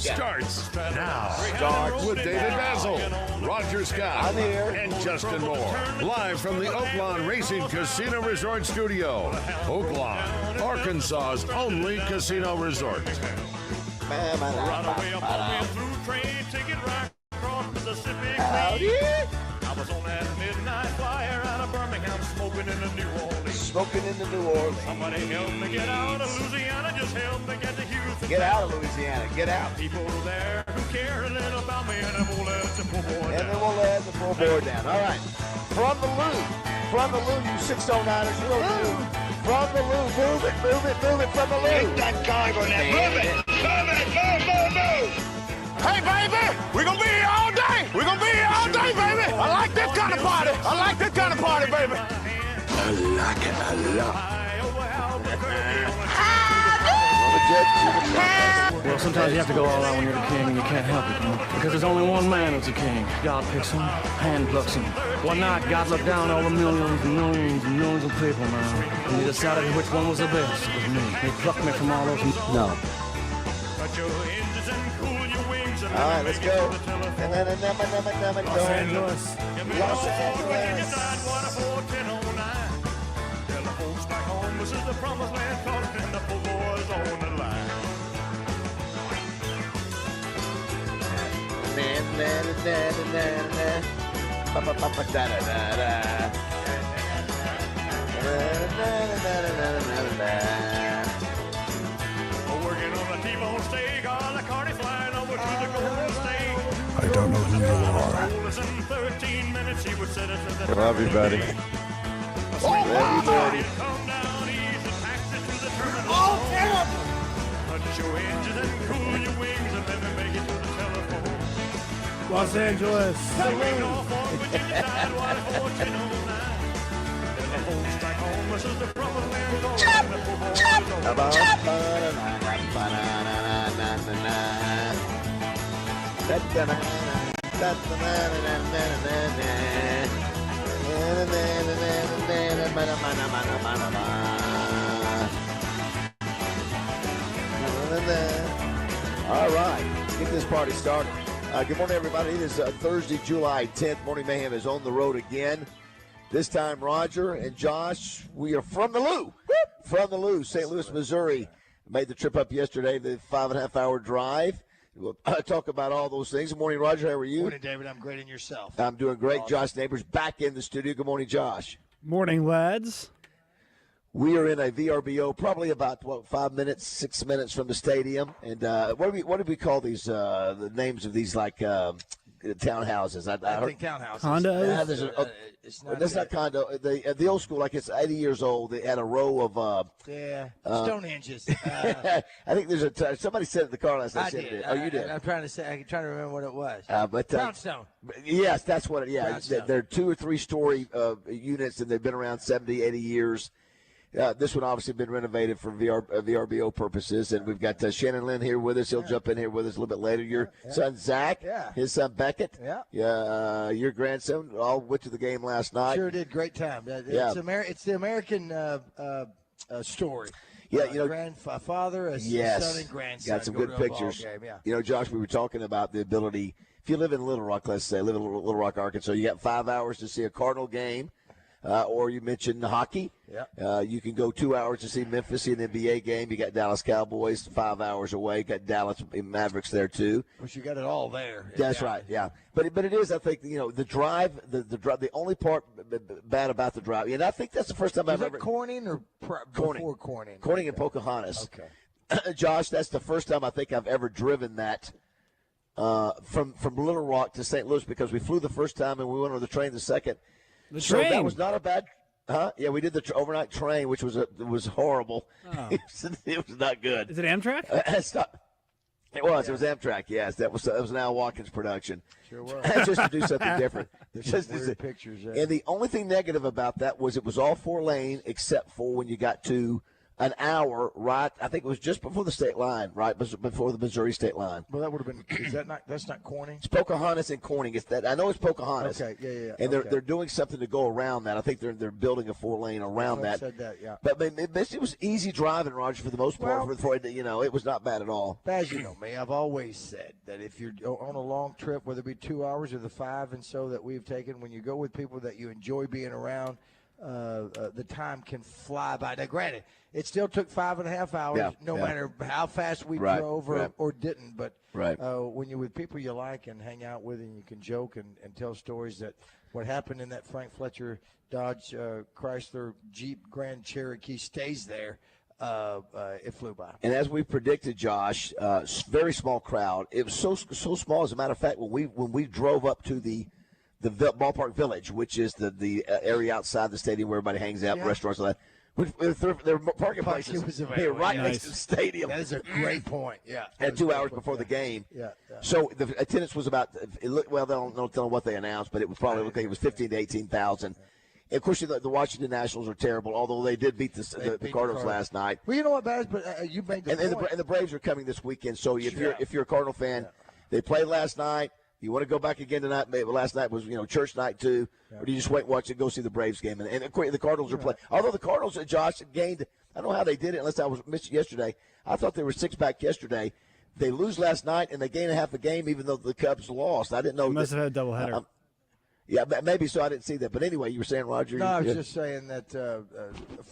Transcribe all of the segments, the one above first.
starts now. Start with David BAZZEL, Roger Scott, I'm here, and Justin Moore. Live from the Oaklawn Racing Casino Resort Studio. Oaklawn, Arkansas's only casino resort. Howdy. I was on that midnight flyer out of Birmingham, smoking in the New Orleans. Smoking in the New Orleans. Somebody help me get out of Louisiana, just help me get to Houston. Get out of Louisiana. Get out. People there who care a little about me, and they won't let the poor boy down. And then we'll let the poor boy down. All right. From the Lou. From the Lou, you 609ers will do. From the Lou. Move it, move it, move it from the Lou. Hit that gong on that. Move it. Move it. Move, move, move. Hey, baby, we're going to be here all day. We're going to be here all day, baby. I like this kind of party. I like this kind of party, baby. I like it a lot. Well, sometimes you have to go all out when you're the king, and you can't help it, man. Because there's only one man who's the king. God picks him, hand plucks him. One night, God looked down at all the millions and millions and millions of people, man. And he decided which one was the best. It was me. He plucked me from all those... No. All right, let's go. And then Los Angeles. Los Angeles. This is the promised land, and the poor boys on the line. Working on the T-bone steak, on the carny flying over to the Golden State. I don't know who you are. In 13 minutes, he would set us at the Love you, buddy. Love you, buddy. Touch your engine and cool your wings and then make it to the telephone. Los Angeles. All right, let's get this party started. Good morning, everybody. It is Thursday, July 10th. Morning Mayhem is on the road again. This time, Roger and Josh, we are from the Lou. From the Lou, St. Louis, Missouri. Made the trip up yesterday, the 5.5-hour drive. We'll talk about all those things. Good morning, Roger. How are you? Morning, David. I'm great, and yourself? I'm doing great. Josh Neighbors back in the studio. Good morning, Josh. Morning, lads. We are in a VRBO, probably about 5 minutes, 6 minutes from the stadium. And what do we call these? The names of these townhouses? I think townhouses. Condos. That's not condo. The old school, like it's 80 years old. They had a row of Stonehenges. I think there's somebody said it in the car last night. I did. Oh, you did. I'm trying to remember what it was. Brownstone. Yes, that's what it. Yeah, Brownstone. They're 2 or 3 story units, and they've been around 70, 80 years. This one obviously been renovated for VRBO purposes, and we've got Shannon Lynn here with us. He'll jump in here with us a little bit later. Your son Zach, his son Beckett, your grandson all went to the game last night. Sure did, great time. It's the American story. Yeah, grandfather, a son and grandson. Got some good pictures. Game, Josh, we were talking about the ability. If you live in Little Rock, let's say, live in Little Rock, Arkansas, you got 5 hours to see a Cardinal game. Or you mentioned hockey. You can go 2 hours to see Memphis in an NBA game. You got Dallas Cowboys 5 hours away. You got Dallas Mavericks there too. But you got it all there. That's right. Yeah, but it is. I think the drive. The only part bad about the drive, and I think that's the first time I've ever. Corning or before Corning? Corning and Pocahontas. Okay. Josh, that's the first time I think I've ever driven that. From Little Rock to St. Louis, because we flew the first time and we went on the train the second. So that was not a bad, Yeah, we did the overnight train, which was horrible. Oh. It was not good. Is it Amtrak? It's not. It was Amtrak. Yes, that was an Al Watkins production. Sure was. Just to do something different. Weird pictures. And the only thing negative about that was it was all 4 lane except for when you got to an hour, right? I think it was just before the state line, right? Before the Missouri state line. Well, that would have been. Is that not? That's not Corning. It's Pocahontas and Corning. It's that. I know it's Pocahontas. Okay. Yeah. And they're doing something to go around that. I think they're building a 4-lane around that. Said that. Yeah. But it was easy driving, Roger, for the most part. It was not bad at all. As you know me, I've always said that if you're on a long trip, whether it be 2 hours or the 5 and so that we've taken, when you go with people that you enjoy being around, the time can fly by. Now, granted, it still took 5.5 hours, no matter how fast we drove or didn't. But when you're with people you like and hang out with, and you can joke and tell stories, that what happened in that Frank Fletcher Dodge Chrysler Jeep Grand Cherokee stays there. It flew by. And as we predicted, Josh, very small crowd. It was so small. As a matter of fact, when we drove up to the Ballpark Village, which is the area outside the stadium where everybody hangs out, restaurants and that. Their parking places here right next to the stadium. That is a great point. Yeah. And 2 hours before the game. Yeah. So the attendance was about. They don't tell them what they announced, but it was probably it was 15,000 to 18,000. And of course, the Washington Nationals are terrible, although they did beat the Cardinals last night. Well, you know what, Baz, but you made the point. And the Braves are coming this weekend. So if you're a Cardinal fan, they played last night. You want to go back again tonight? Maybe last night was church night too, or do you just wait and watch it? Go see the Braves game, and the Cardinals are playing. Although the Cardinals, Josh, gained. I don't know how they did it unless I was missed yesterday. I thought they were 6 back yesterday. They lose last night and they gain a half a game, even though the Cubs lost. I didn't know. You must have had a doubleheader. Yeah, maybe so. I didn't see that. But anyway, you were saying, Roger. No, I was just saying that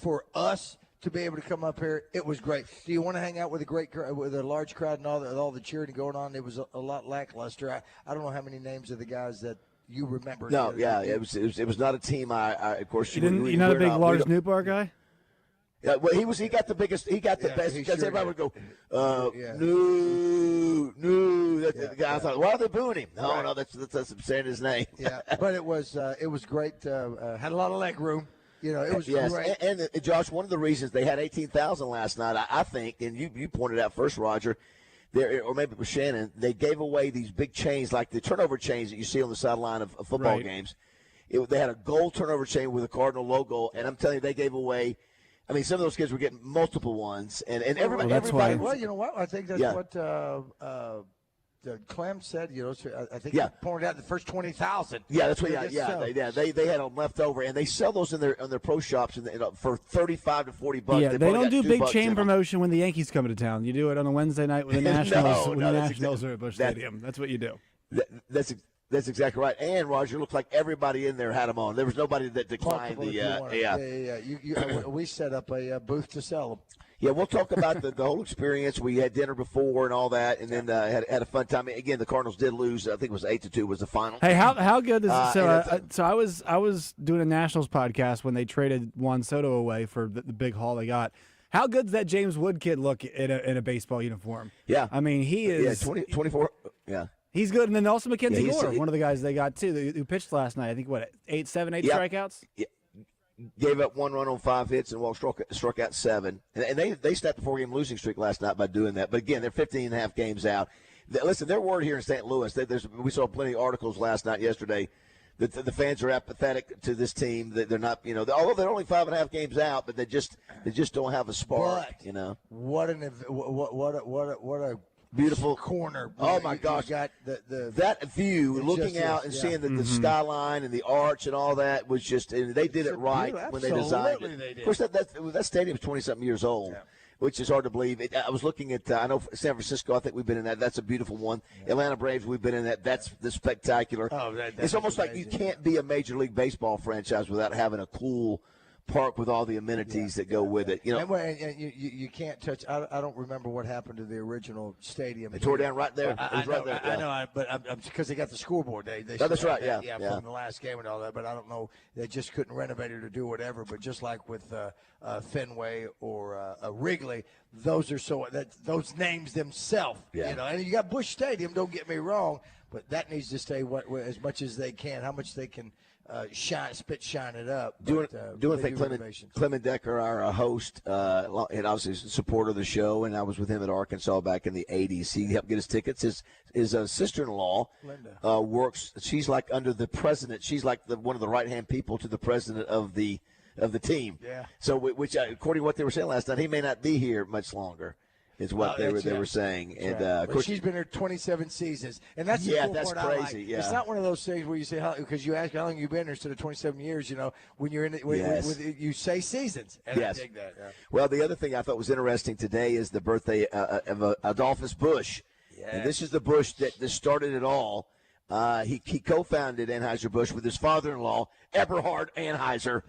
for us to be able to come up here, it was great. Do you want to hang out with a large crowd and all the cheering going on? It was a lot lackluster. I don't know how many names of the guys that you remember. No, it was not a team. I of course you're not a big Lars Nootbaar guy. Yeah, well, he got the biggest. He got the best because everybody would go, no. The guy, I thought, why are they booing him? No, that's saying his name. Yeah, but it was great. Had a lot of leg room. It was great. And Josh, one of the reasons they had 18,000 last night, I think, and you pointed out first, Roger, or maybe it was Shannon, they gave away these big chains, like the turnover chains that you see on the sideline of football games. They had a gold turnover chain with a Cardinal logo, and I'm telling you, they gave away. I mean, some of those kids were getting multiple ones, and everybody. Well, you know what? I think that's what Clem said. I think he pointed out the first 20,000. Yeah, that's what. They had them left over, and they sell those in their pro shops for $35 to $40. Yeah, they don't do big chain promotion when the Yankees come to town. You do it on a Wednesday night with the Nationals. The Nationals are at Busch Stadium. That's what you do. That's exactly right. And, Roger, it looked like everybody in there had them on. There was nobody that declined we set up a booth to sell them. Yeah, we'll talk about the whole experience. We had dinner before and all that, and then had a fun time. Again, the Cardinals did lose. I think it was 8-2 was the final. Hey, how good is it? So I was doing a Nationals podcast when they traded Juan Soto away for the big haul they got. How good does that James Wood kid look in a baseball uniform? Yeah. I mean, he is 24. Yeah. He's good. And then also Mackenzie Gore, one of the guys they got, too, who pitched last night. I think, 8 strikeouts? Yeah. Gave up 1 run on 5 hits and struck out 7. And they snapped the 4-game losing streak last night by doing that. But, again, they're 15.5 games out. Listen, their word here in St. Louis, we saw plenty of articles last night, yesterday, that the fans are apathetic to this team. That they're not, although they're only 5.5 games out, but they just don't have a spark, What a beautiful corner. Oh, my gosh. Got that view, looking out and seeing the skyline and the arch and all that was just – and they did it right when they designed it. Of course, that stadium is 20-something years old, which is hard to believe. I was looking at I know San Francisco, I think we've been in that. That's a beautiful one. Atlanta Braves, we've been in that. That's spectacular. Oh, it's almost like you can't be a Major League Baseball franchise without having a cool – park with all the amenities that go with it. And you can't touch. I don't remember what happened to the original stadium. They tore down right there. I know, but because they got the scoreboard. That's right. From the last game and all that. But I don't know. They just couldn't renovate it or do whatever. But just like with Fenway or Wrigley, those are those names themselves. And you got Busch Stadium. Don't get me wrong, but that needs to stay as much as they can. How much they can. Shine it up. Clement Decker, our host, and obviously a supporter of the show, and I was with him at Arkansas back in the 80s. He helped get us tickets. His sister-in-law works. She's like under the president. She's like one of the right-hand people to the president of the of the team. Yeah. So, which according to what they were saying last night, he may not be here much longer. Is what they were saying, That's and right. of course she's been here 27 seasons, and that's the cool that's part crazy. I like. Yeah. It's not one of those things where you say because you ask how long you've been here instead of 27 years. When you're in it, you say seasons, and I dig that. Yeah. Well, the other thing I thought was interesting today is the birthday of Adolphus Busch, and this is the Busch that started it all. He co-founded Anheuser-Busch with his father-in-law, Eberhard Anheuser.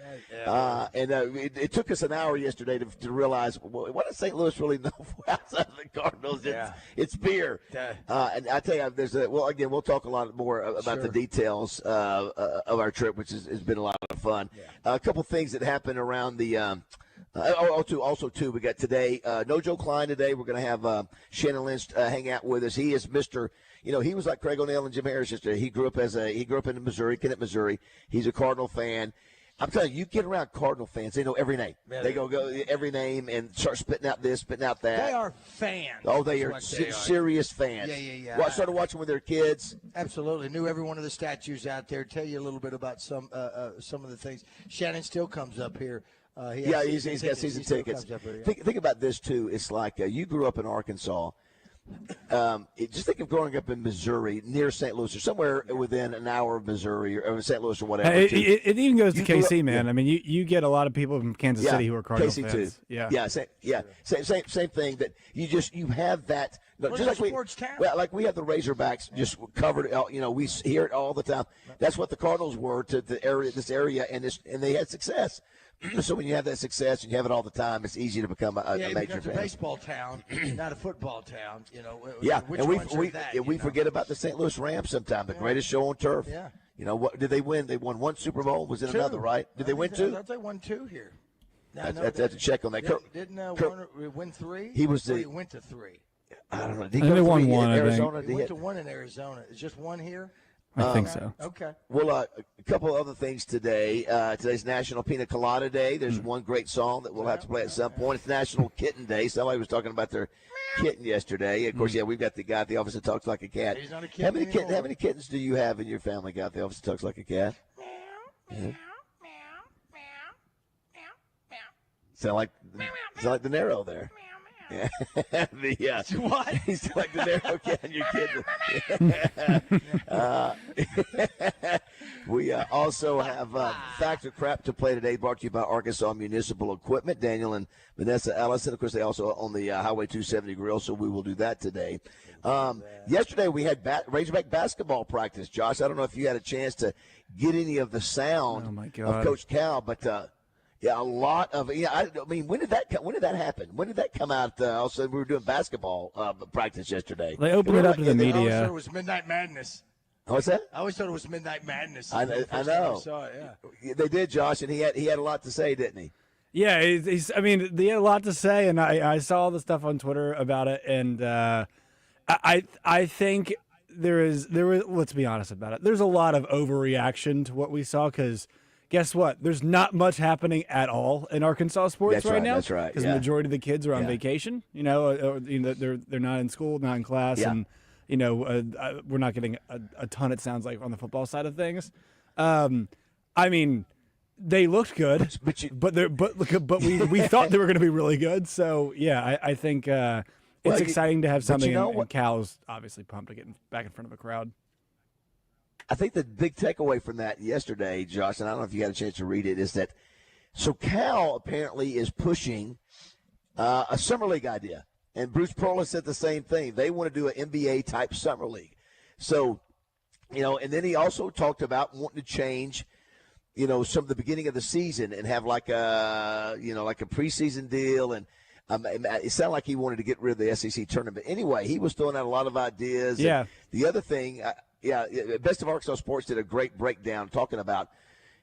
It took us an hour yesterday to realize, what does St. Louis really know outside of the Cardinals? It's beer. And I tell you, we'll talk a lot more about the details of our trip, which has been a lot of fun. Yeah. A couple things that happened around the we got today, no Joe Klein today. We're going to have Shannon Lynn hang out with us. He is Mr. He was like Craig O'Neill and Jim Harris yesterday. He grew up in Missouri, Kennett, Missouri. He's a Cardinal fan. I'm telling you, get around Cardinal fans, they know every name. Man, they go every name and start spitting out this, spitting out that. They are fans. Oh, they are serious fans. Yeah. Well, I started watching with their kids. Absolutely. Knew every one of the statues out there. Tell you a little bit about some of the things. Shannon still comes up here. He's got season tickets. Think about this, too. It's like you grew up in Arkansas. Just think of growing up in Missouri, near St. Louis, or somewhere within an hour of Missouri or St. Louis or whatever. It even goes to KC, man. I mean, you get a lot of people from Kansas City who are Cardinal KC fans. Too. Same thing. That you have that. Just like sports town. Like we have the Razorbacks just covered. We hear it all the time. That's what the Cardinals were to this area, and they had success. So when you have that success and you have it all the time, it's easy to become a major fan. A baseball town, not a football town. We forget about the St. Louis Rams sometimes. The greatest show on turf. Yeah. What did they win? They won one Super Bowl. Was it another? Right? Did they win two? I thought they won two here. That's a check on that. Didn't Warner win three? He was he went to three. I don't know. Did he go won one in Arizona? He went to one in Arizona. It's just one here. I think so. Okay. Well, a couple other things today. Today's National Pina Colada Day. There's one great song that we'll have to play at some point. It's National Kitten Day. Somebody was talking about their kitten yesterday. Of course, we've got the guy at the office that talks like a cat. He's not a kitten How many kittens do you have in your family, guy at the office that talks like a cat? Meow. Sound like De Niro there. Yeah. What? He's like the narrow cat and your kid. We also have Fact or Crap to play today, brought to you by Arkansas Municipal Equipment. Daniel and Vanessa Allison. Of course, they also own the Highway 270 grill, so we will do that today. Yesterday, we had Razorback basketball practice. Josh, I don't know if you had a chance to get any of the sound of Coach Cal, but a lot of I mean, when did that happen? When did that come out? Also, we were doing basketball practice yesterday. They opened it up to the media. I always thought it was Midnight Madness. What's that? I always thought it was Midnight Madness. I know. Saw it, yeah. They did, Josh, and he had a lot to say, didn't he? Yeah, I mean, they had a lot to say, and I saw all the stuff on Twitter about it, and I think there was. Let's be honest about it. There's a lot of overreaction to what we saw because. Guess what? There's not much happening at all in Arkansas sports right now. That's right. Because the majority of the kids are on vacation. They're not in school, not in class, and we're not getting a ton. It sounds like on the football side of things. I mean, they looked good, but we thought they were going to be really good. So yeah, I think it's exciting to have something. And Cal's obviously pumped to get back in front of a crowd. I think the big takeaway from that yesterday, Josh, and I don't know if you had a chance to read it, is that Cal apparently is pushing a summer league idea. And Bruce Pearl said the same thing. They want to do an NBA-type summer league. So, and then he also talked about wanting to change, some of the beginning of the season and have like a preseason deal. And it sounded like he wanted to get rid of the SEC tournament. Anyway, he was throwing out a lot of ideas. Yeah. And the other thing – Best of Arkansas Sports did a great breakdown talking about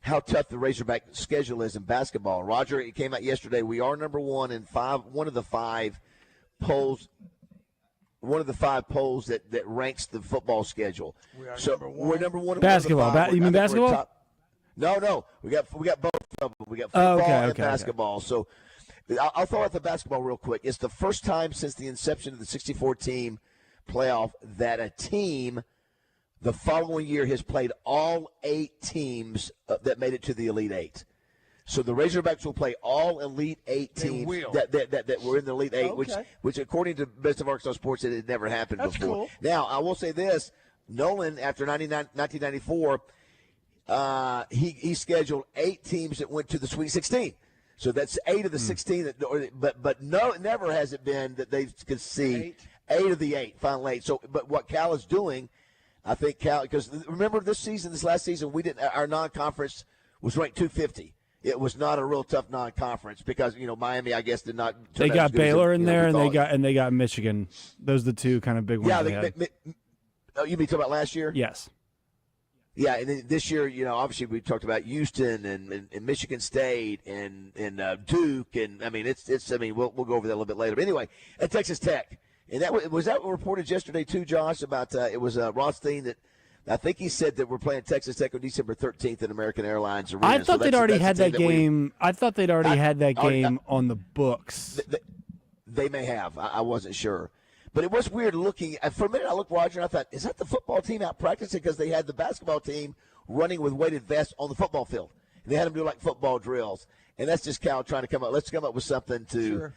how tough the Razorback schedule is in basketball. Roger, it came out yesterday. We are number one in one of the five polls that ranks the football schedule. We're number one in basketball. You mean basketball? No. We got both of them. We got football and basketball. Okay. So I'll throw out the basketball real quick. It's the first time since the inception of the 64-team playoff that a team – the following year has played all 8 teams that made it to the Elite Eight. So the Razorbacks will play all Elite 8 teams that were in the Elite 8, which according to Best of Arkansas Sports, it had never happened before. Cool. Now, I will say this. Nolan, after 1994, he scheduled 8 teams that went to the Sweet 16. So that's 8 of the 16. But never has it been that they could see 8 of the 8, final 8. So, but what Cal is doing, I think Cal, because remember this last season, our non-conference was ranked 250. It was not a real tough non-conference because Miami, I guess, did not. They got Baylor in there, and they got Michigan. Those are the 2 kind of big ones. Yeah, you mean talking about last year? Yes. Yeah, and then this year, obviously we talked about Houston and Michigan State and Duke, and I mean we'll go over that a little bit later. But anyway, at Texas Tech, and that was reported yesterday too, Josh, about it was Rothstein that. I think he said that we're playing Texas Tech on December 13th at American Airlines Arena. I thought they'd already had that game. I thought they'd already had that game on the books. They may have. I wasn't sure. But it was weird looking. For a minute, I looked, Roger, and I thought, is that the football team out practicing? Because they had the basketball team running with weighted vests on the football field. And they had them do like football drills. And that's just Cal trying to come up. Let's come up with something to,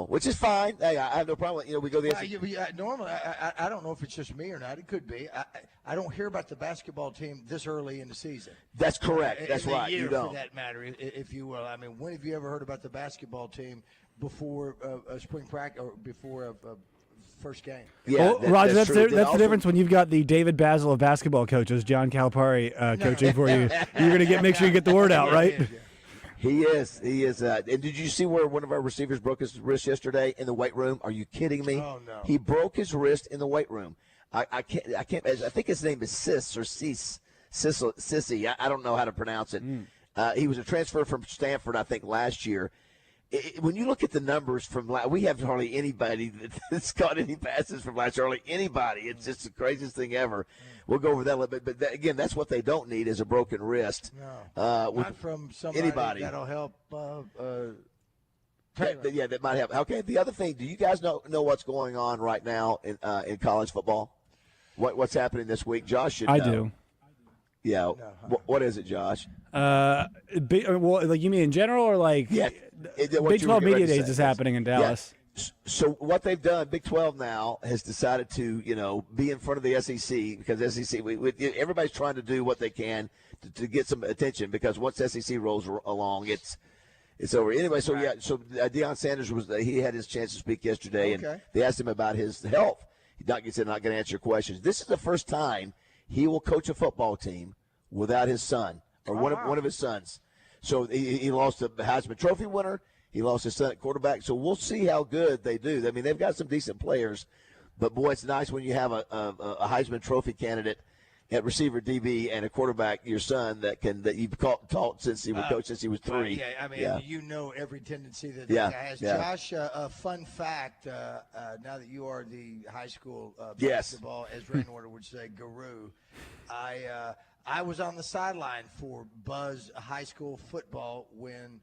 which is fine. Hey, I have no problem. We go the normally, I don't know if it's just me or not. It could be. I don't hear about the basketball team this early in the season. That's correct. That's right. You don't. For that matter, if you will. I mean, when have you ever heard about the basketball team before a spring practice or before a first game? Yeah, Roger, that's the difference when you've got the David BAZZEL of basketball coaches, John Calipari, coaching for you. You're going to make sure you get the word out, right? He is. And did you see where one of our receivers broke his wrist yesterday in the weight room? Are you kidding me? Oh, no. He broke his wrist in the weight room. I can't. I think his name is Sissy. I don't know how to pronounce it. He was a transfer from Stanford, I think, last year. When you look at the numbers from we have hardly anybody that's caught any passes from last year. Hardly anybody. It's just the craziest thing ever. We'll go over that a little bit. But again, that's what they don't need is a broken wrist. No, not from somebody that'll help. That might help. Okay, the other thing, do you guys know what's going on right now in college football? What's happening this week? Josh should know. I do. Yeah. What is it, Josh? Well, like you mean in general or like? Yeah. Big 12 Media Days is happening in Dallas. Yeah. So what they've done, Big 12 now has decided to, be in front of the SEC because SEC, everybody's trying to do what they can to get some attention because once SEC rolls along, it's over. Anyway, so so Deion Sanders he had his chance to speak yesterday, and they asked him about his health. He said, "Not going to answer your questions." This is the first time he will coach a football team without his son or one of his sons. So he lost a Heisman Trophy winner. He lost his son at quarterback. So we'll see how good they do. I mean, they've got some decent players. But, boy, it's nice when you have a Heisman Trophy candidate at receiver DB and a quarterback, your son, that you've taught since he was coached since he was 3. Yeah, I mean, every tendency that guy has. Yeah. Josh, a fun fact, now that you are the high school basketball, as Rainwater would say, guru, I was on the sideline for Buzz high school football when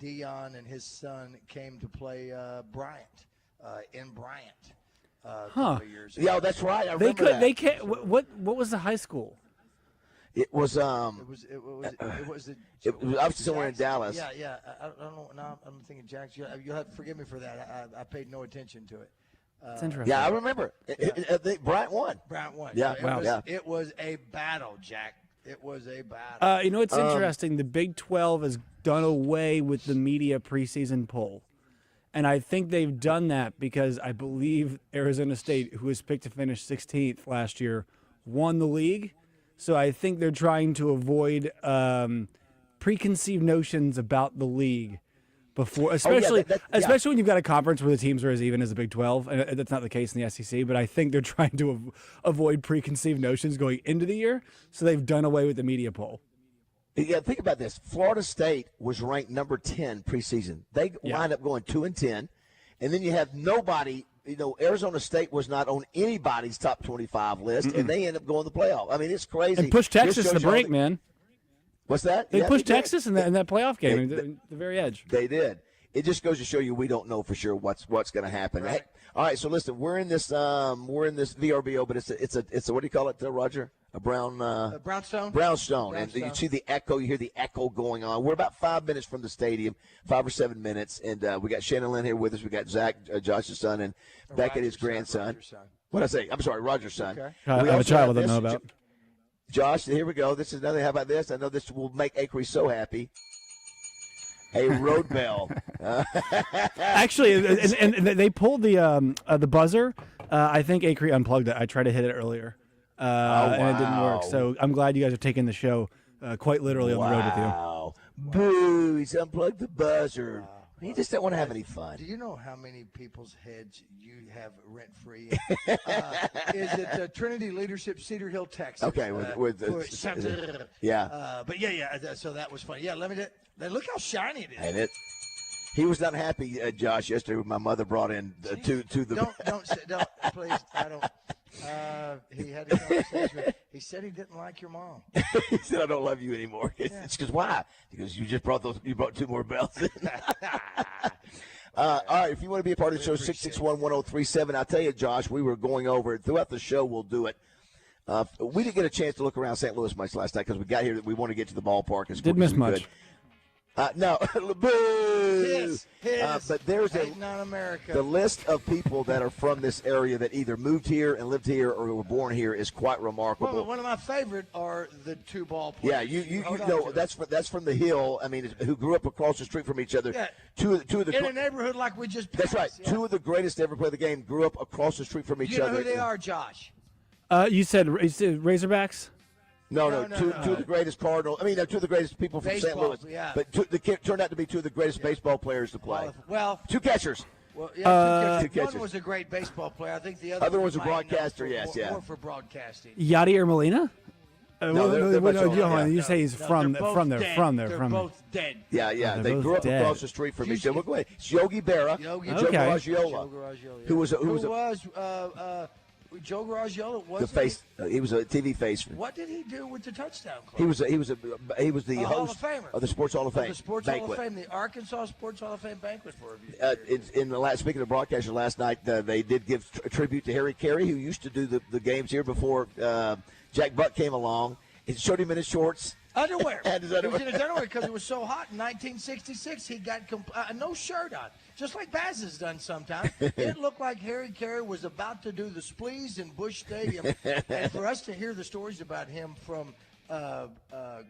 Deion and his son came to play Bryant in Bryant. A couple of years ago. Yeah, that's right. I remember that. They can't. What was the high school? It was. It was obviously somewhere in Dallas. Yeah. I don't know. Now I'm thinking Jackson. You'll have to forgive me for that. I paid no attention to it. It's interesting. Yeah, I remember. Bryant won. Yeah. It was a battle, Jack. It was a battle. It's interesting. The Big 12 has done away with the media preseason poll. And I think they've done that because I believe Arizona State, who was picked to finish 16th last year, won the league. So I think they're trying to avoid preconceived notions about the league before, especially when you've got a conference where the teams are as even as the Big 12. And that's not the case in the SEC, but I think they're trying to avoid preconceived notions going into the year. So they've done away with the media poll. Yeah, think about this. Florida State was ranked number 10 preseason. They wind up going 2-10, and then you have nobody. Arizona State was not on anybody's top 25 list, and they end up going to the playoff. I mean, it's crazy. And pushed Texas to the brink, man. What's that? They pushed Texas in that playoff game, the very edge. They did. It just goes to show you we don't know for sure what's going to happen. Right. All right, so listen, we're in this VRBO, but it's a what do you call it, Roger? Brownstone. And you Brownstone. see the echo. You hear the echo going on. We're about 5 minutes from the stadium, 5 or 7 minutes, and we got Shannon Lynn here with us. We got Zach, Josh's son, and Beckett, his grandson. What did I say? I'm sorry, Roger's son. Okay. I have a child I don't know about. Josh, here we go. This is another. How about this? I know this will make Acre so happy. A road bell. Actually, and they pulled the buzzer. I think Acre unplugged it. I tried to hit it earlier, and it didn't work. So I'm glad you guys are taking the show quite literally on the road with you. Wow. Boo, he's unplugged the buzzer. He just don't want to have any fun. Do you know how many people's heads you have rent-free? Is it Trinity Leadership, Cedar Hill, Texas? Okay, yeah. But so that was funny. Yeah, look how shiny it is. And he was not happy, Josh, yesterday when my mother brought in to the. Don't, please. I don't. He had a conversation. He said he didn't like your mom. He said, "I don't love you anymore." It's because why? Because you just brought those. You brought 2 more bells in. All right, if you want to be a part of the show, 661-1037. I'll tell you, Josh, we were going over it throughout the show. We'll do it. We didn't get a chance to look around St. Louis much last night because we got here. We want to get to the ballpark as quick Did miss as we much. could. No, boo! But there's the list of people that are from this area that either moved here and lived here or were born here is quite remarkable. Well, one of my favorite are the 2 ball players. Yeah, you know that's from the Hill. I mean, who grew up across the street from each other. Yeah. Two of the in a neighborhood like we just passed. That's right. Yeah. 2 of the greatest to ever play the game grew up across the street from each other. You know who they are, Josh? You said Razorbacks? No. Two of the greatest Cardinal. I mean, they're 2 of the greatest people from St. Louis. Yeah. But turned out to be 2 of the greatest baseball players to play. Well, 2 catchers. Well, yeah, two catchers. One was a great baseball player. I think the other was a might broadcaster. know Yes, more for broadcasting. Yachty or Molina? No, they're much older. You say he's from there. They're both dead. Yeah. They grew up across the street from each other. Go ahead. It's Yogi Berra and Joe Garagiola, who was Joe Garagiola was the face. He was a TV face. What did he do with the touchdown club? He was the Hall host of Famer. of the Sports Hall of Fame. The Sports banquet. Hall of Fame, the Arkansas Sports Hall of Fame banquet for a few years. Speaking of broadcasters, last night they did give a tribute to Harry Carey, who used to do the games here before Jack Buck came along. It showed him in his shorts. Underwear. And his underwear. He was in his underwear because it was so hot in 1966. He got no shirt on, just like Bazzel's done sometimes. It looked like Harry Carey was about to do the splees in Busch Stadium. And for us to hear the stories about him from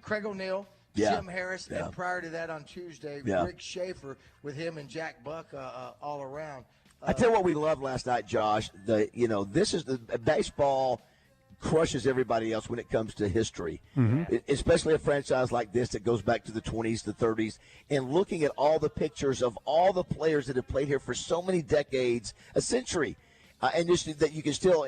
Craig O'Neill, Jim Harris, and prior to that on Tuesday, Rick Schaefer with him and Jack Buck all around. I tell you what we loved last night, Josh. This is the baseball crushes everybody else when it comes to history, especially a franchise like this that goes back to the 20s, the 30s, and looking at all the pictures of all the players that have played here for so many decades, a century. And just that you can still,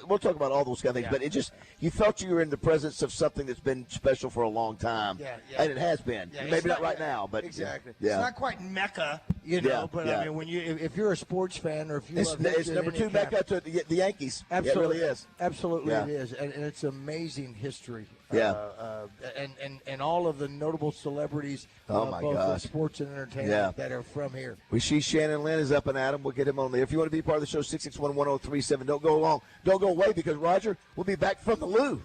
we'll talk about all those kind of things, but it just, you felt you were in the presence of something that's been special for a long time. And it has been. Maybe not right now, but. Exactly. Yeah. It's not quite Mecca, but I mean, if you're a sports fan or if you love it's number 2 Mecca to the Yankees. Absolutely. It really is. Absolutely it is. And it's amazing history. And all of the notable celebrities, both in sports and entertainment, that are from here. We see Shannon Lynn is up and at him. We'll get him on there. If you want to be part of the show, 661-1037. Don't go away because, Roger, we'll be back from the Lou.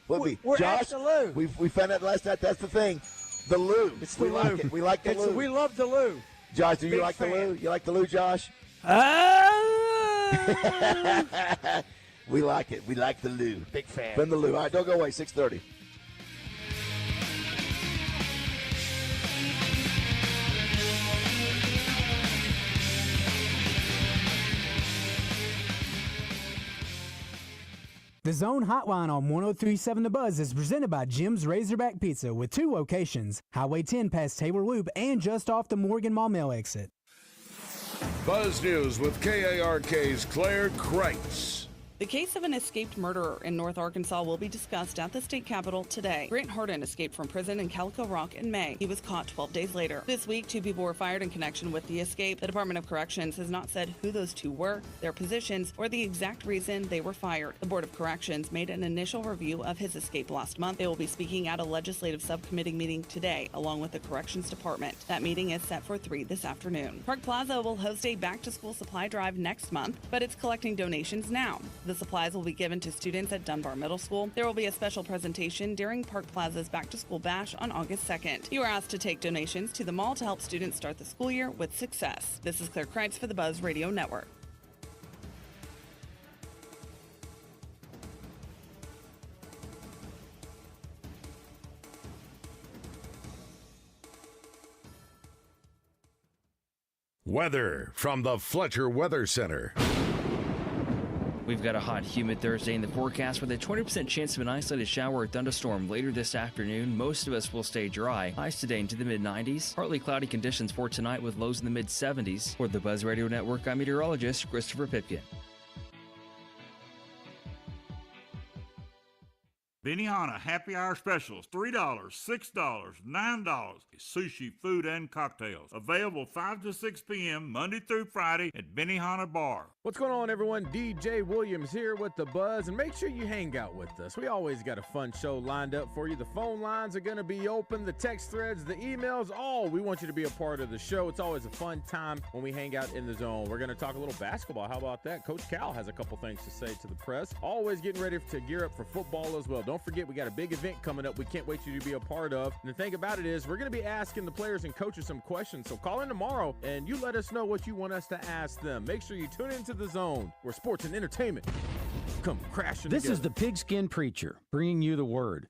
We're Josh, at the Lou. We found out last night that's the thing. The Lou. It's the Lou. Like it. We like the Lou. We love the Lou. Josh, do you like the Lou? You like the Lou, Josh? We like it. We like the Lou. Big fan. From the Lou. All right, don't go away. 6:30. The Zone Hotline on 103.7 The Buzz is presented by Jim's Razorback Pizza with 2 locations, Highway 10 past Taylor Loop and just off the Morgan Mall Mill exit. Buzz News with KARK's Claire Kreitz. The case of an escaped murderer in North Arkansas will be discussed at the state capitol today. Grant Harden escaped from prison in Calico Rock in May. He was caught 12 days later. This week, 2 people were fired in connection with the escape. The Department of Corrections has not said who those 2 were, their positions, or the exact reason they were fired. The Board of Corrections made an initial review of his escape last month. They will be speaking at a legislative subcommittee meeting today, along with the Corrections Department. That meeting is set for 3 this afternoon. Park Plaza will host a back-to-school supply drive next month, but it's collecting donations now. The supplies will be given to students at Dunbar Middle School. There will be a special presentation during Park Plaza's Back to School Bash on August 2nd. You are asked to take donations to the mall to help students start the school year with success. This is Claire Kreitz for the Buzz Radio Network. Weather from the Fletcher Weather Center. We've got a hot, humid Thursday in the forecast with a 20% chance of an isolated shower or thunderstorm later this afternoon. Most of us will stay dry. Highs today into the mid-90s. Partly cloudy conditions for tonight with lows in the mid-70s. For the Buzz Radio Network, I'm meteorologist Christopher Pipkin. Benihana Happy Hour Specials, $3, $6, $9. Sushi, food, and cocktails. Available 5 to 6 p.m. Monday through Friday at Benihana Bar. What's going on, everyone? DJ Williams here with The Buzz, and make sure you hang out with us. We always got a fun show lined up for you. The phone lines are going to be open, the text threads, the emails, all. We want you to be a part of the show. It's always a fun time when we hang out in the zone. We're going to talk a little basketball. How about that? Coach Cal has a couple things to say to the press. Always getting ready to gear up for football as well. Don't forget, we got a big event coming up we can't wait for you to be a part of. And the thing about it is, we're going to be asking the players and coaches some questions. So call in tomorrow and you let us know what you want us to ask them. Make sure you tune into The Zone, where sports and entertainment come crashing This together. is the Pigskin Preacher bringing you the word.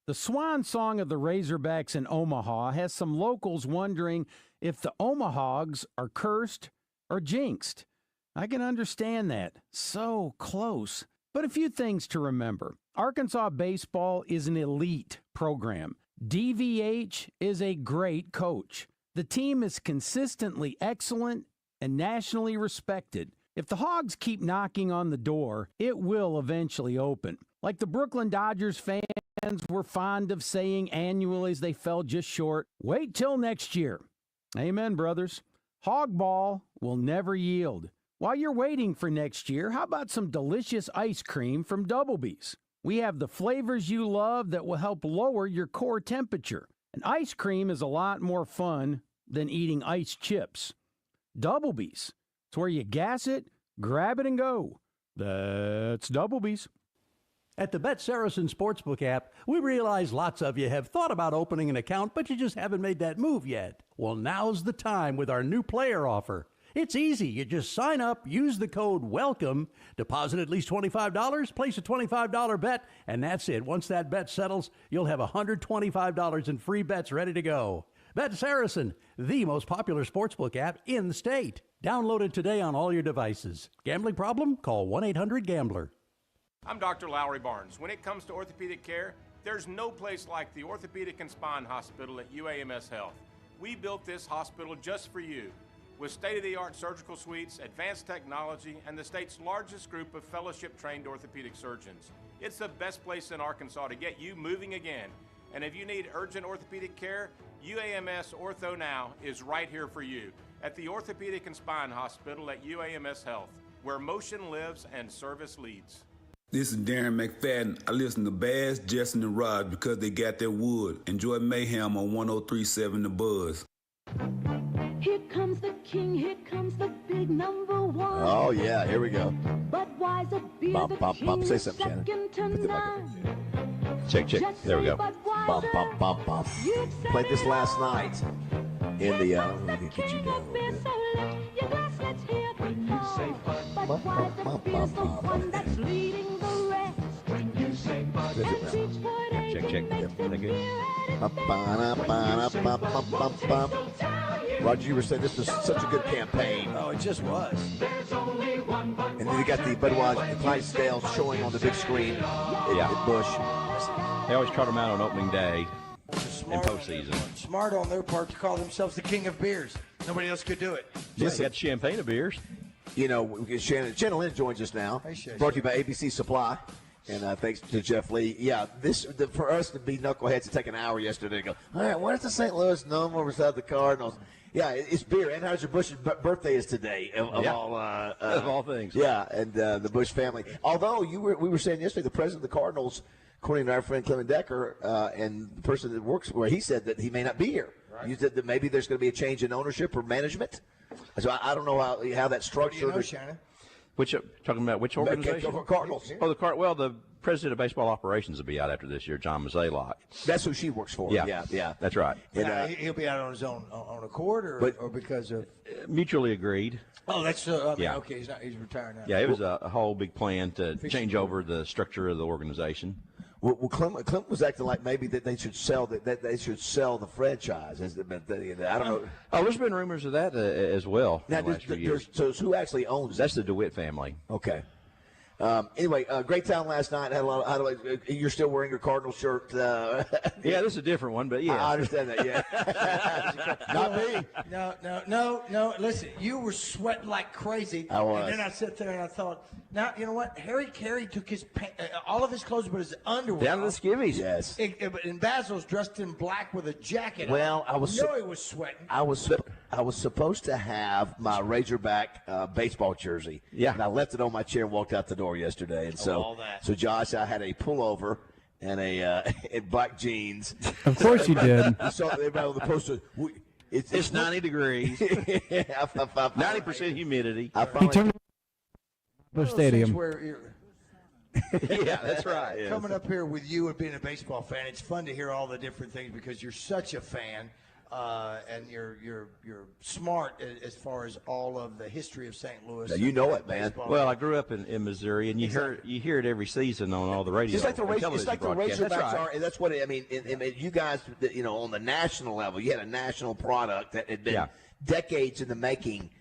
The swan song of the Razorbacks in Omaha has some locals wondering if the Omahogs are cursed or jinxed. I can understand that. So close. But a few things to remember. Arkansas baseball is an elite program. DVH is a great coach. The team is consistently excellent and nationally respected. If the Hogs keep knocking on the door, it will eventually open. Like the Brooklyn Dodgers fans were fond of saying annually as they fell just short, wait till next year. Amen, brothers. Hogball will never yield. While you're waiting for next year, how about some delicious ice cream from Doublebee's? We have the flavors you love that will help lower your core temperature. And ice cream is a lot more fun than eating ice chips. Doublebee's. It's where you gas it, grab it, and go. That's Doublebee's. At the Bet Saracen Sportsbook app, we realize lots of you have thought about opening an account, but you just haven't made that move yet. Well, now's the time with our new player offer. It's easy. You just sign up, use the code WELCOME, deposit at least $25, place a $25 bet, and that's it. Once that bet settles, you'll have $125 in free bets ready to go. Bet Saracen, the most popular sportsbook app in the state. Download it today on all your devices. Gambling problem? Call 1-800-GAMBLER. I'm Dr. Lowry Barnes. When it comes to orthopedic care, there's no place like the Orthopedic and Spine Hospital at UAMS Health. We built this hospital just for you. With state-of-the-art surgical suites, advanced technology, and the state's largest group of fellowship-trained orthopedic surgeons. It's the best place in Arkansas to get you moving again. And if you need urgent orthopedic care, UAMS Ortho Now is right here for you at the Orthopedic and Spine Hospital at UAMS Health, where motion lives and service leads. This is Darren McFadden. I listen to Baz, Justin, and Rod because they got their wood. Enjoy Mayhem on 103.7 The Buzz. Here comes the king, here comes the big number one. Oh, yeah, here we go. But why's a beer Bump, the bump, bump. Say king's something, Shannon. second to none? Check. Just There we say go. Budweiser. Bump, bump, bump, bump. You've said Played this it last all. night in the, let me get you King down. of beer, so lift your glass, let's hear the call. Budweiser beer's the one that's leading the rest. When you say Bud, and Beechwood Check. makes the beer Roger, you were saying this was such a good campaign. Oh, it just was. And then you got the Budweiser, the Clydesdale showing on the big screen at Busch. They always trot them out on opening day in postseason. Smart on their part to call themselves the king of beers. Nobody else could do it. Yes, they got champagne of beers. You know, Shannon Lynn joins us now. Hey, Shannon. Brought to you by ABC Supply. And thanks to Jeff Lee. Yeah, for us to be knuckleheads, it took an hour yesterday to go, all right, where's the St. Louis number beside the Cardinals? Yeah, it's beer. Anheuser-Busch's birthday is today of all things. Yeah, and the Busch family. Although we were saying yesterday, the president of the Cardinals, according to our friend Clement Decker, and the person that works where he said that he may not be here. Right. You said that maybe there's going to be a change in ownership or management. So I don't know how that's structured. You know, Shannon, Talking about which organization? Cardinals. Oh, the president of baseball operations will be out after this year, John Mazzelock. That's who she works for. Yeah. That's right. And, he'll be out on his own accord, or because of mutually agreed. Oh, that's okay. He's retiring now. Yeah, it was a whole big plan to change over the structure of the organization. Well, Clem was acting like maybe that they should sell the franchise. I don't know. Oh, there's been rumors of that as well. Now, in the last few years. So who actually owns it? That's the DeWitt family. Okay. Anyway, great time last night. Had a lot. You're still wearing your Cardinal shirt. Yeah, this is a different one, but yeah. I understand that. Yeah. Not me. No. Listen, you were sweating like crazy. I was. And then I sat there and I thought, now you know what? Harry Carey took his all of his clothes, but his underwear down to the skivvies. Yes. And Bazzel's dressed in black with a jacket. Well, on. He was sweating. I was supposed to have my Razorback baseball jersey. Yeah. And I left it on my chair and walked out the door yesterday. And so Josh, I had a pullover and and black jeans. Of course you did. So everybody on the poster. It's 90 degrees. 90% humidity. He turned the stadium. Yeah, that's right. Yeah. Coming up here with you and being a baseball fan, it's fun to hear all the different things because you're such a fan. And you're smart as far as all of the history of St. Louis. Now, you know it, man. Well, I grew up in Missouri, and you hear it every season on all the radio. It's like the Razorbacks that's are. And that's what I mean. You guys, on the national level, you had a national product that had been decades in the making.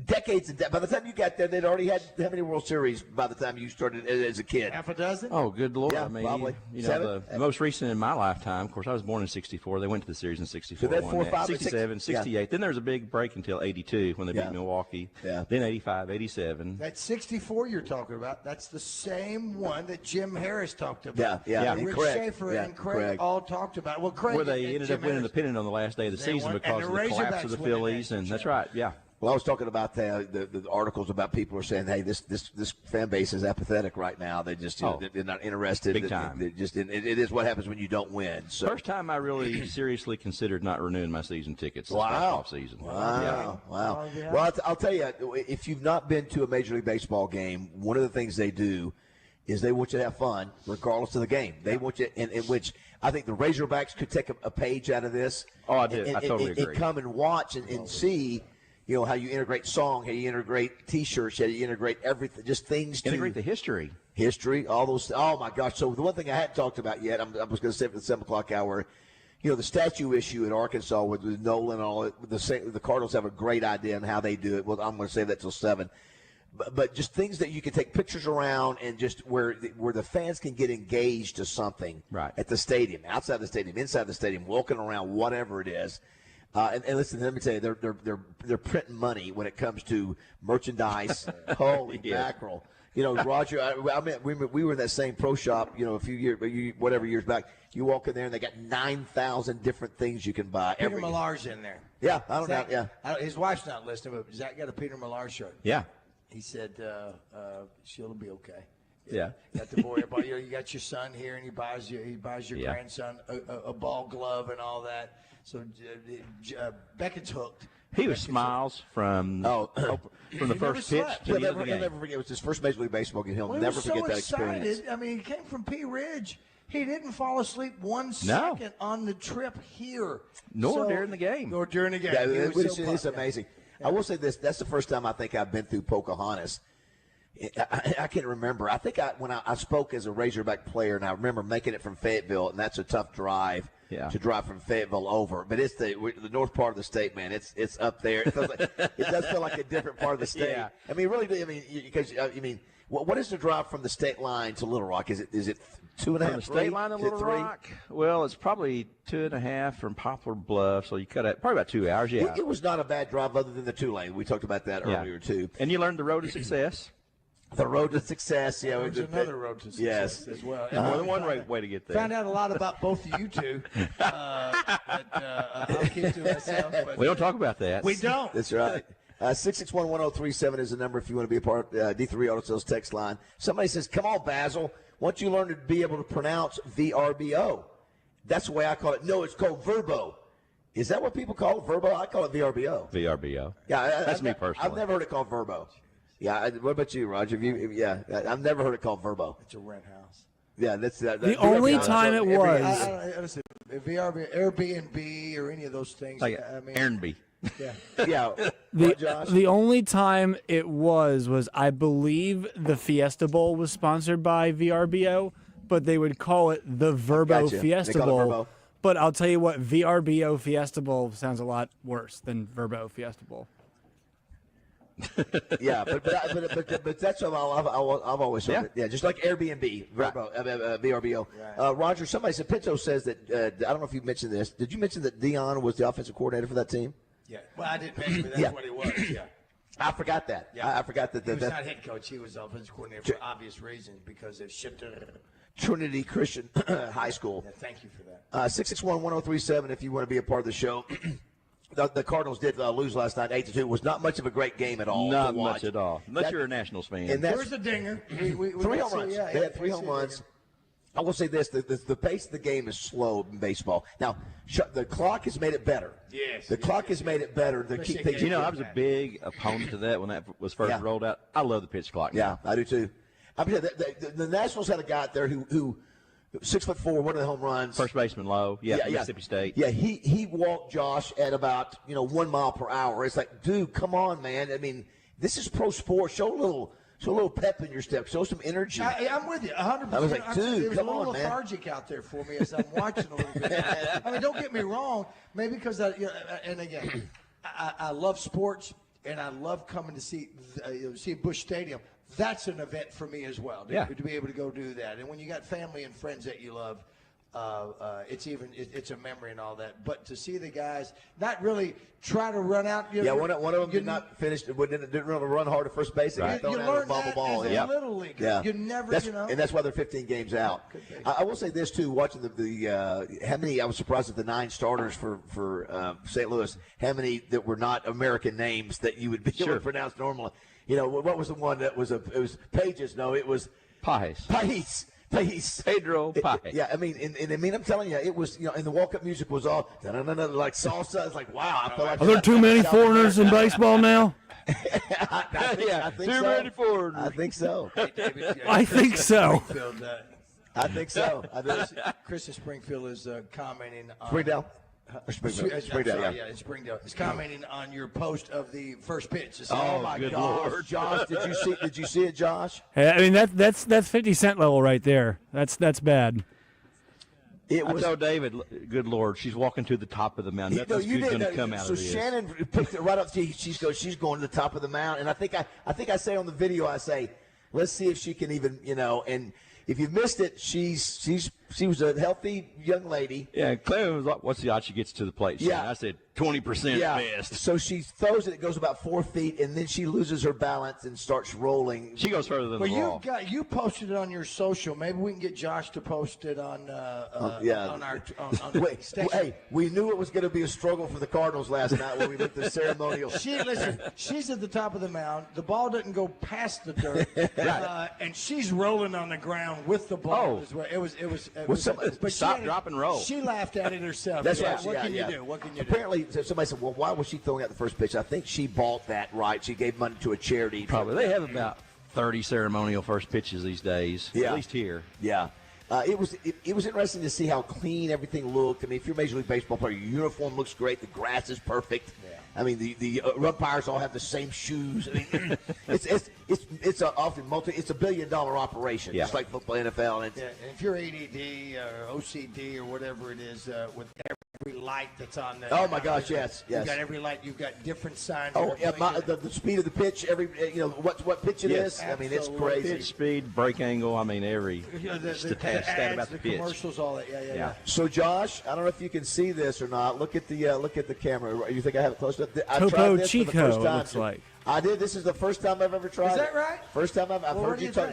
By the time you got there, they'd already had how many World Series by the time you started as a kid? Half a dozen? Oh, good Lord. Yeah, I mean, probably. The most recent in my lifetime, of course, I was born in 64. They went to the series in 64. So they had 4, 5, 67, 68. Yeah. Then there was a big break until 82 when they beat Milwaukee. Yeah. Then 85, 87. That 64 you're talking about, that's the same one that Jim Harris talked about. Yeah. And Rick Schaefer and Craig all talked about. Well, Craig where they ended up winning the pennant on the last day of the season because of the collapse of the Phillies. And that's right, yeah. Well, I was talking about the articles about people are saying, hey, this fan base is apathetic right now. They just they're not interested. Big time. It is what happens when you don't win. So. First time I really seriously considered not renewing my season tickets this off season. Wow. Well, I'll tell you, if you've not been to a Major League Baseball game, one of the things they do is they want you to have fun regardless of the game. They want you, in which I think the Razorbacks could take a page out of this. Oh, I did. I totally agree. And come and watch and see. How you integrate song, how you integrate T-shirts, how you integrate everything, just things to integrate the history, all those. Oh my gosh! So the one thing I hadn't talked about yet, I was going to say it for the 7 o'clock hour. The statue issue in Arkansas with Nolan and all it. The Cardinals have a great idea on how they do it. Well, I'm going to save that till 7. But just things that you can take pictures around and just where the fans can get engaged to something at the stadium, outside the stadium, inside the stadium, walking around, whatever it is. And listen, let me tell you, they're printing money when it comes to merchandise. Holy mackerel! Roger, I mean, we were in that same pro shop, a few years back. You walk in there and they got 9,000 different things you can buy. Peter Millar's in there. Yeah, I don't know. Yeah, his wife's not listening, but Zach got a Peter Millar shirt. Yeah, he said she'll be okay. Yeah, got the boy. You got your son here, and he buys your grandson a ball glove and all that. So Beckett's hooked. He was smiles from the first pitch to the end of the game. He'll never forget. It was his first Major League Baseball game. He'll never forget that experience. I mean, he came from Pea Ridge. He didn't fall asleep 1 second on the trip here. Nor during the game. Yeah, it's amazing. Yeah. I will say this. That's the first time I think I've been through Pocahontas. I can't remember. I think when I spoke as a Razorback player, and I remember making it from Fayetteville, and that's a tough drive. Yeah. To drive from Fayetteville over, but it's the north part of the state, man. It's up there. It does feel like a different part of the state. Yeah. I mean, really, because what is the drive from the state line to Little Rock? Is it 2.5? From the state line to Little Rock? Well, it's probably 2.5 from Poplar Bluff, so you cut it probably about 2 hours. Yeah, it was not a bad drive, other than the 2-lane. We talked about that earlier too. And you learned the road to success. The road to success, There's another road to success as well. And more than one way to get there. Found out a lot about both of you two. I'll keep to myself. We don't talk about that. We don't. That's right. 6611037 is the number if you want to be a part of D3 Auto Sales text line. Somebody says, come on, Basil. Once you learn to be able to pronounce VRBO. That's the way I call it. No, it's called Verbo. Is that what people call it, Verbo? I call it VRBO. VRBO. Yeah, that's me personally. I've never heard it called Verbo. Yeah. What about you, Roger? I've never heard it called Verbo. It's a rent house. Yeah, that's the only time it was. Listen, Airbnb or any of those things. Like Airbnb. Yeah. Yeah. The only time it was I believe the Fiesta Bowl was sponsored by VRBO, but they would call it the Verbo Gotcha. Fiesta They call it Bowl. Verbo. But I'll tell you what, VRBO Fiesta Bowl sounds a lot worse than Verbo Fiesta Bowl. Yeah, but that's what I've always heard. It. Yeah, just like Airbnb, Verbo, VRBO. Roger, somebody said Pinto says that I don't know if you mentioned this. Did you mention that Dion was the offensive coordinator for that team? Yeah. Well, I didn't mention it. That's what it was. Yeah. I forgot that. Yeah. I forgot that. He was not head coach. He was offensive coordinator for obvious reasons because they've shipped her. Trinity Christian High School. Yeah, thank you for that. 661-1037 if you want to be a part of the show. The Cardinals did lose last night, 8-2. It was not much of a great game at all. Not much at all. Unless you're a Nationals fan. And There's the dinger. We 3 home runs. They had 3 home runs. I will say this: the pace of the game is slow in baseball. Now, the clock has made it better. Yes. The clock has made it better to keep things. You know, I was a big opponent to that when that was first rolled out. I love the pitch clock. Yeah, I do too. I mean, the Nationals had a guy out there who 6'4", one of the home runs. First baseman Lowe, Mississippi State. Yeah, he walked Josh at about 1 mile per hour. It's like, dude, come on, man. I mean, this is pro sport. Show a little pep in your step. Show some energy. I'm with you 100%. I was like, dude, it was come a little on, man. lethargic out there for me as I'm watching a little bit. I mean, don't get me wrong. Maybe because and again, I love sports and I love coming to see Busch Stadium. That's an event for me as well. To be able to go do that, and when you got family and friends that you love, it's a memory and all that. But to see the guys not really try to run out. One of them did not finish. Didn't really run hard at first base. Right. You learn that ball. as a little league. Yeah. You never, and that's why they're 15 games out. I will say this too: watching how many I was surprised at the 9 starters for St. Louis. How many that were not American names that you would be able to pronounce normally? What was the one that was it was Pages? No, it was Pages. Pedro Pages. Yeah, I mean, I'm telling you, it was, and the walk-up music was all like salsa. It's like, wow, I felt like. Are there too many foreigners in baseball now? I think too so. many foreigners. I think so. Hey, David, I think so. I think so. Chris in Springfield is commenting on. Springdale. Springdale, yeah, it's Springdale. It's commenting on your post of the first pitch. Oh my good gosh, Lord. Josh! Did you see it, Josh? Hey, I mean that's 50 Cent level right there. That's bad. I tell David, good Lord, she's walking to the top of the mountain. That's who's going to come out of this. So Shannon picked it right up. She's going to the top of the mountain, and I think I say on the video, I say, let's see if she can even, and. If you missed it, she was a healthy young lady. Yeah, Clem was like, what's the odds she gets to the plate? Yeah. I said 20% best. So she throws it. It goes about 4 feet, and then she loses her balance and starts rolling. She goes further than the ball. You posted it on your social. Maybe we can get Josh to post it on our station. Hey, we knew it was going to be a struggle for the Cardinals last night when we went to ceremonial. She's at the top of the mound. The ball doesn't go past the dirt, and she's rolling on the ground with the ball. It was. But stop, drop, and roll. She laughed at it herself. That's right. What can you do? What can you do? Apparently, somebody said, well, why was she throwing out the first pitch? I think she bought that right. She gave money to a charity. Probably. They have about 30 ceremonial first pitches these days, at least here. Yeah. It was interesting to see how clean everything looked. I mean, if you're a Major League Baseball player, your uniform looks great. The grass is perfect. Yeah. I mean, the umpires all have the same shoes. I mean, it's a $1 billion operation, just like football, NFL. And if you're ADD or OCD or whatever it is, with every light that's on there. Oh my gosh, yes. You've got every light. You've got different signs. Oh, yeah, the speed of the pitch. What pitch it is. Absolutely. I mean, it's crazy. Pitch, speed, break angle. I mean, every stat about the pitch. Commercials, all that. Yeah. So, Josh, I don't know if you can see this or not. Look at the camera. You think I have it close up? Topo Chico, it looks like. I did. This is the first time I've ever tried. Is that right? First time I've heard you talk.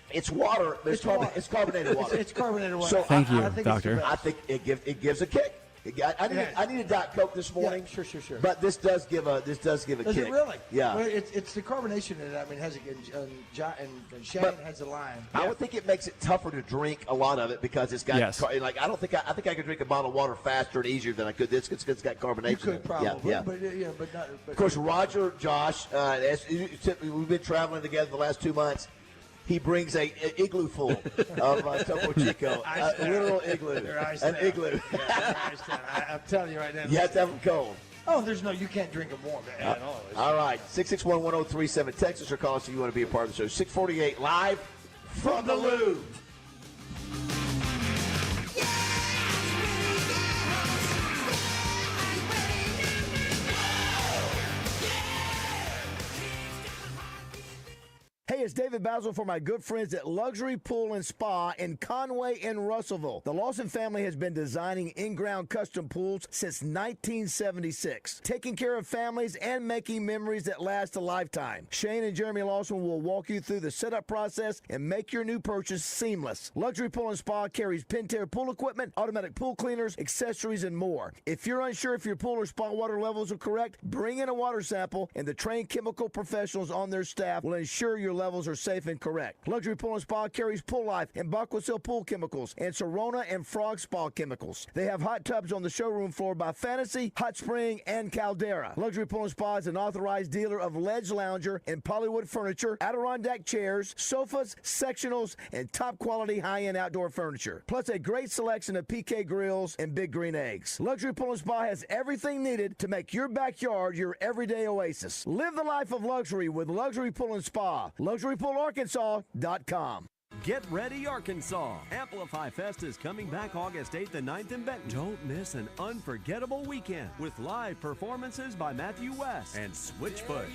It's water. It's carbonated water. It's carbonated water. So Thank you, I think Doctor. I think it gives a kick. I need a Diet Coke this morning. Yeah, sure. But this does give a kick. Does it really? Yeah. Well, it's the carbonation in it. I mean, has and Shannon has a line. I would think it makes it tougher to drink a lot of it because it's got I think I could drink a bottle of water faster and easier than I could this because it's got carbonation. You could probably, yeah. but not. But, of course, Roger, Josh, we've been traveling together the last 2 months. He brings a igloo full of Topo Chico, a literal igloo, an igloo. I'm telling you right now. You have to have them cold. Oh, you can't drink them warm at all. All right, 661-1037, text us or call us if you want to be a part of the show. 648 live from the Lou. Hey, it's David Basil for my good friends at Luxury Pool and Spa in Conway and Russellville. The Lawson family has been designing in-ground custom pools since 1976, taking care of families and making memories that last a lifetime. Shane and Jeremy Lawson will walk you through the setup process and make your new purchase seamless. Luxury Pool and Spa carries Pentair pool equipment, automatic pool cleaners, accessories, and more. If you're unsure if your pool or spa water levels are correct, bring in a water sample, and the trained chemical professionals on their staff will ensure your levels are safe and correct. Luxury Pool and Spa carries Pool Life and Baquacil pool chemicals and Sorona and Frog Spa chemicals. They have hot tubs on the showroom floor by Fantasy, Hot Spring, and Caldera. Luxury Pool and Spa is an authorized dealer of Ledge Lounger and Polywood furniture, Adirondack chairs, sofas, sectionals, and top quality high-end outdoor furniture. Plus a great selection of PK grills and Big Green Eggs. Luxury Pool and Spa has everything needed to make your backyard your everyday oasis. Live the life of luxury with Luxury Pool and Spa. LuxuryPoolArkansas.com. Get ready, Arkansas! Amplify Fest is coming back August 8th and 9th in Benton. Don't miss an unforgettable weekend with live performances by Matthew West and Switchfoot,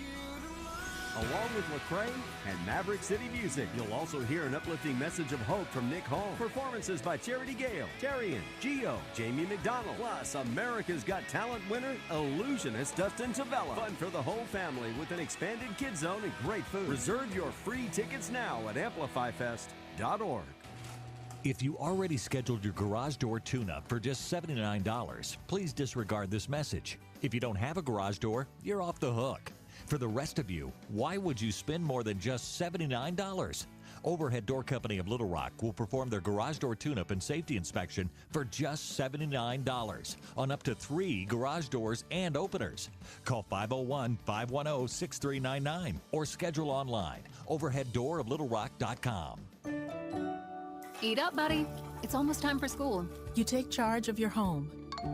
along with Lecrae and Maverick City Music. You'll also hear an uplifting message of hope from Nick Holmes. Performances by Charity Gale, Terrian, Gio, Jamie McDonald, plus America's Got Talent winner, illusionist Dustin Savella. Fun for the whole family with an expanded kids zone and great food. Reserve your free tickets now at amplifyfest.org. If you already scheduled your garage door tune-up for just $79, please disregard this message. If you don't have a garage door, you're off the hook. For the rest of you, why would you spend more than just $79? Overhead Door Company of Little Rock will perform their garage door tune-up and safety inspection for just $79 on up to 3 garage doors and openers. Call 501-510-6399 or schedule online, overheaddooroflittlerock.com. Eat up, buddy. It's almost time for school. You take charge of your home.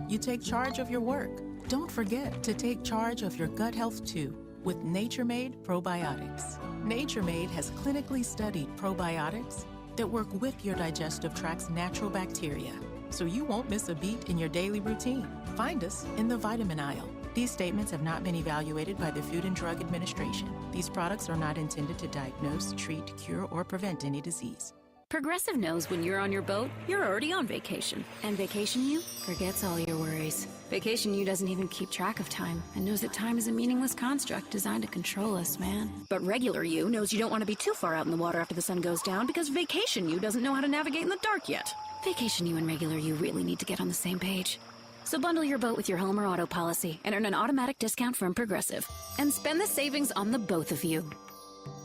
You take charge of your work. Don't forget to take charge of your gut health too with Nature Made probiotics. Nature Made has clinically studied probiotics that work with your digestive tract's natural bacteria, so you won't miss a beat in your daily routine. Find us in the vitamin aisle. These statements have not been evaluated by the Food and Drug Administration. These products are not intended to diagnose, treat, cure, or prevent any disease. Progressive knows when you're on your boat, you're already on vacation. And Vacation You forgets all your worries. Vacation You doesn't even keep track of time and knows that time is a meaningless construct designed to control us, man. But Regular You knows you don't want to be too far out in the water after the sun goes down because Vacation You doesn't know how to navigate in the dark yet. Vacation You and Regular You really need to get on the same page. So bundle your boat with your home or auto policy and earn an automatic discount from Progressive. And spend the savings on the both of you.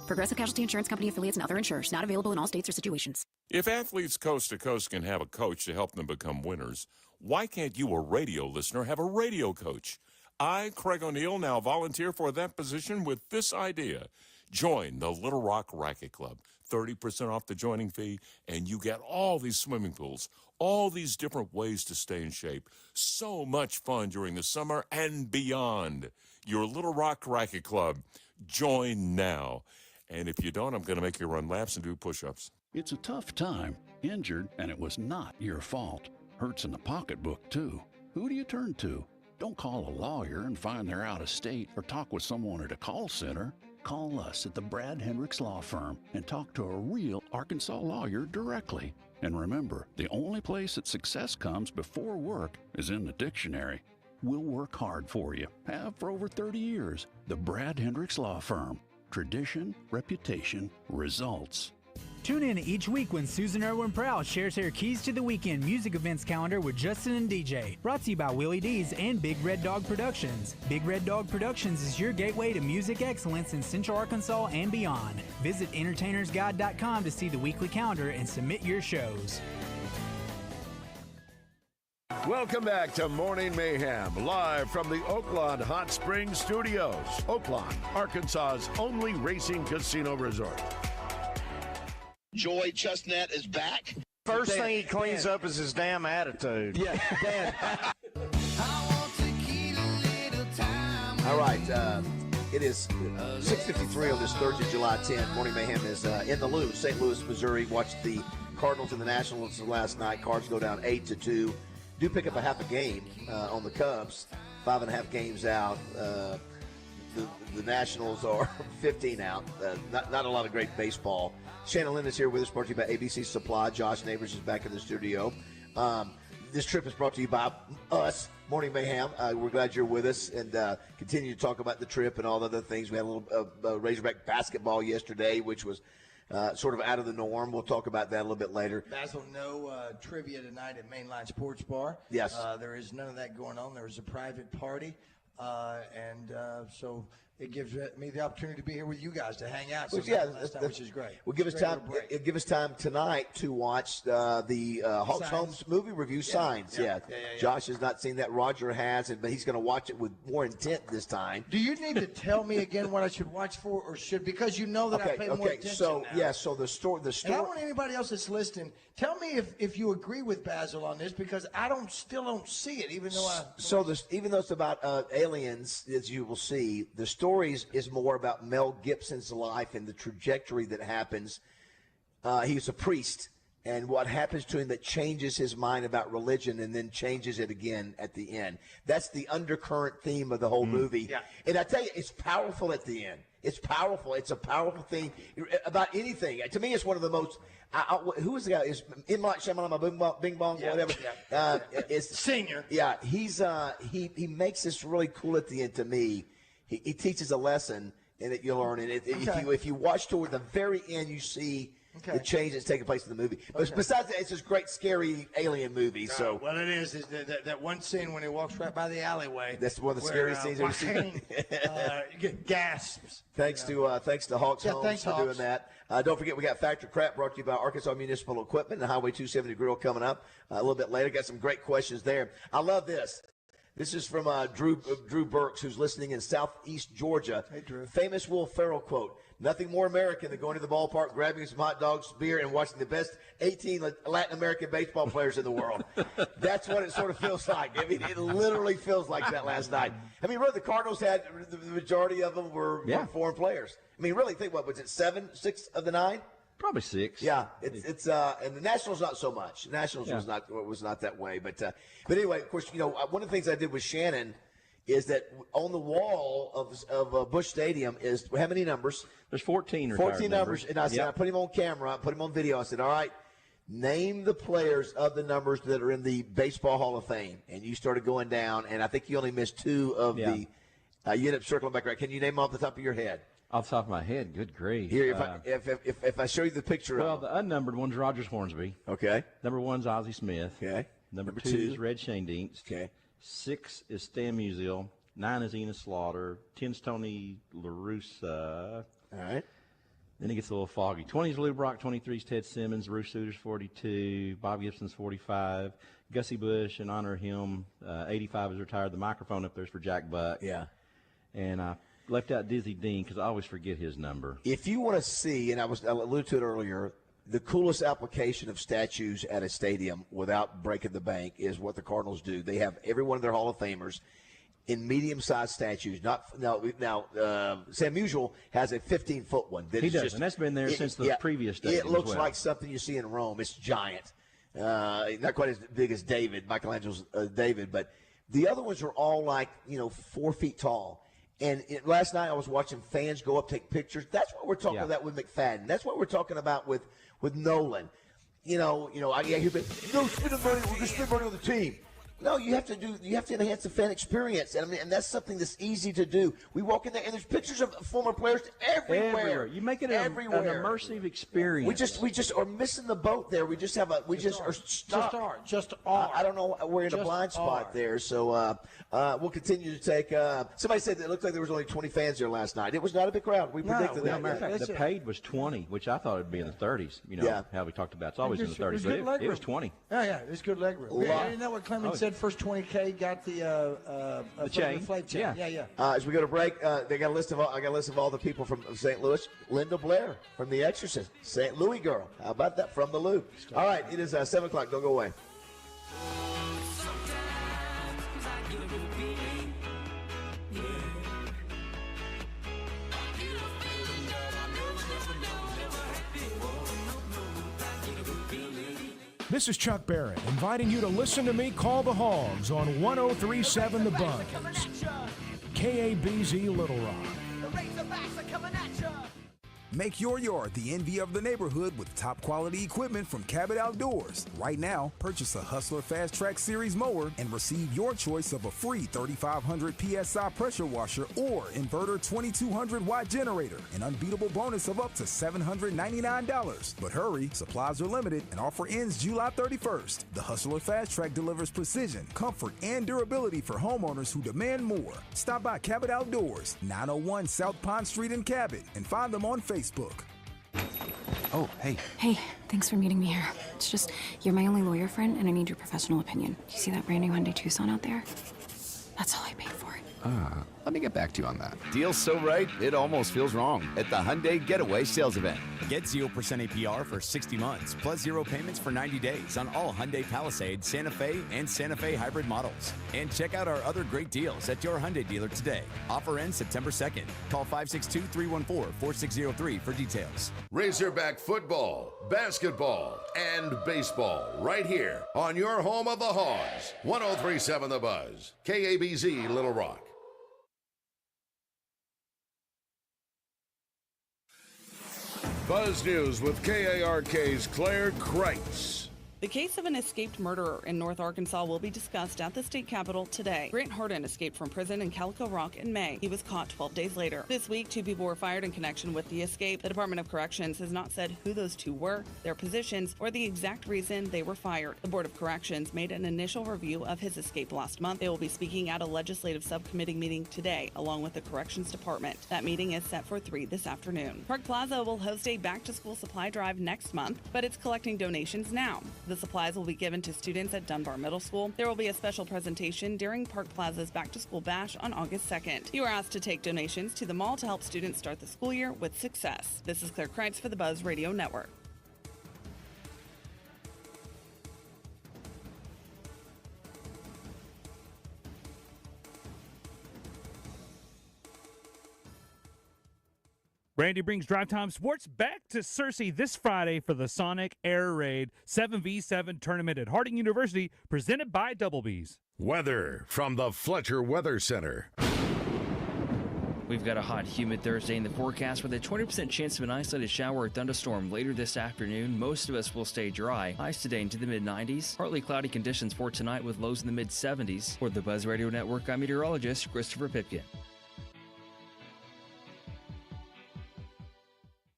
Progressive Casualty Insurance Company affiliates and other insurers. Not available in all states or situations. If athletes coast to coast can have a coach to help them become winners, why can't you, a radio listener, have a radio coach? I, Craig O'Neill, now volunteer for that position with this idea. Join the Little Rock Racket Club. 30% off the joining fee, and you get all these swimming pools, all these different ways to stay in shape. So much fun during the summer and beyond. Your Little Rock Racket Club. Join now. And if you don't, I'm going to make you run laps and do push-ups. It's a tough time. Injured, and it was not your fault. Hurts in the pocketbook, too. Who do you turn to? Don't call a lawyer and find they're out of state or talk with someone at a call center. Call us at the Brad Hendricks Law Firm and talk to a real Arkansas lawyer directly. And remember, the only place that success comes before work is in the dictionary. We'll work hard for you. Have for over 30 years. The Brad Hendricks Law Firm. Tradition, reputation, results. Tune in each week when Susan Irwin Prowse shares her Keys to the Weekend music events calendar with Justin and DJ. Brought to you by Willie D's and Big Red Dog Productions. Big Red Dog Productions is your gateway to music excellence in Central Arkansas and beyond. Visit entertainersguide.com to see the weekly calendar and submit your shows. Welcome back to Morning Mayhem, live from the Oaklawn Hot Springs Studios. Oaklawn, Arkansas's only racing casino resort. Joy Chestnut is back. First thing he cleans up is his damn attitude. Yeah, Dan. All right, it is 6:53 on this Thursday, July 10th. Morning Mayhem is in the Lou, St. Louis, Missouri. Watched the Cardinals and the Nationals last night. Cards go down 8-2. Do pick up a half a game on the Cubs. 5.5 games out. The Nationals are 15 out. Not a lot of great baseball. Shannon Lynn is here with us, brought to you by ABC Supply. Josh Neighbors is back in the studio. This trip is brought to you by us, Morning Mayhem. We're glad you're with us and continue to talk about the trip and all the other things. We had a little Razorback basketball yesterday, which was sort of out of the norm. We'll talk about that a little bit later. Basil, no trivia tonight at Mainline Sports Bar. Yes. There is none of that going on. There was a private party, so it gives me the opportunity to be here with you guys to hang out. Which is great. Well, give us time. Give us time tonight to watch the Hawks Holmes movie review. Signs. Yeah. Josh has not seen that. Roger has, but he's going to watch it with more intent this time. Do you need to tell me again what I should watch for, or because you know that I pay more attention now? So the story. And I want anybody else that's listening. Tell me if you agree with Basil on this, because I still don't see it, even though even though it's about aliens, as you will see, the stories is more about Mel Gibson's life and the trajectory that happens. He's a priest, and what happens to him that changes his mind about religion and then changes it again at the end. That's the undercurrent theme of the whole movie. Yeah. And I tell you, it's powerful at the end. It's powerful. It's a powerful thing about anything. To me, it's one of the most. Who is the guy? Is in like Shamalama Bing Bong or whatever? It's Senior. Yeah, he makes this really cool at the end. To me, he teaches a lesson, and that you learn. And if you watch toward the very end, you see the change that's taking place in the movie. But besides that, it's this great, scary alien movie. So well, it is that one scene when he walks right by the alleyway. That's one of the scariest scenes I've seen. Gasps. Thanks to Hawks Homes for doing that. Don't forget, we got Factor Crap brought to you by Arkansas Municipal Equipment and Highway 270 Grill coming up a little bit later. Got some great questions there. I love this. This is from Drew Burks, who's listening in southeast Georgia. Hey, Drew. Famous Will Ferrell quote: "Nothing more American than going to the ballpark, grabbing some hot dogs, beer, and watching the best 18 Latin American baseball players in the world." That's what it sort of feels like. I mean, it literally feels like that last night. I mean, really, the Cardinals had the majority of them were foreign players. I mean, really, think what was it? 6 of the 9? Probably 6. Yeah, it's and the Nationals not so much. Nationals was not that way, but anyway, of course, one of the things I did with Shannon is that on the wall of Busch Stadium is how many numbers? There's 14 numbers, and I said I put him on camera, put him on video. I said, all right, name the players of the numbers that are in the Baseball Hall of Fame, and you started going down, and I think you only missed 2 of the. You ended up circling back around. Can you name them off the top of your head? Off the top of my head, good grief. Here, if I show you the picture of the unnumbered one's Rogers Hornsby. Okay. Number 1's Ozzie Smith. Okay. Number 2 is Red Shane Dienst. Okay. 6 is Stan Musial. 9 is Enos Slaughter. 10's Tony LaRussa. All right. Then it gets a little foggy. 20 is Lou Brock. 23 is Ted Simmons. Bruce Suter's 42. Bob Gibson's 45. Gussie Busch, in honor of him, 85 is retired. The microphone up there's for Jack Buck. Yeah. And I left out Dizzy Dean because I always forget his number. If you want to see, and I alluded to it earlier, the coolest application of statues at a stadium without breaking the bank is what the Cardinals do. They have every one of their Hall of Famers in medium-sized statues. Sam Musial has a 15-foot one. He does, and that's been there since the previous stadium. It looks like something you see in Rome. It's giant. Not quite as big as Michelangelo's David, but the other ones are all like 4 feet tall. And last night I was watching fans go up, take pictures. That's what we're talking about with McFadden. That's what we're talking about with Nolan. I hear, no, spend the money. We're going to spend money on the team. No, you have to enhance the fan experience, and that's something that's easy to do. We walk in there, and there's pictures of former players everywhere. You make it an immersive experience. We just are missing the boat there. We just are stuck. I don't know. We're in a blind spot there. So we'll continue to take. Somebody said that it looked like there was only 20 fans there last night. It was not a big crowd. We predicted that. Matter of fact, the paid was 20, which I thought it'd be in the 30s. How we talked about it's always in the 30s. But it was 20. Yeah, it was good leg room. Isn't that what Clemens said? First 20K got the chain. Yeah. As we go to break, I got a list of all the people from St. Louis. Linda Blair from The Exorcist, St. Louis girl. How about that? From the Loop. All right, it is 7 o'clock. Don't go away. This is Chuck Barrett inviting you to listen to me call the Hogs on 103.7 The Buzz. KABZ Little Rock. Make your yard the envy of the neighborhood with top quality equipment from Cabot Outdoors. Right now, purchase a Hustler Fast Track Series mower and receive your choice of a free 3,500 PSI pressure washer or inverter 2,200 watt generator. An unbeatable bonus of up to $799. But hurry, supplies are limited and offer ends July 31st. The Hustler Fast Track delivers precision, comfort, and durability for homeowners who demand more. Stop by Cabot Outdoors, 901 South Pond Street in Cabot, and find them on Facebook. Oh, hey. Hey, thanks for meeting me here. It's just, you're my only lawyer friend, and I need your professional opinion. Do you see that brand new Hyundai Tucson out there? That's all I paid for it. Let me get back to you on that. Deal's so right, it almost feels wrong at the Hyundai Getaway Sales Event. Get 0% APR for 60 months, plus 0 payments for 90 days on all Hyundai Palisade, Santa Fe, and Santa Fe hybrid models. And check out our other great deals at your Hyundai dealer today. Offer ends September 2nd. Call 562-314-4603 for details. Razorback football, basketball, and baseball right here on your home of the Hogs. 103.7 The Buzz, KABZ Little Rock. Buzz News with KARK's Claire Kreitz. The case of an escaped murderer in North Arkansas will be discussed at the state capitol today. Grant Harden escaped from prison in Calico Rock in May. He was caught 12 days later. This week, 2 people were fired in connection with the escape. The Department of Corrections has not said who those 2 were, their positions, or the exact reason they were fired. The Board of Corrections made an initial review of his escape last month. They will be speaking at a legislative subcommittee meeting today, along with the Corrections Department. That meeting is set for 3 this afternoon. Park Plaza will host a back-to-school supply drive next month, but it's collecting donations now. The supplies will be given to students at Dunbar Middle School. There will be a special presentation during Park Plaza's back-to-school bash on August 2nd. You are asked to take donations to the mall to help students start the school year with success. This is Claire Kreitz for the Buzz Radio Network. Brandy brings Drive Time Sports back to Searcy this Friday for the Sonic Air Raid 7v7 tournament at Harding University, presented by Double B's. Weather from the Fletcher Weather Center. We've got a hot, humid Thursday in the forecast with a 20% chance of an isolated shower or thunderstorm later this afternoon. Most of us will stay dry. Highs today into the mid-90s. Partly cloudy conditions for tonight with lows in the mid-70s. For the Buzz Radio Network, I'm meteorologist Christopher Pipkin.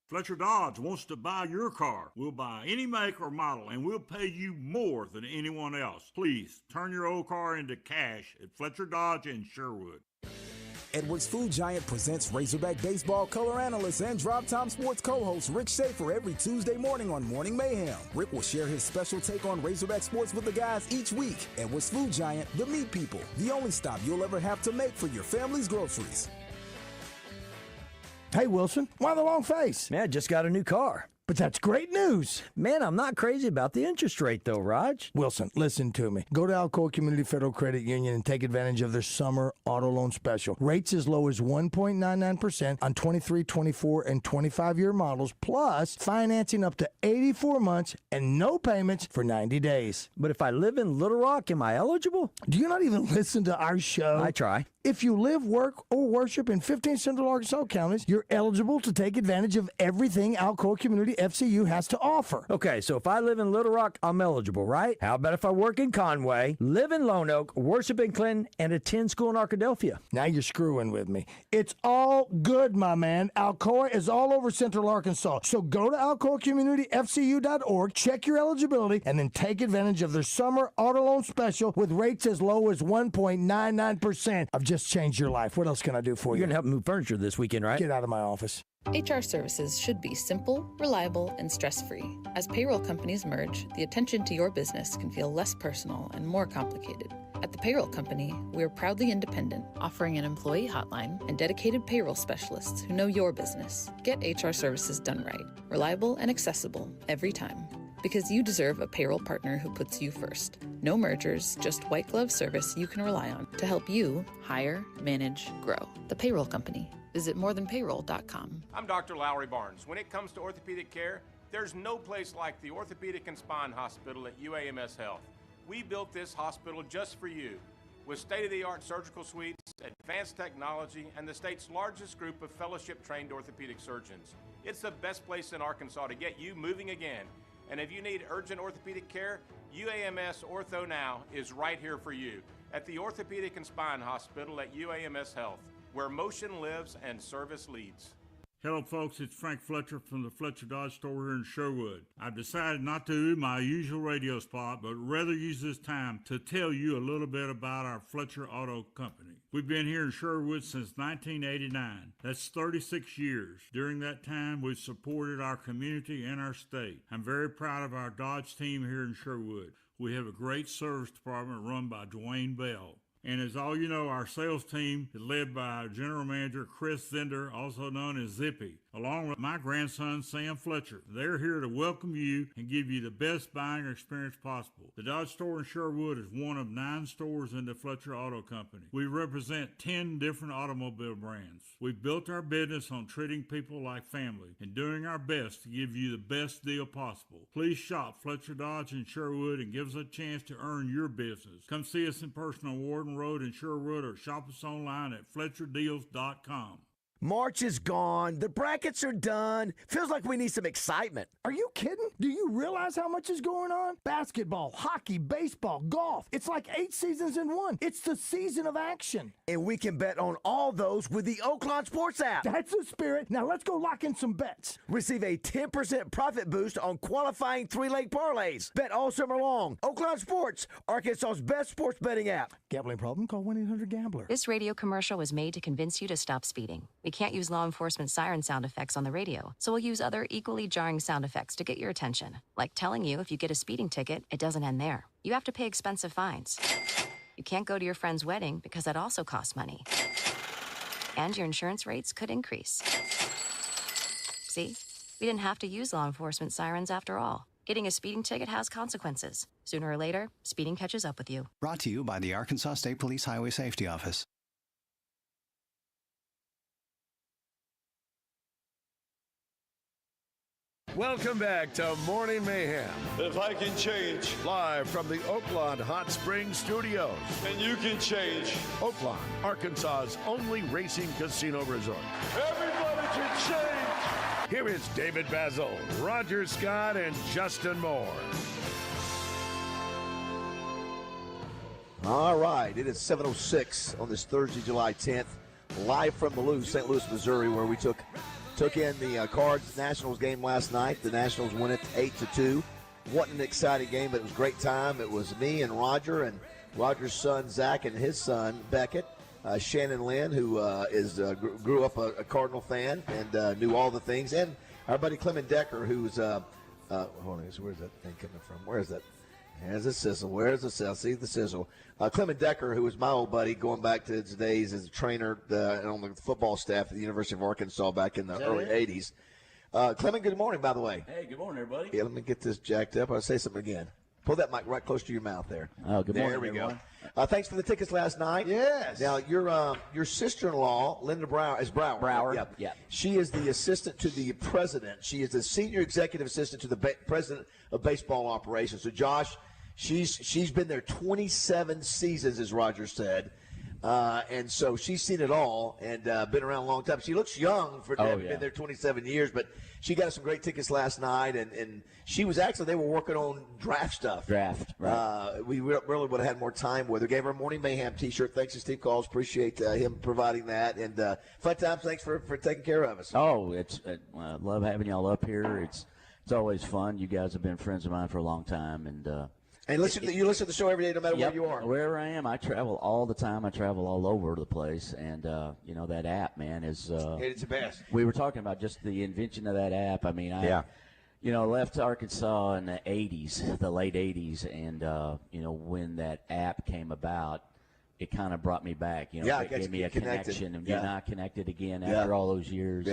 Fletcher Dodge wants to buy your car. We'll buy any make or model, and we'll pay you more than anyone else. Please, turn your old car into cash at Fletcher Dodge in Sherwood. Edwards Food Giant presents Razorback baseball color analyst and Drive Time Sports co-host Rick Schaefer every Tuesday morning on Morning Mayhem. Rick will share his special take on Razorback sports with the guys each week. Edwards Food Giant, the meat people, the only stop you'll ever have to make for your family's groceries. Hey, Wilson, why the long face? Man, I just got a new car. But that's great news. Man, I'm not crazy about the interest rate, though, Raj. Wilson, listen to me. Go to Alcoa Community Federal Credit Union and take advantage of their summer auto loan special. Rates as low as 1.99% on 23, 24, and 25-year models, plus financing up to 84 months and no payments for 90 days. But if I live in Little Rock, am I eligible? Do you not even listen to our show? I try. If you live, work, or worship in 15 Central Arkansas counties, you're eligible to take advantage of everything Alcoa Community FCU has to offer. Okay, so if I live in Little Rock, I'm eligible, right? How about if I work in Conway, live in Lone Oak, worship in Clinton, and attend school in Arkadelphia? Now you're screwing with me. It's all good, my man. Alcoa is all over Central Arkansas. So go to alcoacommunityfcu.org, check your eligibility, and then take advantage of their summer auto loan special with rates as low as 1.99%. I've just changed your life. What else can I do for you? You're going to help move furniture this weekend, right? Get out of my office. HR services should be simple, reliable, and stress-free. As payroll companies merge, the attention to your business can feel less personal and more complicated. At the Payroll Company, we are proudly independent, offering an employee hotline and dedicated payroll specialists who know your business. Get HR services done right, reliable and accessible every time. Because you deserve a payroll partner who puts you first. No mergers, just white glove service you can rely on to help you hire, manage, grow. The Payroll Company. Visit morethanpayroll.com. I'm Dr. Lowry Barnes. When it comes to orthopedic care, there's no place like the Orthopedic and Spine Hospital at UAMS Health. We built this hospital just for you, with state-of-the-art surgical suites, advanced technology, and the state's largest group of fellowship-trained orthopedic surgeons. It's the best place in Arkansas to get you moving again. And if you need urgent orthopedic care, UAMS Ortho Now is right here for you at the Orthopedic and Spine Hospital at UAMS Health, where motion lives and service leads. Hello folks, it's Frank Fletcher from the Fletcher Dodge store here in Sherwood. I've decided not to do my usual radio spot, but rather use this time to tell you a little bit about our Fletcher Auto Company. We've been here in Sherwood since 1989. That's 36 years. During that time, we've supported our community and our state. I'm very proud of our Dodge team here in Sherwood. We have a great service department run by Dwayne Bell. And as all you know, our sales team is led by our general manager, Chris Zender, also known as Zippy, along with my grandson, Sam Fletcher. They're here to welcome you and give you the best buying experience possible. The Dodge store in Sherwood is one of 9 stores in the Fletcher Auto Company. We represent 10 different automobile brands. We've built our business on treating people like family and doing our best to give you the best deal possible. Please shop Fletcher Dodge in Sherwood and give us a chance to earn your business. Come see us in person on Warden Road in Sherwood or shop us online at FletcherDeals.com. March is gone. The brackets are done. Feels like we need some excitement. Are you kidding? Do you realize how much is going on? Basketball, hockey, baseball, golf. It's like 8 seasons in one. It's the season of action. And we can bet on all those with the Oaklawn Sports app. That's the spirit. Now let's go lock in some bets. Receive a 10% profit boost on qualifying 3-leg parlays. Bet all summer long. Oaklawn Sports, Arkansas's best sports betting app. Gambling problem? Call 1-800-GAMBLER. This radio commercial was made to convince you to stop speeding. We can't use law enforcement siren sound effects on the radio, so we'll use other equally jarring sound effects to get your attention, like telling you if you get a speeding ticket, it doesn't end there. You have to pay expensive fines. You can't go to your friend's wedding because that also costs money. And your insurance rates could increase. See? We didn't have to use law enforcement sirens after all. Getting a speeding ticket has consequences. Sooner or later, speeding catches up with you. Brought to you by the Arkansas State Police Highway Safety Office. Welcome back to Morning Mayhem. If I can change. Live from the Oaklawn Hot Springs Studios. Then you can change. Oaklawn, Arkansas's only racing casino resort. Everybody can change. Here is David BAZZEL, Roger Scott, and Justin Moore. All right, it is 7:06 on this Thursday, July 10th, live from the Lou, St. Louis, Missouri, where we took in the Cards Nationals game last night. The Nationals won it 8-2. Wasn't an exciting game, but it was a great time. It was me and Roger and Roger's son Zach and his son Beckett. Shannon Lynn, who grew up a Cardinal fan and knew all the things, and our buddy Clement Decker, who's hold on, where's that thing coming from? Where is that? There's the sizzle. Where's the sizzle? See the sizzle. Clement Decker, who was my old buddy going back to his days as a trainer and on the football staff at the University of Arkansas back in the early 80s. Clement, good morning, by the way. Hey, good morning, everybody. Yeah, let me get this jacked up. I'll say something again. Pull that mic right close to your mouth there. Oh, good morning, There we everyone. go. Thanks for the tickets last night. Yes. Now, your sister-in-law, Linda Brower, is Brower. Brower, Right? yeah. She is the assistant to the president. She is the senior executive assistant to the president of baseball operations. So, Josh, she's been there 27 seasons, as Roger said. And so she's seen it all and been around a long time. She looks young for having been there 27 years, but she got some great tickets last night. And she was actually, they were working on draft stuff. Right. We really would have had more time with her. Gave her a Morning Mayhem T-shirt. Thanks to Steve Calls. Appreciate him providing that. And fun times. Thanks for taking care of us. Oh, I love having y'all up here. It's always fun. You guys have been friends of mine for a long time. And you listen to the show every day, no matter where you are. Wherever I am, I travel all the time. I travel all over the place, and that app, man, is. It's the best. We were talking about just the invention of that app. I mean, I left Arkansas in the '80s, the late '80s, and when that app came about, it kind of brought me back. It gave me a connection, and you and I connected again after all those years.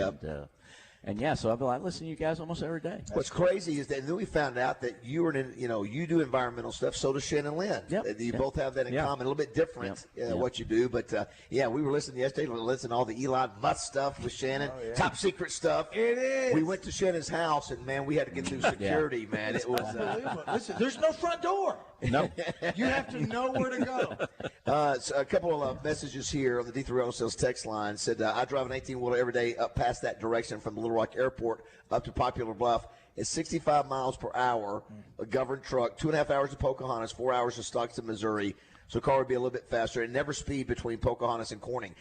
And so I've been like, listen to you guys almost every day. What's crazy is that then we found out that you were you do environmental stuff. So does Shannon Lynn. You both have that in common. A little bit different what you do, but we were listening yesterday. We listened to all the Elon Musk stuff with Shannon, top secret stuff. It is. We went to Shannon's house, and man, we had to get through security. Man, it was unbelievable. Listen, there's no front door. No, you have to know where to go. So a couple of messages here on the D3 Auto Sales text line said, I drive an 18-wheeler every day up past that direction from the Little Rock Airport up to Popular Bluff. It's 65 miles per hour, a governed truck, 2.5 hours to Pocahontas, 4 hours to Stockton, Missouri. So the car would be a little bit faster and never speed between Pocahontas and Corning.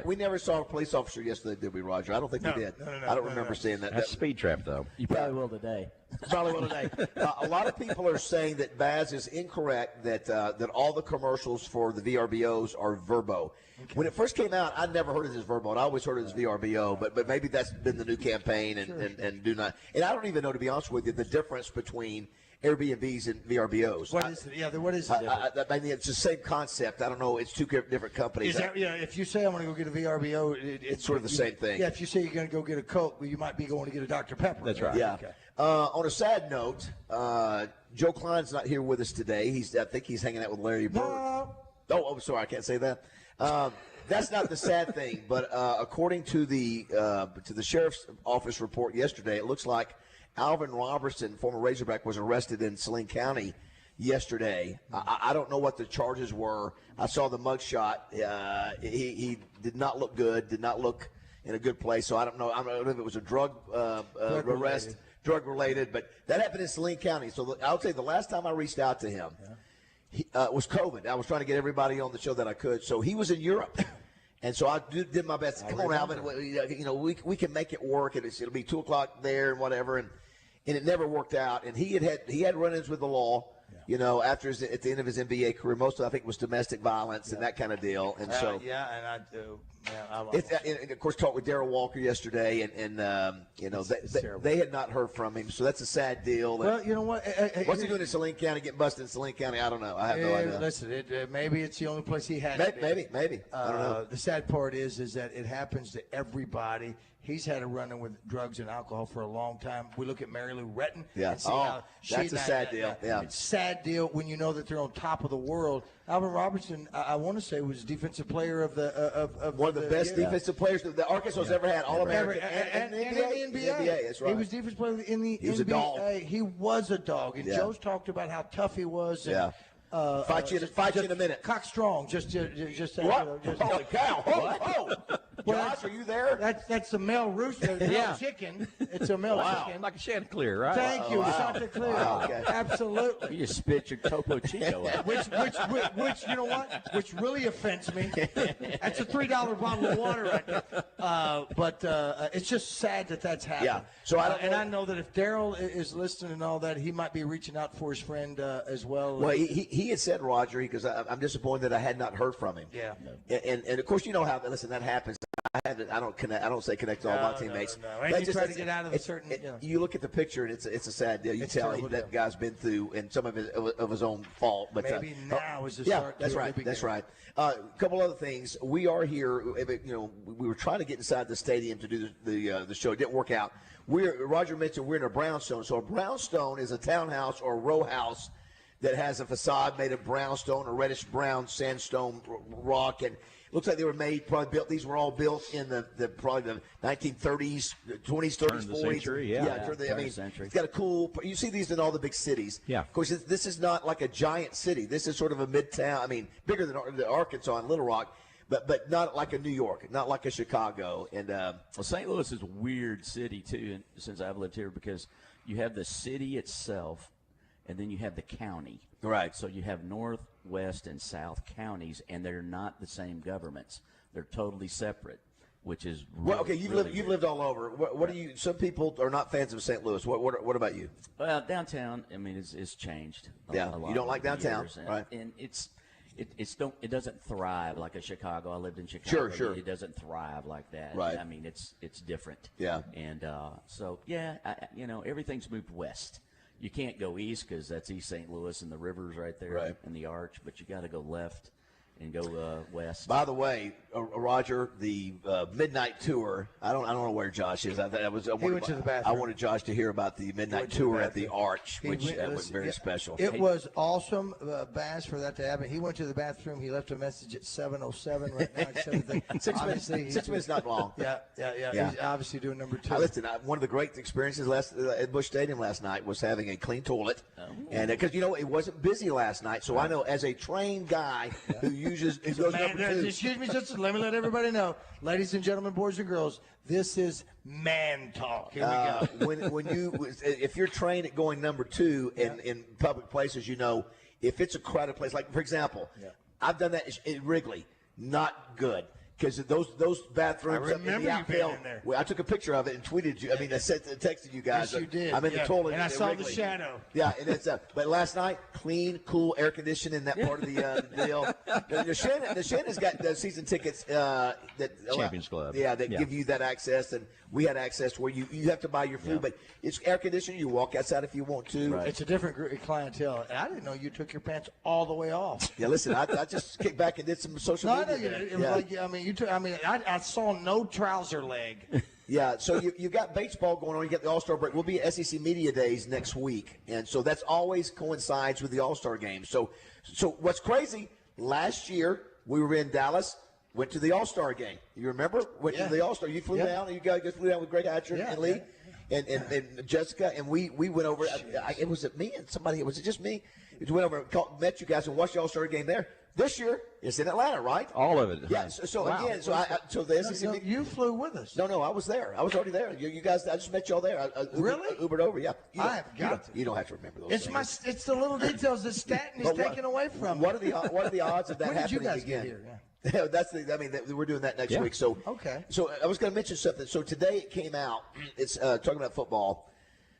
We never saw a police officer yesterday, did we, Roger? I don't think we did. I don't remember seeing that. That's a speed trap, though. You probably will today. Probably will today. A lot of people are saying that Baz is incorrect, that all the commercials for the VRBOs are Verbo. Okay. When it first came out, I never heard it as Verbo. I always heard it as VRBO, but maybe that's been the new campaign and do not. And I don't even know, to be honest with you, the difference between Airbnbs and VRBOs. What is it? Yeah, what is it? I mean, it's the same concept. I don't know. It's two different companies. If you say I'm going to go get a VRBO, it's sort of the same thing. Yeah, if you say you're going to go get a Coke, well, you might be going to get a Dr. Pepper. That's right. Yeah. Okay. On a sad note, Joe Klein's not here with us today. I think he's hanging out with Larry Bird. No. Oh, sorry, I can't say that. That's not the sad thing, but according to the sheriff's office report yesterday, it looks like Alvin Robertson, former Razorback, was arrested in Saline County yesterday. I don't know what the charges were. I saw the mugshot. He did not look good, did not look in a good place. So I don't know. I don't know if it was a drug arrest, drug-related, but that happened in Saline County. So I would say the last time I reached out to him was COVID. I was trying to get everybody on the show that I could. So he was in Europe. And so I did my best. Come on, Alvin. We can make it work. And it'll be 2 o'clock there and whatever. And it never worked out. And he had run-ins with the law. At the end of his NBA career, most of it, I think, was domestic violence and that kind of deal. And so, and of course, talked with Darrell Walker yesterday, and they had not heard from him, so that's a sad deal. Well, you know what? What's he doing in Saline County? Getting busted in Saline County? I don't know. I have no idea. Listen, maybe it's the only place he had. Maybe. I don't know. The sad part is that it happens to everybody. He's had a run-in with drugs and alcohol for a long time. We look at Mary Lou Retton. Yeah. That's a sad deal. Yeah. It's a sad deal when you know that they're on top of the world. Alvin Robertson, I want to say, was defensive player of one of the best defensive players that Arkansas has ever had. All-American and in the NBA. That's right. He was defensive player in the NBA. He was a dog. He was a dog. And Joe's talked about how tough he was. And, fight you in a minute. Cock strong. Just what? Holy cow! Oh. Josh, are you there? That's the male rooster. Male chicken. It's a male chicken. Like a Chanticleer, right? Thank you, Chanticleer. Wow, okay. Absolutely. You just spit your Topo Chico out. Which you know what? Which really offends me. That's a $3 bottle of water right there. But it's just sad that that's happened. Yeah. So I know that if Darrell is listening and all that, he might be reaching out for his friend as well. Well, he had said, Roger, because I'm disappointed that I had not heard from him. Yeah. And of course, you know how that happens. I don't say connect to all my teammates. No. And you try to get out of a certain. You look at the picture and it's a sad deal. You tell that guy's been through and some of his own fault. But maybe now is the start. That's right. That's right. A couple other things. We are here. We were trying to get inside the stadium to do the show. It didn't work out. Roger mentioned we're in a brownstone. So a brownstone is a townhouse or a row house that has a facade made of brownstone or reddish brown sandstone rock, and it looks like they were built. These were all built in probably the 1930s, 20s, 30s, 40s. Century, century. It's got a cool. You see these in all the big cities. Yeah. Of course, this is not like a giant city. This is sort of a midtown. I mean, bigger than Arkansas and Little Rock. but not like a New York, not like a Chicago. And well, St. Louis is a weird city too, since I've lived here, because you have the city itself, and then you have the county. Right. So you have north, west, and south counties, and they're not the same governments. They're totally separate, which is really, well, okay. You've lived all over. What do you? Some people are not fans of St. Louis. What about you? Well, downtown. I mean, it's changed. A lot you don't like over the downtown, years, right? And it doesn't thrive like a Chicago. I lived in Chicago. Sure. It doesn't thrive like that. Right. I mean, it's different. Yeah. And so everything's moved west. You can't go east because that's East St. Louis and the river's right there, right, and the arch. But you got to go left and go west. By the way, Roger, the midnight tour. I don't know where Josh is. He went to the bathroom. I wanted Josh to hear about the midnight tour at the Arch, which was very special. It was awesome, Baz, for that to happen. He went to the bathroom. He left a message at 7:07. Right now, it's 7:30. 6 minutes, not long. Yeah. He's obviously doing number 2. Listen, one of the great experiences at Busch Stadium last night was having a clean toilet, and because it wasn't busy last night, so I know as a trained guy who goes number 2. Excuse me, just let me let everybody know, ladies and gentlemen, boys and girls, this is man talk. Here we go. If you're trained at going number 2 in public places, if it's a crowded place, like for example, I've done that at Wrigley, not good. Because those bathrooms up in the outfield. Well, I took a picture of it and tweeted you. I mean, I texted you guys. Yes, you did. I'm in the toilet. And I saw Wrigley. the shadow. Yeah, and it's but last night, clean, cool, air conditioning in that part of the deal. The Shannon's got the season tickets Champions Club. Yeah, that give you that access, and we had access where you have to buy your food, but it's air conditioning. You walk outside if you want to. Right. It's a different group of clientele. And I didn't know you took your pants all the way off. Yeah, listen, I just kicked back and did some social media. I know you did. I saw no trouser leg. Yeah, so you got baseball going on. You got the All-Star break. We'll be at SEC Media Days next week, and so that's always coincides with the All-Star game. So what's crazy? Last year we were in Dallas, went to the All-Star game. You remember? Went to the All-Star. You flew down. You guys flew down with Greg Hatcher and Lee and Jessica, and we went over. It was me and somebody. Was it just me? We went over and met you guys and watched the All-Star game there. This year, it's in Atlanta, right? All of it. Yeah. So again, so the SEC. You flew with us. No, I was there. I was already there. You guys, I just met y'all there. Really? Ubered over. Yeah. You don't have to remember those things. It's the little details that Stanton is taking away from. What are the odds of that happening did you guys again? Get here? We're doing that next week. So okay. So I was going to mention something. So today it came out. It's talking about football.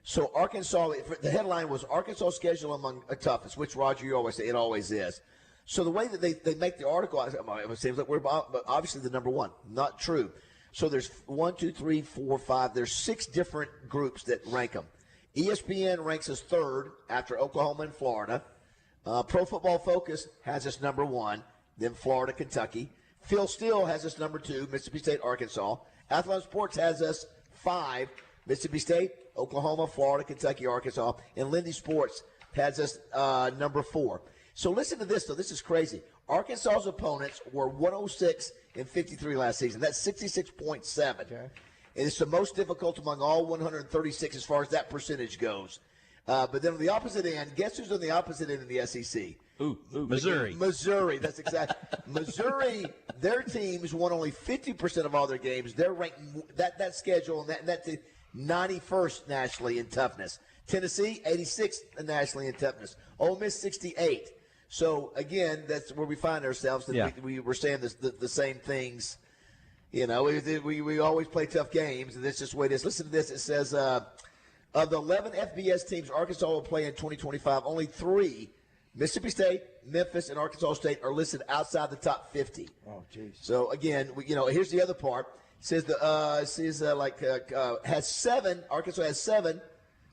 So Arkansas. The headline was Arkansas schedule among toughest, which Roger, you always say it always is. So the way that they make the article, it seems like we're obviously the number 1. Not true. So there's 1, 2, 3, 4, 5. There's 6 different groups that rank them. ESPN ranks us 3rd after Oklahoma and Florida. Pro Football Focus has us number 1, then Florida, Kentucky. Phil Steele has us number 2, Mississippi State, Arkansas. Athlon Sports has us 5, Mississippi State, Oklahoma, Florida, Kentucky, Arkansas. And Lindy Sports has us number 4. So listen to this, though. This is crazy. Arkansas's opponents were 106-53 last season. That's 66.7. Okay. And it's the most difficult among all 136 as far as that percentage goes. But then on the opposite end, guess who's on the opposite end of the SEC? Missouri. Missouri, that's exactly. Missouri, their teams won only 50% of all their games. They're ranked that schedule and that's 91st nationally in toughness. Tennessee, 86th nationally in toughness. Ole Miss, 68. So, again, that's where we find ourselves. We were saying the same things. We always play tough games, and that's just the way it is. Listen to this. It says, of the 11 FBS teams Arkansas will play in 2025, only 3, Mississippi State, Memphis, and Arkansas State, are listed outside the top 50. Oh, jeez. So, again, here's the other part. It says, has 7, Arkansas has 7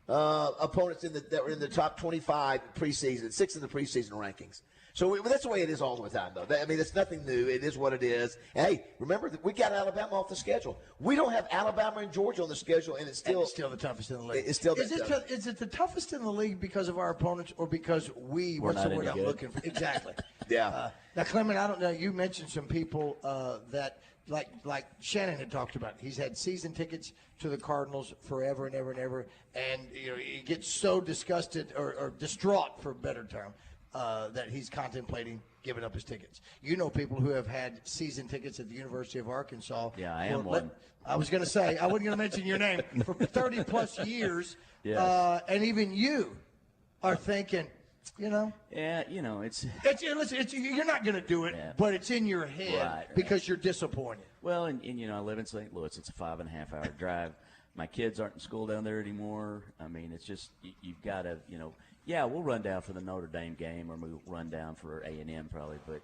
opponents that were in the top 25 preseason, 6 in the preseason rankings. So that's the way it is all the time, though. I mean, it's nothing new. It is what it is. And, hey, remember, we got Alabama off the schedule. We don't have Alabama and Georgia on the schedule, and it's still the toughest in the league. It's still is it the toughest in the league because of our opponents or because we're not looking for? Exactly. Yeah. Now, Clement, I don't know. You mentioned some people that like Shannon had talked about. He's had season tickets to the Cardinals forever and ever and ever, and he gets so disgusted or distraught, for a better term, that he's contemplating giving up his tickets. You know people who have had season tickets at the University of Arkansas. Yeah, I am one. I was going to say, I wasn't going to mention your name, for 30-plus years. Yes. And even you are thinking, Yeah, it's listen, you're not going to do it, but it's in your head Right. because you're disappointed. Well, and I live in St. Louis. It's a 5.5-hour drive. My kids aren't in school down there anymore. I mean, it's just you've got to, we'll run down for the Notre Dame game, or we'll run down for A&M probably. But,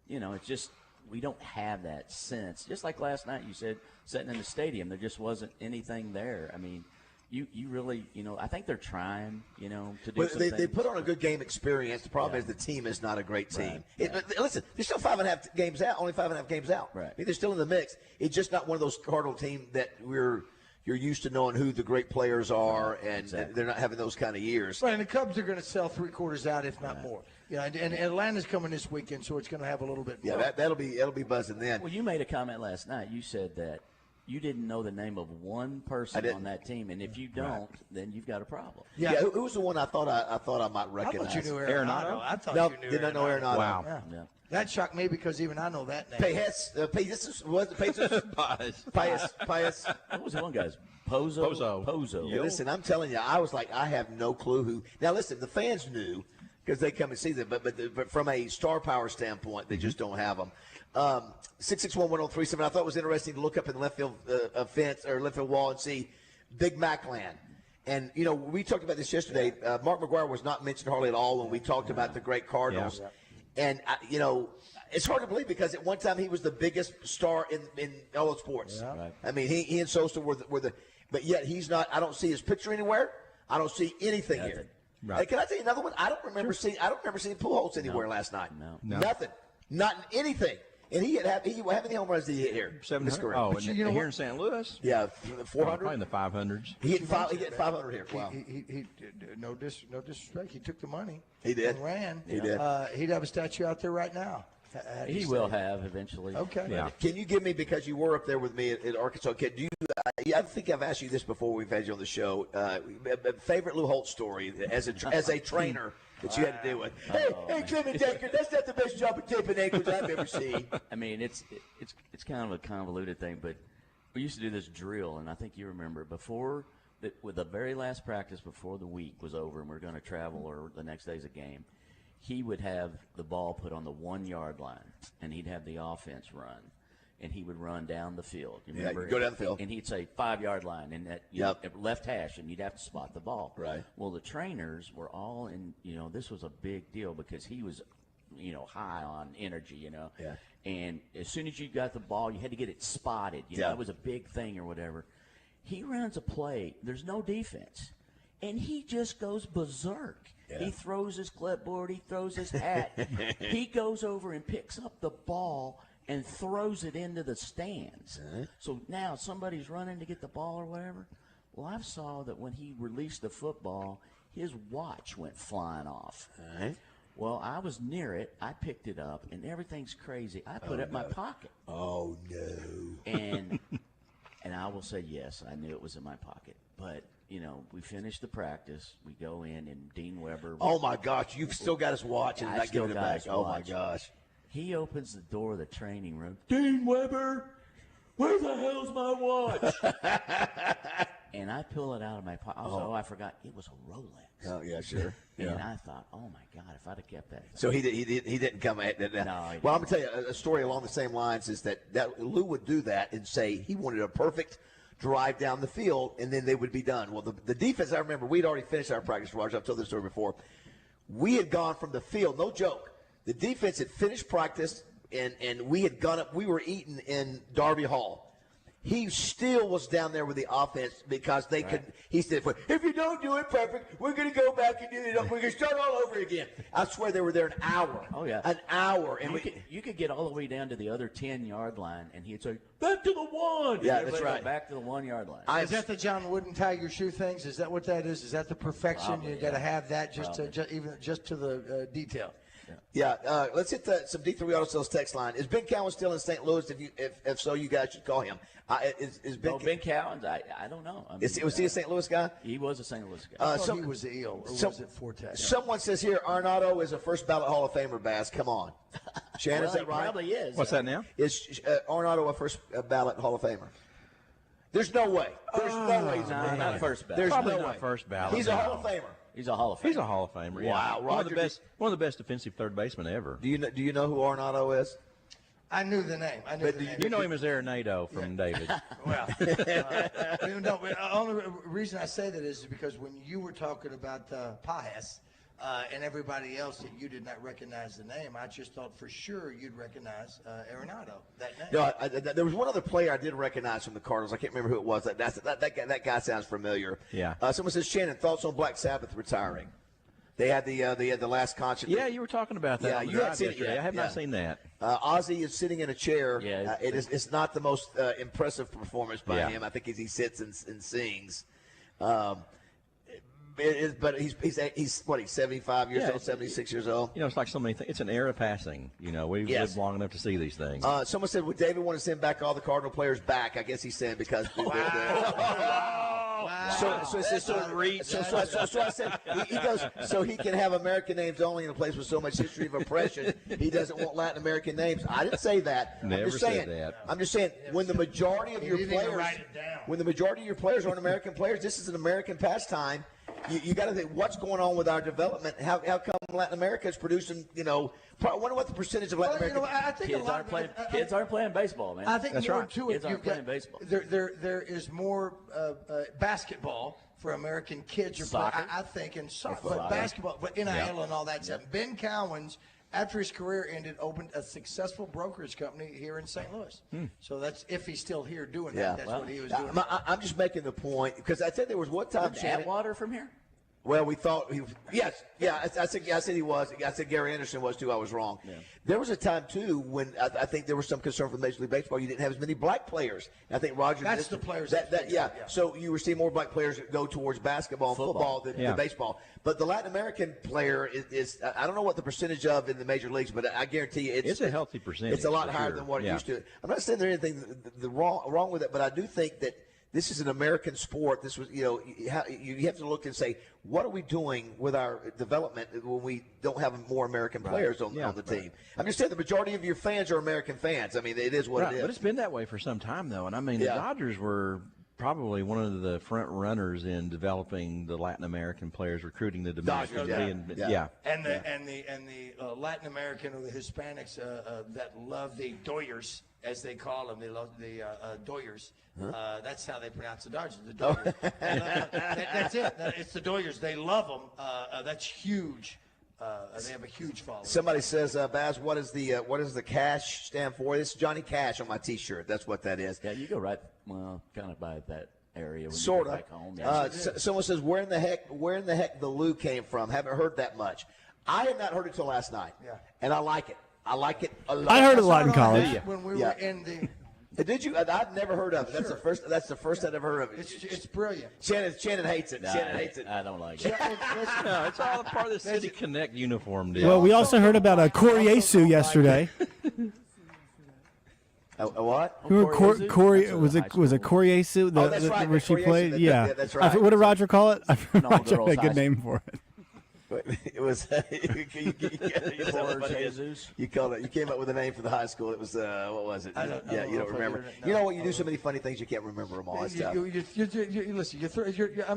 it's just we don't have that sense. Just like last night, you said, sitting in the stadium, there just wasn't anything there. I mean, you really, I think they're trying, to do some they things. put on a good game experience. The problem is the team is not a great team. Listen, they're still 5.5 games out, only 5.5 games out. Right. I mean, they're still in the mix. It's just not one of those Cardinal teams that you're used to knowing who the great players are, and they're not having those kind of years. Right, and the Cubs are going to sell 3/4 out, if not more. And Atlanta's coming this weekend, so it's going to have a little bit more. Yeah, that'll be buzzing then. Well, you made a comment last night. You said that you didn't know the name of one person on that team, and if you don't, then you've got a problem. Yeah, who was the one I thought I might recognize? I thought you knew Arenado. I thought you knew did not know Arenado. Wow. Yeah. That shocked me because even I know that name. Paez. What was the one guy's? Pozo. Yeah, listen, I'm telling you, I was like, I have no clue who. Now, listen, the fans knew because they come and see them, but from a star power standpoint, they just don't have them. 661-1037. I thought it was interesting to look up in the left field fence or left field wall and see Big Mac Land. And, we talked about this yesterday. Mark McGwire was not mentioned hardly at all when we talked about the great Cardinals. Yeah. And, it's hard to believe because at one time he was the biggest star in all of sports. Yeah. Right. I mean, he and Sosa were the but yet he's not. I don't see his picture anywhere. I don't see anything here. Right. Hey, can I tell you another one? I don't remember seeing Pujols anywhere last night. No. Nothing. Not in anything. And how many home runs did he hit here? 700. Oh, here in St. Louis? Yeah, 400. Probably in the 500s. He hit 500 here. Wow. He no disrespect. He took the money. He did. And ran. He did. He'd have a statue out there right now. He will have eventually. Okay. Yeah. Can you give me, because you were up there with me at Arkansas, I think I've asked you this before we've had you on the show, favorite Lou Holtz story as a trainer that you had to deal with? Hey, Clement Decker, that's not the best job of tipping ankles I've ever seen. I mean, it's kind of a convoluted thing, but we used to do this drill, and I think you remember it with the very last practice before the week was over and we're going to travel or the next day's a game. He would have the ball put on the 1-yard line, and he'd have the offense run, and he would run down the field. You remember? Go down the field. And he'd say 5-yard line, and that left hash, and you'd have to spot the ball. Right. Well, the trainers were all in, this was a big deal because he was, high on energy, Yeah. And as soon as you got the ball, you had to get it spotted. That was a big thing or whatever. He runs a play. There's no defense, and he just goes berserk. Yeah. He throws his clipboard. He throws his hat. He goes over and picks up the ball and throws it into the stands. Uh-huh. So now somebody's running to get the ball or whatever. Well, I saw that when he released the football, his watch went flying off. Uh-huh. Well, I was near it. I picked it up, and everything's crazy. I put it in my pocket. Oh, no. And I will say, yes, I knew it was in my pocket. But, we finished the practice. We go in, and Dean Weber. Oh, my gosh. You've still got his watch and not giving it back. Oh, my gosh. He opens the door of the training room. Dean Weber, where the hell's my watch? And I pull it out of my pocket. I forgot. It was a Rolex. Oh, yeah, sure. And I thought, oh, my God, if I'd have kept that. So he didn't come at that. No, well, I'm going to tell you a story along the same lines is that Lou would do that and say he wanted a perfect drive down the field, and then they would be done. Well, the defense, I remember, we'd already finished our practice, Roger. I've told this story before. We had gone from the field, no joke. The defense had finished practice, and we had gone up. We were eating in Darby Hall. He still was down there with the offense because they could. He said, if you don't do it perfect, we're going to go back and do it. We're going to start all over again. I swear they were there an hour. Oh, yeah. An hour. And you could get all the way down to the other 10-yard line, and he'd say, back to the 1. Yeah, that's right. Back to the 1-yard line. Is that the John Wooden tie your shoe things? Is that what that is? Is that the perfection? Probably, You got to have that just to the detail. Yeah, let's hit some D3 Auto Sales text line. Is Ben Cowan still in St. Louis? If so, you guys should call him. Is Ben Cowan? I don't know. Was he a St. Louis guy? He was a St. Louis guy. He was ill, or was it Forte? Someone says here, Arenado is a first ballot Hall of Famer, Bass. Come on. Shannon, is that right? Probably is. What's that now? Is Arenado a first ballot Hall of Famer? There's no way. There's no way. Not first ballot. There's Probably no not way. first ballot. He's a Hall of Famer. He's a Hall of Famer. He's a Hall of Famer. Yeah. Wow, Roger, one of the best defensive third basemen ever. Do you know who Arenado is? I knew the name. You know him as Arenado from David. Well, the only reason I say that is because when you were talking about Pajas and everybody else that you did not recognize the name, I just thought for sure you'd recognize Arenado, that name. No, there was one other player I did recognize from the Cardinals. I can't remember who it was. That guy sounds familiar. Yeah. Someone says, Shannon, thoughts on Black Sabbath retiring? They had the last concert. Yeah, you were talking about that. Yeah, on the you had drive seen it. yesterday. Yeah, I have not seen that. Ozzy is sitting in a chair. Yeah, it's not the most impressive performance by him. I think he sits and sings. But he's 75 years old, 76 years old. You know, it's like so many things. It's an era passing. You know, we've lived long enough to see these things. Someone said, would David want to send back all the Cardinal players back? I guess he said because. So I said, he goes, so he can have American names only in a place with so much history of oppression. He doesn't want Latin American names. I didn't say that. Never said that. I'm just saying, when the majority of your players aren't American players, this is an American pastime. You got to think, what's going on with our development? How come Latin America is producing, I wonder what the percentage of Latin American I think kids aren't playing baseball, man. I think That's more right. to it. Kids aren't playing baseball. There is more basketball for American kids. Soccer. I think in soccer, but basketball, but NIL and all that stuff. Ben Cowan's, after his career ended, opened a successful brokerage company here in St. Louis. So that's if he's still here doing that. That's what he was doing. I'm just making the point because I said there was one time. Atwater from here? Well, we thought he was. Yes, yeah. I said he was. I said Gary Anderson was too. I was wrong. Yeah. There was a time too when I think there was some concern for Major League Baseball. You didn't have as many black players. And I think Roger. That's the players. Yeah. So you were seeing more black players go towards basketball and football than baseball. But the Latin American player is I don't know what the percentage of in the major leagues, but I guarantee you it's a healthy percentage. It's a lot higher than what it used to. I'm not saying there's anything wrong with it, but I do think that. This is an American sport. This was, you have to look and say, what are we doing with our development when we don't have more American players on the team? I'm just saying the majority of your fans are American fans. I mean, it is what it is. But it's been that way for some time, though. And, I mean, the Dodgers were probably one of the front runners in developing the Latin American players, recruiting the Dominicans. And the Latin American or the Hispanics that love the Doyers, as they call them, they love the Doyers. That's how they pronounce the Dodgers. The Doyers. That's it. It's the Doyers. They love them. That's huge. They have a huge following. Somebody says, Baz, what does the cash stand for? This is Johnny Cash on my T-shirt. That's what that is. Yeah, you go right, kind of by that area when sort you of. get back home. Yeah. Someone says, where in the heck the Lou came from? Haven't heard that much. I had not heard it till last night, and I like it. I like it a lot. I heard it a lot in college. When we were in the. Did you? I've never heard of it. That's the first I've ever heard of it. It's brilliant. Shannon hates it. Shannon hates it. I don't like it. No, it's all part of the City Connect uniform deal. Well, we also heard about a Koriesu yesterday. A what? Who Corey was it Koriesu? That's right. Where she played? Yeah. That's right. What did Roger call it? Roger had a good name for it. It was you called it. You came up with a name for the high school. It was what was it? You don't remember. You know what? You do so many funny things you can't remember them all. Listen,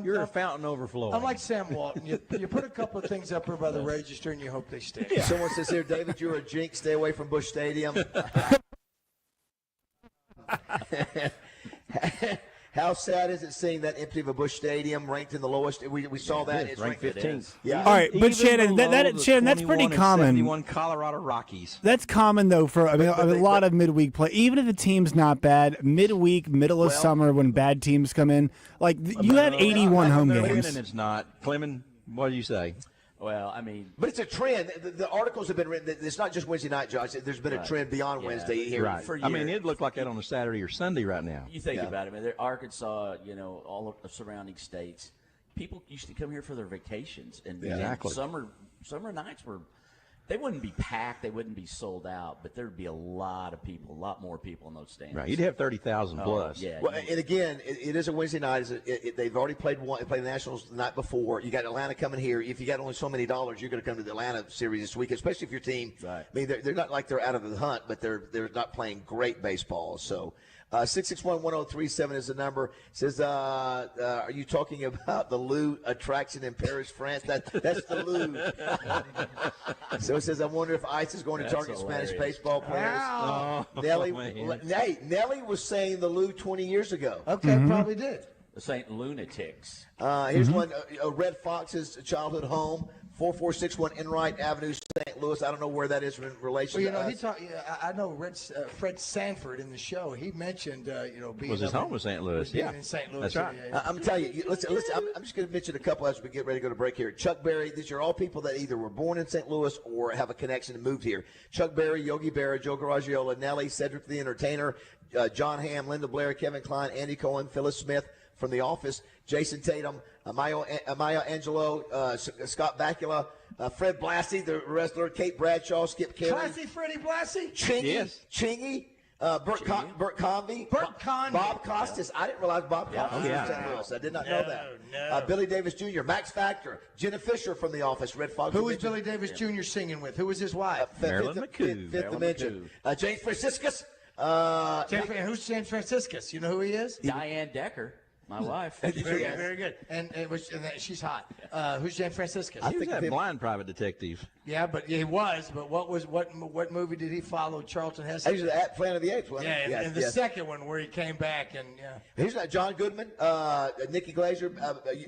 you're a fountain overflowing. I'm like Sam Walton. You put a couple of things up here by the register and you hope they stick. Yeah. Someone says here, David, you're a jinx. Stay away from Busch Stadium. How sad is it seeing that empty of a Busch Stadium ranked in the lowest? We saw that. It's ranked 15th. Yeah. All right, but Shannon, that's pretty common. 71 Colorado Rockies. That's common though for a lot of midweek play. Even if the team's not bad, midweek, middle of summer when bad teams come in, like you had 81 home games. And it's not. Clement, what do you say? Well, I mean, but it's a trend. The articles have been written. It's not just Wednesday night, Josh. There's been a trend beyond Wednesday here for years. I mean, it looked like that on a Saturday or Sunday right now. You think about it, man. Arkansas, all of the surrounding states. People used to come here for their vacations, and summer nights were, They wouldn't be packed. They wouldn't be sold out, but there'd be a lot of people, a lot more people in those stands. Right, you'd have 30,000 plus. Yeah. Well, and again, it is a Wednesday night. They've already played the Nationals the night before. You got Atlanta coming here. If you got only so many dollars, you're going to come to the Atlanta series this week, especially if your team. Right. I mean, they're not like they're out of the hunt, but they're not playing great baseball. So. 661-1037 is the number. It says, are you talking about the Lou attraction in Paris, France? That's the Lou. So it says, I wonder if ICE is going to target Spanish baseball players. Wow. Nelly was saying the Lou 20 years ago. Okay, probably did. The St. Lunatics. Here's one, Red Fox's childhood home. 4461 Enright Avenue, St. Louis. I don't know where that is in relation to us. I know Fred Sanford in the show. He mentioned, being his home was St. Louis. Yeah, in St. Louis. That's right. I'm telling you, listen. I'm just going to mention a couple as we get ready to go to break here. Chuck Berry. These are all people that either were born in St. Louis or have a connection and moved here. Chuck Berry, Yogi Berra, Joe Garagiola, Nelly, Cedric the Entertainer, John Hamm, Linda Blair, Kevin Kline, Andy Cohen, Phyllis Smith from The Office, Jason Tatum, Maya Angelou, Scott Bakula, Fred Blassie, the wrestler, Kate Bradshaw, Skip Kelly. Classy Freddie Blassie? Chingy. Bert Convey. Bob Costas. I didn't realize Bob Costas was in St. Louis. I did not know that. No. Billy Davis Jr., Max Factor, Jenna Fisher from The Office, Red Fox. Who was Billy Davis Jr. singing with? Who was his wife? Marilyn McCoo. Fifth Dimension. James Franciscus. Who's James Franciscus? You know who he is? Diane Decker. My wife. Very good. And she's hot. Who's James Franciscus? He was that blind private detective. Yeah, but he was. But what movie did he follow Charlton Heston? He was at Planet of the Apes, wasn't he? Yeah, and the second one where he came back and Here's John Goodman, Nikki Glazer,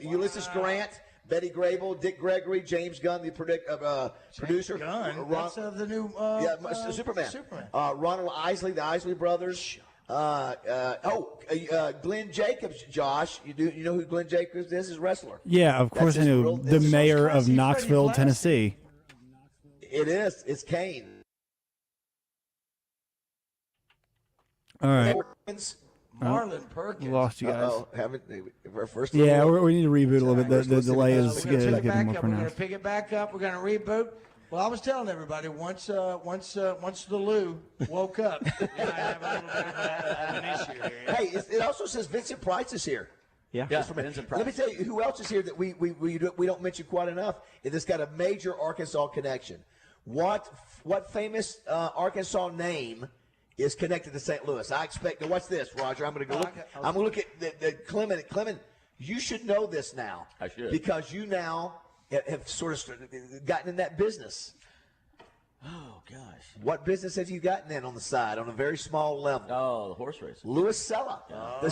Ulysses Grant, Betty Grable, Dick Gregory, James Gunn, the producer. Gunn. That's the new Superman. Superman. Ronald Isley, the Isley brothers. Glenn Jacobs, Josh. You know who Glenn Jacobs is? His wrestler. Yeah, of course I know. The mayor of Knoxville, Tennessee. It is. It's Kane. All right. Marlon Perkins. Lost you guys. First we need to reboot a little bit. The delay is getting more We're going to pronounced. pick it back up. We're going to reboot. Well, I was telling everybody once the Lou woke up, I have a little bit of an issue here. Hey, it also says Vincent Price is here. Yeah. Vincent Price. Let me tell you who else is here that we don't mention quite enough. It's got a major Arkansas connection. What famous Arkansas name is connected to St. Louis? I expect. Now, what's this, Roger? I'm going to go look. I'm going to look at the Clement. Clement, you should know this now. I should. Because you now have sort of gotten in that business. Oh, gosh. What business have you gotten in on the side on a very small level? Oh, the horse race. Louis Sella. The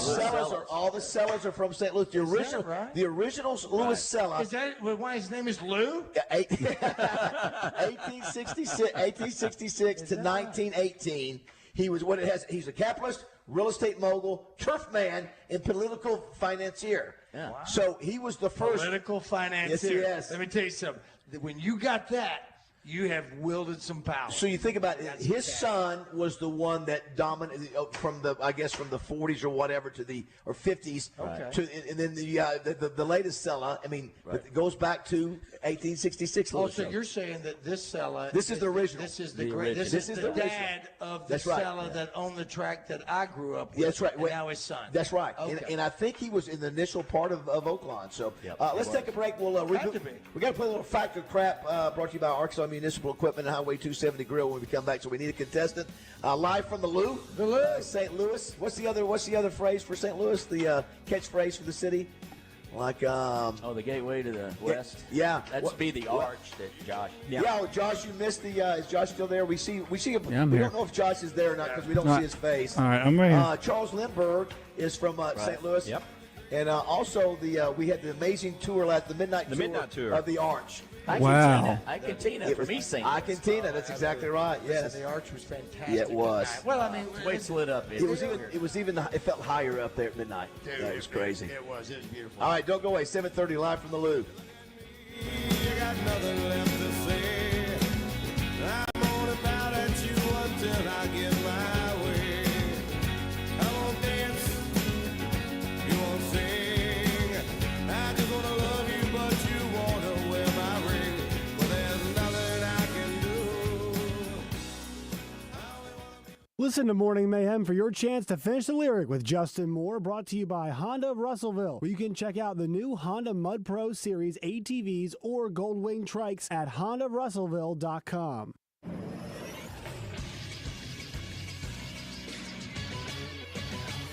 sellers are from St. Louis. The original Louis Sella. Is that why his name is Lou? 1866 to 1918. He was he's a capitalist, real estate mogul, turf man, and political financier. Yeah. Wow. So he was the first political financier. Yes. Let me tell you something. When you got that, you have wielded some power. So you think about it. His son was the one that dominated from the 40s or whatever to the 50s. Okay. And then the latest Sella. I mean, it goes back to 1866. Oh, so you're saying that this Sella. This is the original. This is the great. This is the dad of the Sella that owned the track that I grew up with. That's right. And now his son. That's right. Okay. And I think he was in the initial part of Oakland. So let's take a break. We'll reboot. We got to play a little Factor Crap brought to you by Arkansas Municipal Equipment and Highway 270 Grill when we come back. So we need a contestant live from the Lou. The Lou. St. Louis. What's the other phrase for St. Louis? The catchphrase for the city? Like the gateway to the west. Yeah. That's be the arch that Josh. Yeah, Josh, you missed the. Is Josh still there? We see him. Yeah, we here. don't know if Josh is there or not because we don't see his face. All right, I'm right here. Charles Lindbergh is from St. Louis. Yep. And also we had the amazing tour the midnight tour of the Arch. Wow. Icantina from East St. Louis. Icantina, that's exactly right. Yes. The Arch was fantastic. Yeah, it was. Well, I mean, The way it's lit up. It felt higher up there at midnight. Dude, That was crazy. It was beautiful. All right, don't go away. 7:30 live from the Lou. You got nothing left to say. I'm gonna bow at you until I get my way. I won't dance, you won't sing. I just wanna love you, but you wanna wear my ring. Well, there's nothing I can do Listen to Morning Mayhem for your chance to finish the lyric with Justin Moore, brought to you by Honda of Russellville, where you can check out the new Honda Mud Pro Series ATVs or Goldwing trikes at hondaofrussellville.com.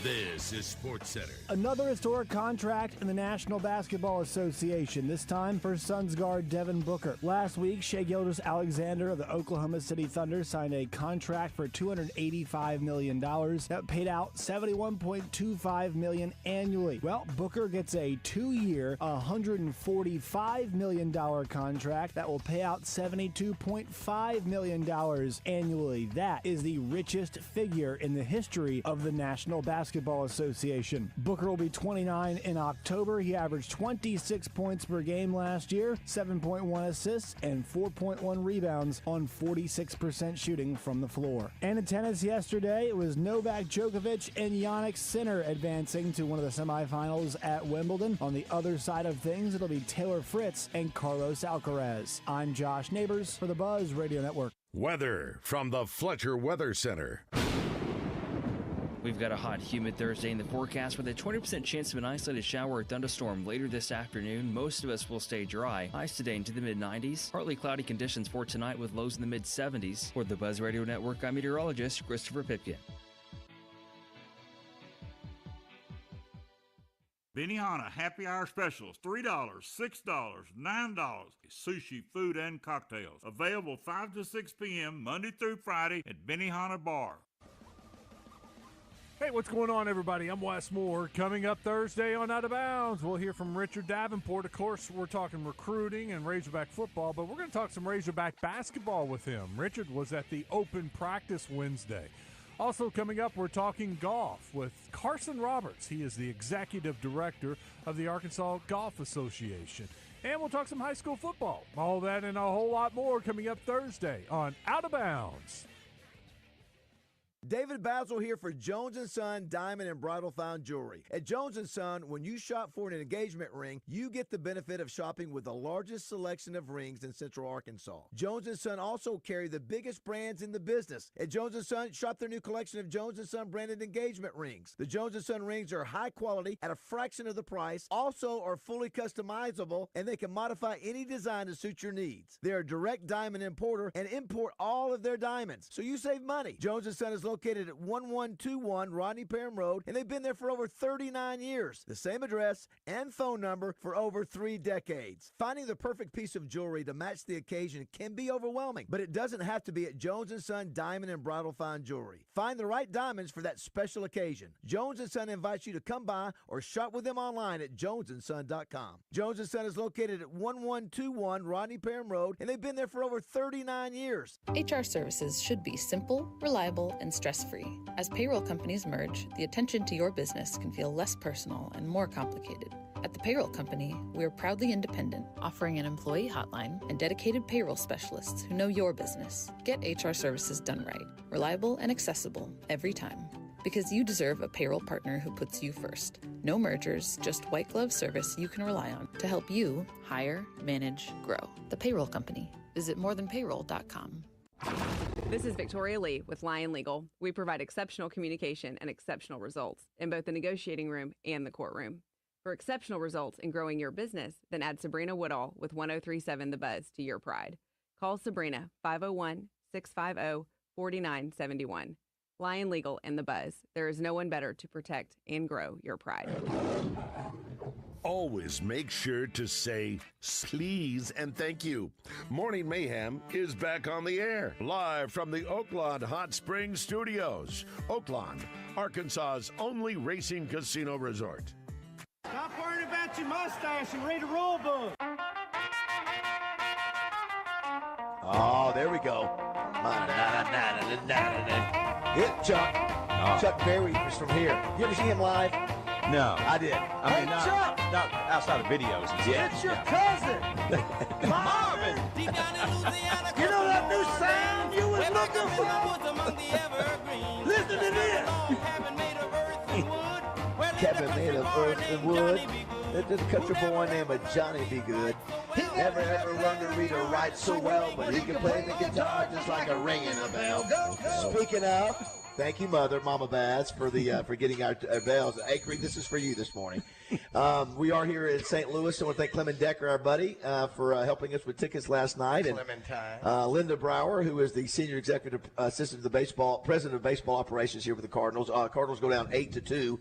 This is SportsCenter. Another historic contract in the National Basketball Association, this time for Suns guard Devin Booker. Last week, Shai Gilgeous-Alexander of the Oklahoma City Thunder signed a contract for $285 million that paid out $71.25 million annually. Well, Booker gets a 2-year, $145 million contract that will pay out $72.5 million annually. That is the richest figure in the history of the National Basketball Association. Booker will be 29 in October. He averaged 26 points per game last year, 7.1 assists, and 4.1 rebounds on 46% shooting from the floor. And in tennis yesterday, it was Novak Djokovic and Jannik Sinner advancing to one of the semifinals at Wimbledon. On the other side of things, it'll be Taylor Fritz and Carlos Alcaraz. I'm Josh Neighbors for the Buzz Radio Network. Weather from the Fletcher Weather Center. We've got a hot, humid Thursday in the forecast with a 20% chance of an isolated shower or thunderstorm later this afternoon. Most of us will stay dry. Highs today into the mid-90s. Partly cloudy conditions for tonight with lows in the mid-70s. For the Buzz Radio Network, I'm meteorologist Christopher Pipkin. Benihana Happy Hour Specials, $3, $6, $9. Sushi, food, and cocktails. Available 5 to 6 p.m. Monday through Friday at Benihana Bar. Hey, what's going on, everybody? I'm Wes Moore. Coming up Thursday on Out of Bounds, we'll hear from Richard Davenport. Of course, we're talking recruiting and Razorback football, but we're going to talk some Razorback basketball with him. Richard was at the open practice Wednesday. Also coming up, we're talking golf with Carson Roberts. He is the executive director of the Arkansas Golf Association. And we'll talk some high school football. All that and a whole lot more coming up Thursday on Out of Bounds. David BAZZEL here for Jones & Son Diamond and Bridal Fine Jewelry. At Jones & Son, when you shop for an engagement ring, you get the benefit of shopping with the largest selection of rings in Central Arkansas. Jones & Son also carry the biggest brands in the business. At Jones & Son, shop their new collection of Jones & Son branded engagement rings. The Jones & Son rings are high quality at a fraction of the price, also are fully customizable, and they can modify any design to suit your needs. They are a direct diamond importer and import all of their diamonds, so you save money. Jones & Son is located at 1121 Rodney Parham Road, and they've been there for over 39 years. The same address and phone number for over 3 decades. Finding the perfect piece of jewelry to match the occasion can be overwhelming, but it doesn't have to be at Jones & Son Diamond and Bridal Fine Jewelry. Find the right diamonds for that special occasion. Jones & Son invites you to come by or shop with them online at jonesandson.com. Jones & Son is located at 1121 Rodney Parham Road, and they've been there for over 39 years. HR services should be simple, reliable, and stress-free. As payroll companies merge, the attention to your business can feel less personal and more complicated. At the Payroll Company, we are proudly independent, offering an employee hotline and dedicated payroll specialists who know your business. Get HR services done right, reliable and accessible every time. Because you deserve a payroll partner who puts you first. No mergers, just white glove service you can rely on to help you hire, manage, grow. The Payroll Company. Visit morethanpayroll.com. This is Victoria Lee with Lion Legal. We provide exceptional communication and exceptional results in both the negotiating room and the courtroom. For exceptional results in growing your business, then add Sabrina Woodall with 1037 The Buzz to your pride. Call Sabrina 501-650-4971. Lion Legal and The Buzz. There is no one better to protect and grow your pride. Always make sure to say please and thank you. Morning Mayhem is back on the air, live from the Oaklawn Hot Springs Studios. Oaklawn, Arkansas's only racing casino resort. Stop worrying about your mustache and read a rule book. Oh, there we go. Hit Chuck. Chuck Berry is from here. You ever see him live? No. I did. I mean, not outside of videos. Yeah. It's your cousin, Marvin. You know that new sound you was looking for? Listen to this. Kevin made of earth and wood. That just country boy named Johnny Be Good. Never ever learned to read or write so well, but he can play the guitar just like a ringing a bell. Speaking of, Thank you, Mama Baz, for getting our bells. Acre, this is for you this morning. We are here in St. Louis. I want to thank Clement Decker, our buddy, for helping us with tickets last night. And Linda Brower, who is the senior executive assistant to the president of baseball operations here with the Cardinals. Cardinals go down 8-2.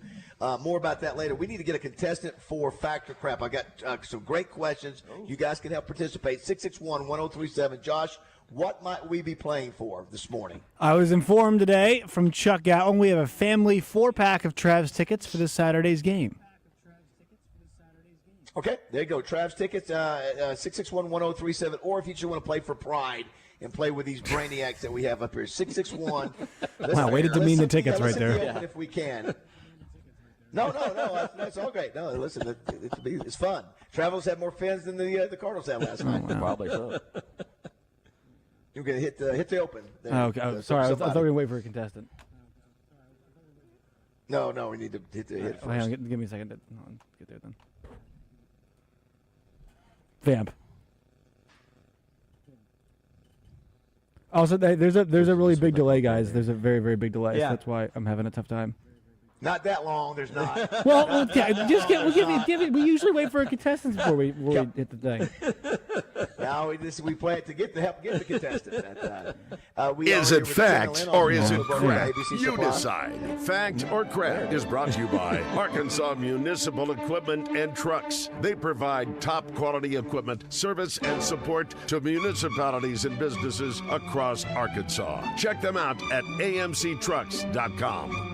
More about that later. We need to get a contestant for Factor Crap. I got some great questions. You guys can help participate. 661-1037. Josh, what might we be playing for this morning? I was informed today from Chuck Gowan we have a family 4-pack of Travs tickets for this Saturday's game. Okay, there you go. Travs tickets, 661-1037. Or if you just want to play for pride and play with these brainiacs that we have up here, 661. Wow, way to demean the tickets right there. If we can. No, that's all great. No, listen, it's fun. Travels had more fans than the Cardinals had last night. Wow. Probably so. You're going to hit the open. There. Okay. Sorry, I thought we were going to wait for a contestant. No, we need to hit first. Hang on, give me a second. I'll get there then. Vamp. Also, there's a really big delay, guys. There's a very, very big delay. Yeah. So that's why I'm having a tough time. Not that long. There's not. Well, give it. We usually wait for a contestant before we hit the thing. Now we play it to help get the contestant. Is it fact or is it crap? You decide. Fact or crap is brought to you by Arkansas Municipal Equipment and Trucks. They provide top quality equipment, service, and support to municipalities and businesses across Arkansas. Check them out at amctrucks.com.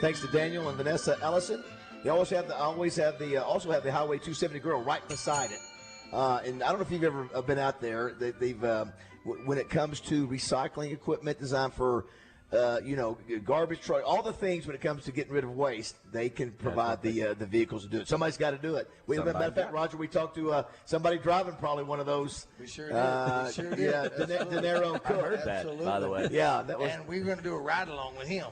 Thanks to Daniel and Vanessa Ellison. They also have the Highway 270 grill right beside it. And I don't know if you've ever been out there. They've when it comes to recycling equipment designed for garbage truck, all the things when it comes to getting rid of waste, they can provide the vehicles to do it. Somebody's got to do it. Matter of fact, Roger, we talked to somebody driving probably one of those. We sure did. Yeah, De Niro Cook. I heard that, by the way. Yeah, that was. And we're going to do a ride along with him.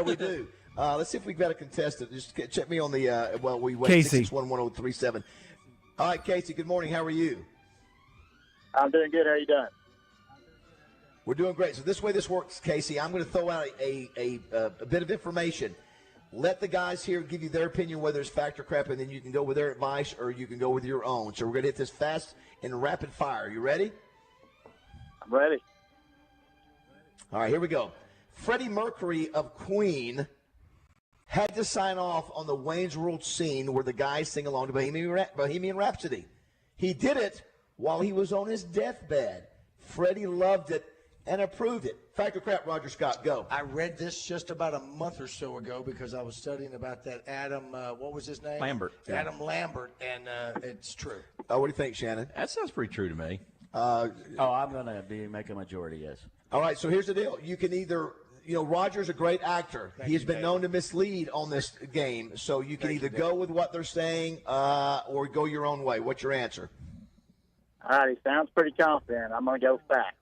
We do. Let's see if we've got a contestant. Just check me on the we wait. Casey. 661-1037. All right, Casey. Good morning. How are you? I'm doing good. How are you doing? We're doing great. So this way this works, Casey. I'm going to throw out a bit of information. Let the guys here give you their opinion whether it's fact or crap, and then you can go with their advice or you can go with your own. So we're going to hit this fast and rapid fire. You ready? I'm ready. All right, here we go. Freddie Mercury of Queen had to sign off on the Wayne's World scene where the guys sing along to Bohemian Rhapsody. He did it while he was on his deathbed. Freddie loved it and approved it. Fact or crap, Roger Scott, go. I read this just about a month or so ago because I was studying about that Adam, what was his name? Lambert. Adam Lambert, and it's true. What do you think, Shannon? That sounds pretty true to me. I'm going to make a majority, yes. All right, so here's the deal. You can either, Roger's a great actor. He has been known to mislead on this game, so you can either go with what they're saying or go your own way. What's your answer? All right, he sounds pretty confident. I'm going to go fact.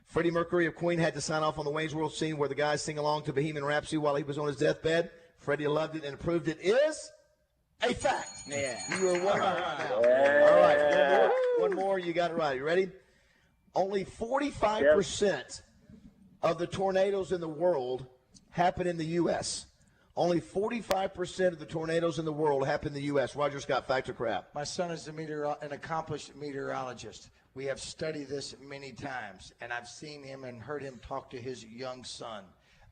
Freddie Mercury of Queen had to sign off on the Wayne's World scene where the guys sing along to Bohemian Rhapsody while he was on his deathbed. Freddie loved it and approved it is a fact. Yeah. You are one right now. Yeah. All right, one more. You got it right. You ready? Only 45% of the tornadoes in the world happen in the U.S. Only 45% of the tornadoes in the world happen in the U.S. Roger Scott, fact or crap? My son is an accomplished meteorologist. We have studied this many times, and I've seen him and heard him talk to his young son.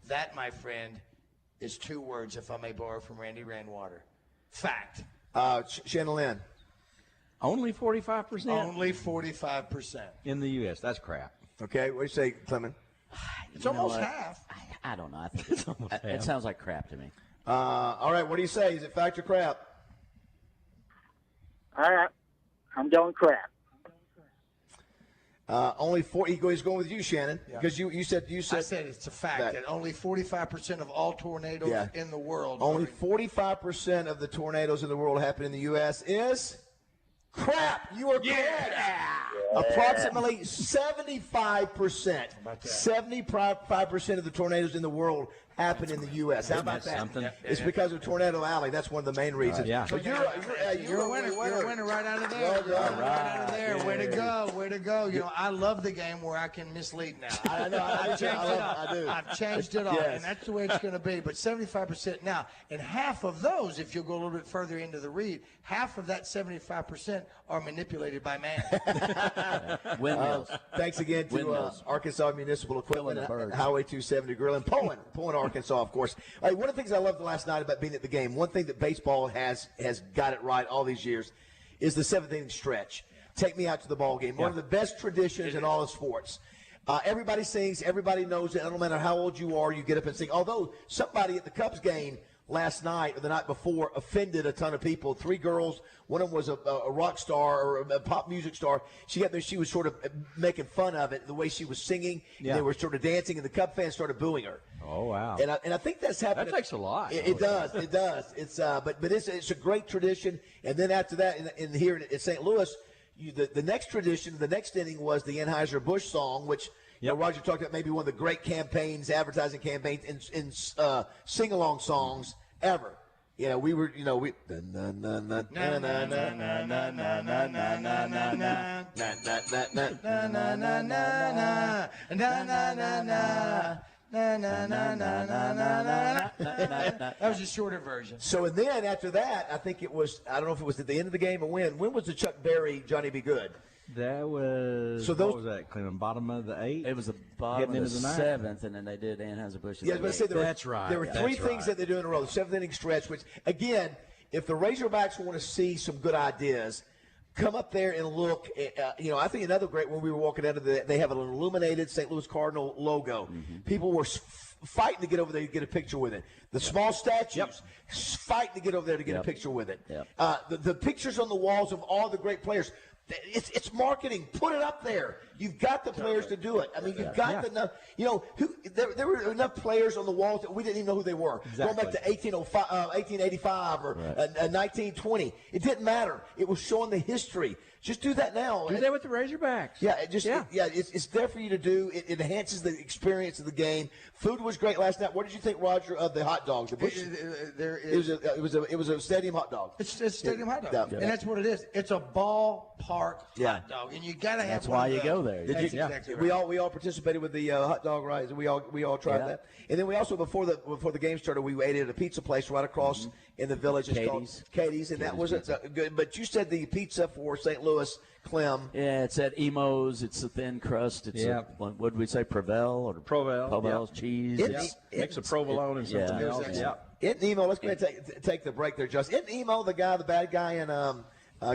That, my friend, is 2 words, if I may borrow from Randy Rainwater. Fact. Shannon Lynn. Only 45%? Only 45%. In the U.S. That's crap. Okay, what do you say, Clement? It's almost half. I don't know. I think it's almost half. It sounds like crap to me. All right, what do you say? Is it fact or crap? All right, I'm going crap. Only 4. He's going with you, Shannon, because you said. I said it's a fact that only 45% of all tornadoes in the world. Only 45% of the tornadoes in the world happen in the U.S. is crap. You are correct. Approximately 75%. 75% of the tornadoes in the world happen in the U.S. How about that? It's because of Tornado Alley. That's one of the main reasons. Yeah. So you're a winner. You're a winner right out of there. Well done. Right out of there. Way to go. Way to go. You know, I love the game where I can mislead now. I know. I've changed it up. I do. I've changed it up, and that's the way it's going to be. But 75% now, and half of those, if you'll go a little bit further into the read, half of that 75% are manipulated by man. Windmills. Thanks again to Arkansas Municipal Equipment, Highway 270 Grill, and Poland, Arkansas, of course. All right, one of the things I loved last night about being at the game, one thing that baseball has got it right all these years, is the seventh inning stretch. Take me out to the ball game. One of the best traditions in all of sports. Everybody sings. Everybody knows it. No matter how old you are, you get up and sing. Although somebody at the Cubs game last night or the night before offended a ton of people. 3 girls. One of them was a rock star or a pop music star. She got there. She was sort of making fun of it, the way she was singing. Yeah. They were sort of dancing, and the Cub fans started booing her. Oh, wow. And I think that's happening. That takes a lot. It does. It does. It's but it's a great tradition. And then after that, in here in St. Louis, the next tradition, the next inning was the Anheuser-Busch song, which you know, Roger talked about maybe one of the great campaigns, advertising campaigns, in sing-along songs ever. You know, we were, you know, we. That was a shorter version. So, and then after that, I think it was, I don't know if it was at the end of the game or when. When was the Chuck Berry Johnny Be Good? That was, what was that, Cleveland? Bottom of the 8th? It was the bottom of the 7th, and then they did Anheuser-Busch. Yeah, I was going to say that's right. There were 3 things that they do in a row. The 7th inning stretch, which, again, if the Razorbacks want to see some good ideas, come up there and look. You know, I think another great one, we were walking out of they have an illuminated St. Louis Cardinal logo. Mm-hmm. People were fighting to get over there to get a picture with it. The small statues, fighting to get over there to get a picture with it. The pictures on the walls of all the great players. It's marketing. Put it up there. You've got the players to do it. I mean, you've got enough. You know, there were enough players on the walls that we didn't even know who they were. Going back to 1885 or 1920, it didn't matter. It was showing the history. Just do that now. Do that with the Razorbacks. Yeah, it's there for you to do. It enhances the experience of the game. Food was great last night. What did you think, Roger, of the hot dogs? It was a stadium hot dog. It's a stadium hot dog, and that's what it is. It's a ballpark hot dog, and you got to have. That's why you go there. Exactly right. We all participated with the hot dog rides. We all tried that, and then we also before the game started, we ate at a pizza place right across in the village. It's called Katie's, and that wasn't good. But you said the pizza for St. Louis, Clem. Yeah, it's at Emo's. It's a thin crust. It's what did we say, Provel or Provel's cheese. Mix of provolone and something else. Isn't Emo? Let's go ahead and take the break there, Justin. Isn't Emo the bad guy in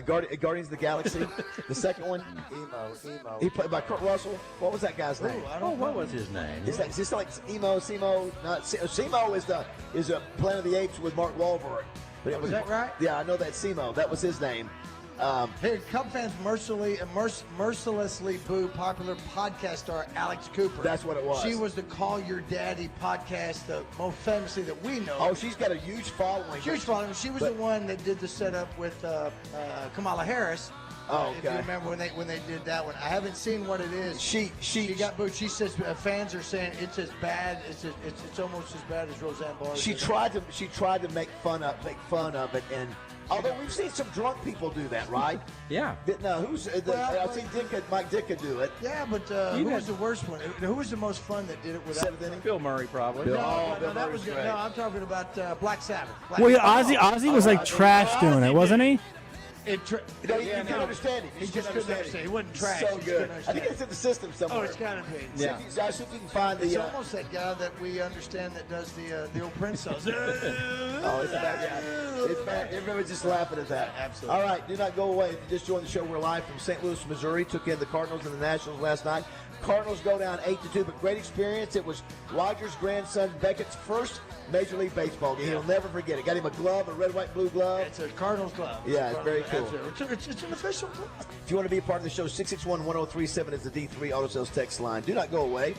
Guardians of the Galaxy? The second one. Emo. He played by Kurt Russell. What was that guy's name? What was his name? Is this like Simo? Not Simo is a Planet of the Apes with Mark Wahlberg. But was that right? Yeah, I know that Simo. That was his name. Here, Cub fans mercilessly boo popular podcast star Alex Cooper. That's what it was. She was the Call Your Daddy podcast, the most famously that we know. Oh, she's got a huge following. Huge following. She was the one that did the setup with Kamala Harris. Oh, okay. If you remember when they did that one, I haven't seen what it is. She got booed. She says fans are saying it's as bad. It's almost as bad as Roseanne Barr. She tried to make fun of it, and although we've seen some drunk people do that, right? Yeah. No, I've seen Mike Ditka do it. Yeah, but who was the worst one? Who was the most fun that did it without? Bill Murray, probably. No, that was good. No, I'm talking about Black Sabbath. Ozzy was like trash doing it, wasn't he? You can understand it. He just couldn't understand. He wasn't trash. So good. I think it's in the system somewhere. Oh, it's got to be. Yeah. See if you can find the. It's almost that guy that we understand that does the old Prince songs. Oh, it's bad. Yeah. It's bad. Everybody's just laughing at that. Absolutely. All right, do not go away. If you just joined the show, we're live from St. Louis, Missouri. Took in the Cardinals and the Nationals last night. Cardinals go down 8-2, but great experience. It was Roger's grandson Beckett's first Major League Baseball game. He'll never forget it. Got him a glove, a red, white, blue glove. It's a Cardinals glove. Yeah, it's very cool. It's an official glove. If you want to be a part of the show, 661-1037 is the D3 Auto Sales text line. Do not go away.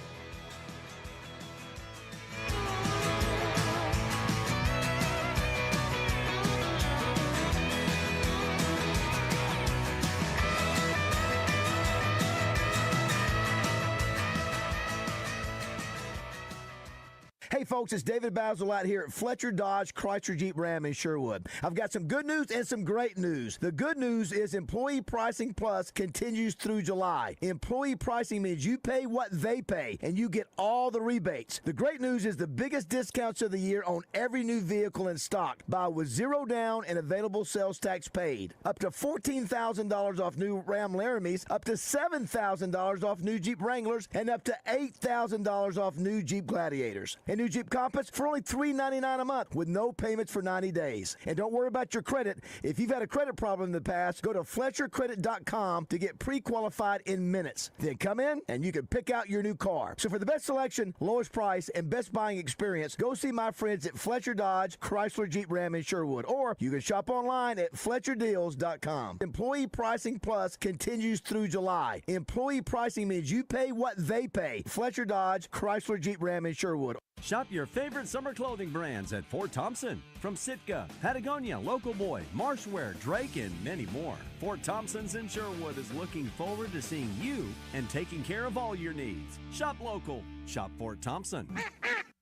Hey, folks, it's David BAZZEL out here at Fletcher Dodge Chrysler Jeep Ram in Sherwood. I've got some good news and some great news. The good news is Employee Pricing Plus continues through July. Employee pricing means you pay what they pay, and you get all the rebates. The great news is the biggest discounts of the year on every new vehicle in stock. Buy with zero down and available sales tax paid. Up to $14,000 off new Ram Laramies, up to $7,000 off new Jeep Wranglers, and up to $8,000 off new Jeep Gladiators. And new Jeep Compass for only $399 a month with no payments for 90 days. And don't worry about your credit. If you've had a credit problem in the past, go to FletcherCredit.com to get pre-qualified in minutes. Then come in and you can pick out your new car. So for the best selection, lowest price, and best buying experience, go see my friends at Fletcher Dodge Chrysler Jeep Ram in Sherwood. Or you can shop online at FletcherDeals.com. Employee Pricing Plus continues through July. Employee pricing means you pay what they pay. Fletcher Dodge Chrysler Jeep Ram in Sherwood. Shop your favorite summer clothing brands at Fort Thompson. From Sitka, Patagonia, Local Boy, Marshwear, Drake, and many more. Fort Thompson's in Sherwood is looking forward to seeing you and taking care of all your needs. Shop local. Shop Fort Thompson.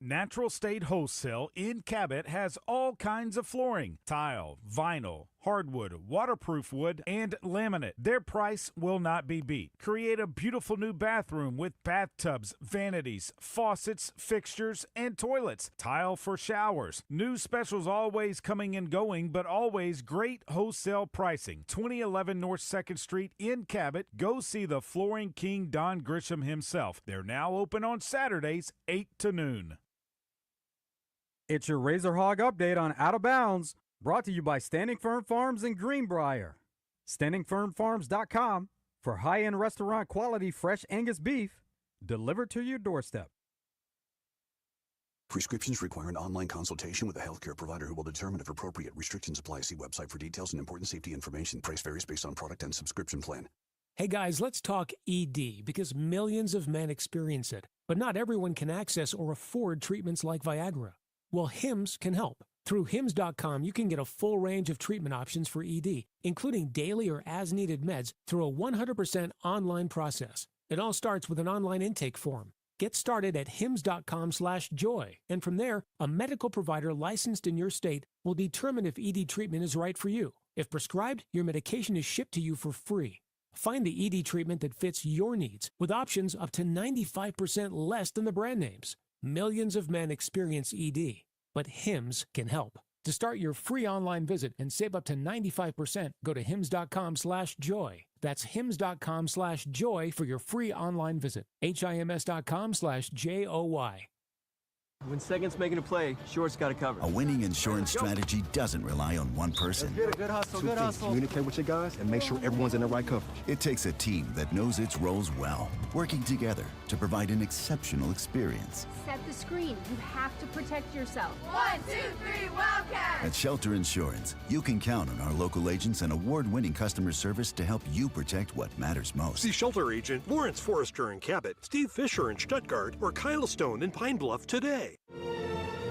Natural State Wholesale in Cabot has all kinds of flooring, tile, vinyl, hardwood, waterproof wood, and laminate. Their price will not be beat. Create a beautiful new bathroom with bathtubs, vanities, faucets, fixtures, and toilets. Tile for showers. New specials always coming and going, but always great wholesale pricing. 2011 North 2nd Street in Cabot. Go see the Flooring King Don Grisham himself. They're now open on Saturdays, 8 to noon. It's your Razor Hog update on Out of Bounds, brought to you by Standing Firm Farms in Greenbrier. StandingFirmFarms.com for high-end restaurant quality fresh Angus beef delivered to your doorstep. Prescriptions require an online consultation with a healthcare provider who will determine if appropriate. Restrictions apply. See website for details and important safety information. Price varies based on product and subscription plan. Hey guys, let's talk ED because millions of men experience it, but not everyone can access or afford treatments like Viagra. Well, Hims can help. Through Hims.com, you can get a full range of treatment options for ED, including daily or as-needed meds through a 100% online process. It all starts with an online intake form. Get started at Hims.com/joy, and from there, a medical provider licensed in your state will determine if ED treatment is right for you. If prescribed, your medication is shipped to you for free. Find the ED treatment that fits your needs with options up to 95% less than the brand names. Millions of men experience ED, but Hims can help. To start your free online visit and save up to 95%, go to Hims.com/joy. That's Hims.com/joy for your free online visit. HIMS.com/JOY. When second's making a play, short's got to cover. A winning insurance strategy doesn't rely on one person. Good hustle, good hustle. Communicate with your guys and make sure everyone's in the right coverage. It takes a team that knows its roles well, working together to provide an exceptional experience. Set the screen. You have to protect yourself. 1, 2, 3, Wildcats! At Shelter Insurance, you can count on our local agents and award-winning customer service to help you protect what matters most. See Shelter Agent Lawrence Forrester in Cabot, Steve Fisher in Stuttgart, or Kyle Stone in Pine Bluff today.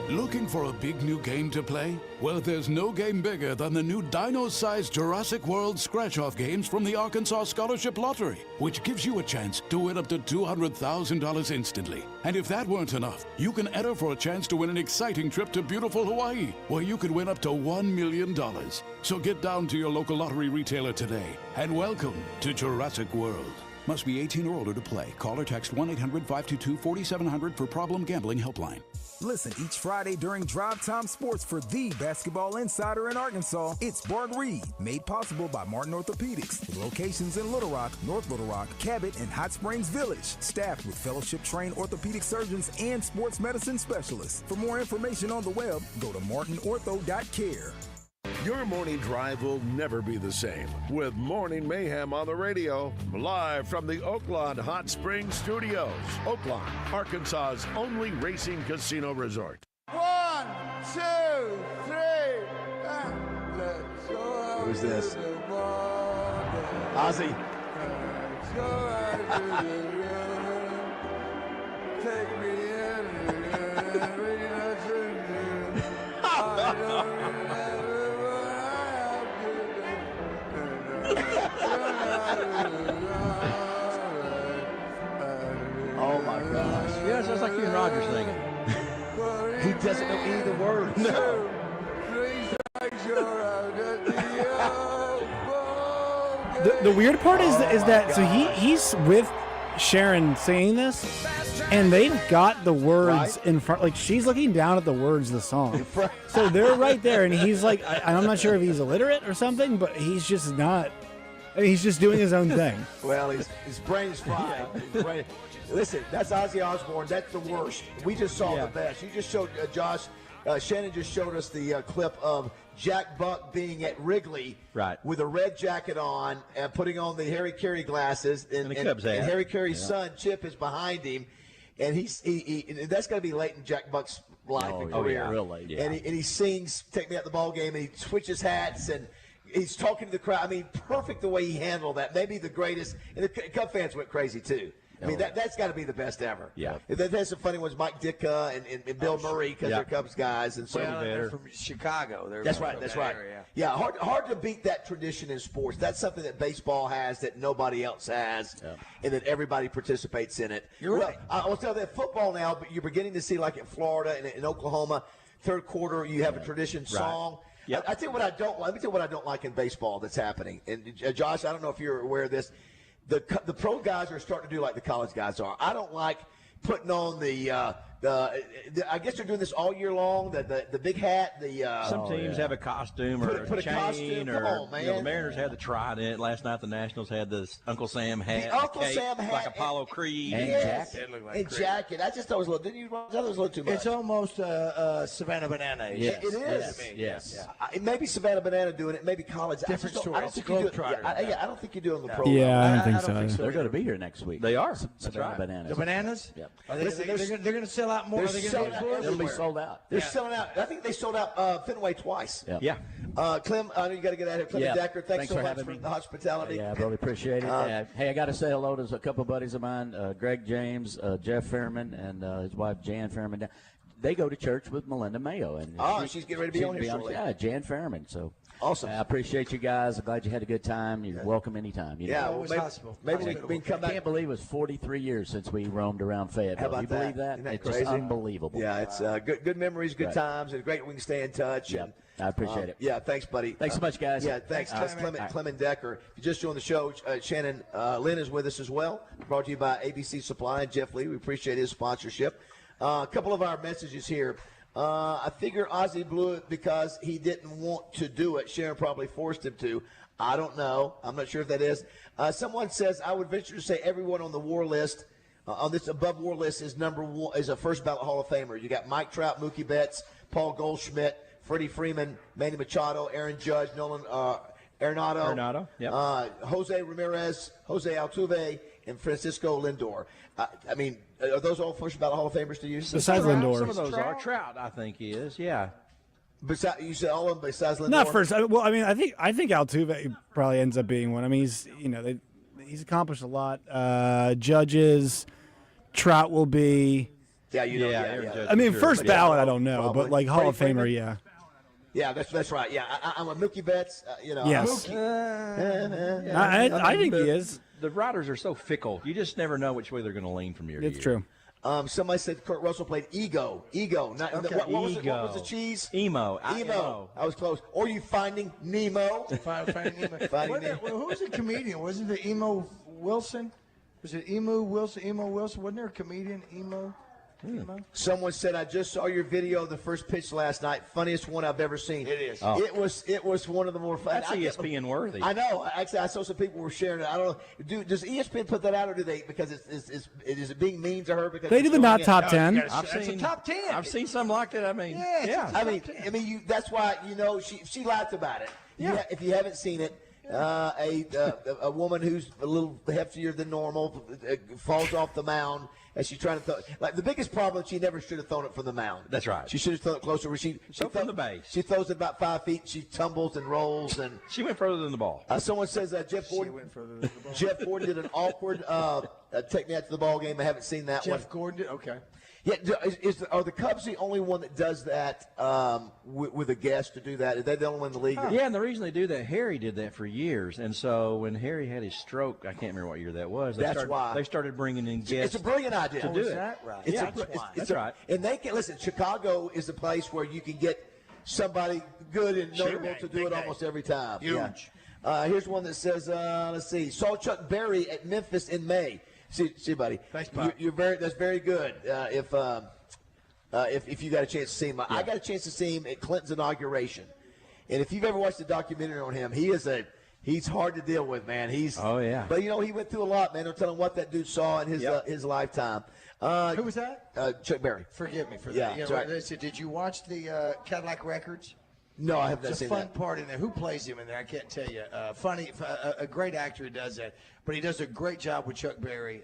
Looking for a big new game to play? Well, there's no game bigger than the new dino-sized Jurassic World scratch-off games from the Arkansas Scholarship Lottery, which gives you a chance to win up to $200,000 instantly. And if that weren't enough, you can enter for a chance to win an exciting trip to beautiful Hawaii, where you could win up to $1 million. So get down to your local lottery retailer today, and welcome to Jurassic World. Must be 18 or older to play. Call or text 1-800-522-4700 for Problem Gambling Helpline. Listen each Friday during Drive Time Sports for the basketball insider in Arkansas. It's Bart Reed, made possible by Martin Orthopedics, with locations in Little Rock, North Little Rock, Cabot, and Hot Springs Village. Staffed with fellowship-trained orthopedic surgeons and sports medicine specialists. For more information on the web, go to martinortho.care. Your morning drive will never be the same with Morning Mayhem on the radio, live from the Oaklawn Hot Springs Studios. Oaklawn, Arkansas's only racing casino resort. 1, 2, 3, let's go. Who's this? Ozzy. Take me in. Oh my gosh. Yeah, it sounds like you and Roger singing. doesn't know any of the words. No. Three strikes, you're out at the The weird part is that so he's with Sharon singing this, and they've got the words in front. Like, she's looking down at the words of the song, so they're right there, and he's like, I'm not sure if he's illiterate or something, but he's just not. I mean, he's just doing his own thing. Well, his brain is fried. Listen, that's Ozzy Osbourne. That's the worst. We just saw the best. You just showed Josh. Shannon just showed us the clip of Jack Buck being at Wrigley with a red jacket on and putting on the Harry Carey glasses. And Harry Carey's son, Chip, is behind him. And that's going to be late in Jack Buck's life and career. Real late. Yeah. And he sings "Take Me Out the Ball Game," and he switches hats, and he's talking to the crowd. I mean, perfect the way he handled that. Maybe the greatest. And the Cub fans went crazy, too. I mean, that's got to be the best ever. Yeah. There's some funny ones, Mike Ditka and Bill Murray, because they're Cubs guys. And so they're from Chicago. That's right. Yeah, hard to beat that tradition in sports. That's something that baseball has that nobody else has, and that everybody participates in it. You're right. I will tell you that football now, but you're beginning to see, like in Florida and in Oklahoma, third quarter, you have a tradition song. Yep. I tell you what I don't like. Let me tell you what I don't like in baseball that's happening. And Josh, I don't know if you're aware of this. The pro guys are starting to do like the college guys are. I don't like putting on the I guess they're doing this all year long. The big hat. Some teams have a costume or put a chain. Costume. Come on, man. The Mariners had the trident. Last night the Nationals had the Uncle Sam hat. The Uncle Sam hat, like Apollo Creed. And jacket. And jacket. I just thought it was a little. Didn't you? I thought it was a little too much. It's almost Savannah Banana. Yes. It is. Yes. Maybe Savannah Banana doing it. Maybe college. Different story. I don't think you do it. I don't think you do it on the pro. Yeah, I don't think so. They're going to be here next week. They are. That's right. Bananas. The Bananas? Yep. They're going to sell out more. It'll be sold out. They're selling out. I think they sold out Fenway twice. Yeah. Clem, I know you got to get out of here. Clem Decker, thanks so much for the hospitality. Yeah, I really appreciate it. Hey, I got to say hello to a couple of buddies of mine, Greg James, Jeff Fairman, and his wife Jan Fairman. They go to church with Melinda Mayo. And she's getting ready to be on here shortly. Yeah, Jan Fairman. So awesome. I appreciate you guys. I'm glad you had a good time. You're welcome anytime. Maybe we can come back. I can't believe it was 43 years since we roamed around Fayetteville. How about you believe that? Isn't that it's crazy? just unbelievable. Yeah, it's good memories, good times, and great we can stay in touch. Yep. I appreciate it. Yeah, thanks, buddy. Thanks so much, guys. Yeah, thanks, Clement Decker. If you just joined the show, Shannon Lynn is with us as well. Brought to you by ABC Supply and Jeff Lee. We appreciate his sponsorship. A couple of our messages here. I figure Ozzy blew it because he didn't want to do it. Sharon probably forced him to. I don't know. I'm not sure if that is. Someone says, I would venture to say everyone on the war list, on this above war list, is number one, is a first ballot Hall of Famer. You got Mike Trout, Mookie Betts, Paul Goldschmidt, Freddie Freeman, Manny Machado, Aaron Judge, Nolan Arenado, Jose Ramirez, Jose Altuve, and Francisco Lindor. I mean, are those all first ballot Hall of Famers to you? Besides Lindor. Some of those are. Trout, I think he is, yeah. You said all of them besides Lindor? Not first. Well, I mean, I think Altuve probably ends up being one. I mean, he's accomplished a lot. Judges, Trout will be. Yeah, I mean, first ballot, I don't know, probably. But like Hall of Famer, yeah. Yeah, that's right. Yeah, I'm a Mookie Betts. Yes. I think he is. The riders are so fickle. You just never know which way they're going to lean from year to year. It's true. Somebody said Kurt Russell played Ego. Not, okay. What was the cheese? Emo. I was close. Or you Finding Nemo. Finding Nemo. Who was the comedian? Wasn't it Emo Wilson? Was it Emo Wilson? Wasn't there a comedian, Emo? Someone said, I just saw your video of the first pitch last night. Funniest one I've ever seen. It is. Oh. It was one of the more fun. That's ESPN worthy. I know. Actually, I saw some people were sharing it. I don't know. Does ESPN put that out, or do they? Because is it being mean to her? Because they do the not top 10. I've seen top 10. I've seen some like that. I mean, yeah. I mean, that's why she laughs about it. Yeah. If you haven't seen it. A woman who's a little heftier than normal falls off the mound as she's trying to throw. Like the biggest problem, she never should have thrown it from the mound. That's right. She should have thrown it closer. From the base. She throws it about 5 feet. She tumbles and rolls and. She went further than the ball. Someone says Jeff Gordon. Went further than the ball. Jeff Gordon did an awkward take me out to the ball game. I haven't seen that one. Jeff Gordon did. Okay. Yeah, are the Cubs the only one that does that with a guest to do that? Are they the only one in the league? Yeah, and the reason they do that, Harry did that for years. And so when Harry had his stroke, I can't remember what year that was. They started bringing in guests. It's a brilliant idea. did. To do it. That right? That's right. And they can listen. Chicago is a place where you can get somebody good and notable to do it almost every time. Huge. Yeah. Here's one that says, let's see, saw Chuck Berry at Memphis in May. See, buddy. Thanks, Bob. That's very good. If you got a chance to see him, I got a chance to see him at Clinton's inauguration. And if you've ever watched the documentary on him, he's hard to deal with, man. But he went through a lot, man. Don't tell him what that dude saw in his lifetime. Who was that? Chuck Berry. Forgive me for Yeah, that. that's right. Did you watch the Cadillac Records? No, I have not It's a seen fun that. part in there. Who plays him in there? I can't tell you. Funny, a great actor who does that. But he does a great job with Chuck Berry,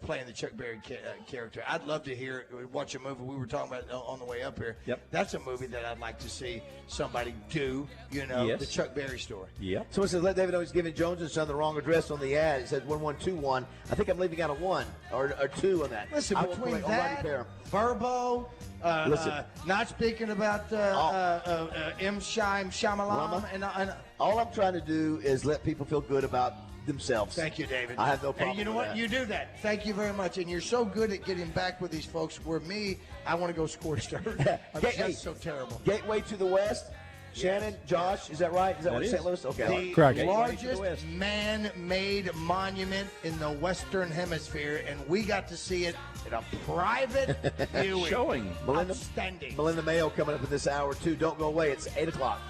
playing the Chuck Berry character. I'd love to watch a movie. We were talking about it on the way up here. Yep. That's a movie that I'd like to see somebody do, the Chuck Berry story. Yep. Someone says, let David know he's giving Jones and Son the wrong address on the ad. It said 1121. I think I'm leaving out a 1 or 2 on that. Listen, I will between correct- I'll write it that, there. Verbo, Listen. not speaking about M. Shyamalan, and all I'm trying to do is let people feel good about themselves. Thank you, David. I have no problem And you know with what? that. You do that. Thank you very much. And you're so good at getting back with these folks. Where me, I want to go scorched earth. I'm just so terrible. Gateway to the West. Shannon, Josh, is that right? Is that what St. Louis? Okay. The Correct. largest man-made monument in the Western Hemisphere, and we got to see it in a private viewing. Showing. Outstanding. Melinda Mayo coming up in this hour, too. Don't go away. It's 8 o'clock.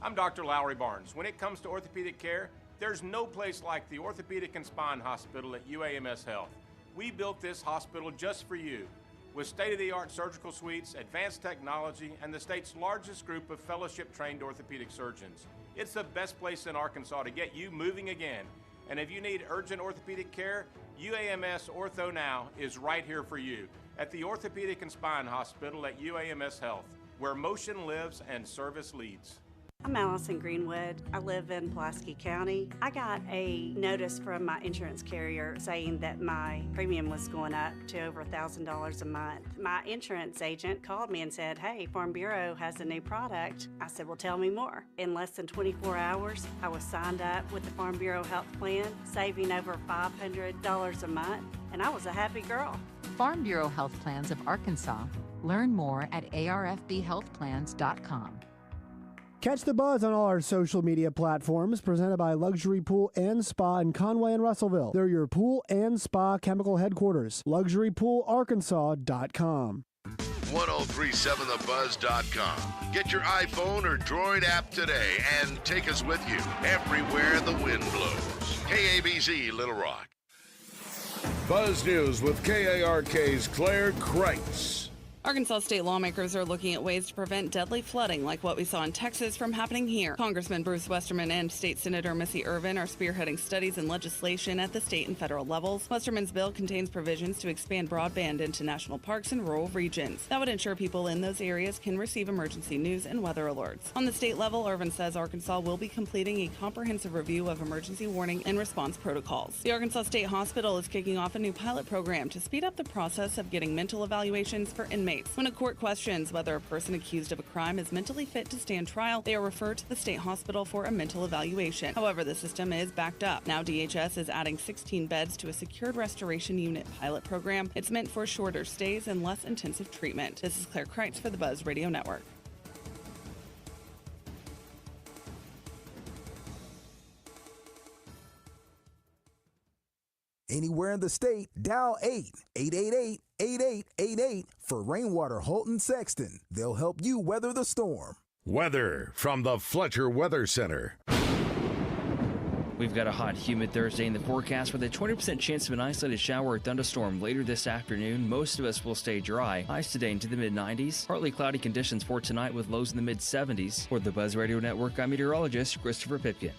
I'm Dr. Lowry Barnes. When it comes to orthopedic care, there's no place like the Orthopedic and Spine Hospital at UAMS Health. We built this hospital just for you, with state-of-the-art surgical suites, advanced technology, and the state's largest group of fellowship-trained orthopedic surgeons. It's the best place in Arkansas to get you moving again. And if you need urgent orthopedic care, UAMS Ortho Now is right here for you at the Orthopedic and Spine Hospital at UAMS Health, where motion lives and service leads. I'm Allison Greenwood. I live in Pulaski County. I got a notice from my insurance carrier saying that my premium was going up to over $1,000 a month. My insurance agent called me and said, "Hey, Farm Bureau has a new product." I said, "Well, tell me more." In less than 24 hours, I was signed up with the Farm Bureau health plan, saving over $500 a month, and I was a happy girl. Farm Bureau Health Plans of Arkansas. Learn more at arfbhealthplans.com. Catch the buzz on all our social media platforms, presented by Luxury Pool and Spa in Conway and Russellville. They're your pool and spa chemical headquarters. LuxuryPoolArkansas.com. 1037thebuzz.com. Get your iPhone or Droid app today and take us with you everywhere the wind blows. KABZ Little Rock. Buzz News with KARK's Claire Kreitz. Arkansas state lawmakers are looking at ways to prevent deadly flooding like what we saw in Texas from happening here. Congressman Bruce Westerman and State Senator Missy Irvin are spearheading studies and legislation at the state and federal levels. Westerman's bill contains provisions to expand broadband into national parks and rural regions. That would ensure people in those areas can receive emergency news and weather alerts. On the state level, Irvin says Arkansas will be completing a comprehensive review of emergency warning and response protocols. The Arkansas State Hospital is kicking off a new pilot program to speed up the process of getting mental evaluations for inmates. When a court questions whether a person accused of a crime is mentally fit to stand trial, they are referred to the state hospital for a mental evaluation. However, the system is backed up. Now DHS is adding 16 beds to a secured restoration unit pilot program. It's meant for shorter stays and less intensive treatment. This is Claire Kreitz for the Buzz Radio Network. Anywhere in the state, dial 888-8888 for Rainwater Holton Sexton. They'll help you weather the storm. Weather from the Fletcher Weather Center. We've got a hot, humid Thursday in the forecast with a 20% chance of an isolated shower or thunderstorm later this afternoon. Most of us will stay dry. Highs today into the mid-90s. Partly cloudy conditions for tonight with lows in the mid-70s. For the Buzz Radio Network, I'm meteorologist Christopher Pipkin.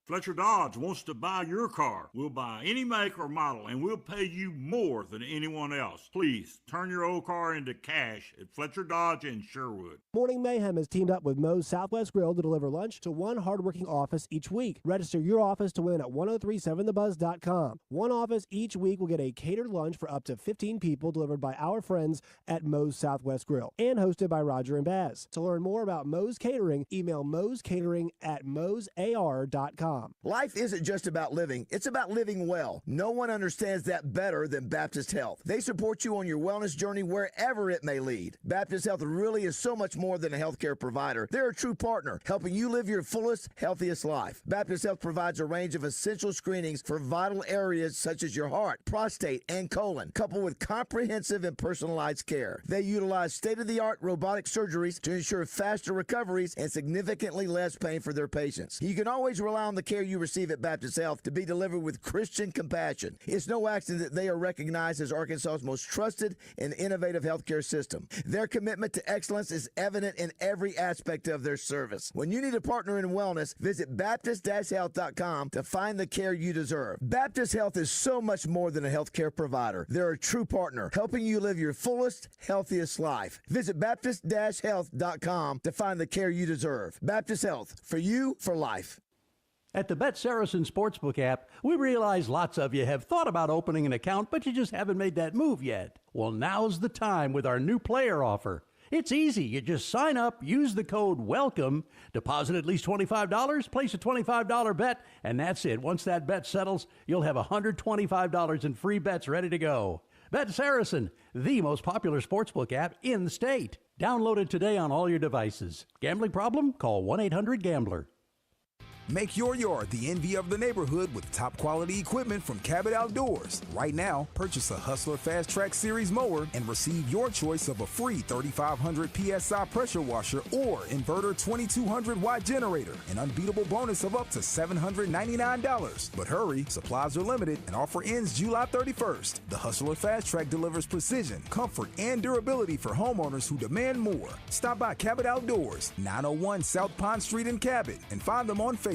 Fletcher Dodge wants to buy your car. We'll buy any make or model, and we'll pay you more than anyone else. Please, turn your old car into cash at Fletcher Dodge in Sherwood. Morning Mayhem has teamed up with Moe's Southwest Grill to deliver lunch to one hardworking office each week. Register your office to win at 1037thebuzz.com. One office each week will get a catered lunch for up to 15 people delivered by our friends at Moe's Southwest Grill and hosted by Roger and Baz. To learn more about Moe's Catering, email moescatering@moesar.com. Life isn't just about living, it's about living well. No one understands that better than Baptist Health. They support you on your wellness journey wherever it may lead. Baptist Health really is so much more than a healthcare provider. They're a true partner, helping you live your fullest, healthiest life. Baptist Health provides a range of essential screenings for vital areas such as your heart, prostate, and colon, coupled with comprehensive and personalized care. They utilize state-of-the-art robotic surgeries to ensure faster recoveries and significantly less pain for their patients. You can always rely on the care you receive at Baptist Health to be delivered with Christian compassion. It's no accident that they are recognized as Arkansas's most trusted and innovative healthcare system. Their commitment to excellence is evident in every aspect of their service. When you need a partner in wellness, visit Baptist-Health.com to find the care you deserve. Baptist Health is so much more than a healthcare provider. They're a true partner, helping you live your fullest, healthiest life. Visit Baptist-Health.com to find the care you deserve. Baptist Health, for you, for life. At the Bet Saracen Sportsbook app, we realize lots of you have thought about opening an account, but you just haven't made that move yet. Well, now's the time with our new player offer. It's easy. You just sign up, use the code WELCOME, deposit at least $25, place a $25 bet, and that's it. Once that bet settles, you'll have $125 in free bets ready to go. Bet Saracen, the most popular sportsbook app in the state. Download it today on all your devices. Gambling problem? Call 1-800-GAMBLER. Make your yard the envy of the neighborhood with top quality equipment from Cabot Outdoors. Right now, purchase a Hustler Fast Track Series mower and receive your choice of a free 3,500 PSI pressure washer or inverter 2,200 watt generator. An unbeatable bonus of up to $799. But hurry, supplies are limited and offer ends July 31st. The Hustler Fast Track delivers precision, comfort, and durability for homeowners who demand more. Stop by Cabot Outdoors, 901 South Pond Street in Cabot, and find them on Facebook.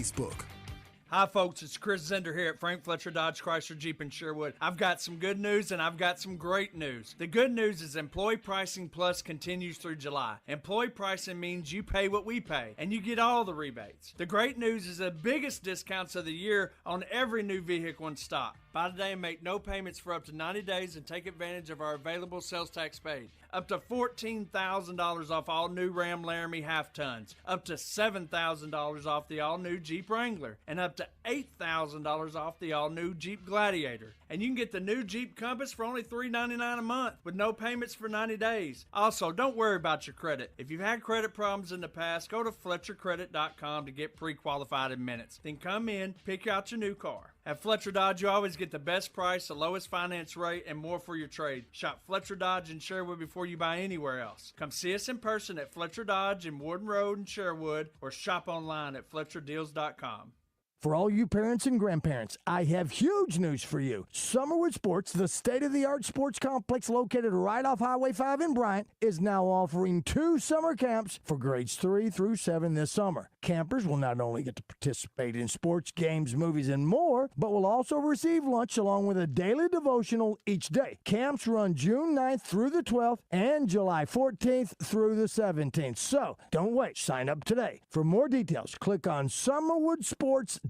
Hi, folks. It's Chris Zender here at Frank Fletcher Dodge Chrysler Jeep in Sherwood. I've got some good news and I've got some great news. The good news is Employee Pricing Plus continues through July. Employee pricing means you pay what we pay and you get all the rebates. The great news is the biggest discounts of the year on every new vehicle in stock. Buy today and make no payments for up to 90 days and take advantage of our available sales tax paid. Up to $14,000 off all new Ram Laramie half tons. Up to $7,000 off the all new Jeep Wrangler. And up to $8,000 off the all new Jeep Gladiator. And you can get the new Jeep Compass for only $399 a month with no payments for 90 days. Also, don't worry about your credit. If you've had credit problems in the past, go to FletcherCredit.com to get pre-qualified in minutes. Then come in, pick out your new car. At Fletcher Dodge, you always get the best price, the lowest finance rate, and more for your trade. Shop Fletcher Dodge in Sherwood before you buy anywhere else. Come see us in person at Fletcher Dodge in Warden Road in Sherwood or shop online at FletcherDeals.com. For all you parents and grandparents, I have huge news for you. Summerwood Sports, the state-of-the-art sports complex located right off Highway 5 in Bryant, is now offering 2 summer camps for grades 3 through 7 this summer. Campers will not only get to participate in sports, games, movies, and more, but will also receive lunch along with a daily devotional each day. Camps run June 9th through the 12th and July 14th through the 17th. So, don't wait. Sign up today. For more details, click on summerwoodsports.com.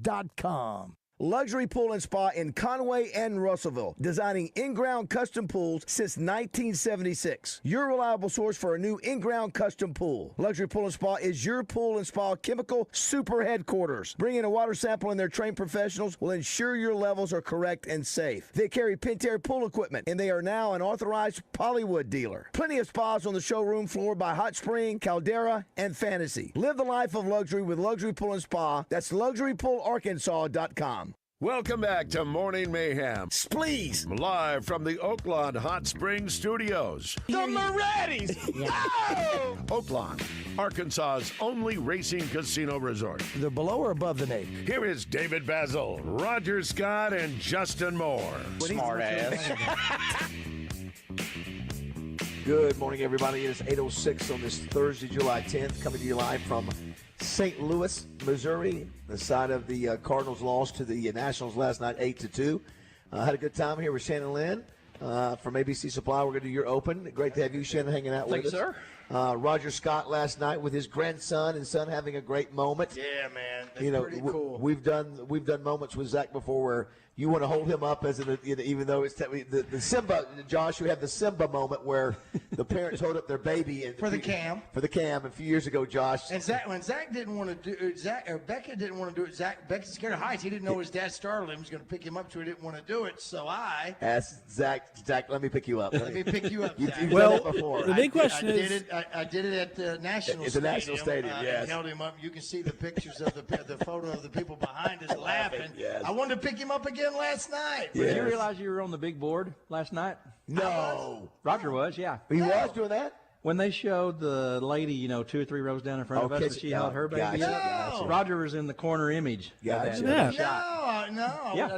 Luxury Pool and Spa in Conway and Russellville, designing in-ground custom pools since 1976. Your reliable source for a new in-ground custom pool. Luxury Pool and Spa is your pool and spa chemical super headquarters. Bringing a water sample and their trained professionals will ensure your levels are correct and safe. They carry Pentair pool equipment, and they are now an authorized Polywood dealer. Plenty of spas on the showroom floor by Hot Spring, Caldera, and Fantasy. Live the life of luxury with Luxury Pool and Spa. That's LuxuryPoolArkansas.com. Welcome back to Morning Mayhem. Please. Live from the Oaklawn Hot Springs Studios. The Moretti's! Oh! Oaklawn, Arkansas's only racing casino resort. They're below or above the name? Here is David BAZZEL, Roger Scott, and Justin Moore. Smart ass. Good morning, everybody. It is 8:06 on this Thursday, July 10th, coming to you live from St. Louis, Missouri, the side of the Cardinals lost to the Nationals last night, 8-2. Had a good time here with Shannon Lynn from ABC Supply. We're going to do your open. Great to have you, Shannon, hanging out with us. Sir. Roger Scott last night with his grandson and son having a great moment. Yeah, man. That's pretty cool. We've done moments with Zach before where you want to hold him up as even though it's the Simba. Josh, we had the Simba moment where the parents hold up their baby For the cam. a few years ago, Josh. And when Zach didn't want to do it, Becca didn't want to do it. Becca's scared of heights. He didn't know his dad startled him. He was going to pick him up, so he didn't want to do it. So I asked Zach, let me pick you up. Let me pick you up, Zach. You've done it before. The big question is, I did it at the National Stadium. It's the National Stadium, yes. I held him up. You can see the pictures of the photo of the people behind us laughing. Yes. I wanted to pick him up again last night. Did you realize you were on the big board last night? No. Roger was, yeah. He was doing that? When they showed the lady, 2 or 3 rows down in front of us, and she held her baby up, Roger was in the corner image. Gotcha. I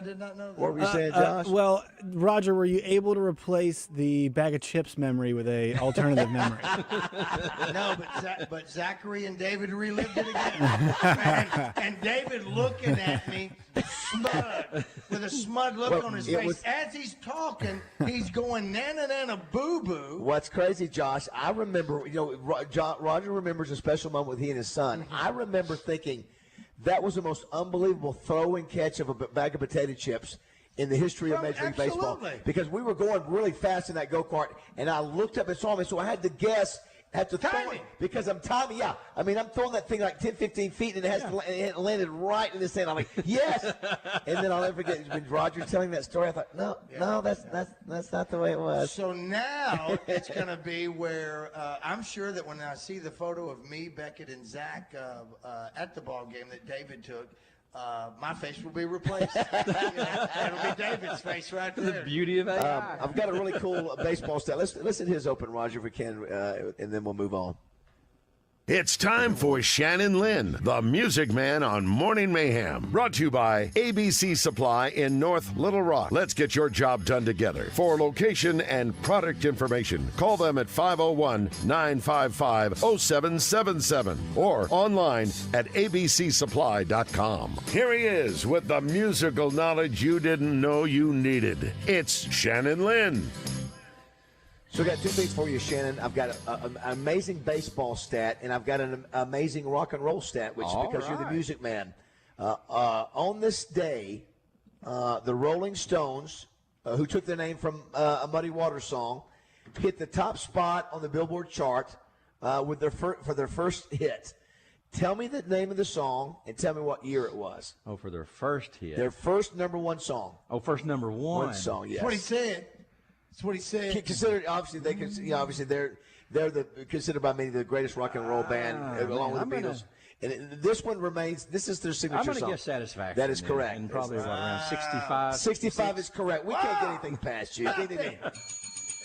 did not know that. What were you saying, Josh? Well, Roger, were you able to replace the bag of chips memory with a alternative memory? No, but Zachary and David relived it again. and David looking at me, smug, with a smug look on his face. As he's talking, he's going, nana, nana, boo-boo. What's crazy, Josh, I remember, Roger remembers a special moment with he and his son. I remember thinking that was the most unbelievable throw and catch of a bag of potato chips in the history of Major League Baseball. Because we were going really fast in that go-kart, and I looked up and saw him, so I had to guess. Have to throw it because I'm timing. Yeah, I mean I'm throwing that thing like 10, 15 feet, and it landed right in his hand. I'm like, yes. And then I'll never forget when Roger telling that story. I thought, no, that's not the way it was. So now it's going to be where I'm sure that when I see the photo of me, Beckett, and Zach at the ball game that David took, my face will be replaced. It'll be David's face right there. The beauty of AI. I've got a really cool baseball stat. Let's hit his open, Roger, if we can, and then we'll move on. It's time for Shannon Lynn, the Music Man on Morning Mayhem. Brought to you by ABC Supply in North Little Rock. Let's get your job done together. For location and product information, call them at 501-955-0777 or online at abcsupply.com. Here he is with the musical knowledge you didn't know you needed. It's Shannon Lynn. So I got 2 things for you, Shannon. I've got an amazing baseball stat, and I've got an amazing rock and roll stat, which because you're the music man. On this day, the Rolling Stones, who took their name from a Muddy Waters song, hit the top spot on the Billboard chart with for their first hit. Tell me the name of the song and tell me what year it was. Oh, for their first hit. Their first #1 song. Oh, first #1. One song, yes. That's what he said. That's what he said. Considered obviously they're considered by many the greatest rock and roll band along with the Beatles. And this one remains. This is their signature song. I'm going to guess Satisfaction. That is correct. And probably around 65. 65 is correct. We can't get anything past you.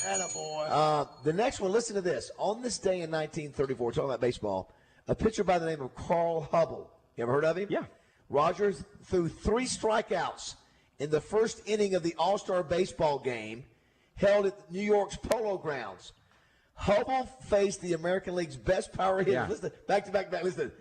Attaboy. The next one. Listen to this. On this day in 1934, talking about baseball, a pitcher by the name of Carl Hubbell. You ever heard of him? Yeah. Rogers threw 3 strikeouts in the first inning of the All-Star baseball game held at New York's Polo Grounds. Hubbell faced the American League's best power hitters. Yeah. Listen, back. Listen,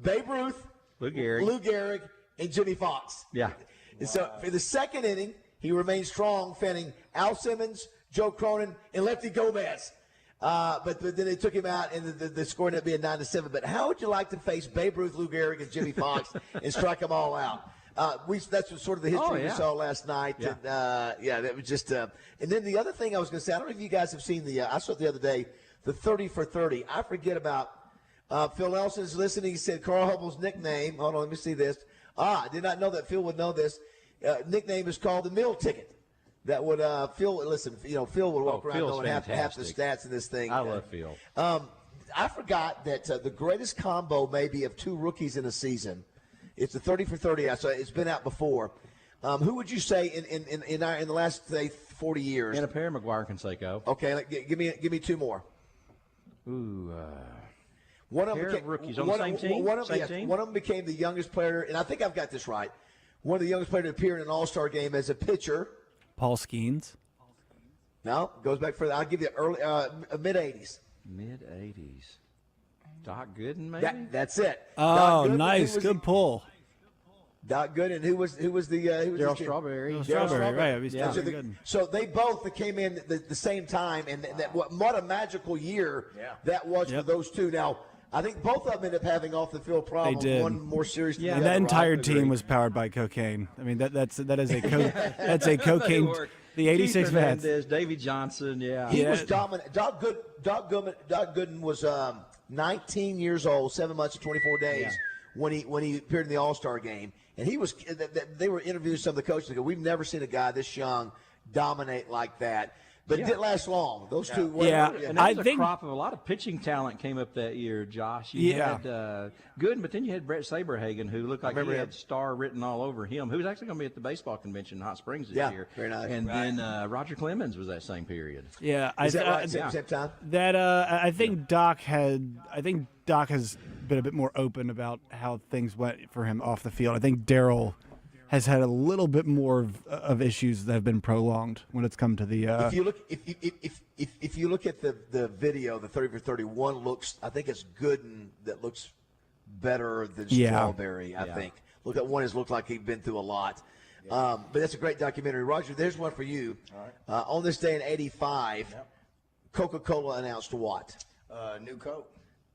Babe Ruth, Lou Gehrig, and Jimmy Fox. Yeah. And so for the second inning, he remained strong, fanning Al Simmons, Joe Cronin, and Lefty Gomez. But then they took him out, and the score ended up being 9-7. But how would you like to face Babe Ruth, Lou Gehrig, and Jimmy Fox and strike them all out? That's sort of the history we saw last night. Yeah. And, that was just. And then the other thing I was going to say, I don't know if you guys have seen I saw it the other day, the 30 for 30. I forget about Phil Nelson's listening. He said Carl Hubbell's nickname. Hold on, let me see this. I did not know that Phil would know this. Nickname is called the meal ticket. That would Phil. Listen, Phil would walk around knowing half the stats in this thing. I love Phil. I forgot that the greatest combo maybe of 2 rookies in a season. It's the 30 for 30. So it's been out before. Who would you say in the last, say, 40 years? And a pair of McGuire Canseco. Okay, give me 2 more. Ooh. One of pair them of rookies on the same team? One of them became the youngest player, and I think I've got this right. One of the youngest players to appear in an All-Star game as a pitcher. Paul Skeens. No, goes back further. I'll give you early mid-'80s. Mid-'80s. Doc Gooden, maybe? That's it. Oh, nice. Good pull. Doc Gooden, who was the Darryl Strawberry. Right. Yeah. So they both came in the same time, and what a magical year that was for those two. Now, I think both of them ended up having off the field problems. They did. One more serious than the And other. that entire right? team was powered by cocaine. I mean, that is a cocaine. The 86 Keith Vets. Hernandez, Davey Johnson, He was dominant. Doc Gooden was 19 years old, 7 months and 24 days when he appeared in the All-Star game. And he was. They were interviewing some of the coaches. They go, "We've never seen a guy this young dominate like that." But it didn't last long. Those two. And there was a crop of a lot of pitching talent came up that year, Josh. You had Gooden, but then you had Brett Saberhagen, who looked like he had star written all over him, who's actually going to be at the baseball convention in Hot Springs this year. Very nice. And then Roger Clemens was that same period. Is that right? Same time? That I think Doc has been a bit more open about how things went for him off the field. I think Darryl has had a little bit more of issues that have been prolonged when it's come to the. If you look at the video, the 30 for 31 looks. I think it's Gooden that looks better than Strawberry. I think. Look at one has looked like he'd been through a lot. But that's a great documentary. Roger, there's one for you. All right. On this day in '85, Coca-Cola announced what? New Coke.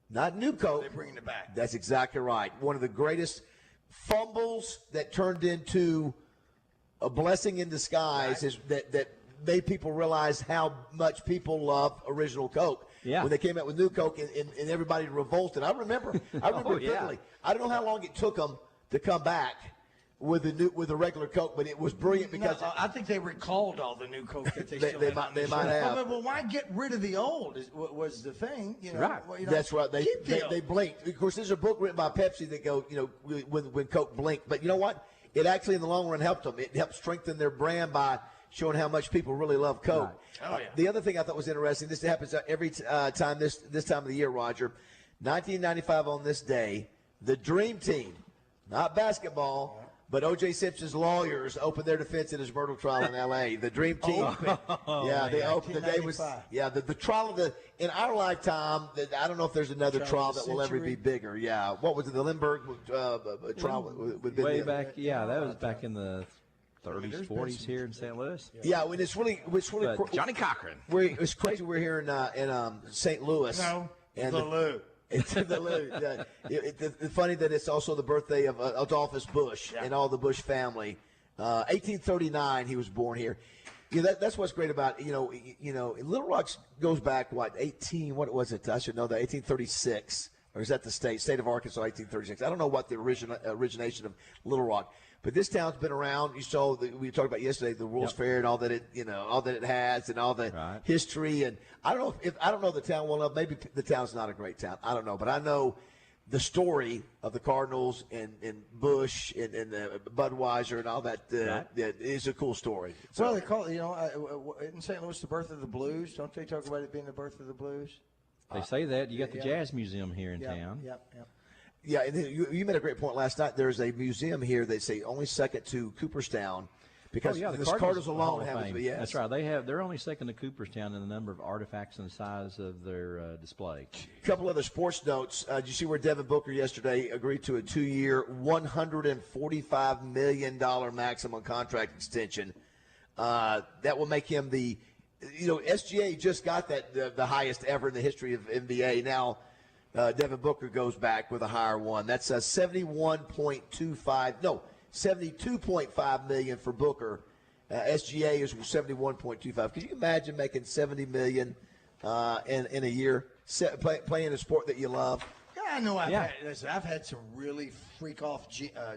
Not New Coke. They're bringing it back. That's exactly right. One of the greatest fumbles that turned into a blessing in disguise is that made people realize how much people love original Coke. Yeah. When they came out with New Coke and everybody revolted. I remember vividly. I don't know how long it took them to come back with the regular Coke, but it was brilliant because I think they recalled all the new Coke that they still had. They might have. Well, why get rid of the old? Was the thing, Right. Well, that's right. They blinked. Of course, there's a book written by Pepsi that go, when Coke blinked. But you know what? It actually, in the long run, helped them. It helped strengthen their brand by showing how much people really love Coke. Right. Oh, yeah. The other thing I thought was interesting. This happens every time this time of the year, Roger. 1995 on this day, the Dream Team, not basketball. But O.J. Simpson's lawyers opened their defense in his murder trial in L.A. The Dream Team. They opened. The day was. The trial of in our lifetime. I don't know if there's another trial that will ever be bigger. Yeah. What was it? The Lindbergh trial way back. Yeah, that was back in the 30s, 40s here in St. Louis. Yeah, when it's really Johnny Cochran. It's crazy. We're here in St. Louis. No, and the Lou. It's funny that it's also the birthday of Adolphus Bush and all the Bush family. 1839, he was born here. That's what's great about Little Rock goes back what was it? I should know that 1836, or is that the state of Arkansas 1836? I don't know what the origination of Little Rock. But this town's been around. You saw we talked about yesterday the World's Fair and all that it has and all the history. And I don't know the town well enough. Maybe the town's not a great town. I don't know, but I know the story of the Cardinals and Bush and Budweiser and all that. Is a cool story. So, well, they call it. In St. Louis, the birth of the blues. Don't they talk about it being the birth of the blues? They say that. You got the Jazz Museum here in town. Yep. Yeah, and you made a great point last night. There's a museum here. They say only second to Cooperstown, because the Cardinals alone have. Yes, that's right. They're only second to Cooperstown in the number of artifacts and the size of their display. A couple other sports notes. Did you see where Devin Booker yesterday agreed to a 2-year, $145 million maximum contract extension? That will make him the. SGA just got that the highest ever in the history of NBA. Now. Devin Booker goes back with a higher one. That's a $72.5 million for Booker. SGA is $71.25. Could you imagine making $70 million in a year playing a sport that you love? Yeah, I know. I've had some really freak off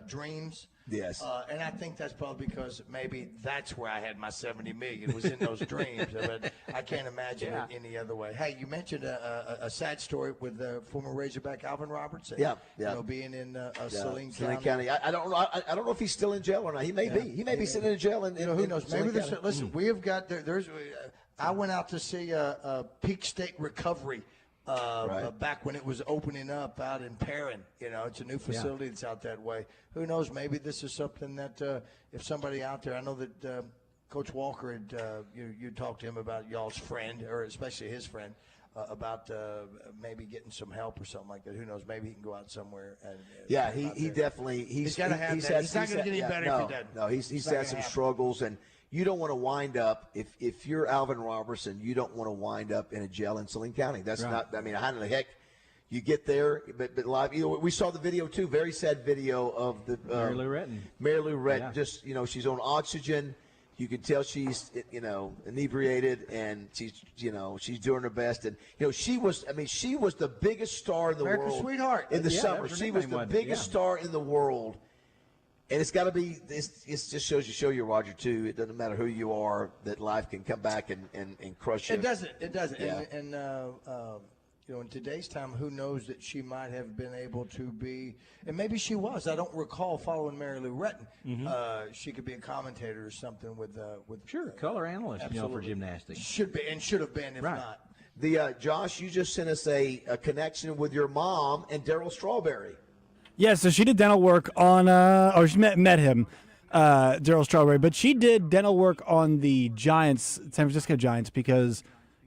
dreams. Yes. And I think that's probably because maybe that's where I had my $70 million was in those dreams. But I can't imagine it any other way. Hey, you mentioned a sad story with former Razorback Alvin Roberts. Being in Saline County. I don't know if he's still in jail or not. He may be. He may be sitting in jail. Who knows? Maybe listen, we have got there's. I went out to see Peak State Recovery. Back when it was opening up out in Perrin. It's a new facility that's out that way. Who knows? Maybe this is something that if somebody out there, I know that Coach Walker had you talked to him about y'all's friend, or especially his friend. about maybe getting some help or something like that. Who knows? Maybe he can go out somewhere. Yeah, he definitely he's got to have that. He's not going to get any better if he doesn't. No, he's had some struggles, and you don't want to wind up if you're Alvin Robertson, you don't want to wind up in a jail in Saline County. That's not. I mean, how the heck you get there? But live, we saw the video too. Very sad video of the Mary Lou Retton. Mary Lou Retton, just she's on oxygen. You can tell she's, inebriated, and she's doing her best. And she was the biggest star in the America's world, sweetheart in the summer. She was the biggest star in the world, and it's got to be. It just show you, Roger, too. It doesn't matter who you are, that life can come back and crush you. It doesn't. It doesn't. Yeah. And in today's time, who knows that she might have been able to be, and maybe she was. I don't recall following Mary Lou Retton. Mm-hmm. She could be a commentator or something with color analyst, for gymnastics. Should be and should have been if not. The Josh, you just sent us a connection with your mom and Darryl Strawberry. Yeah, so she did dental work on, or she met him, Darryl Strawberry, but she did dental work on the Giants, San Francisco Giants, because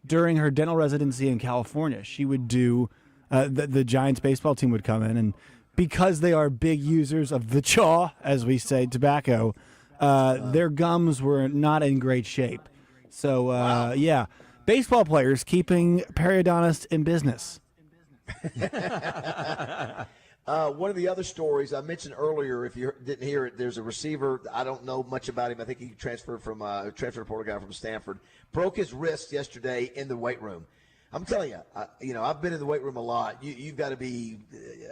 during her dental residency in California, she would do, the Giants baseball team would come in, and because they are big users of the chaw, as we say, tobacco, their gums were not in great shape. So, yeah, baseball players keeping periodontists in business. One of the other stories I mentioned earlier, if you didn't hear it, there's a receiver. I don't know much about him. I think he transferred reporter guy from Stanford. Broke his wrist yesterday in the weight room. I'm telling you, I've been in the weight room a lot. You've got to be,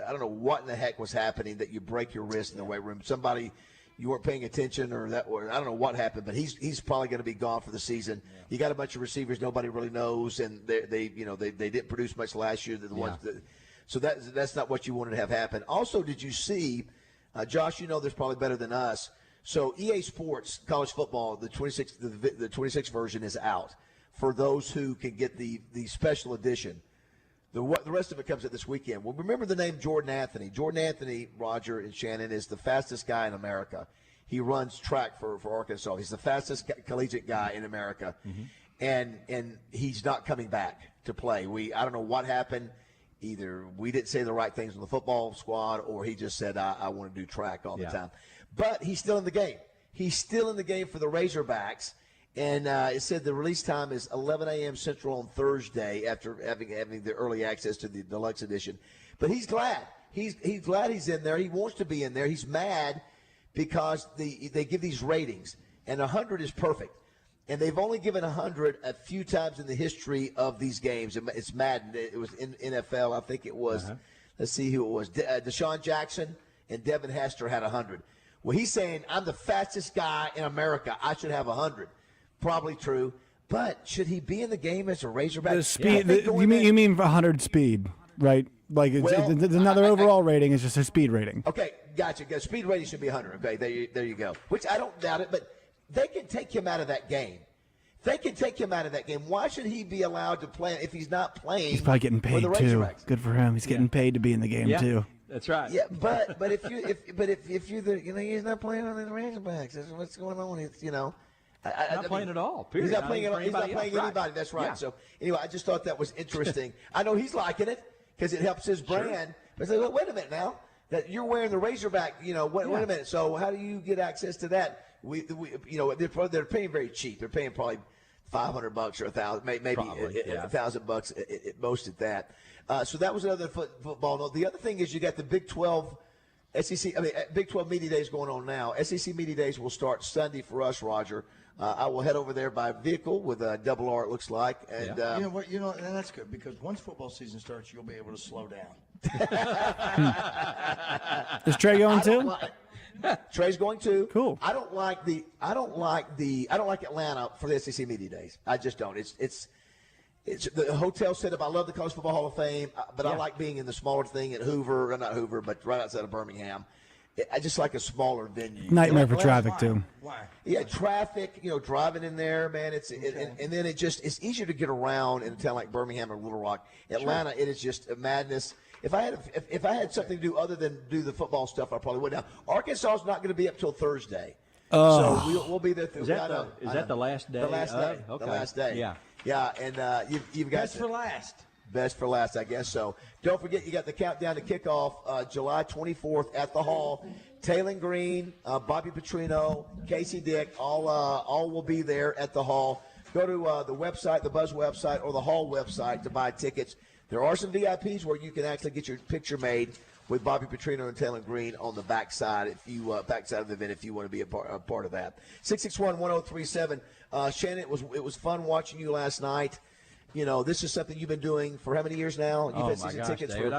I don't know what in the heck was happening that you break your wrist in the weight room. Somebody, you weren't paying attention, or I don't know what happened, but he's probably going to be gone for the season. Yeah. You got a bunch of receivers nobody really knows, and they didn't produce much last year. So that's not what you wanted to have happen. Also, did you see, Josh? This probably better than us. So EA Sports college football, the 26 version is out for those who can get the special edition. The rest of it comes out this weekend. Well, remember the name Jordan Anthony. Jordan Anthony, Roger and Shannon, is the fastest guy in America. He runs track for Arkansas. He's the fastest collegiate guy in America, and he's not coming back to play. I don't know what happened. Either we didn't say the right things on the football squad, or he just said, I want to do track all the time. But he's still in the game. He's still in the game for the Razorbacks. And it said the release time is 11 a.m. Central on Thursday after having the early access to the deluxe edition. But he's glad. He's glad he's in there. He wants to be in there. He's mad because they give these ratings. And 100 is perfect. And they've only given 100 a few times in the history of these games. It's Madden. It was in NFL. I think it was, let's see who it was. Deshaun Jackson and Devin Hester had 100. Well, he's saying, I'm the fastest guy in America. I should have 100. Probably true. But should he be in the game as a Razorback? The speed. You mean 100 speed, right? Like it's another overall rating is just a speed rating. Okay, gotcha. Speed rating should be 100. Okay, there you go. Which I don't doubt it, but they can take him out of that game. Why should he be allowed to play if he's not playing? He's probably getting paid too. Good for him. He's getting paid to be in the game too. That's right. Yeah, but if you're the he's not playing on the Razorbacks. That's what's going on. It's not playing at all. Period. He's not playing anybody. That's right. So anyway, I just thought that was interesting. I know he's liking it because it helps his brand. But it's like, wait a minute now, that you're wearing the Razorback. Wait a minute. So how do you get access to that? They're paying very cheap. They're paying probably $500 or $1,000, maybe $1,000 at most at that. So that was another football note. The other thing is you got the Big 12 Big 12 Media Days going on now. SEC Media Days will start Sunday for us, Roger. I will head over there by vehicle with a double R, it looks like. And and that's good because once football season starts, you'll be able to slow down. Is Trey going too? Trey's going too. Cool. I don't like Atlanta for the SEC Media Days. I just don't. It's the hotel setup. I love the College Football Hall of Fame, but I like being in the smaller thing at Hoover. Not Hoover, but right outside of Birmingham. I just like a smaller venue. Nightmare for traffic too. Why? Yeah, traffic. Driving in there, man. And then it's easier to get around in a town like Birmingham or Little Rock. Atlanta, it is just a madness. If I had something to do other than do the football stuff, I probably would. Now, Arkansas is not going to be up till Thursday. So we'll be there. Is that the last day? The last day. Okay. The last day. Yeah. Yeah, and you've got Best for last. Best for last, I guess so. Don't forget, you got the countdown to kickoff July 24th at the Hall. Taylor Green, Bobby Petrino, Casey Dick, all will be there at the Hall. Go to the website, the Buzz website, or the Hall website to buy tickets. There are some VIPs where you can actually get your picture made with Bobby Petrino and Taylor Green on the backside backside of the event if you want to be a part of that. 661-1037. Shannon, it was fun watching you last night. You know, this is something you've been doing for how many years now? You've had season tickets David.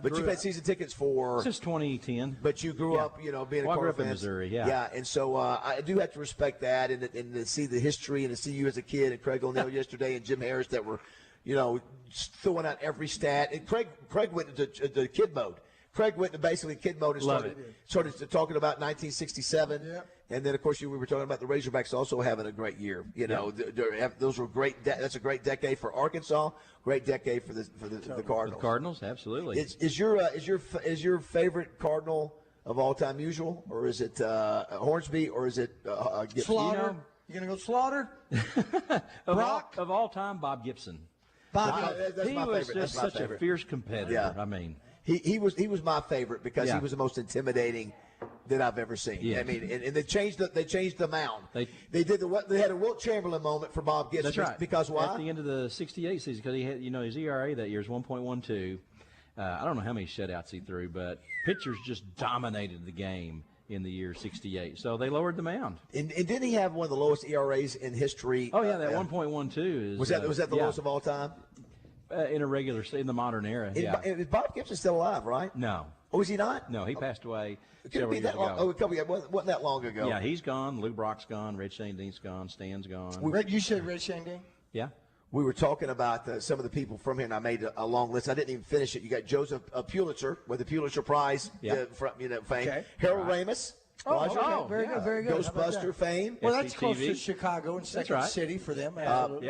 but you've had season tickets for since 2010. But you grew up, being a Cardinal fan. In Missouri, yeah. Yeah, and so I do have to respect that and to see the history and to see you as a kid and Craig O'Neill yesterday and Jim Harris that were, throwing out every stat. And Craig went into the kid mode. Craig went to basically kid mode and started talking about 1967. Yeah. And then, of course, we were talking about the Razorbacks also having a great year. Those were great. That's a great decade for Arkansas. Great decade for the Cardinals. The Cardinals, absolutely. Is your favorite Cardinal of all time Usual, or is it Hornsby, or is it Gibson? Slaughter? You gonna go Slaughter? Brock of all time, Bob Gibson. That's he my was favorite. just That's my such favorite. a fierce competitor. Yeah. I mean, he was my favorite because he was the most intimidating that I've ever seen. Yeah. I mean, and they changed the mound. They had a Wilt Chamberlain moment for Bob Gibson. That's right. Because why? At the end of the '68 season, because he had, his ERA that year is 1.12. I don't know how many shutouts he threw, but pitchers just dominated the game in the year '68. So they lowered the mound. And didn't he have one of the lowest ERAs in history? Oh yeah, that 1.12 is. Was that the lowest of all time? In the modern era. Is Bob Gibson still alive? Right? No. Oh, is he not? No, he passed away. Could it be that long? Oh, wasn't that long ago? Yeah, he's gone. Lou Brock's gone. Red Shane Dean's gone. Stan's gone. You said Red Shane Dean? Yeah. We were talking about some of the people from here, and I made a long list. I didn't even finish it. You got Joseph Pulitzer with the Pulitzer Prize from fame. Okay. Harold Ramis. Roger. Very good, very good. Ghostbuster fame. Well, that's close to Chicago and Second City for them.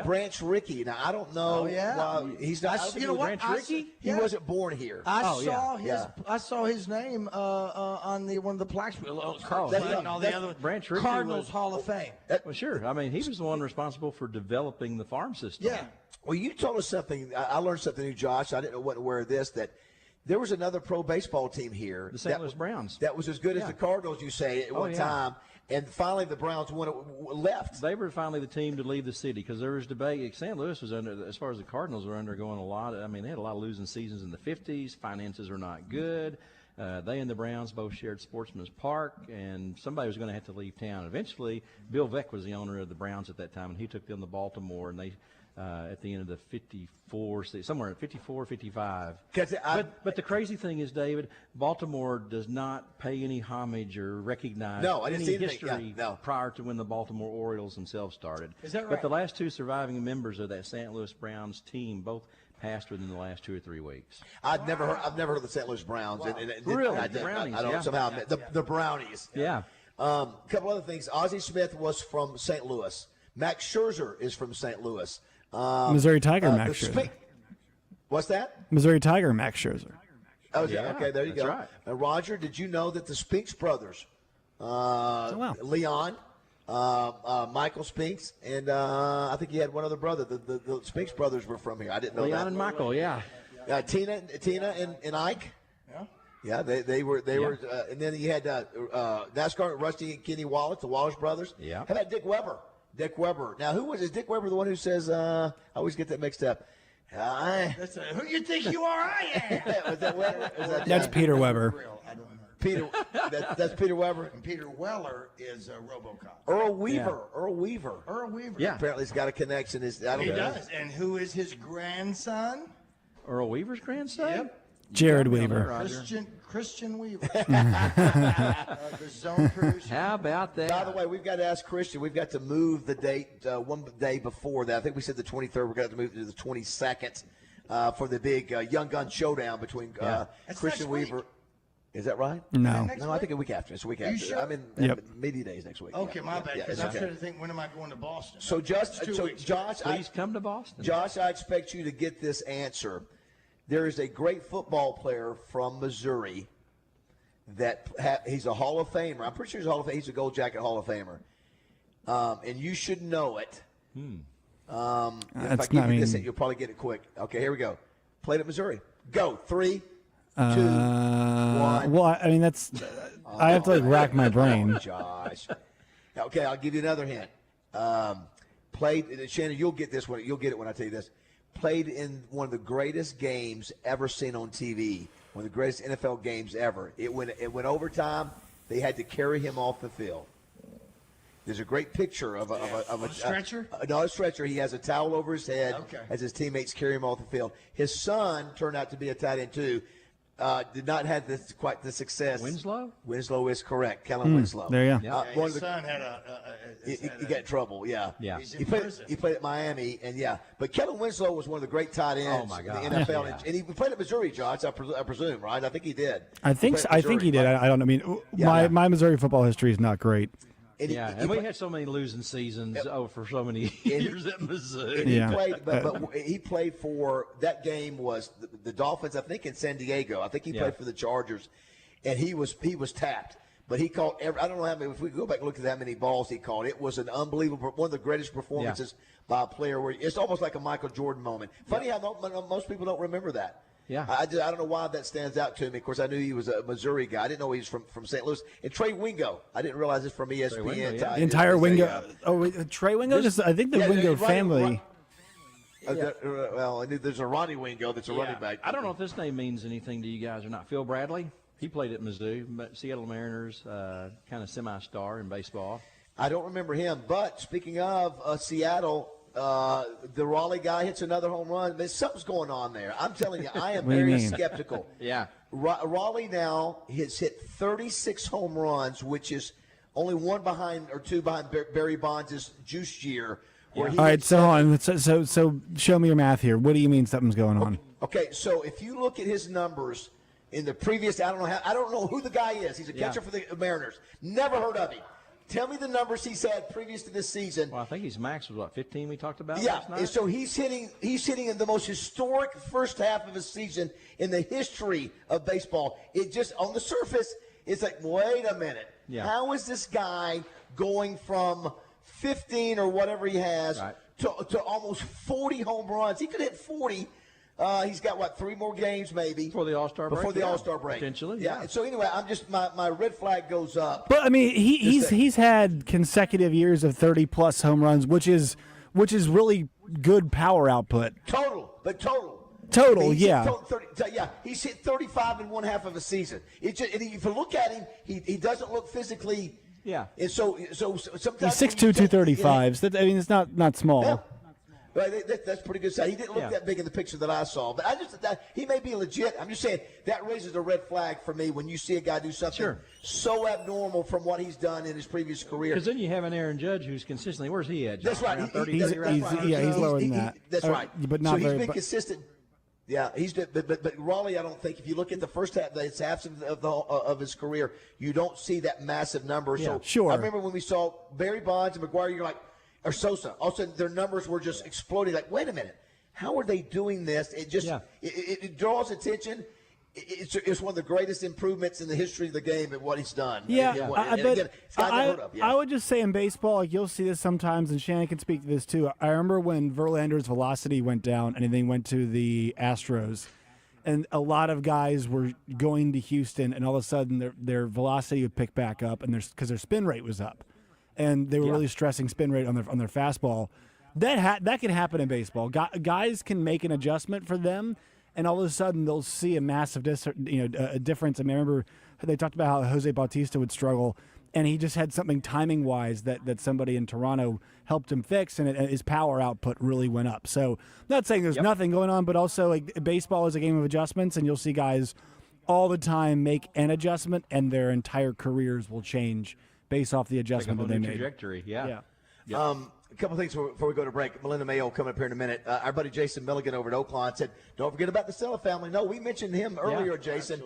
Branch Rickey. Now, I don't know why he's not. You know what? Branch Rickey? He wasn't born here. I saw his name on one of the plaques. And all the other Branch Rickey Cardinals Hall of Fame. Well, sure. I mean, he was the one responsible for developing the farm system. Yeah. Well, you told us something. I learned something new, Josh. I didn't know what to wear this. That there was another pro baseball team here. The St. Louis Browns. That was as good as the Cardinals, you say, at one time. And finally the Browns left. They were finally the team to leave the city because there was debate. St. Louis was as far as the Cardinals were undergoing a lot. They had a lot of losing seasons in the 50s. Finances were not good. They and the Browns both shared Sportsman's Park, and somebody was going to have to leave town. Eventually, Bill Veeck was the owner of the Browns at that time, and he took them to Baltimore, and they at the end of the 54, somewhere at 54, 55. But the crazy thing is, David, Baltimore does not pay any homage or recognize any history prior to when the Baltimore Orioles themselves started. Is that right? But the last two surviving members of that St. Louis Browns team both passed within the last 2 or 3 weeks. I've never heard of the St. Louis Browns. Wow. Really? The Brownies. I don't somehow the Brownies. Yeah. A couple other things. Ozzie Smith was from St. Louis. Max Scherzer is from St. Louis. Missouri Tiger Max Scherzer. What's that? Missouri Tiger Max Scherzer. Oh, okay. There you go. Right. Roger, did you know that the Spinks brothers, Leon, Michael Spinks, and I think he had one other brother. The Spinks brothers were from here. I didn't know Leon that. and Michael, yeah. Tina and Ike. Yeah, they were, and then you had NASCAR, Rusty and Kenny Wallace, the Wallace brothers. Yeah. How about Dick Weber? Now, is Dick Weber the one who says, I always get that mixed up. Who you think you are? I am. Was that Weber? That's Peter Weber. I don't know. Peter, that's Peter Weber. And Peter Weller is RoboCop. Earl Weaver. Yeah. Earl Weaver. Yeah. Apparently he's got a connection. He does. And who is his grandson? Earl Weaver's grandson? Yep. Jared Weaver. Christian Weaver. The zone producer. How about that? By the way, we've got to ask Christian. We've got to move the date one day before that. I think we said the 23rd. We're going to move to the 22nd for the big Young Gun showdown between Christian Weaver. Is that right? No. No, I think a week after. It's a week after. Sure? I'm in media days next week. Okay, my bad. Because I'm trying to think, when am I going to Boston? So, Josh, please come to Boston. Josh, I expect you to get this answer. There is a great football player from Missouri that he's a Hall of Famer. I'm pretty sure he's a Hall of Famer. He's a Gold Jacket Hall of Famer. And you should know it. If I give you this, you'll probably get it quick. Okay, here we go. Played at Missouri. Go. 3, 2, 1. Well, I mean, that's. I have to rack my brain. Josh. Okay, I'll give you another hint. Played, Shannon, you'll get this one. You'll get it when I tell you this. Played in one of the greatest games ever seen on TV. One of the greatest NFL games ever. It went overtime. They had to carry him off the field. There's a great picture of a stretcher? Not a stretcher. He has a towel over his head as his teammates carry him off the field. His son turned out to be a tight end too. Did not have quite the success. Winslow? Winslow is correct. Kellen Winslow. There you go. His son had he got in trouble. Yeah. He played at Miami, and but Kellen Winslow was one of the great tight ends in the NFL, and he played at Missouri, Josh. I presume, right? I think he did. I think he did. I don't know. I mean, my Missouri football history is not great. And we had so many losing seasons for so many years at Missouri. And he played, but he played for that game was the Dolphins, I think, in San Diego. I think he played for the Chargers, and he was tapped. But he caught I don't know how many. If we go back and look at how many balls he caught, it was an unbelievable, one of the greatest performances by a player. Where it's almost like a Michael Jordan moment. Funny how most people don't remember that. Yeah, I don't know why that stands out to me. Of course, I knew he was a Missouri guy. I didn't know he was from St. Louis. And Trey Wingo, I didn't realize this from ESPN. Wingo, the entire Wingo. Trey Wingo. I think the Wingo family. Well, I knew there's a Ronnie Wingo that's a running back. I don't know if this name means anything to you guys or not. Phil Bradley. He played at Mizzou, Seattle Mariners, kind of semi-star in baseball. I don't remember him. But speaking of Seattle. The Raleigh guy hits another home run. Something's going on there. I'm telling you, I am very skeptical. Raleigh now has hit 36 home runs, which is only one behind or two behind Barry Bonds' juice year. All right, so on. So show me your math here. What do you mean something's going on? Okay, so if you look at his numbers in the previous, I don't know who the guy is. He's a catcher for the Mariners. Never heard of him. Tell me the numbers he's had previous to this season. Well, I think his max was 15 we talked about last night? And so he's hitting in the most historic first half of his season in the history of baseball. It just, on the surface, it's like, wait a minute. How is this guy going from 15 or whatever he has to almost 40 home runs? He could hit 40. He's got, 3 more games maybe? Before the All-Star break? Before the All-Star break. Potentially, yeah. So anyway, I'm just, my red flag goes up. But, I mean, he's had consecutive years of 30-plus home runs, which is really good power output. Total. Yeah. He's hit 35 in one half of a season. If you look at him, he doesn't look physically. Yeah. And so sometimes he's 6'2", 235. So, I mean, it's not small. Yeah. Right, that's pretty good size. He didn't look that big in the picture that I saw, but he may be legit. I'm just saying that raises a red flag for me when you see a guy do something so abnormal from what he's done in his previous career. Because then you have an Aaron Judge who's consistently. Where's he at? John? That's right. He's lower than that. That's right. But not so he's been consistent. Yeah, but Raleigh, I don't think if you look at the first half, it's half of his career, you don't see that massive number. Yeah, so sure. I remember when we saw Barry Bonds and McGuire, you're like. Or Sosa. All of a sudden, their numbers were just exploding. Like, wait a minute, how are they doing this? It just it draws attention. It's one of the greatest improvements in the history of the game at what he's done. Yeah, I would just say in baseball, like you'll see this sometimes, and Shannon can speak to this too. I remember when Verlander's velocity went down, and then went to the Astros, and a lot of guys were going to Houston, and all of a sudden their velocity would pick back up, and because their spin rate was up. And they were really stressing spin rate on their fastball. That can happen in baseball. Guys can make an adjustment for them, and all of a sudden they'll see a massive difference. I mean, I remember they talked about how Jose Bautista would struggle, and he just had something timing wise that somebody in Toronto helped him fix, and his power output really went up. So, I'm not saying there's nothing going on, but also like baseball is a game of adjustments, and you'll see guys all the time make an adjustment, and their entire careers will change based off the adjustment that they made. Trajectory, A couple things before we go to break. Melinda Mayo coming up here in a minute. Our buddy Jason Milligan over at Oakland said, don't forget about the Sella family. No, we mentioned him earlier, Jason.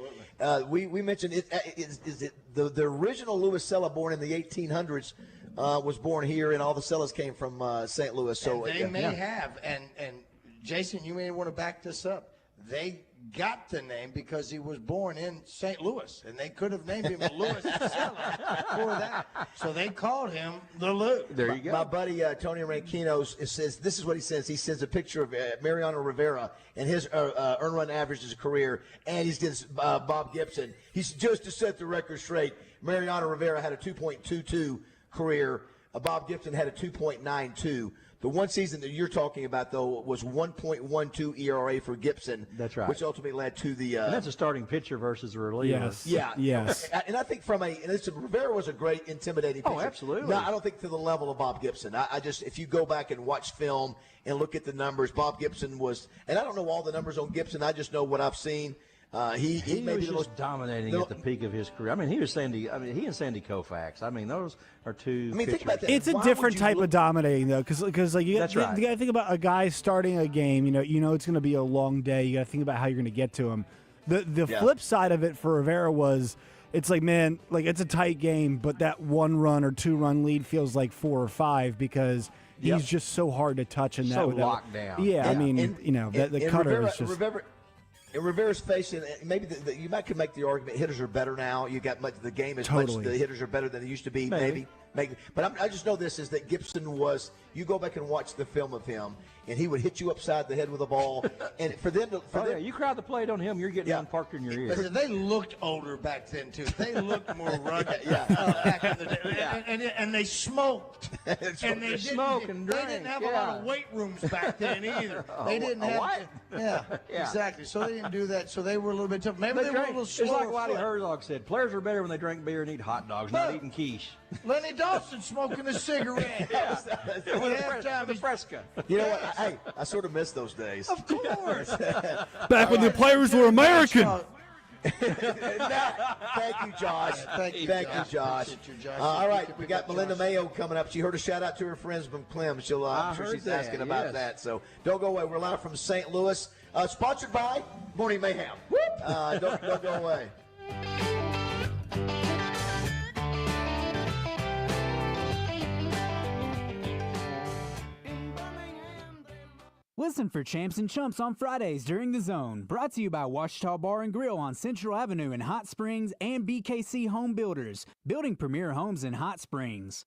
We mentioned it. Is it the original Louis Sella, born in the 1800s, was born here, and all the Sellas came from St. Louis. So and they may have, and Jason, you may want to back this up. They got the name because he was born in St. Louis, and they could have named him Louis before that. So they called him the Lou. There you go. My buddy Tony Ranchino says, this is what he says. He sends a picture of Mariano Rivera and his earned run average as a career, and he's against Bob Gibson. He's just to set the record straight. Mariano Rivera had a 2.22 career. Bob Gibson had a 2.92. The one season that you're talking about, though, was 1.12 ERA for Gibson. That's right. Which ultimately led to the. And that's a starting pitcher versus a reliever. Yes. Yeah. Yes. And I think Rivera was a great, intimidating pitcher. Oh, absolutely. No, I don't think to the level of Bob Gibson. I just, if you go back and watch film and look at the numbers, Bob Gibson was, and I don't know all the numbers on Gibson. I just know what I've seen. He may was be the just most dominating at the peak of his career. I mean, he and Sandy Koufax. I mean, those are two. Think about that. It's a different type of dominating, though, because like you got to think about a guy starting a game. You know it's going to be a long day. You got to think about how you're going to get to him. The flip side of it for Rivera was, it's like, man, like it's a tight game, but that 1 run or 2 run lead feels like 4 or 5 because he's just so hard to touch in that. So locked down. Yeah, I mean, the cutter Rivera, is just. In Rivera's facing, maybe you could make the argument hitters are better now. You got the game is much. The hitters are better than they used to be. Maybe. But I just know this is that Gibson was. You go back and watch the film of him, and he would hit you upside the head with a ball. And for them to, you crowd the plate on him, you're getting unparked in your ears. But they looked older back then too. They looked more rugged. Back in the day, and they smoked. And they smoke and drink. They didn't have a lot of weight rooms back then either. They didn't have. What? Yeah, exactly. So they didn't do that. So they were a little bit tough. Maybe they were a little slower. It's like Whitey Herzog said: players are better when they drink beer and eat hot dogs, not eating quiche. Lenny Dawson smoking a cigarette. With a Fresca. You know what? Hey, I sort of miss those days. Of course. Back when the players were American. Thank you, Josh. Thank you, Josh. All right, we got Melinda Mayo coming up. She heard a shout out to her friends from Clem. I'm sure she's asking about that. So don't go away. We're live from St. Louis, sponsored by Morning Mayhem. Don't go away. Listen for Champs and Chumps on Fridays during The Zone. Brought to you by Ouachita Bar and Grill on Central Avenue in Hot Springs and BKC Home Builders, building premier homes in Hot Springs.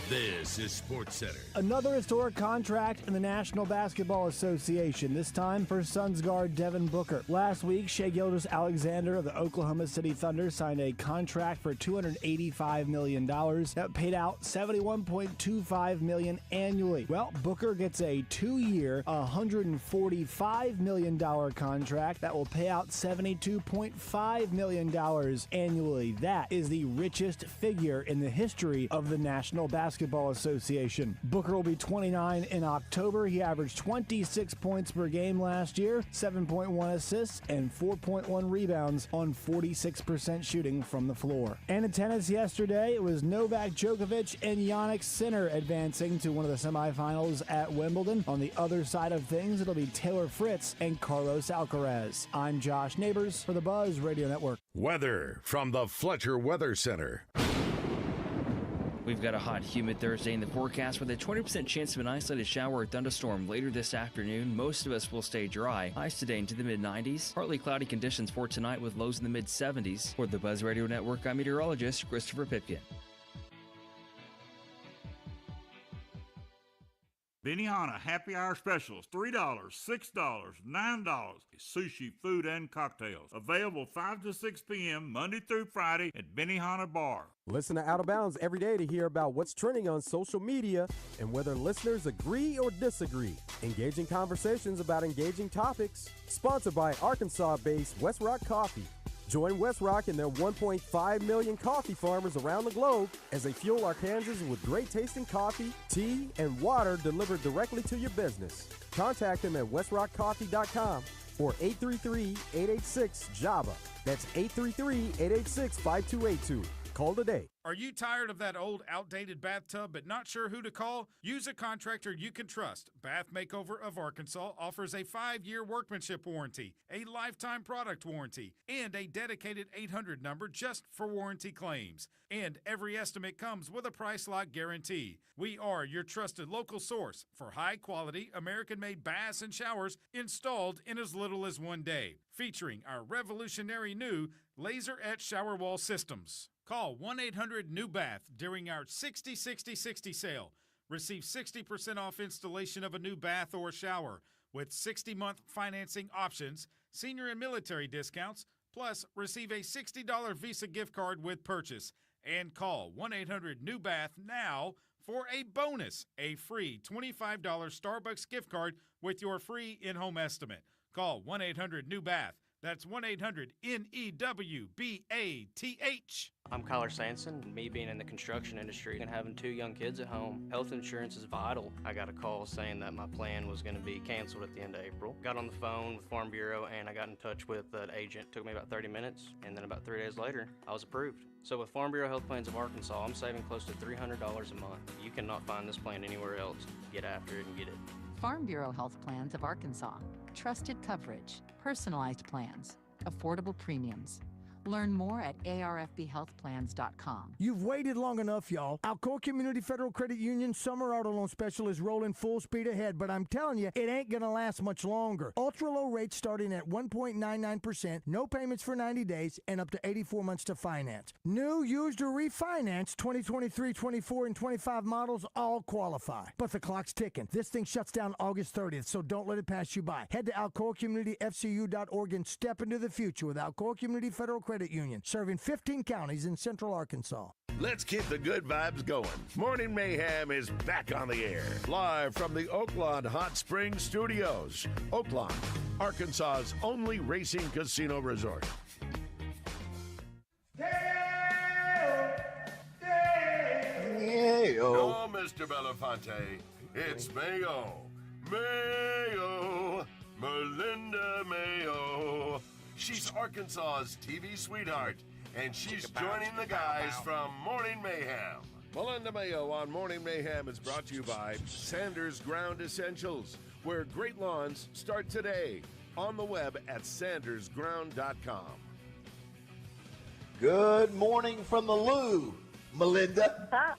This is Sports Center. Another historic contract in the National Basketball Association, this time for Suns guard Devin Booker. Last week, Shai Gilgeous-Alexander of the Oklahoma City Thunder signed a contract for $285 million that paid out $71.25 million annually. Well, Booker gets a 2-year, $145 million contract that will pay out $72.5 million annually. That is the richest figure in the history of the National Basketball Association. Booker will be 29 in October. He averaged 26 points per game last year, 7.1 assists, and 4.1 rebounds on 46% shooting from the floor. And in tennis yesterday, it was Novak Djokovic and Jannik Sinner advancing to one of the semifinals at Wimbledon. On the other side of things, it'll be Taylor Fritz and Carlos Alcaraz. I'm Josh Neighbors for the Buzz Radio Network. Weather from the Fletcher Weather Center. We've got a hot, humid Thursday in the forecast with a 20% chance of an isolated shower or thunderstorm later this afternoon. Most of us will stay dry. Highs today into the mid-90s. Partly cloudy conditions for tonight with lows in the mid-70s. For the Buzz Radio Network, I'm meteorologist Christopher Pipkin. Benihana Happy Hour Specials, $3, $6, $9. Sushi, food, and cocktails. Available 5 to 6 p.m. Monday through Friday at Benihana Bar. Listen to Out of Bounds every day to hear about what's trending on social media and whether listeners agree or disagree. Engaging conversations about engaging topics. Sponsored by Arkansas-based West Rock Coffee. Join West Rock and their 1.5 million coffee farmers around the globe as they fuel Arkansans with great-tasting coffee, tea, and water delivered directly to your business. Contact them at westrockcoffee.com or 833-886-JAVA. That's 833-886-5282. Call today. Are you tired of that old, outdated bathtub but not sure who to call? Use a contractor you can trust. Bath Makeover of Arkansas offers a 5-year workmanship warranty, a lifetime product warranty, and a dedicated 800 number just for warranty claims. And every estimate comes with a price lock guarantee. We are your trusted local source for high-quality, American-made baths and showers installed in as little as 1 day, featuring our revolutionary new laser-etched shower wall systems. Call 1-800-NEW-BATH during our 60-60-60 sale. Receive 60% off installation of a new bath or shower with 60-month financing options, senior and military discounts, plus receive a $60 Visa gift card with purchase. And call 1-800-NEW-BATH now for a bonus, a free $25 Starbucks gift card with your free in-home estimate. Call 1-800-NEW-BATH. That's 1-800-NEWBATH. I'm Kyler Sanson. Me being in the construction industry and having 2 young kids at home, health insurance is vital. I got a call saying that my plan was going to be canceled at the end of April. Got on the phone with Farm Bureau and I got in touch with an agent. Took me about 30 minutes, and then about 3 days later, I was approved. So with Farm Bureau Health Plans of Arkansas, I'm saving close to $300 a month. You cannot find this plan anywhere else. Get after it and get it. Farm Bureau Health Plans of Arkansas. Trusted coverage, personalized plans, affordable premiums. Learn more at arfbhealthplans.com. You've waited long enough, y'all. Alcoa Community Federal Credit Union Summer Auto Loan Special is rolling full speed ahead, but I'm telling you, it ain't going to last much longer. Ultra low rates starting at 1.99%, no payments for 90 days, and up to 84 months to finance. New, used, or refinance 2023, 24, and 25 models all qualify. But the clock's ticking. This thing shuts down August 30th, so don't let it pass you by. Head to alcoacommunityfcu.org and step into the future with Alcoa Community Federal Credit Union, serving 15 counties in central Arkansas. Let's keep the good vibes going. Morning Mayhem is back on the air, live from the Oaklawn Hot Springs Studios. Oaklawn, Arkansas's only racing casino resort. No, Mr. Belafonte, it's Mayo. Mayo, Melinda Mayo. She's Arkansas's TV sweetheart, and she's joining the guys from Morning Mayhem. Melinda Mayo on Morning Mayhem is brought to you by Sanders Ground Essentials, where great lawns start today. On the web at sandersground.com. Good morning from the Lou, Melinda.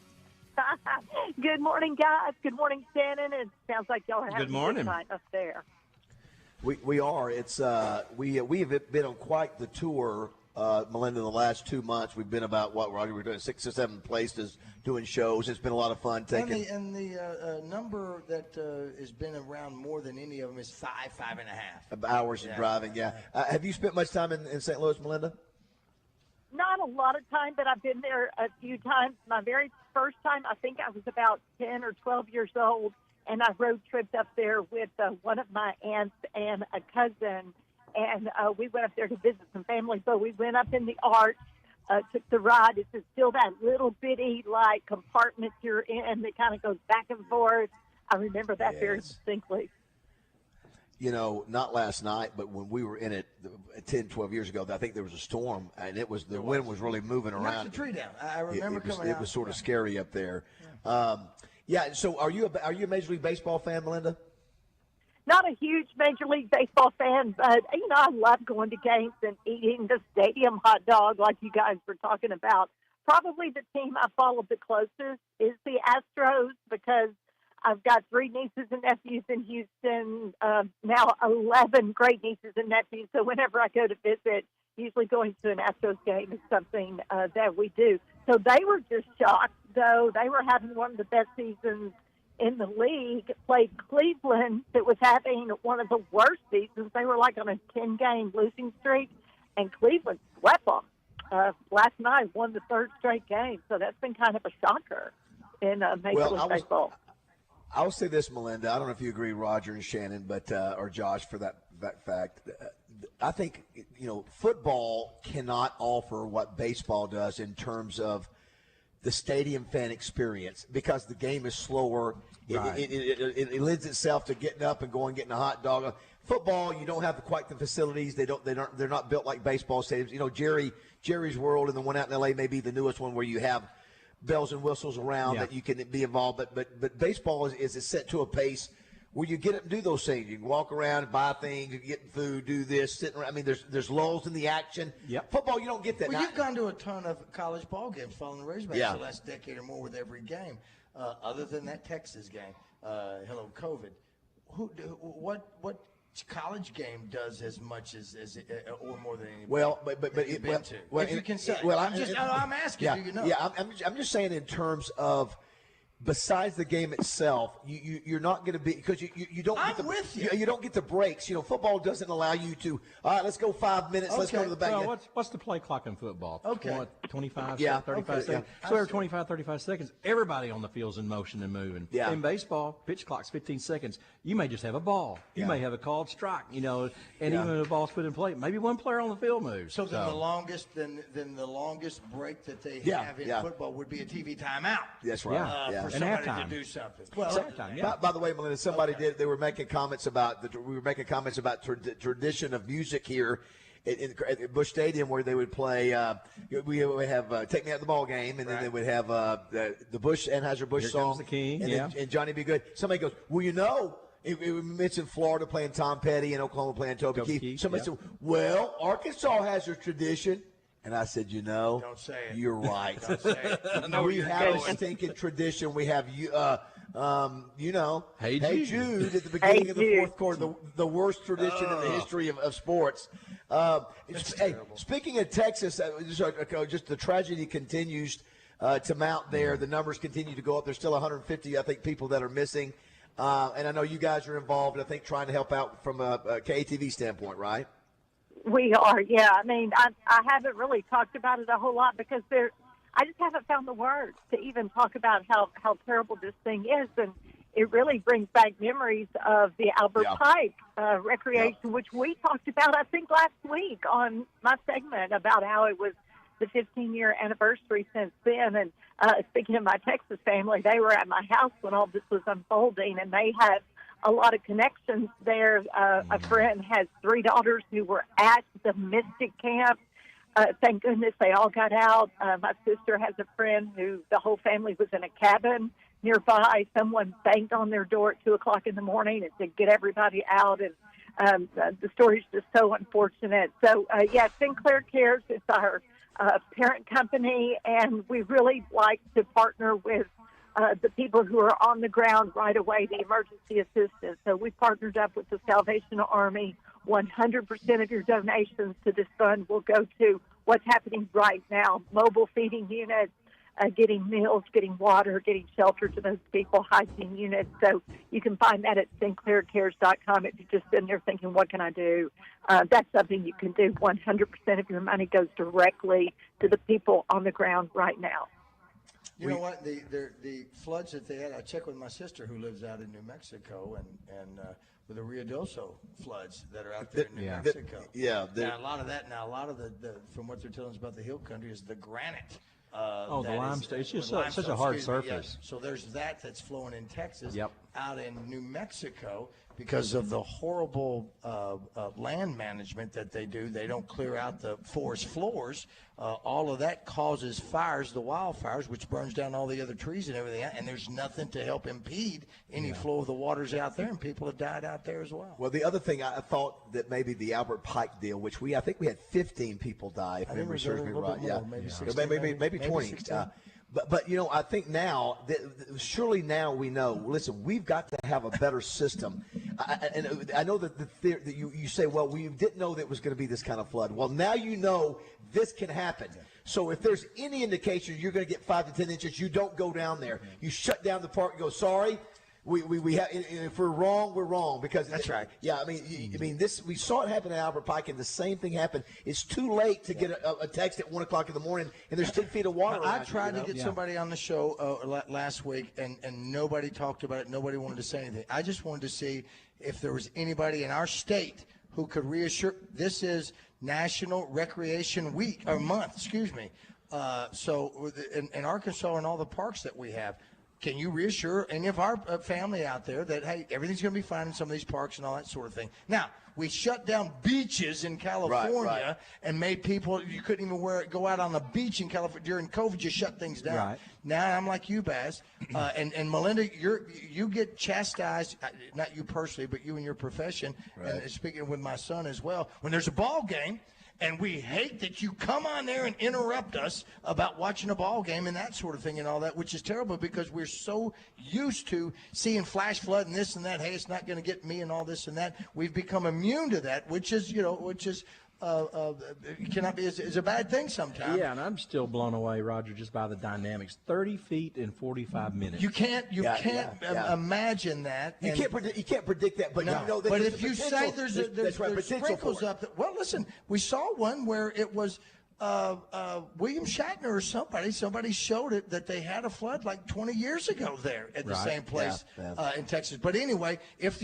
Good morning, guys. Good morning, Shannon. It sounds like y'all are having Good morning. a good time up there. We are. It's we have been on quite the tour, Melinda. The last 2 months, we've been about Roger? We're doing 6 or 7 places doing shows. It's been a lot of fun. And the number that has been around more than any of them is 5.5 hours of driving. Yeah. Have you spent much time in St. Louis, Melinda? Not a lot of time, but I've been there a few times. My very first time, I think I was about 10 or 12 years old, and I road tripped up there with one of my aunts and a cousin, and we went up there to visit some family. So we went up in the arch, took the ride. It's still that little bitty, like, compartment you're in that kind of goes back and forth. I remember that very distinctly. You know, not last night, but when we were in it 10, 12 years ago, I think there was a storm, and the wind was really moving around. Knocked the tree down. I remember coming out. It was sort of scary up there. So are you a Major League Baseball fan, Melinda? Not a huge Major League Baseball fan, but, you know, I love going to games and eating the stadium hot dog like you guys were talking about. Probably the team I followed the closest is the Astros because I've got 3 nieces and nephews in Houston, now 11 great nieces and nephews. So whenever I go to visit, usually going to an Astros game is something that we do. So they were just shocked, though. They were having one of the best seasons in the league, played Cleveland that was having one of the worst seasons. They were like on a 10-game losing streak, and Cleveland swept them. Last night won the 3rd straight game. So that's been kind of a shocker in Major League Baseball. I'll say this, Melinda. I don't know if you agree, Roger and Shannon, but or Josh, for that fact. I think, you know, football cannot offer what baseball does in terms of the stadium fan experience because the game is slower. Right. It lends itself to getting up and going, getting a hot dog. Football, you don't have quite the facilities. They're not built like baseball stadiums. You know, Jerry's World and the one out in L.A. may be the newest one where you have bells and whistles around that you can be involved. But baseball is set to a pace where you get up and do those things. You can walk around and buy things, you can get food, do this, sit around. I mean, there's lulls in the action. Yep. Football, you don't get that. Well, you've gone to a ton of college ball games following the Razorbacks the last decade or more with every game, other than that Texas game. Hello, COVID. What college game does as much as or more than anybody? Well, but you've been to? Well, if you can say. Well, I'm asking. Yeah, do you know? Yeah, I'm just saying in terms of. Besides the game itself, you're not going to be because you don't. I'm with you. You don't get the breaks. You know, football doesn't allow you to. All right, let's go 5 minutes. Let's go to the back. Well, what's the play clock in football? Okay. 25, 35 seconds. Yeah. So every 25, 35 seconds, everybody on the field's in motion and moving. Yeah. In baseball, pitch clock's 15 seconds. You may just have a ball. You may have a called strike. You know, and even when the ball's put in play, maybe one player on the field moves. So then the longest break that they have in football would be a TV timeout. That's right. For somebody to do something. Well, by the way, Melinda, somebody did. They were making comments about we were making comments about tradition of music here at Busch Stadium, where they would play. We would have "Take Me Out the Ball Game," and then they would have the Anheuser-Busch Here song, Comes the King, and Johnny Be Good. Somebody goes, "Well, you know." It mentioned Florida playing Tom Petty and Oklahoma playing Toby Keith. Somebody said, "Well, Arkansas has their tradition." And I said, don't say it. You're right. Don't say it. We have a stinking tradition. We have Hey Jude at the beginning of the fourth quarter, the worst tradition in the history of sports. Speaking of Texas, just the tragedy continues to mount there. The numbers continue to go up. There's still 150, I think, people that are missing. And I know you guys are involved, I think, trying to help out from a KATV standpoint, right? We are, yeah. I mean, I haven't really talked about it a whole lot because I just haven't found the words to even talk about how terrible this thing is. And it really brings back memories of the Albert Pike recreation, which we talked about, I think, last week on my segment about how it was the 15-year anniversary since then. And speaking of my Texas family, they were at my house when all this was unfolding, and they have a lot of connections there. A friend has 3 daughters who were at the Mystic Camp. Thank goodness they all got out. My sister has a friend who the whole family was in a cabin nearby. Someone banged on their door at 2 o'clock in the morning and to get everybody out. And the story's just so unfortunate. So, Sinclair Cares is our parent company, and we really like to partner with the people who are on the ground right away, the emergency assistance. So we partnered up with the Salvation Army. 100% of your donations to this fund will go to what's happening right now, mobile feeding units, getting meals, getting water, getting shelter to those people, hygiene units. So you can find that at sinclaircares.com if you're just sitting there thinking, what can I do? That's something you can do. 100% of your money goes directly to the people on the ground right now. You know what? The floods that they had, I checked with my sister who lives out in New Mexico, and with the Rio Doso floods that are out there in New Mexico. A lot of the from what they're telling us about the hill country is the granite. The limestone. It's just such a hard surface. So there's that's flowing in Texas, out in New Mexico, because of the horrible land management that they do. They don't clear out the forest floors. All of that causes fires, the wildfires, which burns down all the other trees and everything. And there's nothing to help impede any flow of the waters out there, and people have died out there as well. Well, the other thing, I thought that maybe the Albert Pike deal, which I think we had 15 people die, if memory serves me right. Maybe 16, maybe 20. But I think now, surely now we know, listen, we've got to have a better system. And I know that that you say, well, we didn't know that it was going to be this kind of flood. Well, now you know this can happen. So if there's any indication you're going to get 5 to 10 inches, you don't go down there. You shut down the park and go, sorry. We have, if we're wrong, we're wrong, because that's right. Yeah, I mean this. We saw it happen at Albert Pike, and the same thing happened. It's too late to get a text at 1 o'clock in the morning, and there's 10 feet of water. I tried to get somebody on the show last week, and nobody talked about it. Nobody wanted to say anything. I just wanted to see if there was anybody in our state who could reassure. This is National Recreation Week or Month. Excuse me. So in Arkansas and all the parks that we have, can you reassure any of our family out there that, hey, everything's going to be fine in some of these parks and all that sort of thing? Now, we shut down beaches in California and made people, you couldn't even go out on the beach in California. During COVID, you shut things down. Right. Now I'm like you, Baz. And Melinda, you get chastised, not you personally, but you and your profession, and speaking with my son as well, when there's a ball game, and we hate that you come on there and interrupt us about watching a ball game and that sort of thing and all that, which is terrible because we're so used to seeing flash flood and this and that. Hey, it's not going to get me and all this and that. We've become immune to that, which is cannot be is a bad thing sometimes. Yeah, and I'm still blown away, Roger, just by the dynamics. 30 feet in 45 minutes. You can't imagine that. You can't predict that, but no. you know that but there's if you potential. say there's sprinkles up there, well, listen, we saw one where it was William Shatner or somebody showed it that they had a flood like 20 years ago there at the same place in Texas. But anyway, if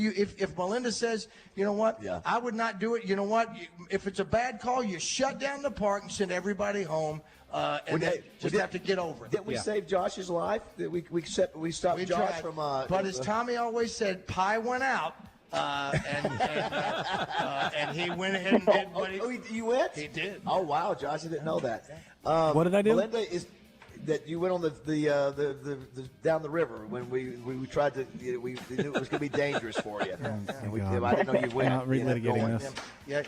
Melinda says, you know what, I would not do it. You know what, if it's a bad call, you shut down the park and send everybody home. And just have to get over it. Didn't we save Josh's life? We stopped Josh tried. from. But as Tommy always said, pie went out. And he went ahead and did what you went? He did. Oh wow, Josh, I didn't know that. What did I do? Melinda, is that you went on the down the river when we tried to we knew it was going to be dangerous for you. I didn't know you went. Not relitigating this. Yeah,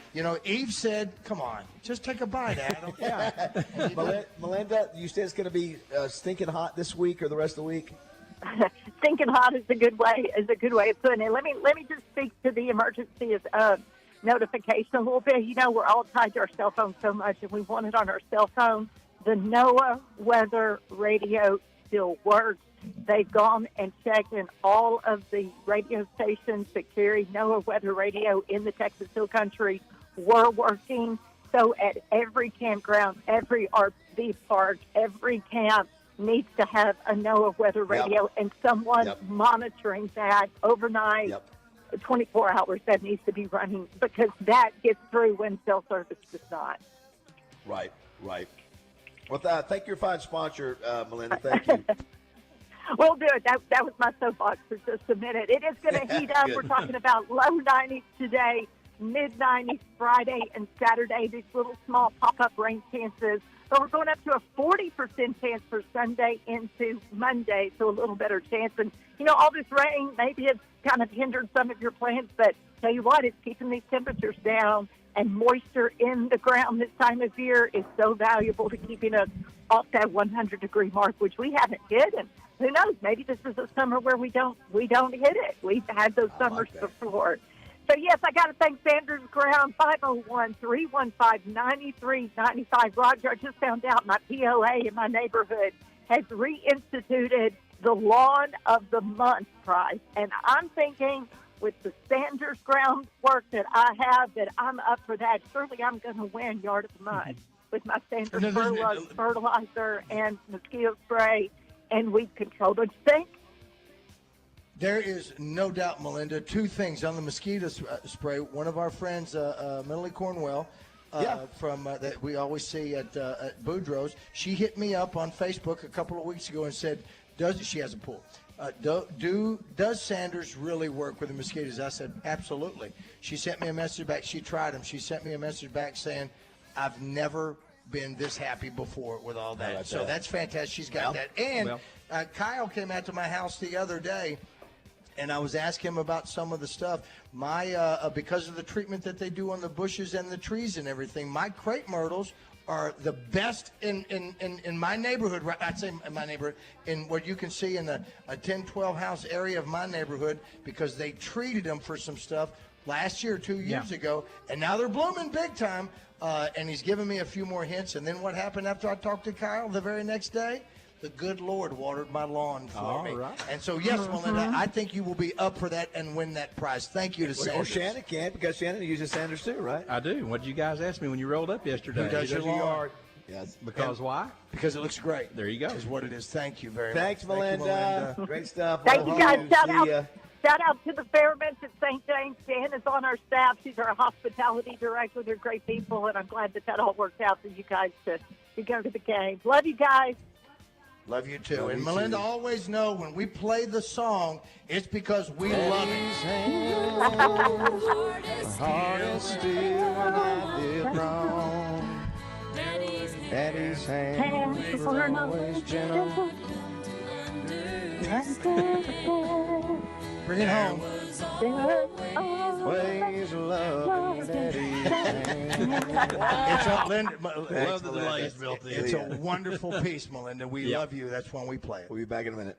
Eve said, "Come on, just take a bite, Adam." Yeah. Melinda, you said it's going to be stinking hot this week or the rest of the week. Stinking hot is a good way of putting it. Let me just speak to the emergency notification a little bit. We're all tied to our cell phone so much, and we want it on our cell phone. The NOAA weather radio still works. They've gone and checked, and all of the radio stations that carry NOAA weather radio in the Texas Hill Country were working. So at every campground, every RV park, every camp needs to have a NOAA weather radio and someone monitoring that overnight, 24 hours. That needs to be running because that gets through when cell service does not. Right. Well, thank your fine sponsor, Melinda. Thank you. We'll do it. That was my soapbox for just a minute. It is going to heat up. We're talking about low 90s today, mid 90s Friday and Saturday. These little small pop-up rain chances. So we're going up to a 40% chance for Sunday into Monday, so a little better chance. And, all this rain maybe has kind of hindered some of your plans, but tell you what, it's keeping these temperatures down, and moisture in the ground this time of year is so valuable to keeping us off that 100-degree mark, which we haven't hit. And who knows, maybe this is a summer where we don't hit it. We've had those summers before. So, yes, I got to thank Sanders Ground, 501-315-9395. Roger, I just found out my POA in my neighborhood has reinstituted the Lawn of the Month prize. And I'm thinking with the Sanders Ground work that I have that I'm up for that. Surely I'm going to win Yard of the Month with my Sanders fertilizer and mosquito spray and weed control. Don't you think? There is no doubt, Melinda. Two things on the mosquito spray. One of our friends, Melanie Cornwell, from that we always see at Boudreaux's, she hit me up on Facebook a couple of weeks ago and said, she has a pool. Does Sanders really work with the mosquitoes? I said, absolutely. She sent me a message back. She tried them. She sent me a message back saying, I've never been this happy before with all that. So that's fantastic. She's got that. And Kyle came out to my house the other day, and I was asking him about some of the stuff. Because of the treatment that they do on the bushes and the trees and everything, my crepe myrtles are the best in my neighborhood. I'd say in my neighborhood, in what you can see in a 10, 12 house area of my neighborhood, because they treated them for some stuff last year, 2 years ago, and now they're blooming big time. And he's given me a few more hints. And then what happened after I talked to Kyle the very next day? The good Lord watered my lawn for me. Right. And so, yes, Melinda, I think you will be up for that and win that prize. Thank you to Sanders. Or Shannon can, because Shannon uses Sanders too, right? I do. What did you guys ask me when you rolled up yesterday? Who does your yard? Yes. Because why? Because it looks great. There you go. Is what it is. Thank you very much. Thanks, Melinda. Great stuff. Thank you, guys. Shout out. Shout out to the Fairments at St. James. Jan is on our staff. She's our hospitality director. They're great people, and I'm glad that all worked out for you guys to go to the game. Love you guys. Love you too. Love and you Melinda, too. always know when we play the song, it's because we love it. Heart is still when I did wrong. Daddy's hands were always gentle. Bring it home. Ways of love in Daddy's hands. It's a, Linda, Love the delays built in. It's a wonderful piece, Melinda. We love you. That's when we play it. We'll be back in a minute.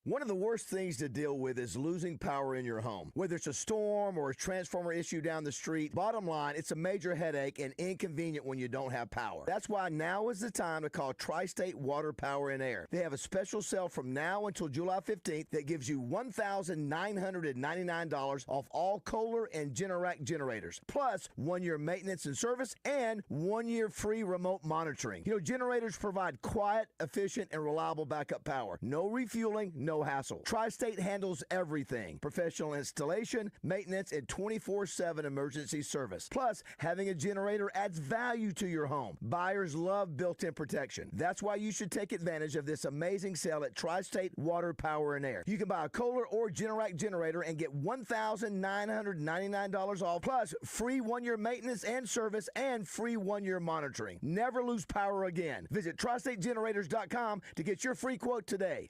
One of the worst things to deal with is losing power in your home. Whether it's a storm or a transformer issue down the street, bottom line, it's a major headache and inconvenient when you don't have power. That's why now is the time to call Tri-State Water, Power, and Air. They have a special sale from now until July 15th that gives you $1,999 off all Kohler and Generac generators, plus 1 year maintenance and service and 1 year free remote monitoring. You know, generators provide quiet, efficient, and reliable backup power. No refueling, no hassle. Tri-State handles everything. Professional installation, maintenance, and 24/7 emergency service. Plus, having a generator adds value to your home. Buyers love built-in protection. That's why you should take advantage of this amazing sale at Tri-State Water, Power, and Air. You can buy a Kohler or Generac generator and get $1,999 off, plus free 1 year maintenance and service and free 1 year monitoring. Never lose power again. Visit TriStateGenerators.com to get your free quote today.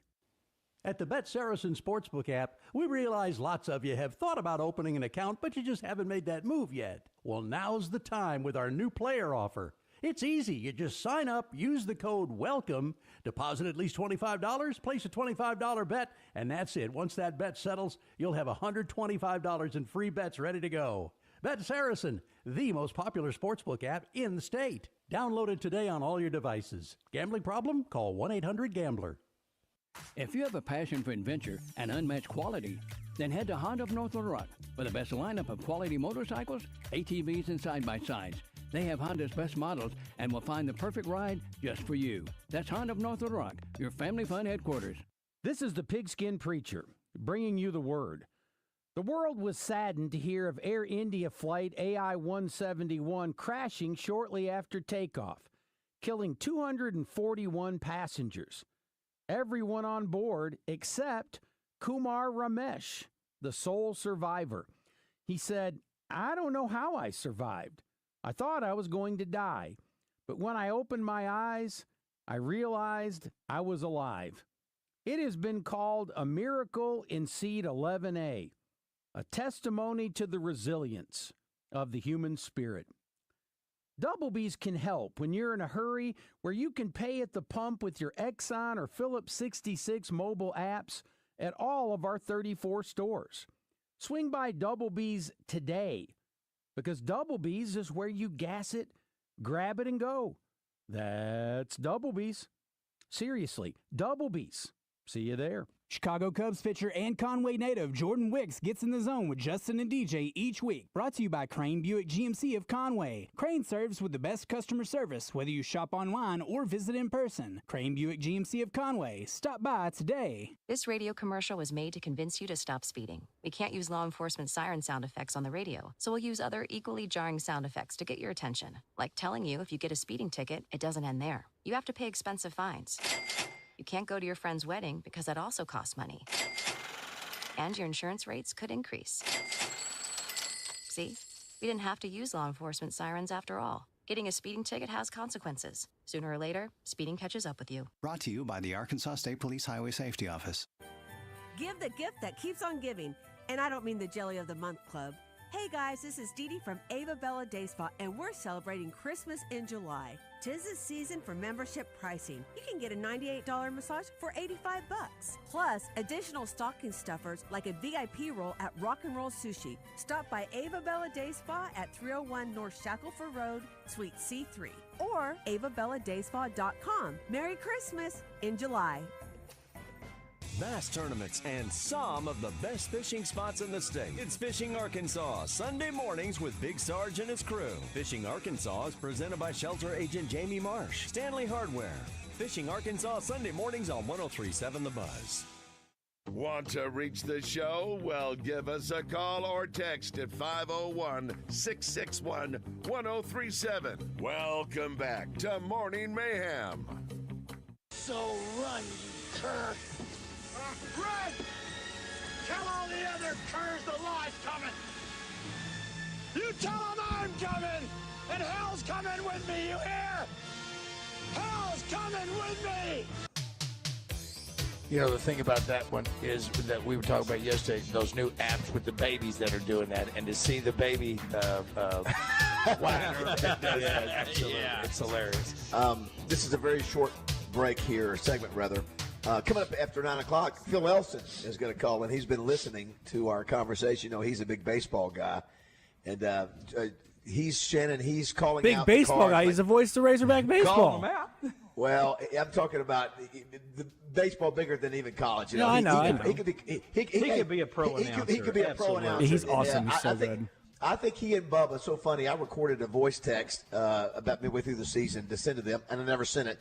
At the Bet Saracen Sportsbook app, we realize lots of you have thought about opening an account, but you just haven't made that move yet. Well, now's the time with our new player offer. It's easy. You just sign up, use the code WELCOME, deposit at least $25, place a $25 bet, and that's it. Once that bet settles, you'll have $125 in free bets ready to go. Bet Saracen, the most popular sportsbook app in the state. Download it today on all your devices. Gambling problem? Call 1-800-GAMBLER. If you have a passion for adventure and unmatched quality, then head to Honda of North Little Rock for the best lineup of quality motorcycles, ATVs, and side-by-sides. They have Honda's best models and will find the perfect ride just for you. That's Honda of North Little Rock, your family fun headquarters. This is the Pigskin Preacher, bringing you the word. The world was saddened to hear of Air India flight AI-171 crashing shortly after takeoff, killing 241 passengers. Everyone on board except Kumar Ramesh, the sole survivor. He said, "I don't know how I survived. I thought I was going to die. But when I opened my eyes, I realized I was alive." It has been called a miracle in Seat 11A, a testimony to the resilience of the human spirit. Double B's can help when you're in a hurry, where you can pay at the pump with your Exxon or Phillips 66 mobile apps at all of our 34 stores. Swing by Double B's today, because Double B's is where you gas it, grab it, and go. That's Double B's. Seriously, Double B's. See you there. Chicago Cubs pitcher and Conway native Jordan Wicks gets in the zone with Justin and DJ each week. Brought to you by Crane Buick GMC of Conway. Crane serves with the best customer service, whether you shop online or visit in person. Crane Buick GMC of Conway. Stop by today. This radio commercial was made to convince you to stop speeding. We can't use law enforcement siren sound effects on the radio, so we'll use other equally jarring sound effects to get your attention, like telling you if you get a speeding ticket, it doesn't end there. You have to pay expensive fines. You can't go to your friend's wedding because that also costs money. And your insurance rates could increase. See? We didn't have to use law enforcement sirens after all. Getting a speeding ticket has consequences. Sooner or later, speeding catches up with you. Brought to you by the Arkansas State Police Highway Safety Office. Give the gift that keeps on giving. And I don't mean the Jelly of the Month Club. Hey guys, this is Dee Dee from Ava Bella Day Spa, and we're celebrating Christmas in July. 'Tis the season for membership pricing. You can get a $98 massage for $85. Plus, additional stocking stuffers like a VIP roll at Rock and Roll Sushi. Stop by Ava Bella Day Spa at 301 North Shackelford Road, Suite C3. Or AvaBellaDayspa.com. Merry Christmas in July. bass tournaments, and some of the best fishing spots in the state. It's Fishing Arkansas, Sunday mornings with Big Sarge and his crew. Fishing Arkansas is presented by Shelter Agent Jamie Marsh, Stanley Hardware. Fishing Arkansas, Sunday mornings on 103.7 The Buzz. Want to reach the show? Well, give us a call or text at 501-661-1037. Welcome back to Morning Mayhem. So run, you cur. Run! Tell all the other curs the law's coming. You tell them I'm coming, and hell's coming with me, you hear? Hell's coming with me! You know, the thing about that one is that we were talking about yesterday, those new apps with the babies that are doing that, and to see the baby, wow. Yeah. It's hilarious. This is a very short break here, segment rather. Coming up after 9 o'clock, Phil Elson is going to call in. He's been listening to our conversation. You know, he's a big baseball guy. And he's calling Big out baseball guy. He's the voice of Razorback baseball. Call him out. Well, I'm talking about the baseball bigger than even college. You know? I know. He could be a pro announcer. He could be a pro announcer. He's awesome. He's so good. I think he and Bubba, so funny, I recorded a voice text about midway through the season to send to them, and I never sent it.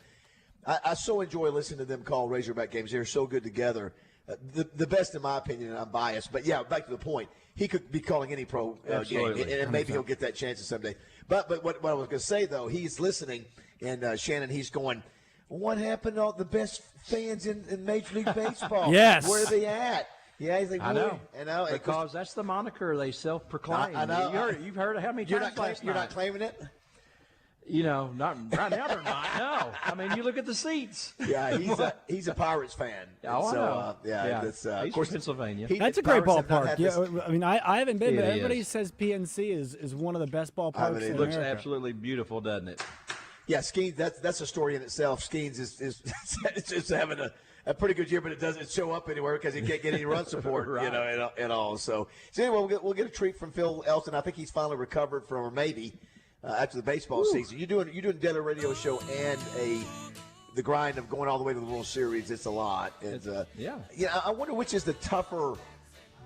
I so enjoy listening to them call Razorback games. They're so good together. The best, in my opinion, and I'm biased. But, yeah, back to the point. He could be calling any pro game, and maybe he'll get that chance someday. But what I was going to say, though, he's listening, and Shannon, he's going, what happened to all the best fans in Major League Baseball? Yes. Where are they at? Yeah, he's like, I know. Because that's the moniker they self-proclaim. I know. You've heard it how many times last You're night? not claiming it? You know, not right now they're not. No, I mean you look at the seats. Yeah, he's a Pirates fan. Oh, I know. That's of course Pennsylvania. That's a great ballpark. Yeah, I mean, I haven't been, but It everybody is. says PNC is one of the best ballparks in It looks America. absolutely beautiful, doesn't it? Yeah, Skeens. That's a story in itself. Skeens is just having a pretty good year, but it doesn't show up anywhere because he can't get any run support, Right. you know, at all. So anyway, we'll get a treat from Phil Elson. I think he's finally recovered from, or maybe. After the baseball season, you're doing a daily radio show and the grind of going all the way to the World Series. It's a lot. I wonder which is the tougher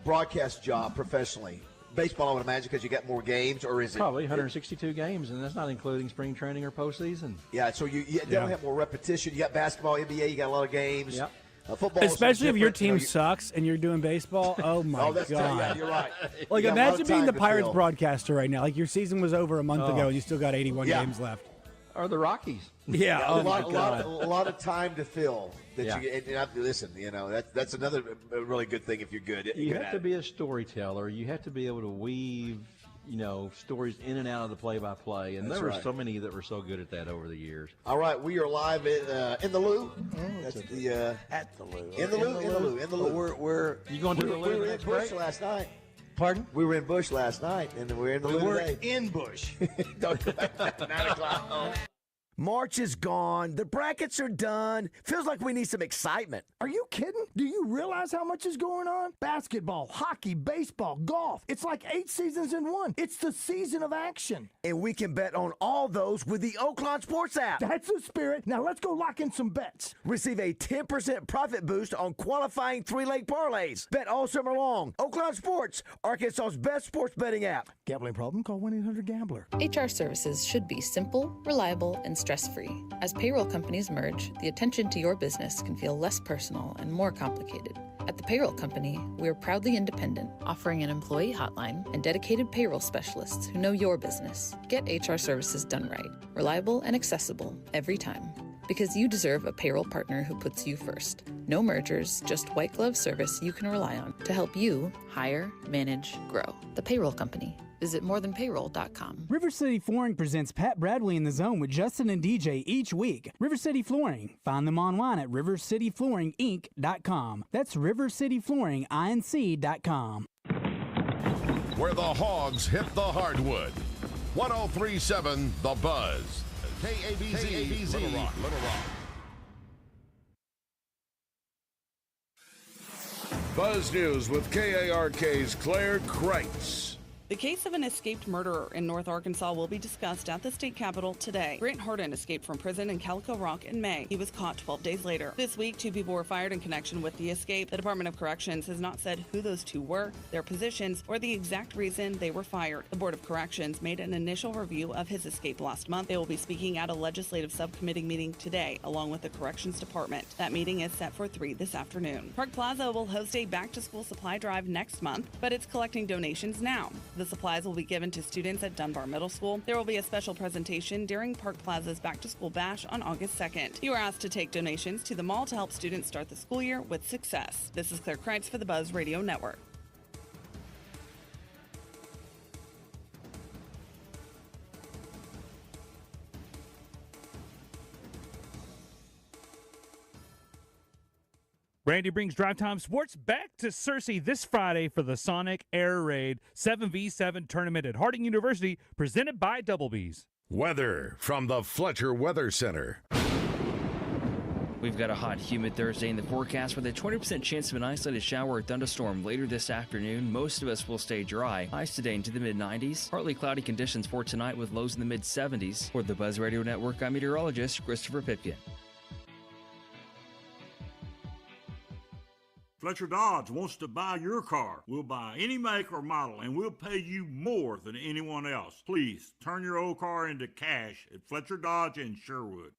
broadcast job professionally. Baseball, I would imagine, because you got more games, or is it Probably 162 games, and that's not including spring training or postseason. Yeah, so you don't have more repetition. You got basketball, NBA, you got a lot of games. Yep. Football, especially if your different, team sucks and you're doing baseball. Oh my that's god! Yeah, you're right. Like You got a lot imagine of being time the to Pirates fill. broadcaster right now. Like your season was over a month ago and you still got 81 Yeah. games left. Or the Rockies. Yeah, a oh my lot God. of time to fill. Yeah. Listen, that's another really good thing if you're good. You have to be a storyteller. You have to be able to weave, stories in and out of the play-by-play. And That's there were right. so many that were so good at that over the years. All right, we are live in the Lou. That's the at the Lou. In the Lou. We're You going to the we Lou were in next Bush break? last night. Pardon? We were in Bush last night, and we're in the Lou We're today. in Bush. Don't go back to 9 o'clock. March is gone. The brackets are done. Feels like we need some excitement. Are you kidding? Do you realize how much is going on? Basketball, hockey, baseball, golf. It's like 8 seasons in one. It's the season of action. And we can bet on all those with the Oaklawn Sports app. That's the spirit. Now let's go lock in some bets. Receive a 10% profit boost on qualifying 3-leg parlays. Bet all summer long. Oaklawn Sports, Arkansas's best sports betting app. Gambling problem? Call 1-800-GAMBLER. HR services should be simple, reliable, and stress-free. As payroll companies merge, the attention to your business can feel less personal and more complicated. At the Payroll Company, we are proudly independent, offering an employee hotline and dedicated payroll specialists who know your business. Get HR services done right, reliable and accessible every time. Because you deserve a payroll partner who puts you first. No mergers, just white glove service you can rely on to help you hire, manage, grow. The Payroll Company. Visit morethanpayroll.com. River City Flooring presents Pat Bradley in the Zone with Justin and DJ each week. River City Flooring. Find them online at rivercityflooringinc.com. That's rivercityflooringinc.com. Where the Hogs hit the hardwood. 103.7 The Buzz. KABZ, Little Rock. Buzz News with KARK's Claire Kreitz. The case of an escaped murderer in North Arkansas will be discussed at the state capitol today. Grant Harden escaped from prison in Calico Rock in May. He was caught 12 days later. This week, 2 people were fired in connection with the escape. The Department of Corrections has not said who those 2 were, their positions, or the exact reason they were fired. The Board of Corrections made an initial review of his escape last month. They will be speaking at a legislative subcommittee meeting today, along with the Corrections Department. That meeting is set for 3 this afternoon. Park Plaza will host a back-to-school supply drive next month, but it's collecting donations now. The supplies will be given to students at Dunbar Middle School. There will be a special presentation during Park Plaza's back-to-school bash on August 2nd. You are asked to take donations to the mall to help students start the school year with success. This is Claire Kreitz for the Buzz Radio Network. Brandy brings Drive Time Sports back to Searcy this Friday for the Sonic Air Raid 7v7 tournament at Harding University, presented by Double B's. Weather from the Fletcher Weather Center. We've got a hot, humid Thursday in the forecast with a 20% chance of an isolated shower or thunderstorm later this afternoon. Most of us will stay dry. Highs today into the mid-90s. Partly cloudy conditions for tonight with lows in the mid-70s. For the Buzz Radio Network, I'm meteorologist Christopher Pipkin. Fletcher Dodge wants to buy your car. We'll buy any make or model, and we'll pay you more than anyone else. Please, turn your old car into cash at Fletcher Dodge in Sherwood.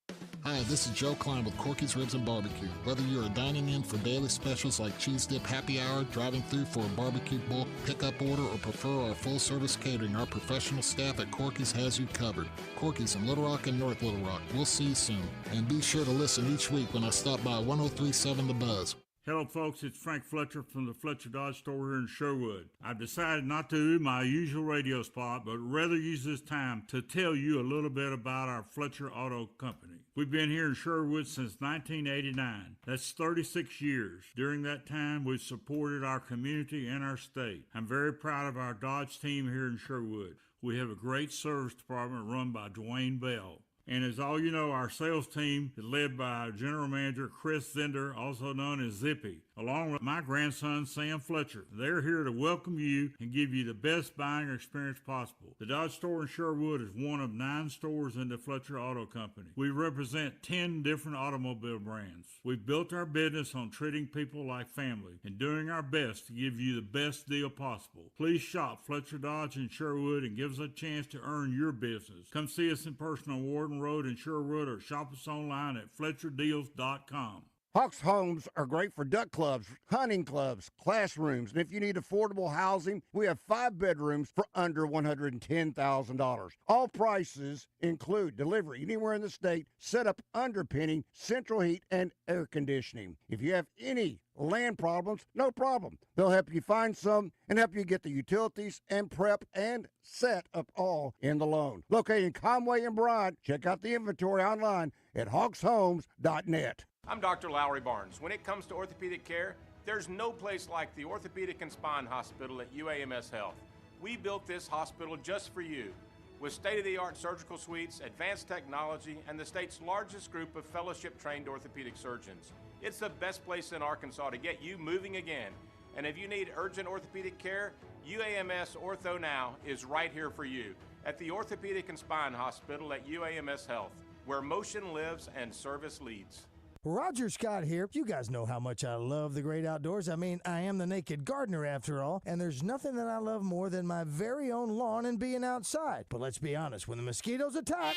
Hi, this is Joe Klein with Corky's Ribs and Barbecue. Whether you are dining in for daily specials like Cheese Dip Happy Hour, driving through for a barbecue bowl pickup order, or prefer our full-service catering, our professional staff at Corky's has you covered. Corky's in Little Rock and North Little Rock. We'll see you soon. And be sure to listen each week when I stop by 1037 The Buzz. Hello, folks. It's Frank Fletcher from the Fletcher Dodge store here in Sherwood. I've decided not to do my usual radio spot, but rather use this time to tell you a little bit about our Fletcher Auto Company. We've been here in Sherwood since 1989. That's 36 years. During that time, we've supported our community and our state. I'm very proud of our Dodge team here in Sherwood. We have a great service department run by Dwayne Bell. And as all you know, our sales team is led by our general manager, Chris Zender, also known as Zippy, along with my grandson, Sam Fletcher. They're here to welcome you and give you the best buying experience possible. The Dodge store in Sherwood is one of 9 stores in the Fletcher Auto Company. We represent 10 different automobile brands. We've built our business on treating people like family and doing our best to give you the best deal possible. Please shop Fletcher Dodge in Sherwood and give us a chance to earn your business. Come see us in person on Warden Road in Sherwood or shop us online at FletcherDeals.com. Hawks Homes are great for duck clubs, hunting clubs, classrooms, and if you need affordable housing, we have 5 bedrooms for under $110,000. All prices include delivery anywhere in the state, setup, underpinning, central heat, and air conditioning. If you have any land problems, no problem. They'll help you find some and help you get the utilities and prep and set up all in the loan. Located in Conway and Bryant, check out the inventory online at hawkshomes.net. I'm Dr. Lowry Barnes. When it comes to orthopedic care, there's no place like the Orthopedic and Spine Hospital at UAMS Health. We built this hospital just for you, with state-of-the-art surgical suites, advanced technology, and the state's largest group of fellowship-trained orthopedic surgeons. It's the best place in Arkansas to get you moving again. And if you need urgent orthopedic care, UAMS Ortho Now is right here for you at the Orthopedic and Spine Hospital at UAMS Health, where motion lives and service leads. Roger Scott here. You guys know how much I love the great outdoors. I mean, I am the naked gardener after all, and there's nothing that I love more than my very own lawn and being outside. But let's be honest, when the mosquitoes attack,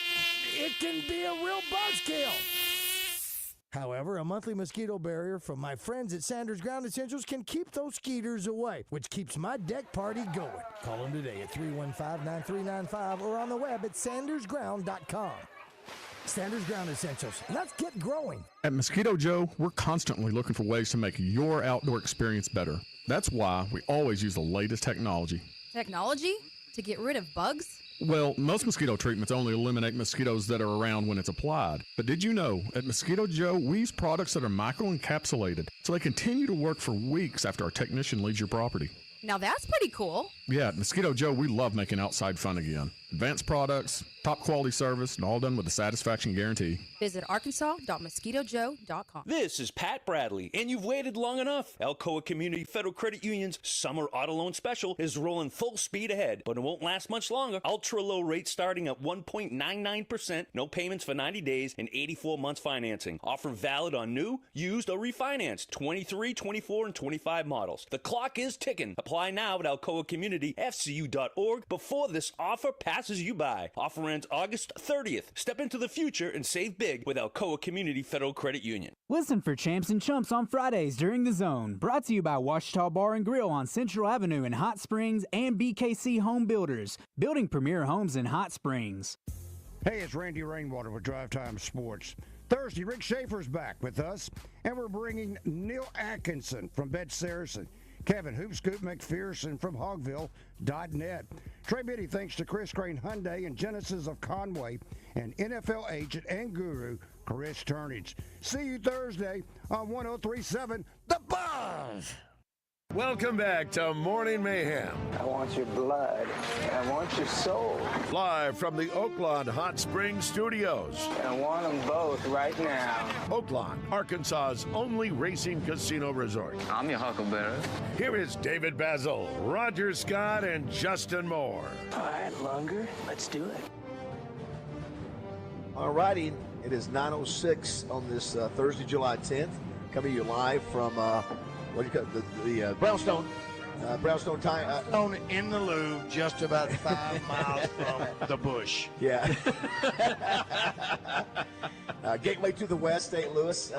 it can be a real buzzkill. However, a monthly mosquito barrier from my friends at Sanders Ground Essentials can keep those skeeters away, which keeps my deck party going. Call them today at 315-9395 or on the web at sandersground.com. Sanders Ground Essentials. Let's get growing. At Mosquito Joe, we're constantly looking for ways to make your outdoor experience better. That's why we always use the latest technology. Technology? To get rid of bugs? Well, most mosquito treatments only eliminate mosquitoes that are around when it's applied. But did you know, at Mosquito Joe, we use products that are microencapsulated, so they continue to work for weeks after our technician leaves your property. Now that's pretty cool. Yeah, at Mosquito Joe, we love making outside fun again. Advanced products, top quality service, and all done with a satisfaction guarantee. Visit arkansas.mosquitojoe.com. This is Pat Bradley, and you've waited long enough. Alcoa Community Federal Credit Union's Summer Auto Loan Special is rolling full speed ahead, but it won't last much longer. Ultra low rates starting at 1.99%, no payments for 90 days, and 84 months financing. Offer valid on new, used, or refinanced 23, 24, and 25 models. The clock is ticking. Apply now at alcoacommunityfcu.org before this offer passes you by. Offer ends August 30th. Step into the future and save big with Alcoa Community Federal Credit Union. Listen for Champs and Chumps on Fridays during the Zone. Brought to you by Washita Bar and Grill on Central Avenue in Hot Springs and BKC Home Builders, building premier homes in Hot Springs. Hey, it's Randy Rainwater with Drive Time Sports. Thursday, Rick Schaefer's back with us, and we're bringing Neil Atkinson from Bet Saracen, Kevin Hoopscoop McPherson from Hogville.net. Trey Biddy thanks to Chris Crane Hyundai and Genesis of Conway, and NFL agent and guru Chris Turnage. See you Thursday on 103.7 The Buzz. Welcome back to Morning Mayhem. I want your blood. I want your soul. Live from the Oaklawn Hot Springs Studios. I want them both right now. Oaklawn, Arkansas's only racing casino resort. I'm your huckleberry. Here is David BAZZEL, Roger Scott, and Justin Moore. All right, Lunger, let's do it. All righty, it is 9:06 on this Thursday, July 10th. Coming to you live from what do you call it? The Brownstone time. In the Louvre, just about 5 miles from the bush. Yeah. Gateway to the West, St. Louis.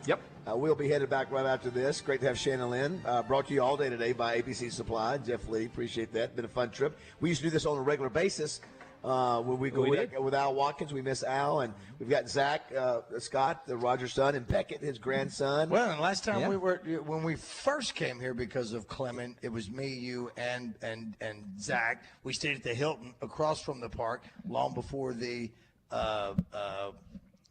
Yep. We'll be headed back right after this. Great to have Shannon Lynn. Brought to you all day today by ABC Supply. Jeff Lee, appreciate that. Been a fun trip. We used to do this on a regular basis. When we go with Al Watkins, we miss Al, and we've got Zach Scott, the Roger's son, and Beckett, his grandson. Well, and last time when we first came here because of Clement, it was me, you, and Zach. We stayed at the Hilton across from the park long before the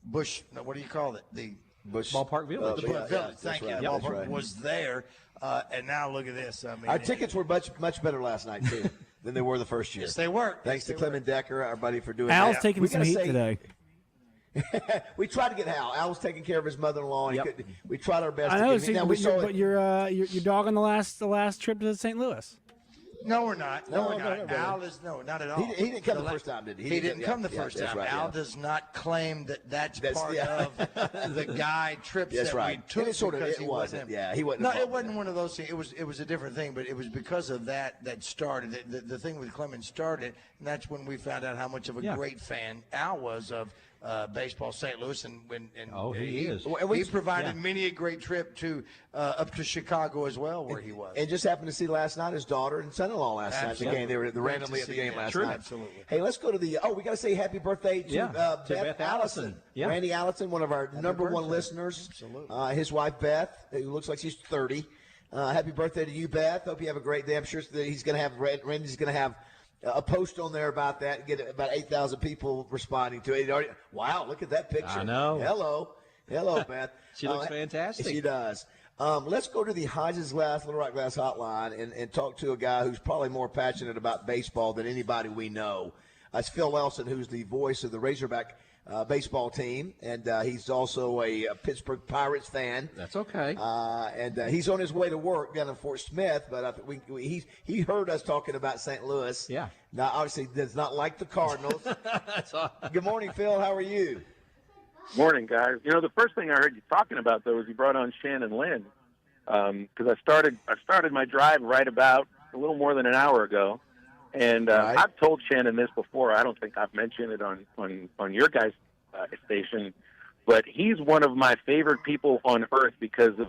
Bush. What do you call it? The Bush Ballpark Village. The Village. Thank you. Ballpark was there, and now look at this. I mean, our tickets were much better last night too than they were the first year. Yes, they were. Thanks to Clement Decker, our buddy, for doing Al's that. taking some heat today. We tried to get Al. Al was taking care of his mother-in-law. And we tried our best. I know. To get him. But you're dogging the last trip to St. Louis. No, we're not. No, we're not. Al is not at all. He didn't come the first time, did he? He didn't come the first time. Right, Al does not claim that's part of the guide trips that's that right. we took. It wasn't. Yeah, he wasn't. No, it wasn't one of those things. It was a different thing, but it was because of that started. The thing with Clemens started, and that's when we found out how much of a great fan Al was of baseball, St. Louis, and he is. He provided many a great trip to up to Chicago as well, where he was. And just happened to see last night his daughter and son-in-law last night at the game. They were randomly at the game last night. Absolutely. Hey, let's go to the. We got to say happy birthday to Beth Allison. Yeah. Randy Allison, one of our number one listeners. Absolutely. His wife Beth, who looks like she's 30. Happy birthday to you, Beth. Hope you have a great day. I'm sure that he's going to have Randy's going to have a post on there about that and get about 8,000 people responding to it. Wow, look at that picture. I know. Hello, Beth. She looks fantastic. She does. Let's go to the Hodges Glass, Little Rock Glass hotline and talk to a guy who's probably more passionate about baseball than anybody we know. It's Phil Elson, who's the voice of the Razorback baseball team, and he's also a Pittsburgh Pirates fan. That's okay. And he's on his way to work down in Fort Smith, but he heard us talking about St. Louis. Yeah. Now, obviously, does not like the Cardinals. Good morning, Phil. How are you? Morning, guys. The first thing I heard you talking about, though, was you brought on Shannon Lynn, because I started my drive right about a little more than an hour ago. And I've told Shannon this before. I don't think I've mentioned it on your guys' station, but he's one of my favorite people on earth because of.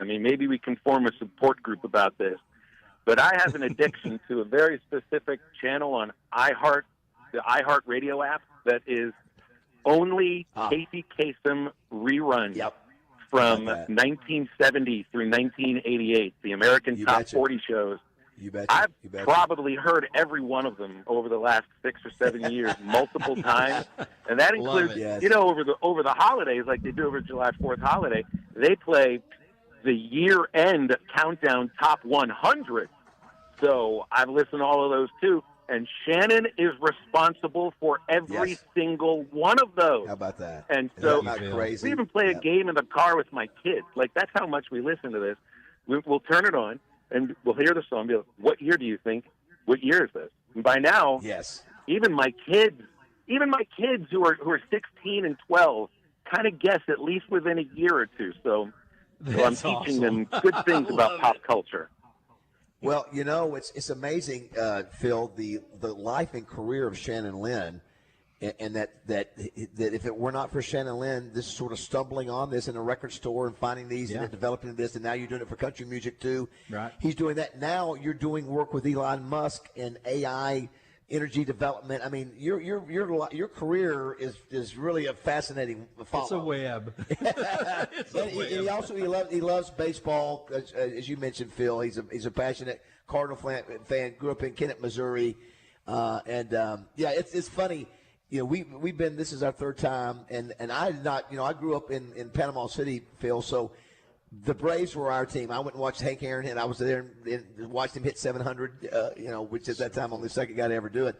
I mean, maybe we can form a support group about this, but I have an addiction to a very specific channel on the iHeart Radio app that is only Casey Kasem reruns from 1970 through 1988, the American Top 40 shows. I've probably heard every one of them over the last 6 or 7 years, multiple times, and that includes, over the holidays, like they do over July 4th holiday, they play the year-end countdown top 100. So I've listened to all of those too. and Shannon is responsible for every single one of those. How about that? And Is so that not crazy? we even play a game in the car with my kids. Like, that's how much we listen to this. We'll turn it on, and we'll hear the song and be like, what year do you think? What year is this? And by now, even my kids who are 16 and 12 kind of guess at least within a year or two. So I'm teaching them good things about pop culture. Well, you know, it's amazing, Phil, the life and career of Shannon Lynn, and that if it were not for Shannon Lynn, this sort of stumbling on this in a record store and finding these and then developing this, and now you're doing it for country music too. Right. He's doing that. Now you're doing work with Elon Musk and AI, energy development. I mean, your career is really a fascinating follow. It's a web. He loves baseball, as you mentioned, Phil. He's a passionate Cardinal fan. Grew up in Kennett, Missouri, it's funny. You know, we've been. This is our third time, and I did not. You know, I grew up in Panama City, Phil. So the Braves were our team. I went and watched Hank Aaron hit. I was there and watched him hit 700. Which at that time only the second guy to ever do it.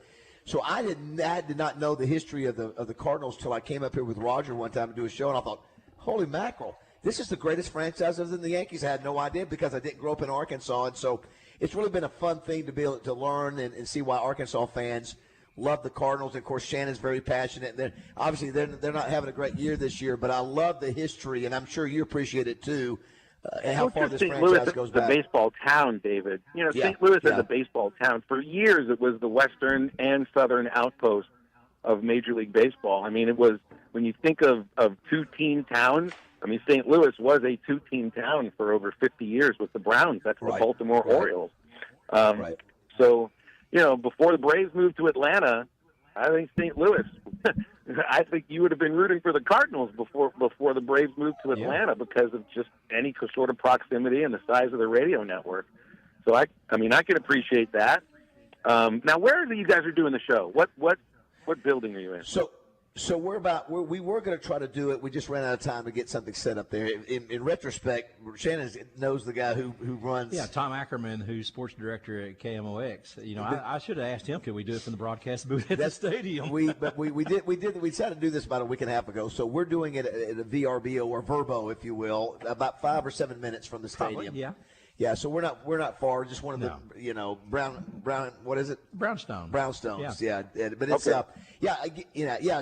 So I did not know the history of the Cardinals till I came up here with Roger one time to do a show, and I thought, holy mackerel, this is the greatest franchise other than the Yankees. I had no idea because I didn't grow up in Arkansas, and so it's really been a fun thing to be able to learn and see why Arkansas fans love the Cardinals. And of course, Shannon's very passionate. They're not having a great year this year, but I love the history, and I'm sure you appreciate it too. And how far this franchise goes back. St. Louis is a baseball town, David. You know, St. Louis is a baseball town. For years, it was the western and southern outpost of Major League Baseball. I mean, it was, when you think of two-team towns, I mean, St. Louis was a two-team town for over 50 years with the Browns. That's the Baltimore Orioles. So, you know, before the Braves moved to Atlanta, I think St. Louis, I think you would have been rooting for the Cardinals before the Braves moved to Atlanta because of just any sort of proximity and the size of the radio network. So, I can appreciate that. Now, where are you guys doing the show? What building are you in? So we were going to try to do it. We just ran out of time to get something set up there. In retrospect, Shannon knows the guy who runs. Yeah, Tom Ackerman, who's sports director at KMOX. You know, I should have asked him, could we do it from the broadcast booth at the stadium? We decided to do this about a week and a half ago. So we're doing it at a VRBO or Verbo, if you will, about 5 or 7 minutes from the stadium. Probably, yeah. Yeah, so we're not far. Just one of the brown. What is it? Brownstone. Brownstones. Yeah. But it's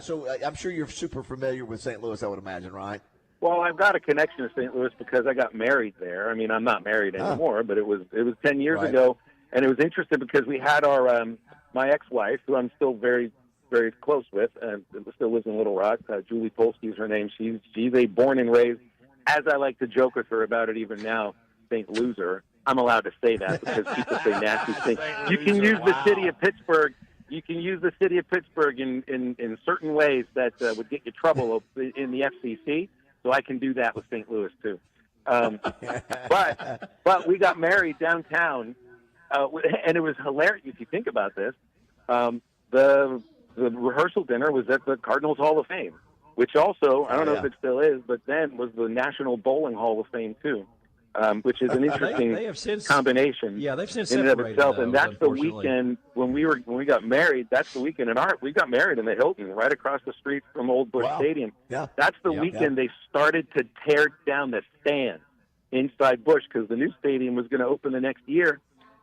So I'm sure you're super familiar with St. Louis. I would imagine, right? Well, I've got a connection to St. Louis because I got married there. I mean, I'm not married anymore, but it was 10 years ago, and it was interesting because we had our my ex-wife, who I'm still very, very close with, and still lives in Little Rock. Julie Polsky is her name. She's a born and raised, as I like to joke with her about it even now, St. Loser. I'm allowed to say that because people say nasty things. You can use the city of Pittsburgh. You can use the city of Pittsburgh in certain ways that would get you trouble in the FCC. So I can do that with St. Louis too. But we got married downtown, and it was hilarious if you think about this. The rehearsal dinner was at the Cardinals Hall of Fame, which also, I don't know if it still is, but then was the National Bowling Hall of Fame too. Which is an interesting combination. Yeah, they've since in and of separated itself, those, and that's the weekend when we got married. That's the weekend we got married in the Hilton, right across the street from Old Busch Stadium. Yeah, that's the weekend they started to tear down the stand inside Busch because the new stadium was going to open the next year,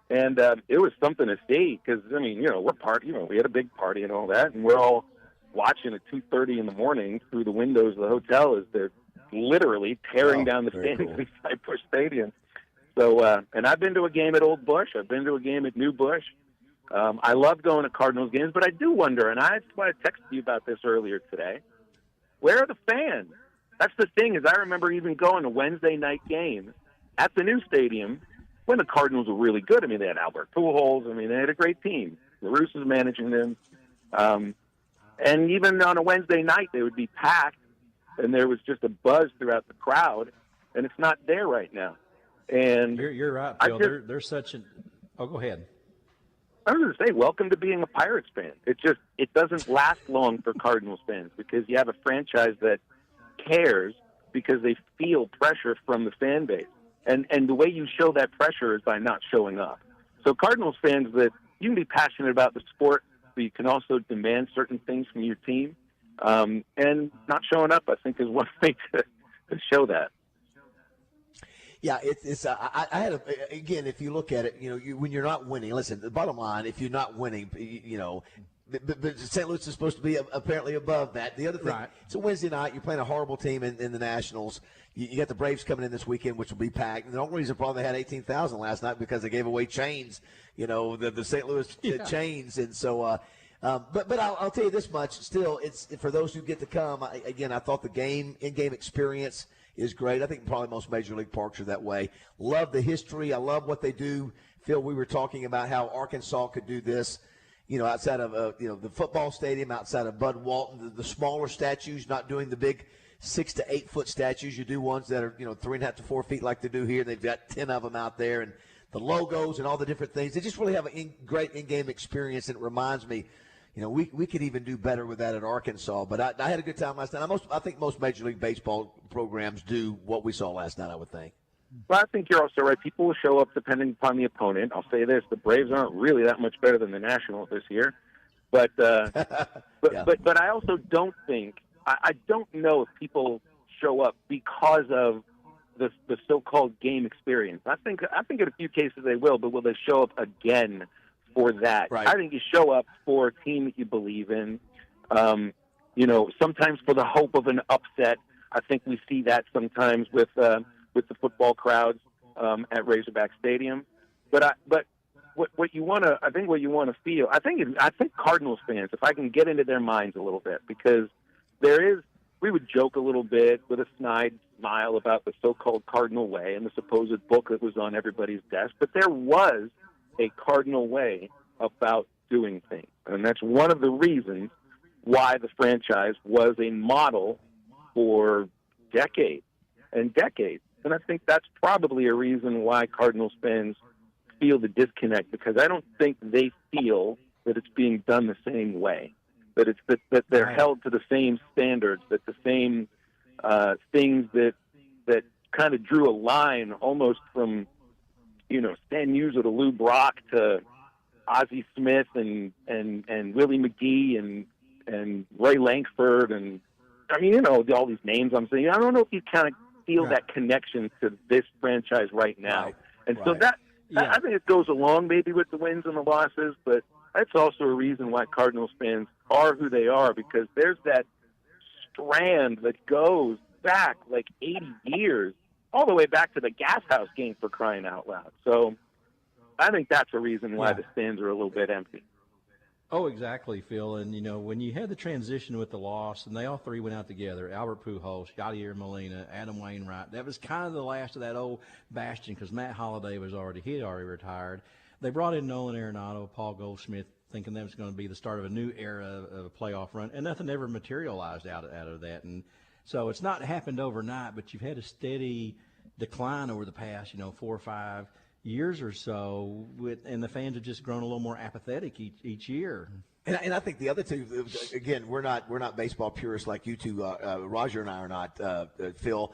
and it was something to see. Because I mean, we had a big party and all that, and we're all watching at 2:30 in the morning through the windows of the hotel as they're literally tearing down the stands inside Busch Stadium. So, and I've been to a game at Old Busch. I've been to a game at New Busch. I love going to Cardinals games, but I do wonder, and that's why I texted you about this earlier today, where are the fans? That's the thing, is I remember even going to Wednesday night games at the new stadium when the Cardinals were really good. I mean, they had Albert Pujols. I mean, they had a great team. La Russa was managing them. And even on a Wednesday night, they would be packed, and there was just a buzz throughout the crowd, and it's not there right now. And you're right, Phil. They're such an. Oh, go ahead. I was going to say, welcome to being a Pirates fan. It doesn't last long for Cardinals fans because you have a franchise that cares because they feel pressure from the fan base, and the way you show that pressure is by not showing up. So Cardinals fans that you can be passionate about the sport, but you can also demand certain things from your team. And not showing up, I think, is one way to show that. Yeah, I had again, if you look at it, when you're not winning, listen, the bottom line, if you're not winning, but St. Louis is supposed to be apparently above that. The other thing, right. It's a Wednesday night. You're playing a horrible team in the Nationals. You got the Braves coming in this weekend, which will be packed. And the only reason probably they had 18,000 last night because they gave away chains, the St. Louis chains. And so, but I'll tell you this much. Still, it's for those who get to come. I thought the in-game experience is great. I think probably most major league parks are that way. Love the history. I love what they do. Phil, we were talking about how Arkansas could do this. Outside of the football stadium, outside of Bud Walton, the smaller statues, not doing the big 6 to 8 foot statues. You do ones that are 3.5 to 4 feet like they do here. They've got 10 of them out there, and the logos and all the different things. They just really have a great in-game experience, and it reminds me, we could even do better with that at Arkansas. But I had a good time last night. I think most Major League Baseball programs do what we saw last night, I would think. Well, I think you're also right. People will show up depending upon the opponent. I'll say this: the Braves aren't really that much better than the Nationals this year, but but I also don't think I don't know if people show up because of the so-called game experience. I think in a few cases they will, but will they show up again for that? Right. I think you show up for a team that you believe in. Sometimes for the hope of an upset. I think we see that sometimes with the football crowds at Razorback Stadium, but what you want to feel, I think Cardinals fans, if I can get into their minds a little bit, because we would joke a little bit with a snide smile about the so-called Cardinal Way and the supposed book that was on everybody's desk, but there was a Cardinal way about doing things, and that's one of the reasons why the franchise was a model for decades and decades. And I think that's probably a reason why Cardinals fans feel the disconnect, because I don't think they feel that it's being done the same way, that it's that they're held to the same standards, that the same things that kind of drew a line almost from Stan Musial to Lou Brock to Ozzie Smith and Willie McGee and Ray Lankford, and I mean all these names I'm saying. I don't know if you kind of feel that connection to this franchise right now. And so that I think it goes along maybe with the wins and the losses, but that's also a reason why Cardinals fans are who they are, because there's that strand that goes back like 80 years, all the way back to the Gas House game, for crying out loud. So I think that's a reason why the stands are a little bit empty. Oh, exactly, Phil. And, when you had the transition with the loss, and they all three went out together, Albert Pujols, Yadier Molina, Adam Wainwright, that was kind of the last of that old bastion, because Matt Holliday was already retired. They brought in Nolan Arenado, Paul Goldschmidt, thinking that was going to be the start of a new era of a playoff run, and nothing ever materialized out of that. And so it's not happened overnight, but you've had a steady decline over the past, 4 or 5 years or so, and the fans have just grown a little more apathetic each year. And I think the other two, again, we're not baseball purists like you two, Roger and I are not, Phil.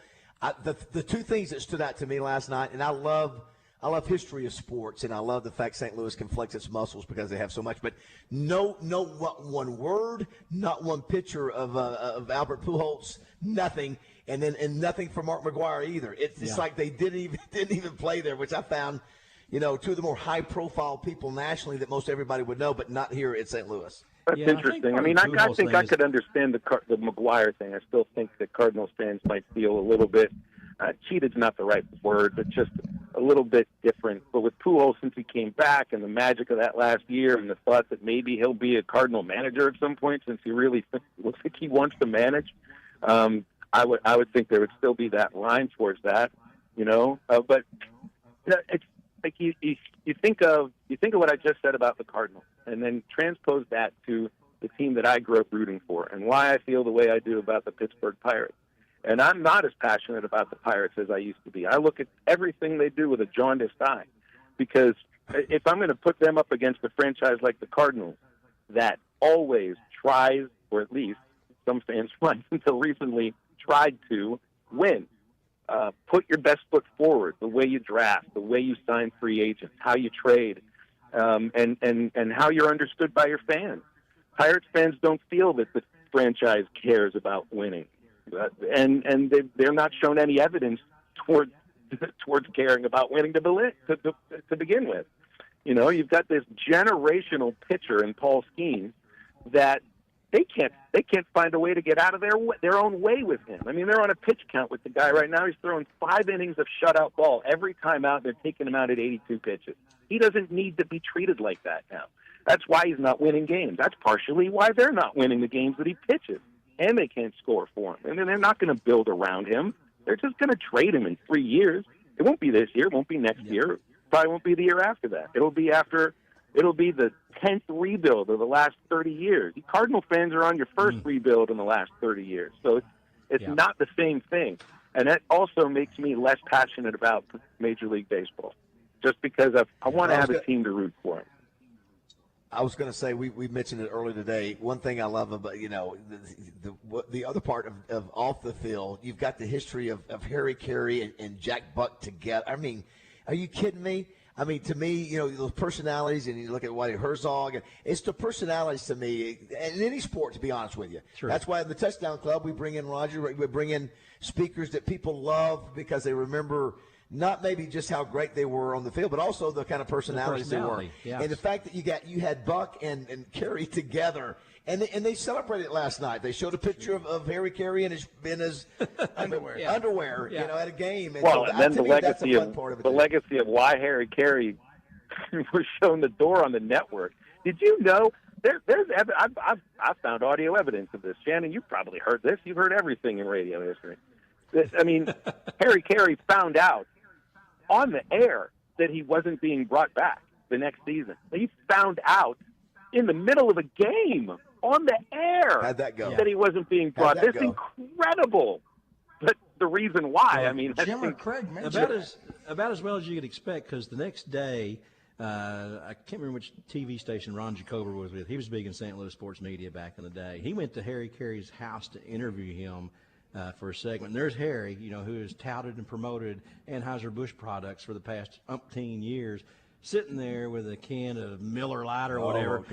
The two things that stood out to me last night, and I love history of sports, and I love the fact St. Louis can flex its muscles because they have so much, but not one word, not one picture of Albert Pujols, nothing. And nothing for Mark McGwire either. It's like they didn't even play there, which I found, two of the more high-profile people nationally that most everybody would know, but not here at St. Louis. That's interesting. I think I could understand the McGwire thing. I still think that Cardinals fans might feel a little bit cheated's not the right word, but just a little bit different. But with Pujols, since he came back, and the magic of that last year, and the thought that maybe he'll be a Cardinal manager at some point, since he really looks like he wants to manage. I would think there would still be that line towards that, but it's like you think of what I just said about the Cardinals, and then transpose that to the team that I grew up rooting for, and why I feel the way I do about the Pittsburgh Pirates. And I'm not as passionate about the Pirates as I used to be. I look at everything they do with a jaundiced eye, because if I'm going to put them up against a franchise like the Cardinals that always tries, or at least some fans might until recently, tried to win. Put your best foot forward, the way you draft, the way you sign free agents, how you trade. and how you're understood by your fans. Pirates fans don't feel that the franchise cares about winning, and they're not shown any evidence towards caring about winning to begin with. You know, you've got this generational pitcher in Paul Skeens that they can't find a way to get out of their own way with him. I mean, they're on a pitch count with the guy right now. He's throwing 5 innings of shutout ball every time out. They're taking him out at 82 pitches. He doesn't need to be treated like that now. That's why he's not winning games. That's partially why they're not winning the games that he pitches, and they can't score for him. And then they're not going to build around him. They're just going to trade him in 3 years. It won't be this year. It won't be next year. Probably won't be the year after that. It'll be the 10th rebuild of the last 30 years. You Cardinal fans are on your first rebuild in the last 30 years. So it's not the same thing. And that also makes me less passionate about Major League Baseball, just because I want to have a team to root for. I was going to say, we mentioned it earlier today. One thing I love about, the other part of off the field, you've got the history of Harry Carey and Jack Buck together. I mean, are you kidding me? I mean, to me, those personalities, and you look at Whitey Herzog, it's the personalities to me, in any sport, to be honest with you. Sure. That's why in the Touchdown Club, we bring in Roger, we bring in speakers that people love because they remember not maybe just how great they were on the field, but also the kind of personalities they were. Yes. And the fact that you had Buck and Carey together, and they celebrated last night. They showed a picture of Harry Carey in his underwear, at a game. And well, so and then the legacy of why Harry Carey was shown the door on the network. Did you know? I've found audio evidence of this. Shannon, you've probably heard this. You've heard everything in radio history. I mean, Harry Carey found out on the air that he wasn't being brought back the next season. He found out in the middle of a game on the air that he wasn't being brought. That's incredible. But the reason why, Jim or Craig, about as well as you could expect, because the next day, I can't remember which TV station Ron Jacober was with. He was big in St. Louis sports media back in the day. He went to Harry Carey's house to interview him for a segment. And there's Harry, who has touted and promoted Anheuser-Busch products for the past umpteen years, sitting there with a can of Miller Lite or whatever,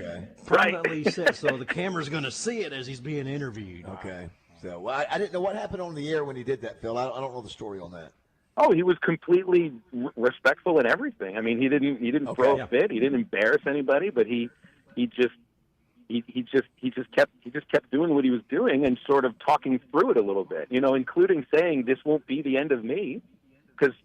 permanently set so the camera's going to see it as he's being interviewed. Okay. So I didn't know what happened on the air when he did that, Phil. I don't know the story on that. Oh, he was completely respectful in everything. I mean, he didn't throw a fit. He didn't embarrass anybody, but he just kept doing what he was doing and sort of talking through it a little bit, including saying this won't be the end of me, because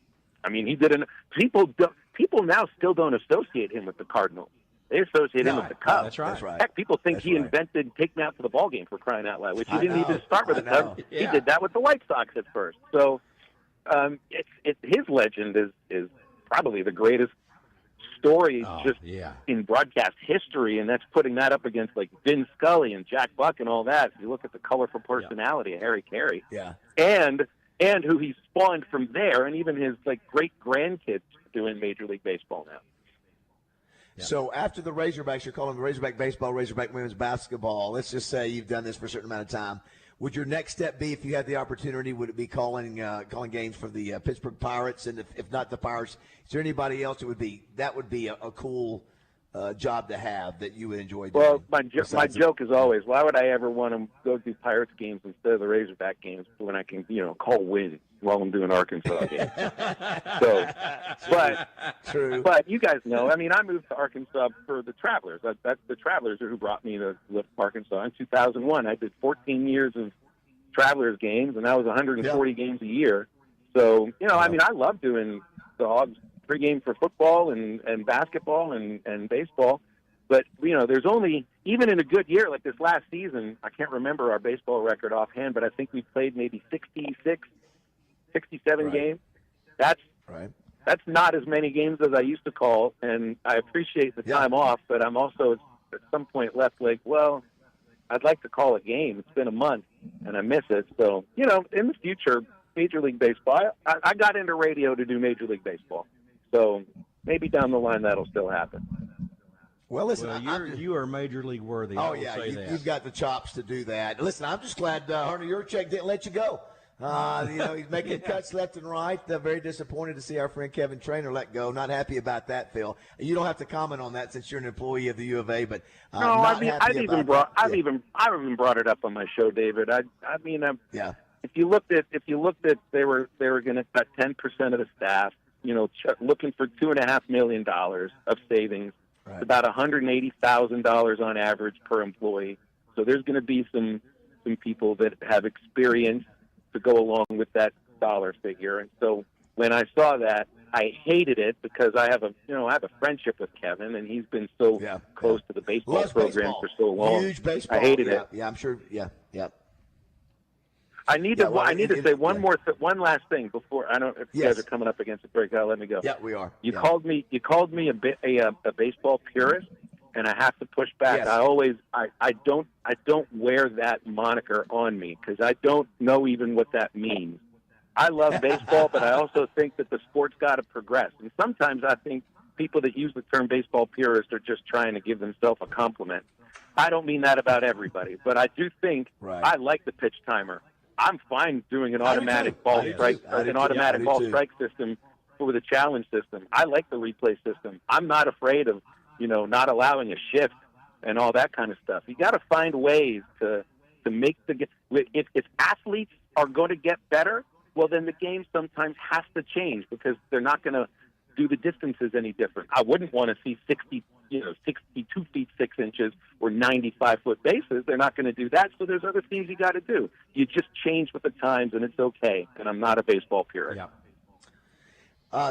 he didn't. People now still don't associate him with the Cardinals. They associate him with the Cubs. That's right. Heck, people think he invented take me out to the ball game, for crying out loud, which he didn't even start with the Cubs. He did that with the White Sox at first. So his legend is probably the greatest story in broadcast history, and that's putting that up against like Vin Scully and Jack Buck and all that. If you look at the colorful personality of Harry Carey, and who he spawned from there, and even his great grandkids doing Major League Baseball now. Yeah. So after the Razorbacks, you're calling the Razorback baseball, Razorback women's basketball. Let's just say you've done this for a certain amount of time. Would your next step be, if you had the opportunity, would it be calling games for the Pittsburgh Pirates? And if not the Pirates, is there anybody else that would be a cool job to have that you would enjoy doing? Well, my joke is always, why would I ever want to go do Pirates games instead of the Razorback games when I can, call wins while I'm doing Arkansas games? But you guys know, I moved to Arkansas for the Travelers. That's the Travelers who brought me to live in Arkansas in 2001. I did 14 years of Travelers games, and that was 140 games a year. So, I love doing the Hogs pregame for football and basketball and baseball. But, there's only, even in a good year like this last season, I can't remember our baseball record offhand, but I think we played maybe 67 games. That's not as many games as I used to call, and I appreciate the time off, but I'm also at some point left well, I'd like to call a game. It's been a month, and I miss it. So, in the future, Major League Baseball, I got into radio to do Major League Baseball. So maybe down the line that'll still happen. Well, listen, you are Major League worthy. Oh, yeah, you've got the chops to do that. Listen, I'm just glad Hunter Yurchek didn't let you go. He's making cuts left and right. Very disappointed to see our friend Kevin Trainor let go. Not happy about that, Phil. You don't have to comment on that since you're an employee of the U of A. But no, I've even brought it up on my show, David. Yeah. If you looked at they were going to cut 10% of the staff. Looking for $2.5 million of savings. Right. About $180,000 on average per employee. So there's going to be some people that have experience to go along with that dollar figure. And so when I saw that, I hated it because I have a friendship with Kevin, and he's been so close to the baseball program for so long. Huge baseball. I hated it. Yeah, I'm sure. Yeah. I need to say one last thing before if you guys are coming up against a break. Let me go. Yeah, we are. You called me a baseball purist, and I have to push back. Yes. I don't wear that moniker on me because I don't know even what that means. I love baseball, but I also think that the sport's got to progress. And sometimes I think people that use the term baseball purist are just trying to give themselves a compliment. I don't mean that about everybody, but I do think I like the pitch timer. I'm fine doing an automatic ball strike system with a challenge system. I like the replay system. I'm not afraid of, not allowing a shift and all that kind of stuff. You got to find ways to make if athletes are going to get better, well, then the game sometimes has to change because they're not going to do the distances any different. I wouldn't want to see 62 feet 6 inches or 95-foot bases. They're not going to do that. So there's other things you got to do. You just change with the times, and it's okay. And I'm not a baseball purist. Yeah.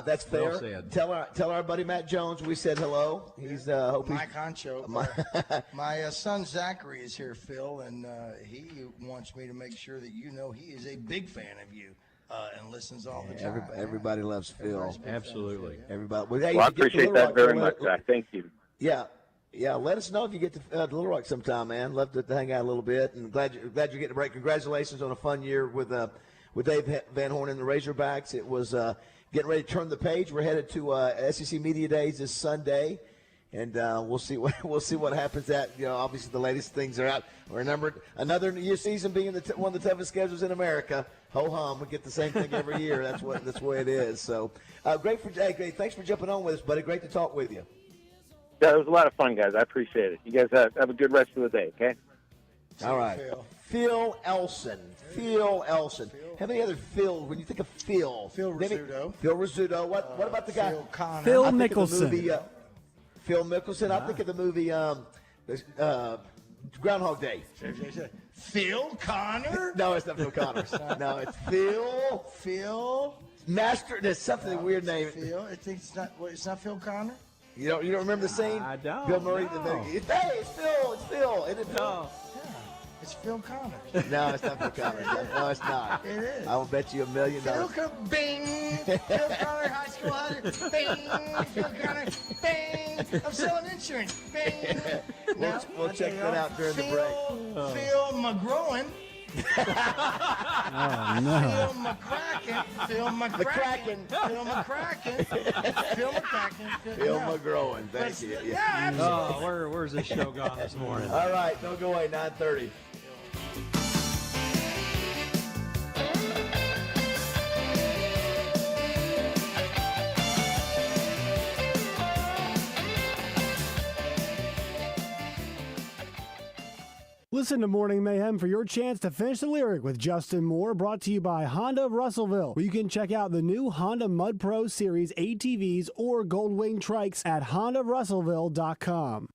That's fair. Well said. Tell our buddy Matt Jones we said hello. He's Mike Honcho. My son Zachary is here, Phil, and he wants me to make sure that he is a big fan of you. And listens all the time. Everybody loves Phil. Absolutely. Everybody. Well, I appreciate that very much, Zach. Thank you. Yeah. Let us know if you get to Little Rock sometime, man. Love to hang out a little bit, and glad you're getting a break. Congratulations on a fun year with Dave Van Horn and the Razorbacks. It was getting ready to turn the page. We're headed to SEC Media Days this Sunday. And we'll see what happens. Obviously the latest things are out. Remember, another year season being one of the toughest schedules in America. Ho hum, we get the same thing every year. That's the way it is. So great. Thanks for jumping on with us, buddy. Great to talk with you. Yeah, it was a lot of fun, guys. I appreciate it. You guys have a good rest of the day. Okay. All right. Phil Elson. Have any other Phil? When you think of Phil Rizzuto. Phil Rizzuto. What about the guy? Phil Connor. Phil Mickelson. Phil Mickelson. I think of the movie Groundhog Day. Phil Connor? No, it's not Phil Connor. No, it's Phil. Master. There's something weird name. Phil. It's not Phil Connor. You don't remember the scene? I don't. Bill Murray. No. Hey, it's Phil. Isn't it Phil? No. It's Phil Connor. No, it's not Phil Connor. No, it's not. It is. I will bet you $1 million. Phil Connor, bing. Phil Connor, high school hunter, bing. Phil Connor, bing. I'm selling insurance, bing. We'll check that out during the break. Phil McGrowan. Oh, no. Phil McCracken. Phil McGrowan. Thank you. Yeah, absolutely. Where's this show gone this morning? All right, don't go away. 9:30. Listen to Morning Mayhem for your chance to finish the lyric with Justin Moore, brought to you by Honda of Russellville, where you can check out the new Honda Mud Pro Series ATVs or Goldwing trikes at hondaofrussellville.com.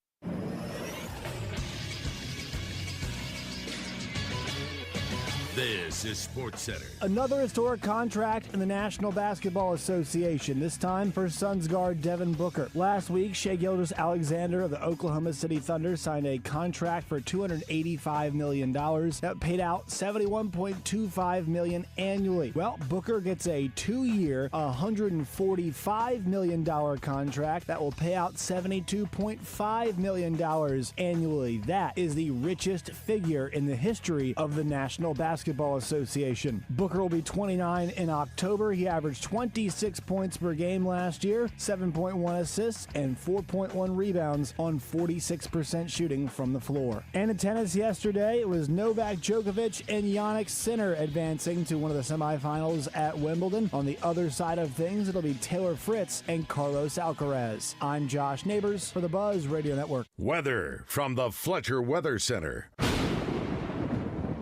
This is SportsCenter. Another historic contract in the National Basketball Association, this time for Suns guard Devin Booker. Last week, Shai Gilgeous-Alexander of the Oklahoma City Thunder signed a contract for $285 million that paid out $71.25 million annually. Well, Booker gets a 2-year, $145 million contract that will pay out $72.5 million annually. That is the richest figure in the history of the National Basketball Basketball Association. Booker will be 29 in October. He averaged 26 points per game last year, 7.1 assists, and 4.1 rebounds on 46% shooting from the floor. And in tennis yesterday, it was Novak Djokovic and Jannik Sinner advancing to one of the semifinals at Wimbledon. On the other side of things, it'll be Taylor Fritz and Carlos Alcaraz. I'm Josh Neighbors for the Buzz Radio Network. Weather from the Fletcher Weather Center.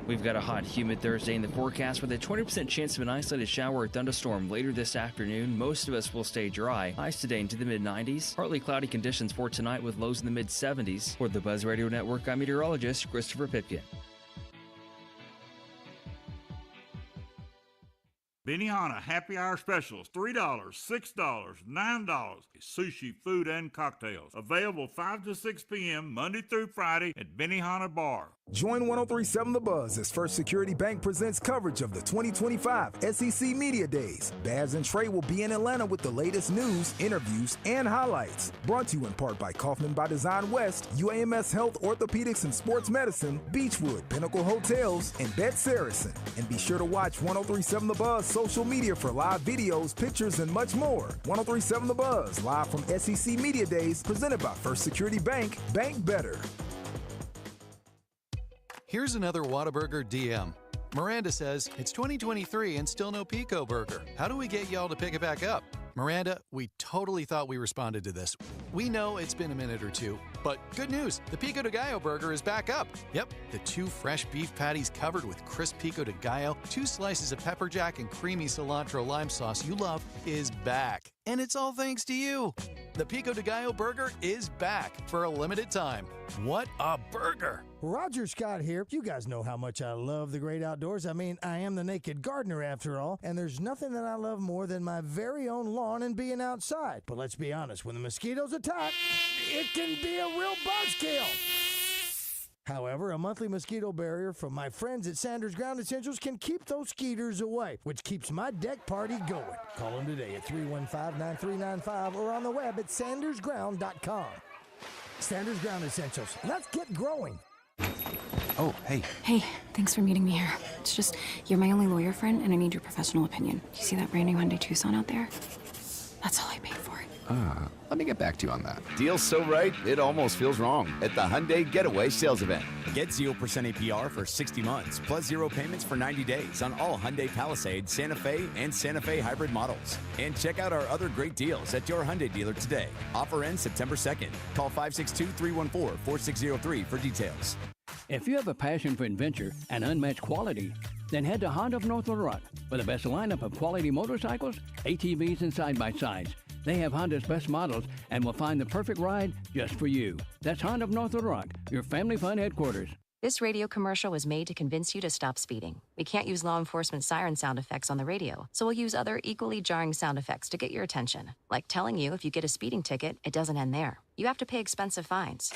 We've got a hot, humid Thursday in the forecast with a 20% chance of an isolated shower or thunderstorm later this afternoon. Most of us will stay dry. Highs today into the mid-90s. Partly cloudy conditions for tonight with lows in the mid-70s. For the Buzz Radio Network, I'm meteorologist Christopher Pipkin. Benihana Happy Hour Specials, $3, $6, $9. Sushi, food, and cocktails. Available 5 to 6 p.m. Monday through Friday at Benihana Bar. Join 103.7 The Buzz as First Security Bank presents coverage of the 2025 SEC Media Days. Baz and Trey will be in Atlanta with the latest news, interviews, and highlights. Brought to you in part by Kaufman by Design West, UAMS Health, Orthopedics, and Sports Medicine, Beechwood, Pinnacle Hotels, and Bet Saracen. And be sure to watch 103.7 The Buzz social media for live videos, pictures, and much more. 103.7 The Buzz, live from SEC Media Days, presented by First Security Bank. Bank better. Here's another Whataburger DM. Miranda says, it's 2023 and still no Pico Burger. How do we get y'all to pick it back up? Miranda, we totally thought we responded to this. We know it's been a minute or two, but good news, the Pico de Gallo burger is back up. Yep, the 2 fresh beef patties covered with crisp Pico de Gallo, 2 slices of pepper jack and creamy cilantro lime sauce you love is back. And it's all thanks to you. The Pico de Gallo burger is back for a limited time. What a burger! Roger Scott here. You guys know how much I love the great outdoors. I mean, I am the naked gardener after all, and there's nothing that I love more than my very own lawn and being outside. But let's be honest, when the mosquitoes attack, it can be a real buzzkill. However, a monthly mosquito barrier from my friends at Sanders Ground Essentials can keep those skeeters away, which keeps my deck party going. Call them today at 315-9395 or on the web at sandersground.com. Sanders Ground Essentials. Let's get growing. Oh, hey. Hey, thanks for meeting me here. It's just, you're my only lawyer friend, and I need your professional opinion. You see that brand new Hyundai Tucson out there? That's all I paid for it. Let me get back to you on that. Deal's so right, it almost feels wrong at the Hyundai Getaway Sales Event. Get 0% APR for 60 months, plus 0 payments for 90 days on all Hyundai Palisade, Santa Fe, and Santa Fe hybrid models. And check out our other great deals at your Hyundai dealer today. Offer ends September 2nd. Call 562-314-4603 for details. If you have a passion for adventure and unmatched quality, then head to Honda of North Little Rock for the best lineup of quality motorcycles, ATVs, and side-by-sides. They have Honda's best models and will find the perfect ride just for you. That's Honda of North Little Rock, your family fun headquarters. This radio commercial was made to convince you to stop speeding. We can't use law enforcement siren sound effects on the radio, so we'll use other equally jarring sound effects to get your attention. Like telling you if you get a speeding ticket, it doesn't end there. You have to pay expensive fines.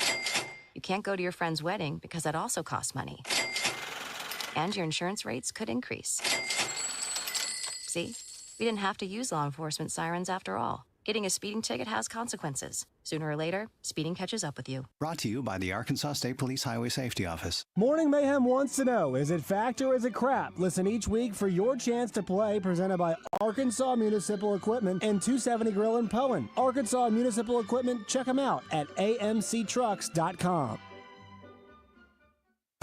You can't go to your friend's wedding because that also costs money. And your insurance rates could increase. See? We didn't have to use law enforcement sirens after all. Getting a speeding ticket has consequences. Sooner or later, speeding catches up with you. Brought to you by the Arkansas State Police Highway Safety Office. Morning Mayhem wants to know, is it fact or is it crap? Listen each week for your chance to play, presented by Arkansas Municipal Equipment and 270 Grill in Poen. Arkansas Municipal Equipment, check them out at amctrucks.com.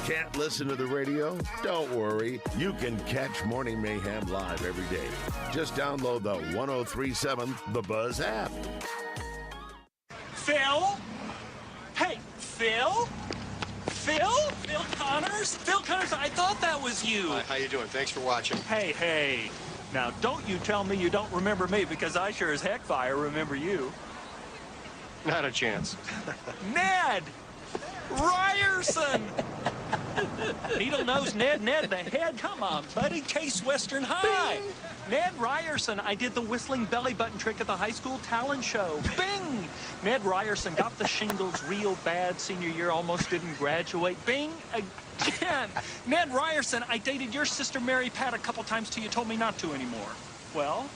Can't listen to the radio? Don't worry. You can catch Morning Mayhem live every day. Just download the 1037 The Buzz app. Phil? Hey, Phil? Phil? Phil Connors? Phil Connors, I thought that was you. Hi, how you doing? Thanks for watching. Hey. Now, don't you tell me you don't remember me, because I sure as heck fire remember you. Not a chance. Ned! Ryerson! Needle-nosed Ned the head. Come on, buddy. Case Western High. Bing. Ned Ryerson. I did the whistling belly button trick at the high school talent show. Bing! Ned Ryerson got the shingles real bad senior year, almost didn't graduate. Bing! Again. Ned Ryerson. I dated your sister Mary Pat a couple times till you told me not to anymore. Well?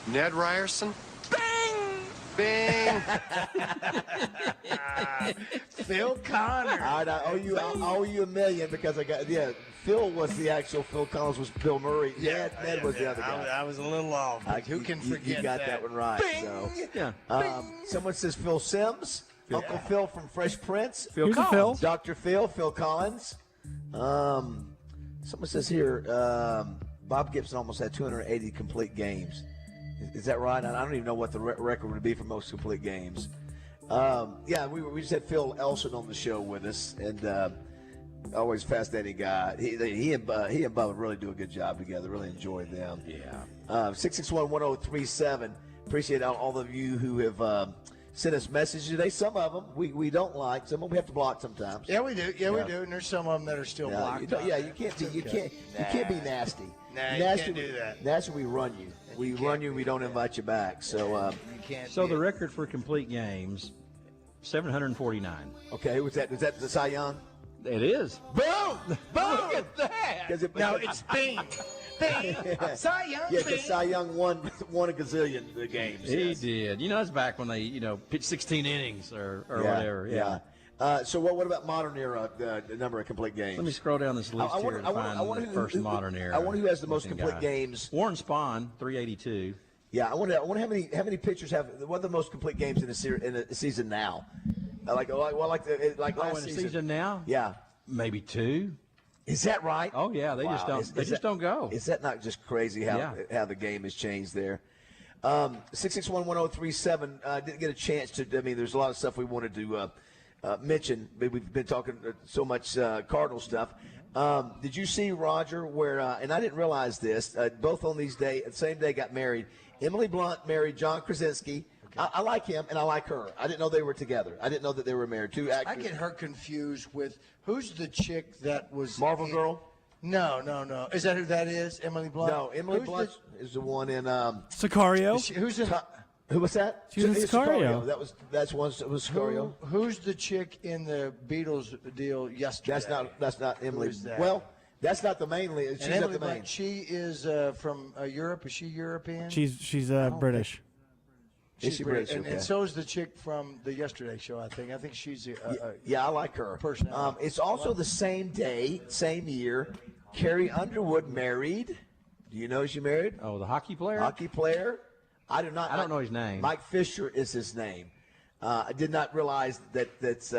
Ned Ryerson? Bing! Bing. Phil Connors. All right, I owe you $1 million because Phil was the actual Phil Collins was Bill Murray. Ned was the other guy. I was a little off. Who can forget You got that one right. Bing. So. Yeah. Someone says Phil Sims. Uncle Phil from Fresh Prince. Phil Collins. Dr. Phil Collins. Someone says here, Bob Gibson almost had 280 complete games. Is that right? I don't even know what the record would be for most complete games. We just had Phil Elson on the show with us, and always fascinating guy. He and Bubba really do a good job together. Really enjoy them. Yeah. 661-1037. Appreciate all of you who have sent us messages today. Some of them we don't like. Some of them we have to block sometimes. Yeah, we do. Yeah, we do. And there's some of them that are still blocked. You can't be nasty. Nah, you can't do that. Nasty, we run you. We run you. We don't invite you back. So you can't. So the record for complete games, 749. Okay, who was that? Was that the Cy Young? It is. Boom! Boom! Look at that. No, it's Bing. Bing. Cy Young. Yeah, because Cy Young won a gazillion games. He did. It's back when they, pitched 16 innings or whatever. Yeah. So what about modern era, the number of complete games? Let me scroll down this list here to find the first modern era. I wonder who has the most complete games. Warren Spahn, 382. Yeah, I wonder how many pitchers have. What are the most complete games in a season now? Like last season now? Yeah, maybe 2. Is that right? Oh yeah, they just don't go. Is that not just crazy how the game has changed there? 661-1037. Didn't get a chance to. There's a lot of stuff we wanted to mention. We've been talking so much Cardinal stuff. Did you see, Roger, where? And I didn't realize this. Both on these same day got married. Emily Blunt married John Krasinski. Okay. I like him and I like her. I didn't know they were together. I didn't know that they were married. 2 actors. I get her confused with who's the chick that was Marvel Girl. No. Is that who that is? Emily Blunt? No, Emily Blunt is the one in Sicario. Who's in? Who was that? She was in Sicario. That's one. It was Sicario. Who's the chick in the Beatles deal yesterday? That's not Emily. Who is that? Well, that's not the main lead. She's not the main. She is from Europe. Is she European? She's British. She's British. And so is the chick from the Yesterday Show. I think she's. I like her. Personality. It's also the same day, same year. Carrie Underwood married. Do you know she married? Oh, the hockey player. Hockey player. I do not. I don't know his name. Mike Fisher is his name. I did not realize that's.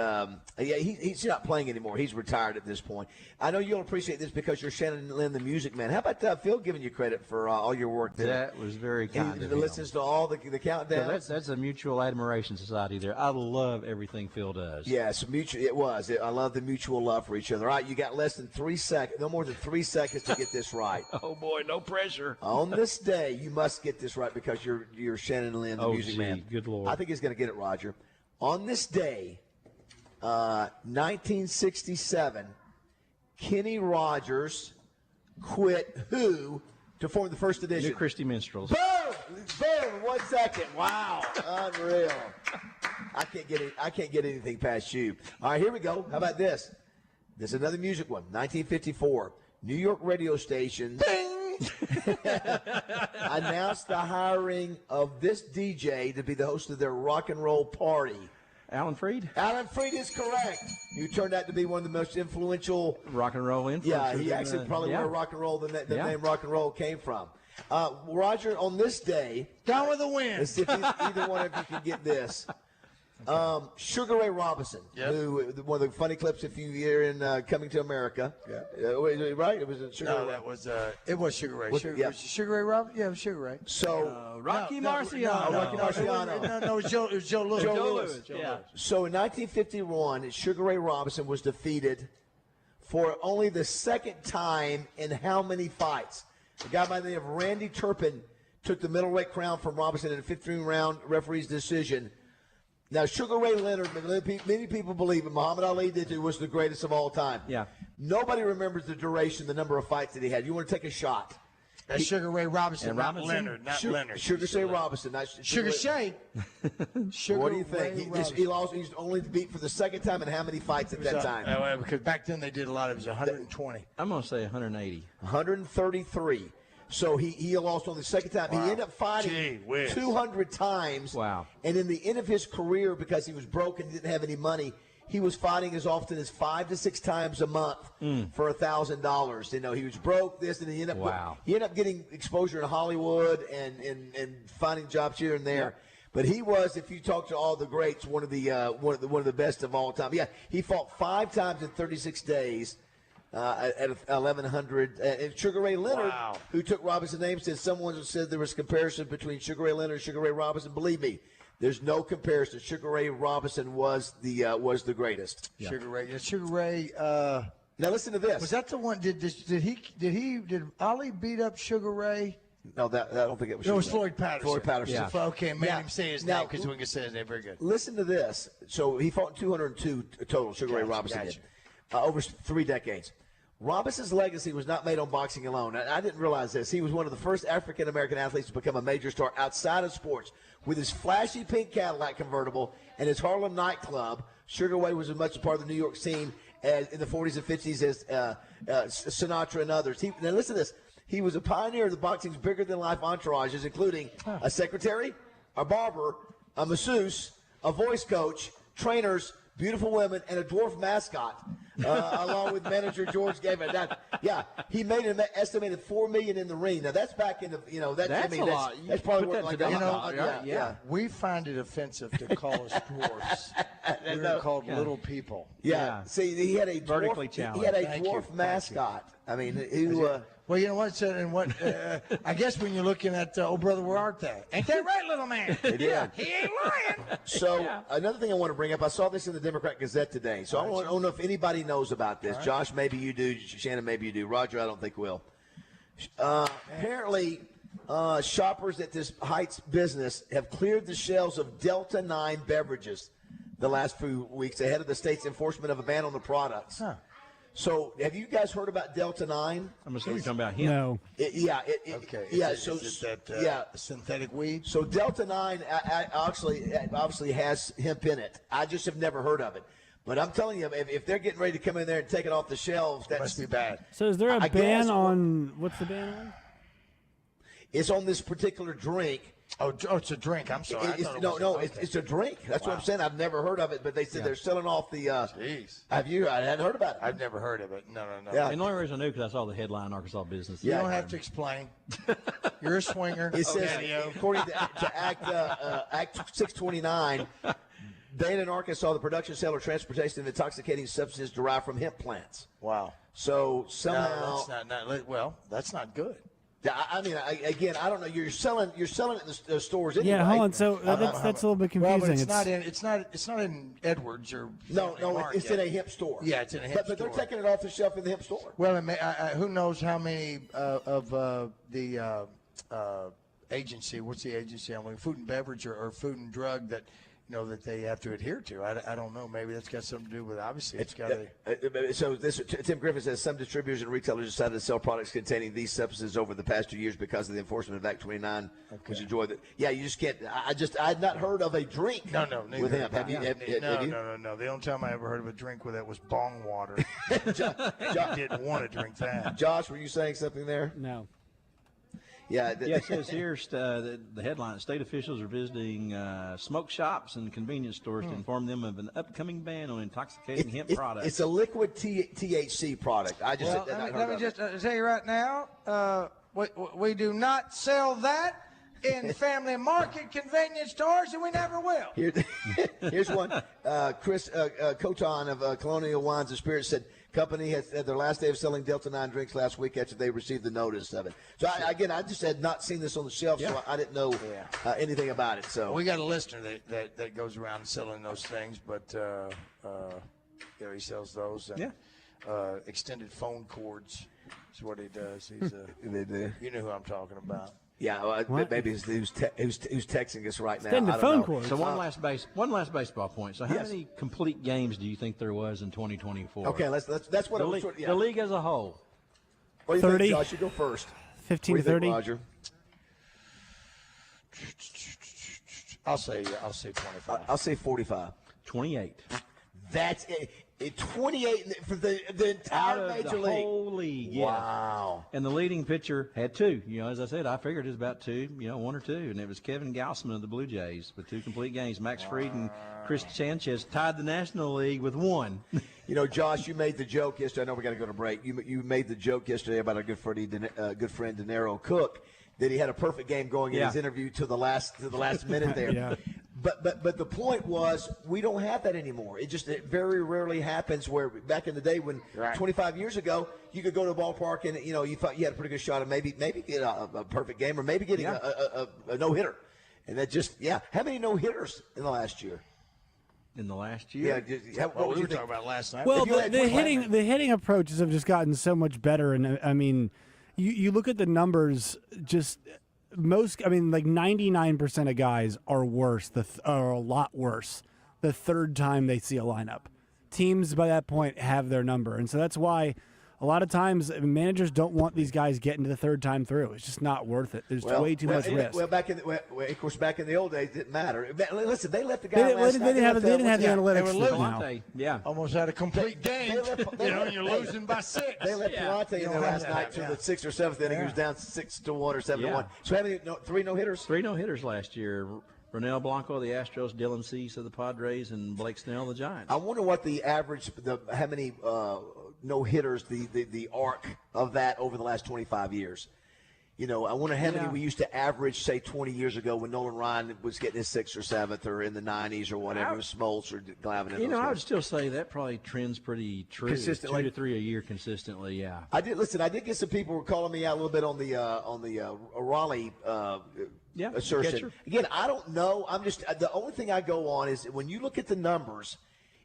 He's not playing anymore. He's retired at this point. I know you'll appreciate this because you're Shannon Lynn, the music man. How about Phil giving you credit for all your work there? That was very kind of him. Listens to all the countdown. So that's a mutual admiration society there. I love everything Phil does. Yes, mutual. It was. I love the mutual love for each other. All right, you got less than 3 seconds. No more than 3 seconds to get this right. Oh boy, no pressure. On this day, you must get this right because you're Shannon Lynn, the music man. Good Lord. I think he's going to get it, Roger. On this day, 1967, Kenny Rogers quit Who to form the first edition? New Christy Minstrels. Boom! Boom! 1 second. Wow. Unreal. I can't get anything past you. All right, here we go. How about this? This is another music one. 1954. New York radio station announced the hiring of this DJ to be the host of their rock and roll party. Alan Freed? Alan Freed is correct. You turned out to be one of the most influential rock and roll influencers. Yeah, he actually probably where rock and roll the name rock and roll came from. Roger, on this day, Gone with the Wind. Let's see if either one of you can get this. Sugar Ray Robinson, who one of the funny clips if you hear in Coming to America. Yeah. Right? It was Sugar Ray. No, that was it was Sugar Ray. Was Sugar Ray Robinson? Yeah, it was Sugar Ray. So Rocky Marciano. Rocky Marciano. No, it was Joe Louis. Joe Louis. Yeah. So in 1951, Sugar Ray Robinson was defeated for only the second time in how many fights? A guy by the name of Randy Turpin took the middleweight crown from Robinson in a 15-round referee's decision. Now, Sugar Ray Leonard, many people believe that Muhammad Ali was the greatest of all time. Yeah. Nobody remembers the duration, the number of fights that he had. You want to take a shot? That's Sugar Ray Robinson, not Leonard. Leonard. Sugar Shay Robinson. Not Sugar Shay. What do you think? He's only beat for the second time, and how many fights at that time? Because back then they did a lot. It was 120. I'm going to say 180. 133. So he lost on the second time. Wow. He ended up fighting 200 times. Wow. And in the end of his career, because he was broke and didn't have any money, he was fighting as often as 5 to 6 times a month for $1,000. You know, he was broke, this, and he ended up getting exposure in Hollywood and finding jobs here and there. Yeah. But he was, if you talk to all the greats, one of the best of all time. Yeah, he fought 5 times in 36 days. At 1,100, and Sugar Ray Leonard, who took Robinson's name, said someone said there was a comparison between Sugar Ray Leonard and Sugar Ray Robinson. Believe me, there's no comparison. Sugar Ray Robinson was the greatest. Yeah. Sugar Ray. Now listen to this. Was that the one? Did Ali beat up Sugar Ray? No, I don't think it was. It was Floyd Patterson. Floyd Patterson. Yeah. Okay, made him say his name because we can say his name. Very good. Listen to this. So he fought 202 total. Sugar Ray Robinson did. Over 3 decades. Robinson's legacy was not made on boxing alone. I didn't realize this. He was one of the first African-American athletes to become a major star outside of sports. With his flashy pink Cadillac convertible and his Harlem nightclub, Sugar Ray was as much a part of the New York scene as in the 40s and 50s as Sinatra and others. Now listen to this. He was a pioneer of the boxing's bigger-than-life entourages, including a secretary, a barber, a masseuse, a voice coach, trainers, beautiful women, and a dwarf mascot, along with manager George Gavin. He made an estimated $4 million in the ring. Now that's back in the that's a lot. That's probably worth like that. We find it offensive to call us dwarfs. We're called little people. Yeah. See, he had a vertically dwarf, challenged. He had a dwarf mascot. I mean, well, you know what? And what? I guess when you're looking at "Oh Brother, Where Art Thou?" Ain't that right, little man? Yeah, he ain't lying. So another thing I want to bring up, I saw this in the Democrat Gazette today. So I don't know if anybody knows about this. Right. Josh, maybe you do. Shannon, maybe you do. Roger, I don't think will. Apparently, shoppers at this Heights business have cleared the shelves of Delta 9 beverages the last few weeks ahead of the state's enforcement of a ban on the products. Huh. So, have you guys heard about Delta 9? I'm assuming you're talking about him. No. Synthetic weed. So Delta 9 obviously has hemp in it. I just have never heard of it. But I'm telling you, if they're getting ready to come in there and take it off the shelves, that must be bad. So is there a ban on – what's the ban on? It's on this particular drink. Oh, it's a drink. I'm sorry. It's a drink. That's what I'm saying. I've never heard of it, but they said they're selling off the. Jeez. Have you? I hadn't heard about it. I've never heard of it. No. Yeah. And the only reason I knew because I saw the headline, Arkansas Business. You don't have to explain. You're a swinger. It says, according to Act 629, banned in Arkansas the production, sale, or transportation of intoxicating substances derived from hemp plants. Wow. So somehow. That's not good. I mean, again, I don't know. You're selling it in the stores anyway. Yeah, hold on. So that's a little bit confusing. Well, but it's not in Edwards or no. It's in a hemp store. Yeah, it's in a hemp store. But they're taking it off the shelf in the hemp store. Well, who knows how many of the agency? What's the agency? I mean, food and beverage or food and drug that. That they have to adhere to. I don't know. Maybe that's got something to do with. Obviously, it's got to. So Tim Griffin says some distributors and retailers decided to sell products containing these substances over the past 2 years because of the enforcement of Act 29, which enjoyed it. Yeah, you just can't. I had not heard of a drink. No. With hemp. Have you? No. The only time I ever heard of a drink with that was bong water. I didn't want to drink that. Josh, were you saying something there? No. Yeah, it says here the headline: state officials are visiting smoke shops and convenience stores to inform them of an upcoming ban on intoxicating hemp products. It's a liquid THC product. Let me just tell you right now, we do not sell that in family market convenience stores, and we never will. Here's one. Chris Coton of Colonial Wines and Spirits said, company had their last day of selling Delta 9 drinks last week after they received the notice of it. So, I just had not seen this on the shelf, so I didn't know anything about it. So we got a listener that goes around selling those things, but he sells those. And, extended phone cords is what he does. He's you know who I'm talking about. Yeah, maybe who's texting us right now. The phone cord. So one last baseball point. So how many complete games do you think there was in 2024? Okay, that's what the league as a whole. What do you 30. Think, Josh? You go first. 15 to 30. Roger. I'll say 25. I'll say 45. 28. That's it. 28 for the entire major league. Whole league. Yeah. Wow. And the leading pitcher had 2. As I said, I figured it was about 2, 1 or 2. And it was Kevin Gausman of the Blue Jays with 2 complete games. Max Fried and Chris Sanchez tied the National League with 1. Josh, you made the joke yesterday. I know we got to go to break. You made the joke yesterday about our good friend Denaro Cook that he had a perfect game going in his interview to the last minute there. Yeah. But the point was we don't have that anymore. It very rarely happens where back in the day when 25 years ago you could go to a ballpark and you thought you had a pretty good shot of maybe get a perfect game or maybe getting a no-hitter. And that how many no-hitters in the last year? In the last year? Yeah, what we were talking about last night. Well, the hitting approaches have just gotten so much better, and I mean, you look at the numbers. Like 99% of guys are worse. Are a lot worse the third time they see a lineup. Teams by that point have their number, and so that's why a lot of times managers don't want these guys getting to the third time through. It's just not worth it. There's way too much risk. Well, of course, back in the old days, it didn't matter. Listen, they let the guy. They didn't have the analytics. They now. Almost had a complete game. You're losing by 6. They let Palante in there last night to the 6th or 7th inning. He was down 6-1 or 7-1. So how many? 3 no-hitters. 3 no-hitters last year. Ronel Blanco of the Astros, Dylan Cease of the Padres, and Blake Snell of the Giants. I wonder what the average, how many no-hitters, the arc of that over the last 25 years. I wonder how many we used to average, say, 20 years ago when Nolan Ryan was getting his 6th or 7th or in the 90s or whatever, Smoltz or Glavine. I would still say that probably trends pretty true. Consistently. 2 to 3 a year consistently, yeah. I did get some people were calling me out a little bit on the Raleigh assertion. Catcher. Again, I don't know. I'm just the only thing I go on is when you look at the numbers,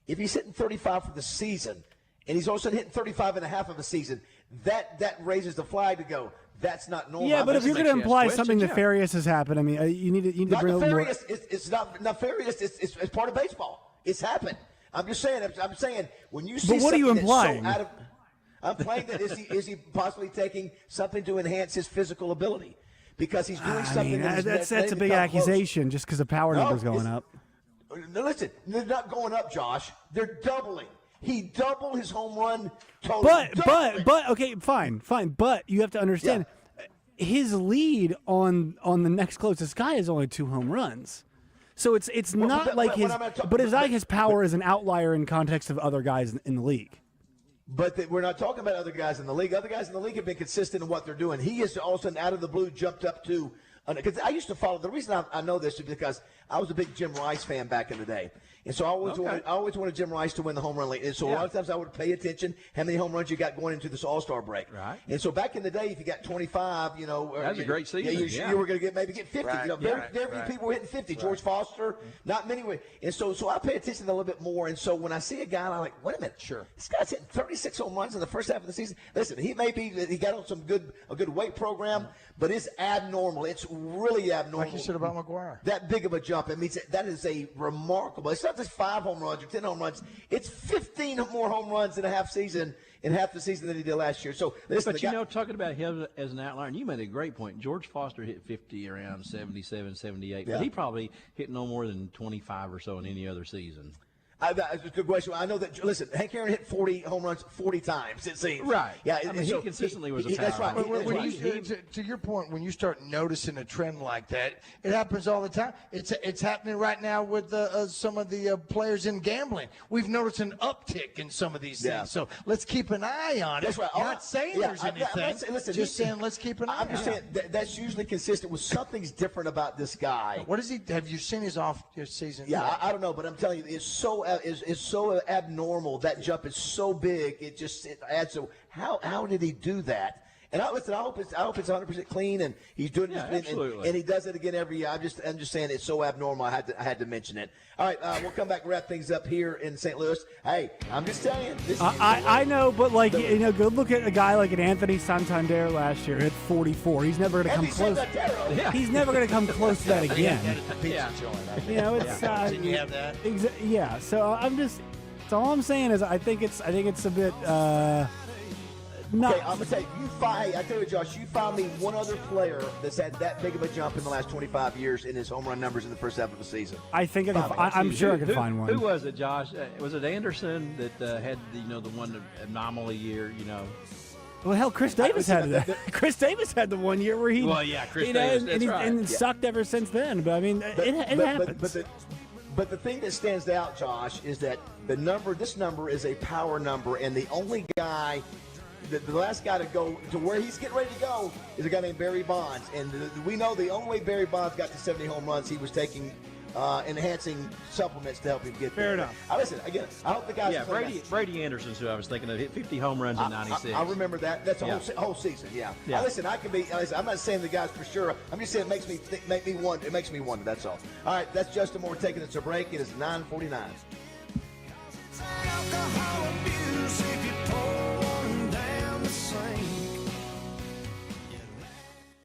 if he's hitting 35 for the season and he's also hitting 35 and a half of a season, that raises the flag to go. That's not normal. Yeah, but if you're going to imply something nefarious has happened, I mean, you need to not bring nefarious. More. It's not nefarious. It's part of baseball. It's happened. I'm just saying. I'm saying when you see. But what are you implying? I'm playing that is he possibly taking something to enhance his physical ability because he's doing something. That's a big accusation just because the power number's going up. Listen, they're not going up, Josh. They're doubling. He doubled his home run total. But okay, fine. But you have to understand, his lead on the next closest guy is only 2 home runs. So it's not like his power is an outlier in context of other guys in the league. But we're not talking about other guys in the league. Other guys in the league have been consistent in what they're doing. He has all of a sudden out of the blue jumped up to because I used to follow. The reason I know this is because I was a big Jim Rice fan back in the day. And so I always wanted Jim Rice to win the home run league. And so a lot of times I would pay attention how many home runs you got going into this All-Star break. Right. And so back in the day, if you got 25, that was a great season. You were going to get 50. Right. Very few people were hitting 50. Right. George Foster, not many. And so I pay attention a little bit more. And so when I see a guy, I'm like, wait a minute. Sure. This guy's hitting 36 home runs in the first half of the season. Listen, he got on a good weight program, but it's abnormal. It's really abnormal. Like you said about McGuire. That big of a jump. It means that is a remarkable. It's not just 5 home runs or 10 home runs. It's 15 more home runs in half the season than he did last year. So listen, but talking about him as an outlier, and you made a great point. George Foster hit 50 around 77, 78, but he probably hit no more than 25 or so in any other season. That's a good question. I know that. Listen, Hank Aaron hit 40 home runs 40 times. It seems. Right. Yeah. I mean, he consistently was a power. That's right. To your point, when you start noticing a trend like that, it happens all the time. It's happening right now with some of the players in gambling. We've noticed an uptick in some of these things. So let's keep an eye on it. That's right. Not saying there's anything. Just saying let's keep an eye on it. I'm just saying that's usually consistent with something's different about this guy. What is he? Have you seen his off-season? Yeah, I don't know, but I'm telling you, it's so abnormal. That jump is so big. It adds to how did he do that? And I hope it's 100% clean, and he's doing it, and he does it again every year. I'm just saying it's so abnormal. I had to mention it. All right, we'll come back and wrap things up here in St. Louis. Hey, I'm just telling you. I know, but go look at a guy like an Anthony Santander last year. Hit 44. He's never going to come close. He's never going to come close to that again. It's didn't you have that? Yeah. So I'm just. So all I'm saying is I think it's a bit. Okay, I'm gonna tell you. I tell you, Josh, you find me one other player that's had that big of a jump in the last 25 years in his home run numbers in the first half of the season. I think I'm sure I can find one. Who was it, Josh? Was it Anderson that had the one anomaly year? Well, hell, Chris Davis had that. Chris Davis had the 1 year where he. Well, yeah, Chris Davis. That's right. And sucked ever since then. But I mean, it happens. But the thing that stands out, Josh, is that this number is a power number, and the only guy, the last guy to go to where he's getting ready to go is a guy named Barry Bonds. And we know the only way Barry Bonds got to 70 home runs, he was taking enhancing supplements to help him get there. Fair enough. Listen, again, I hope the guys. Yeah, Brady Anderson's who I was thinking of. Hit 50 home runs in '96. I remember that. That's a whole season. Yeah. Listen, I can be. Listen, I'm not saying the guys for sure. I'm just saying it makes me wonder. It makes me wonder. That's all. All right, that's Justin Moore taking us to break. It is 9:49.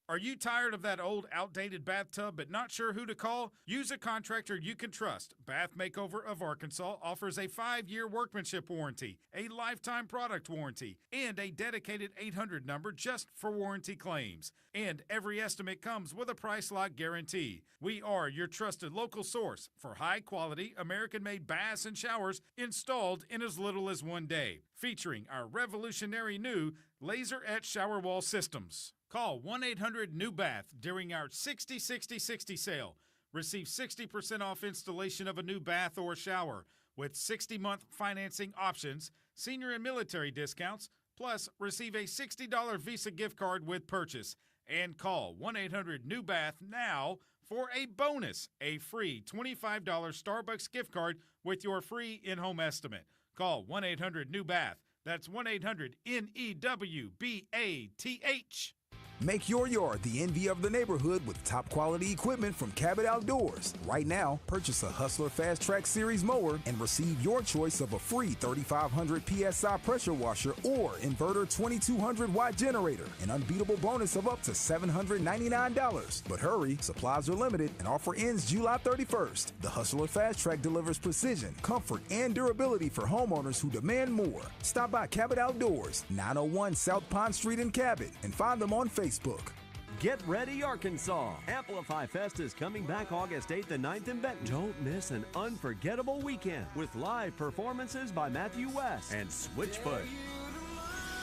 Are you tired of that old, outdated bathtub but not sure who to call? Use a contractor you can trust. Bath Makeover of Arkansas offers a 5-year workmanship warranty, a lifetime product warranty, and a dedicated 800 number just for warranty claims. And every estimate comes with a price lock guarantee. We are your trusted local source for high-quality, American-made baths and showers installed in as little as 1 day, featuring our revolutionary new laser-etched shower wall systems. Call 1-800-NEW-BATH during our 60-60-60 sale. Receive 60% off installation of a new bath or shower with 60-month financing options, senior and military discounts, plus receive a $60 Visa gift card with purchase. And call 1-800-NEW-BATH now for a bonus, a free $25 Starbucks gift card with your free in-home estimate. Call 1-800-NEW-BATH. That's 1-800-NEWBATH. Make your yard the envy of the neighborhood with top quality equipment from Cabot Outdoors. Right now, purchase a Hustler Fast Track Series mower and receive your choice of a free 3,500 PSI pressure washer or inverter 2,200 watt generator. An unbeatable bonus of up to $799. But hurry, supplies are limited and offer ends July 31st. The Hustler Fast Track delivers precision, comfort, and durability for homeowners who demand more. Stop by Cabot Outdoors, 901 South Pond Street in Cabot, and find them on Facebook. Get ready, Arkansas! Amplify Fest is coming back August 8th and 9th in Benton. Don't miss an unforgettable weekend with live performances by Matthew West and Switchfoot,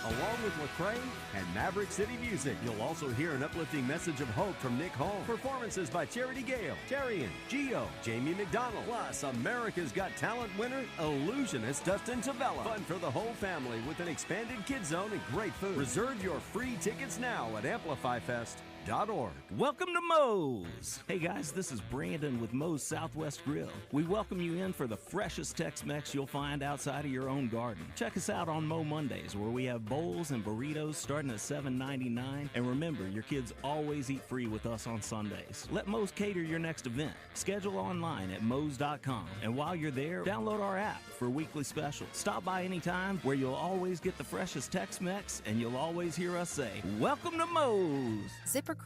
along with Lecrae and Maverick City Music. You'll also hear an uplifting message of hope from Nick Holmes. Performances by Charity Gale, Terrian, Gio, Jamie McDonald, plus America's Got Talent winner, illusionist Dustin Tavella. Fun for the whole family with an expanded kids zone and great food. Reserve your free tickets now at AmplifyFest.org. Welcome to Moe's. Hey guys, this is Brandon with Moe's Southwest Grill. We welcome you in for the freshest Tex-Mex you'll find outside of your own garden. Check us out on Moe Mondays, where we have bowls and burritos starting at $7.99. And remember, your kids always eat free with us on Sundays. Let Moe's cater your next event. Schedule online at Moe's.com. And while you're there, download our app for weekly specials. Stop by anytime, where you'll always get the freshest Tex-Mex, and you'll always hear us say, welcome to Moe's. ZipRecruiter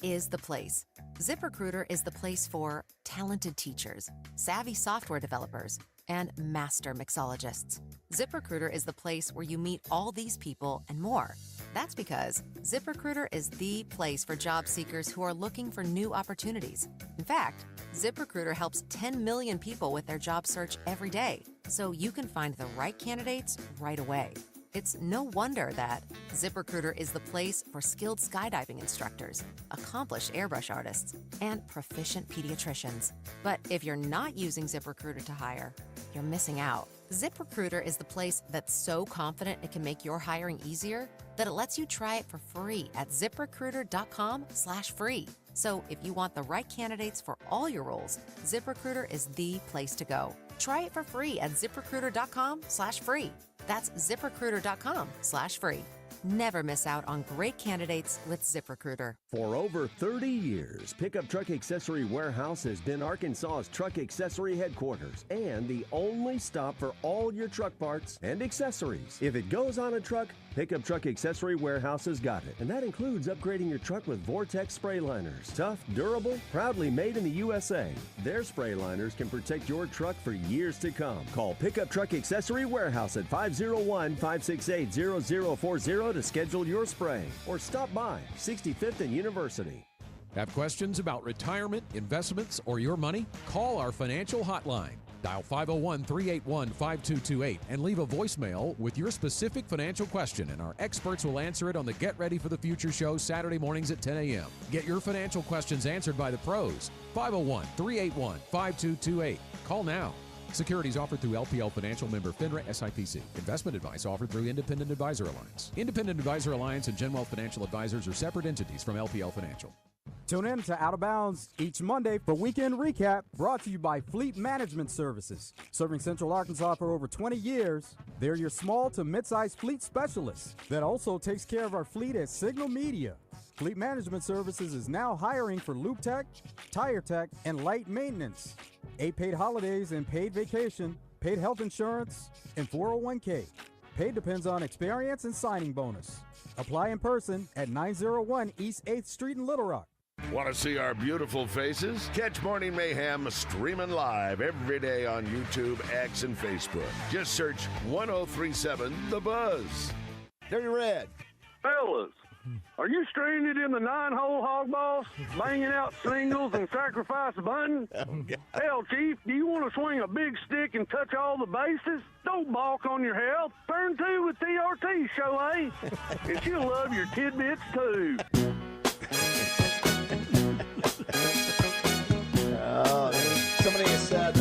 is the place. ZipRecruiter is the place for talented teachers, savvy software developers, and master mixologists. ZipRecruiter is the place where you meet all these people and more. That's because ZipRecruiter is the place for job seekers who are looking for new opportunities. In fact, ZipRecruiter helps 10 million people with their job search every day, so you can find the right candidates right away. It's no wonder that ZipRecruiter is the place for skilled skydiving instructors, accomplished airbrush artists, and proficient pediatricians. But if you're not using ZipRecruiter to hire, you're missing out. ZipRecruiter is the place that's so confident it can make your hiring easier that it lets you try it for free at ZipRecruiter.com/free. So if you want the right candidates for all your roles, ZipRecruiter is the place to go. Try it for free at ZipRecruiter.com/free. That's ZipRecruiter.com/free. Never miss out on great candidates with ZipRecruiter. For over 30 years, Pickup Truck Accessory Warehouse has been Arkansas's truck accessory headquarters and the only stop for all your truck parts and accessories. If it goes on a truck, Pickup Truck Accessory Warehouse has got it, and that includes upgrading your truck with Vortex spray liners. Tough, durable, proudly made in the USA. Their spray liners can protect your truck for years to come. Call Pickup Truck Accessory Warehouse at 501-568-0040 to schedule your spray, or stop by 65th and University. Have questions about retirement, investments, or your money? Call our financial hotline. Dial 501-381-5228 and leave a voicemail with your specific financial question, and our experts will answer it on the Get Ready for the Future show Saturday mornings at 10 a.m. Get your financial questions answered by the pros. 501-381-5228. Call now. Securities offered through LPL Financial, member FINRA SIPC. Investment advice offered through Independent Advisor Alliance. Independent Advisor Alliance and Genwealth Financial Advisors are separate entities from LPL Financial. Tune in to Out of Bounds each Monday for Weekend Recap, brought to you by Fleet Management Services. Serving Central Arkansas for over 20 years, they're your small to mid-sized fleet specialists that also takes care of our fleet at Signal Media. Fleet Management Services is now hiring for Loop Tech, Tire Tech, and Light Maintenance. 8 paid holidays and paid vacation, paid health insurance, and 401k. Paid depends on experience and signing bonus. Apply in person at 901 East 8th Street in Little Rock. Want to see our beautiful faces? Catch Morning Mayhem streaming live every day on YouTube, X, and Facebook. Just search 1037 The Buzz. Dirty Red. Fellas, are you stranded in the 9-hole hogballs, banging out singles and sacrifice bunting? Hell, Chief, do you want to swing a big stick and touch all the bases? Don't balk on your health. Turn 2 with TRT, Cholet. And she'll love your tidbits, too. Somebody has said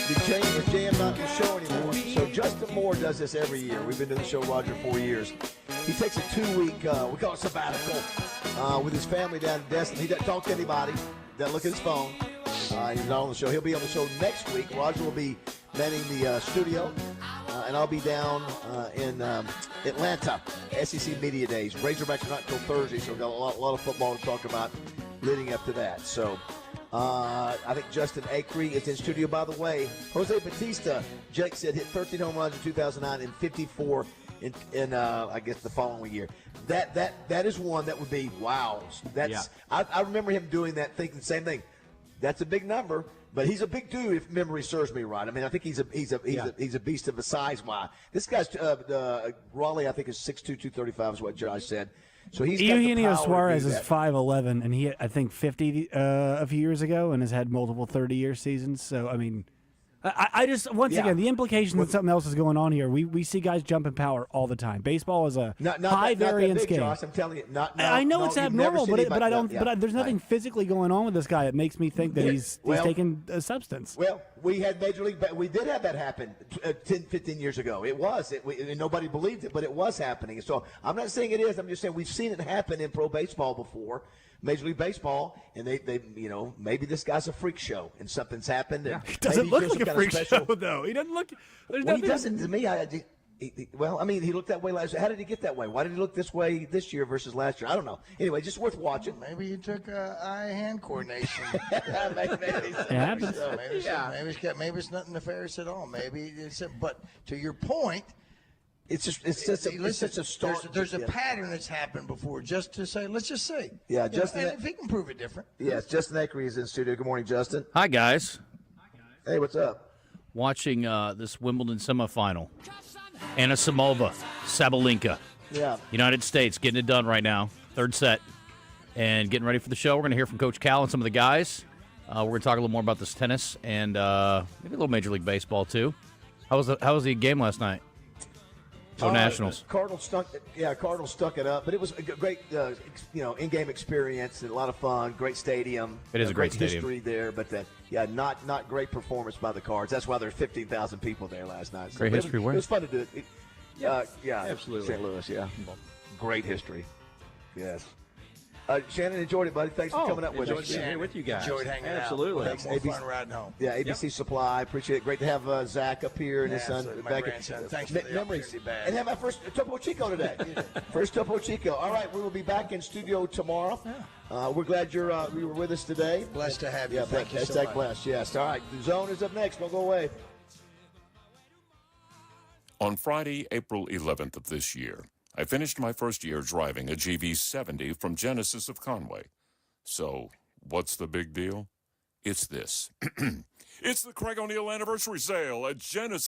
is JM not in the show anymore. So Justin Moore does this every year. We've been doing the show, Roger, 4 years. He takes a 2-week, we call it sabbatical, with his family down in Destin. He doesn't talk to anybody, doesn't look at his phone. He's not on the show. He'll be on the show next week. Roger will be manning the studio, and I'll be down in Atlanta, SEC Media Days. Razorbacks are not until Thursday, so we've got a lot of football to talk about leading up to that. So I think Justin Acree is in studio. By the way, Jose Batista, Jake said, hit 13 home runs in 2009 and 54 in I guess the following year. That is one that would be wow. I remember him doing that, thinking the same thing. That's a big number, but he's a big dude if memory serves me right. I mean, I think he's a beast of a size. Why this guy's Raleigh, I think, is 6'2", 235 is what Josh said. So he's Eugenio Suarez is 5'11", and he hit, I think, 50 a few years ago, and has had multiple 30-year seasons. So I mean, I just again, the implication that something else is going on here. We see guys jumping power all the time. Baseball is a high variance game. Josh, I'm telling you, I know it's abnormal, but I don't. But there's nothing physically going on with this guy that makes me think that he's taking a substance. Well, we had Major League. We did have that happen 10, 15 years ago. It was. Nobody believed it, but it was happening. So I'm not saying it is. I'm just saying we've seen it happen in pro baseball before. Major League Baseball, and they maybe this guy's a freak show and something's happened. And he doesn't look like a freak show, though. He doesn't look. He doesn't to me. He looked that way last year. How did he get that way? Why did he look this way this year versus last year? I don't know. Anyway, just worth watching. Maybe he took eye-hand coordination. maybe it's nothing nefarious at all. Maybe it's but to your point. It's such a start. There's a pattern that's happened before. Just to say, let's just say. Yeah, Justin. And if he can prove it different. Yes, Justin Acree is in studio. Good morning, Justin. Hi, guys. Hey, what's up? Watching this Wimbledon semifinal. Anna Sabalenka. Yeah. United States getting it done right now. Third set. And getting ready for the show. We're going to hear from Coach Cal and some of the guys. We're going to talk a little more about this tennis and maybe a little Major League Baseball, too. How was the game last night? Nationals. Cardinals stuck it up, but it was a great, in-game experience and a lot of fun. Great stadium. It is a great stadium. History there, but not great performance by the Cards. That's why there's 15,000 people there last night. Great history. It was fun to do it. Yeah, absolutely. St. Louis, yeah. Great history. Yes. Shannon, enjoyed it, buddy. Thanks for coming up with us. Here with you guys. Enjoyed hanging Absolutely. out. Absolutely. More fun riding home. Yeah, ABC Supply. Appreciate it. Great to have Zach up here and his son back. Thanks for the memories. And have my first Topo Chico today. First Topo Chico. All right, we will be back in studio tomorrow. We're glad you were with us today. Blessed to have you. Yeah, Thank you so much. Blessed. Yes. All right, the Zone is up next. Don't go away. On Friday, April 11th of this year, I finished my first year driving a GV70 from Genesis of Conway. So, what's the big deal? It's this. It's the Craig O'Neill anniversary sale at Genesis.